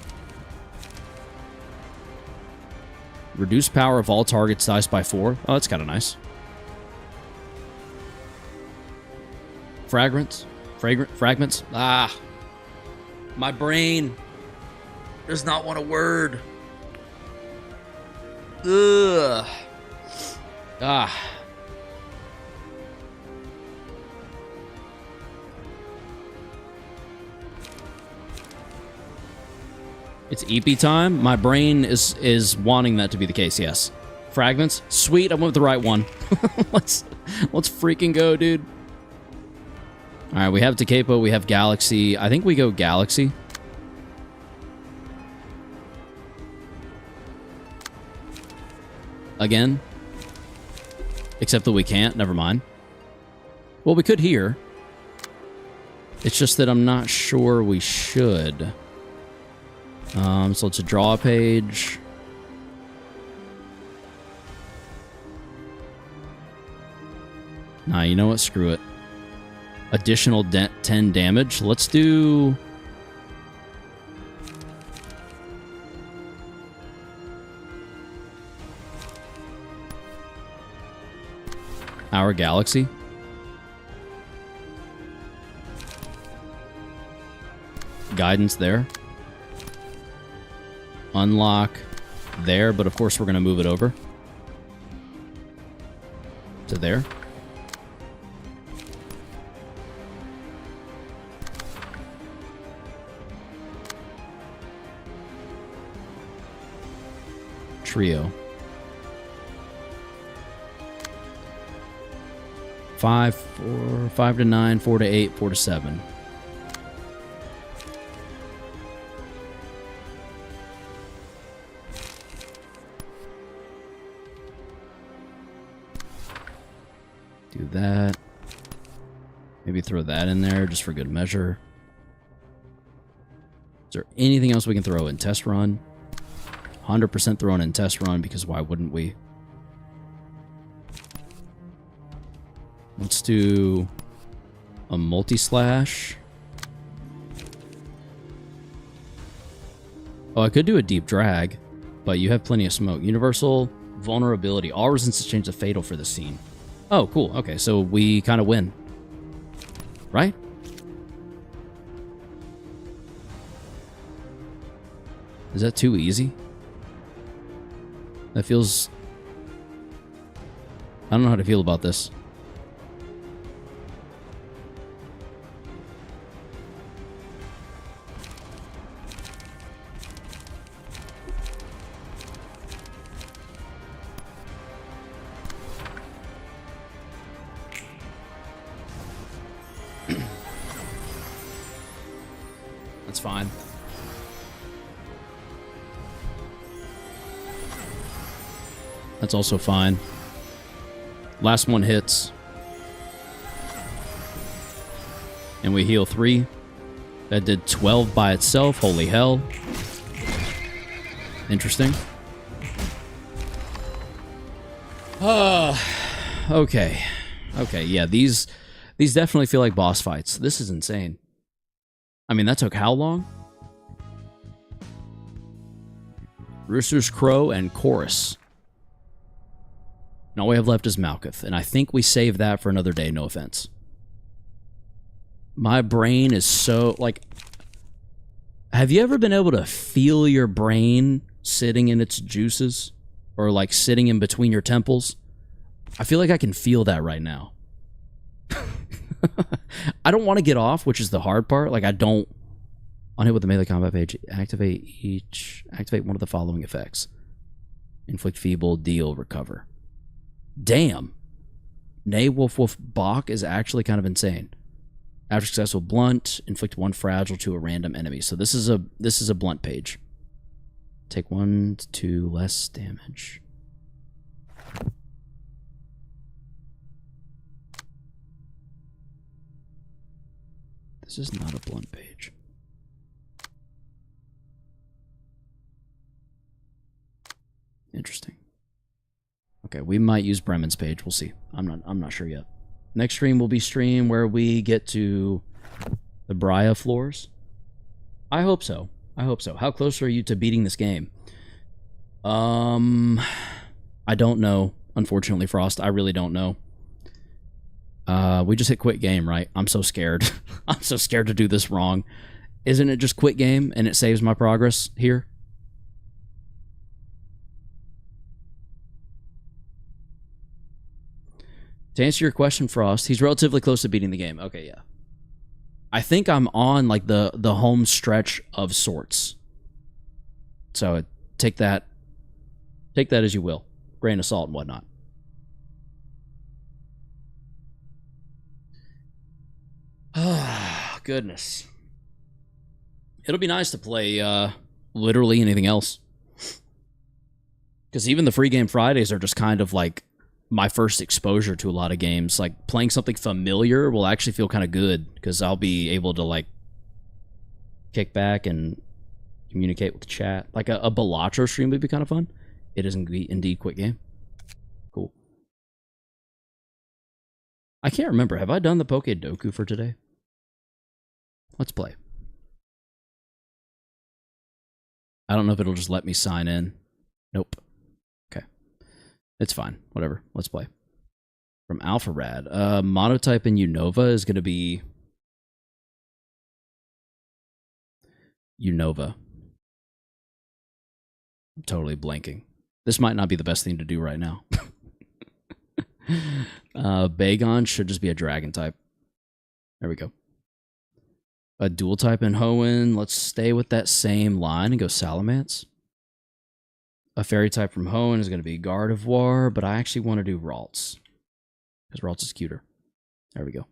Reduce power of all targets dice by 4. Oh, that's kind of nice. Fragments. Fragments. Ah. My brain does not want a word. Ugh. Ah. It's EP time. My brain is wanting that to be the case. Yes. Fragments. Sweet. I went with the right one. let's freaking go, dude. All right. We have Takepo. We have Galaxy. I think we go Galaxy. Again. Except that we can't. Never mind. Well, we could here. It's just that I'm not sure we should. So let's draw a page. Nah, you know what? Screw it. Additional 10 damage. Let's do... Our Galaxy. Guidance there. Unlock there, but of course we're going to move it over to there. Trio. 5, 4, 5 to 9, 4 to 8, 4 to 7. Do that. Maybe throw that in there just for good measure. Is there anything else we can throw in? Test run. 100% thrown in test run, because why wouldn't we? Let's do a multi-slash. Oh, I could do a deep drag, but you have plenty of smoke. Universal vulnerability. All resistances change to fatal for the scene. Oh, cool. Okay, so we kind of win. Right? Is that too easy? That feels... I don't know how to feel about this. That's fine. That's also fine. Last one hits. And we heal 3. That did 12 by itself. Holy hell. Interesting. Okay. Okay, yeah, these definitely feel like boss fights. This is insane. I mean, that took how long? Rooster's Crow and Chorus. And all we have left is Malkuth, and I think we save that for another day, no offense. My brain is so, like... Have you ever been able to feel your brain sitting in its juices? or like sitting in between your temples. I feel like I can feel that right now. I don't want to get off, which is the hard part. Like, I don't... On hit with the melee combat page, activate one of the following effects. Inflict feeble, deal, recover. Damn. Nay, Wolf Wolf Bach is actually kind of insane. After successful blunt, inflict 1 fragile to a random enemy. So this is a blunt page. Take 1 to 2 less damage. This is not a blunt page. Interesting. Okay, we might use Bremen's page. We'll see. I'm not sure yet. Next stream will be stream where we get to the Bria floors. I hope so. I hope so. How close are you to beating this game? I don't know. Unfortunately, Frost, I really don't know. We just hit quit game, right? I'm so scared. I'm so scared to do this wrong. Isn't it just quit game and it saves my progress here? To answer your question, Frost, he's relatively close to beating the game. Okay, yeah. I think I'm on like the home stretch of sorts. So take that as you will. Grain of salt and whatnot. Ah, goodness. It'll be nice to play literally anything else. Because even the free game Fridays are just kind of like my first exposure to a lot of games. Like, playing something familiar will actually feel kind of good, because I'll be able to, like, kick back and communicate with the chat. Like, a Balatro stream would be kind of fun. It is indeed quit game. Cool. I can't remember. Have I done the Poke Doku for today? Let's play. I don't know if it'll just let me sign in. Nope. Okay. It's fine. Whatever. Let's play. From Alpharad. Monotype in Unova is going to be... Unova. I'm totally blanking. This might not be the best thing to do right now. Bagon should just be a dragon type. There we go. A dual type in Hoenn. Let's stay with that same line and go Salamence. A fairy type from Hoenn is going to be Gardevoir, but I actually want to do Ralts, because Ralts is cuter. There we go.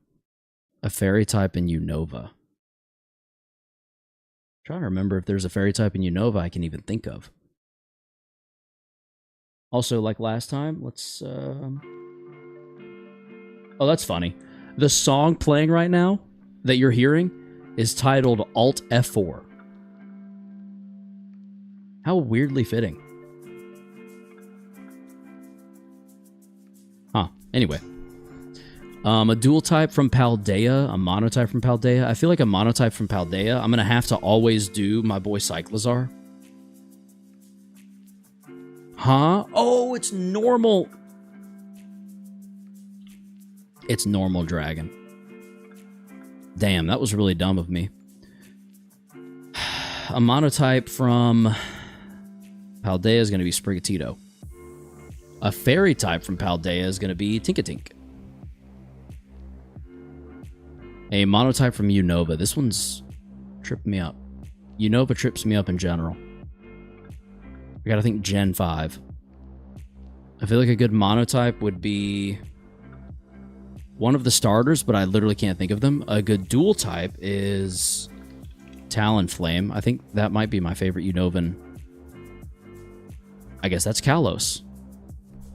A fairy type in Unova. I'm trying to remember if there's a fairy type in Unova I can even think of. Also, like last time, let's... Oh, that's funny. The song playing right now that you're hearing is titled Alt F4. How weirdly fitting. Huh. Anyway. A dual type from Paldea, a monotype from Paldea. I feel like a monotype from Paldea, I'm going to have to always do my boy Cyclizar. Huh? Oh, it's normal. It's normal dragon. Damn, that was really dumb of me. A monotype from Paldea is going to be Sprigatito. A fairy type from Paldea is going to be Tinkatink. A monotype from Unova. This one's tripping me up. Unova trips me up in general. I gotta think Gen 5. I feel like a good monotype would be one of the starters, but I literally can't think of them. A good dual type is Talonflame. I think that might be my favorite Unovan. I guess that's Kalos.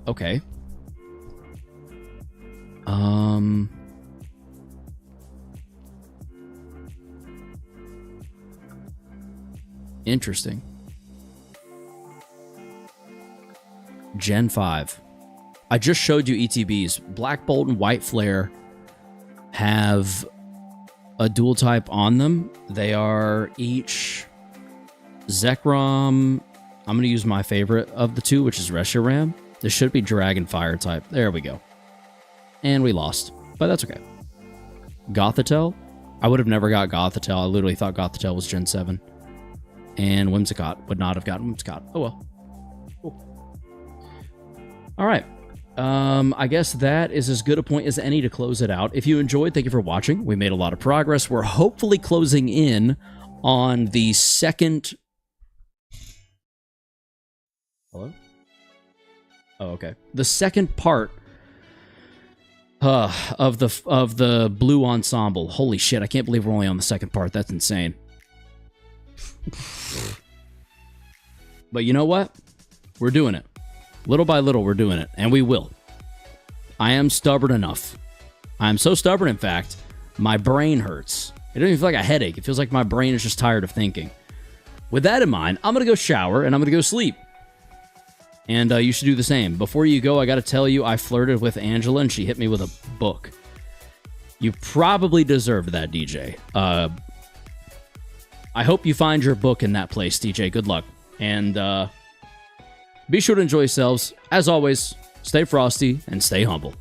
Okay. Interesting. Gen 5. I just showed you ETBs. Black Bolt and White Flare have a dual type on them. They are each Zekrom. I'm going to use my favorite of the two, which is Reshiram. This should be Dragon Fire type. There we go. And we lost, but that's okay. Gothitelle. I would have never got Gothitelle. I literally thought Gothitelle was Gen 7. And Whimsicott would not have gotten Whimsicott. Oh well. Cool. All right. I guess that is as good a point as any to close it out. If you enjoyed, thank you for watching. We made a lot of progress. We're hopefully closing in on the second... Hello? Oh, okay. The second part of the Blue Ensemble. Holy shit, I can't believe we're only on the second part. That's insane. But you know what? We're doing it. Little by little, we're doing it. And we will. I am stubborn enough. I am so stubborn, in fact, my brain hurts. It doesn't even feel like a headache. It feels like my brain is just tired of thinking. With that in mind, I'm going to go shower and I'm going to go sleep. And you should do the same. Before you go, I got to tell you, I flirted with Angela and she hit me with a book. You probably deserved that, DJ. I hope you find your book in that place, DJ. Good luck. And be sure to enjoy yourselves. As always, stay frosty and stay humble.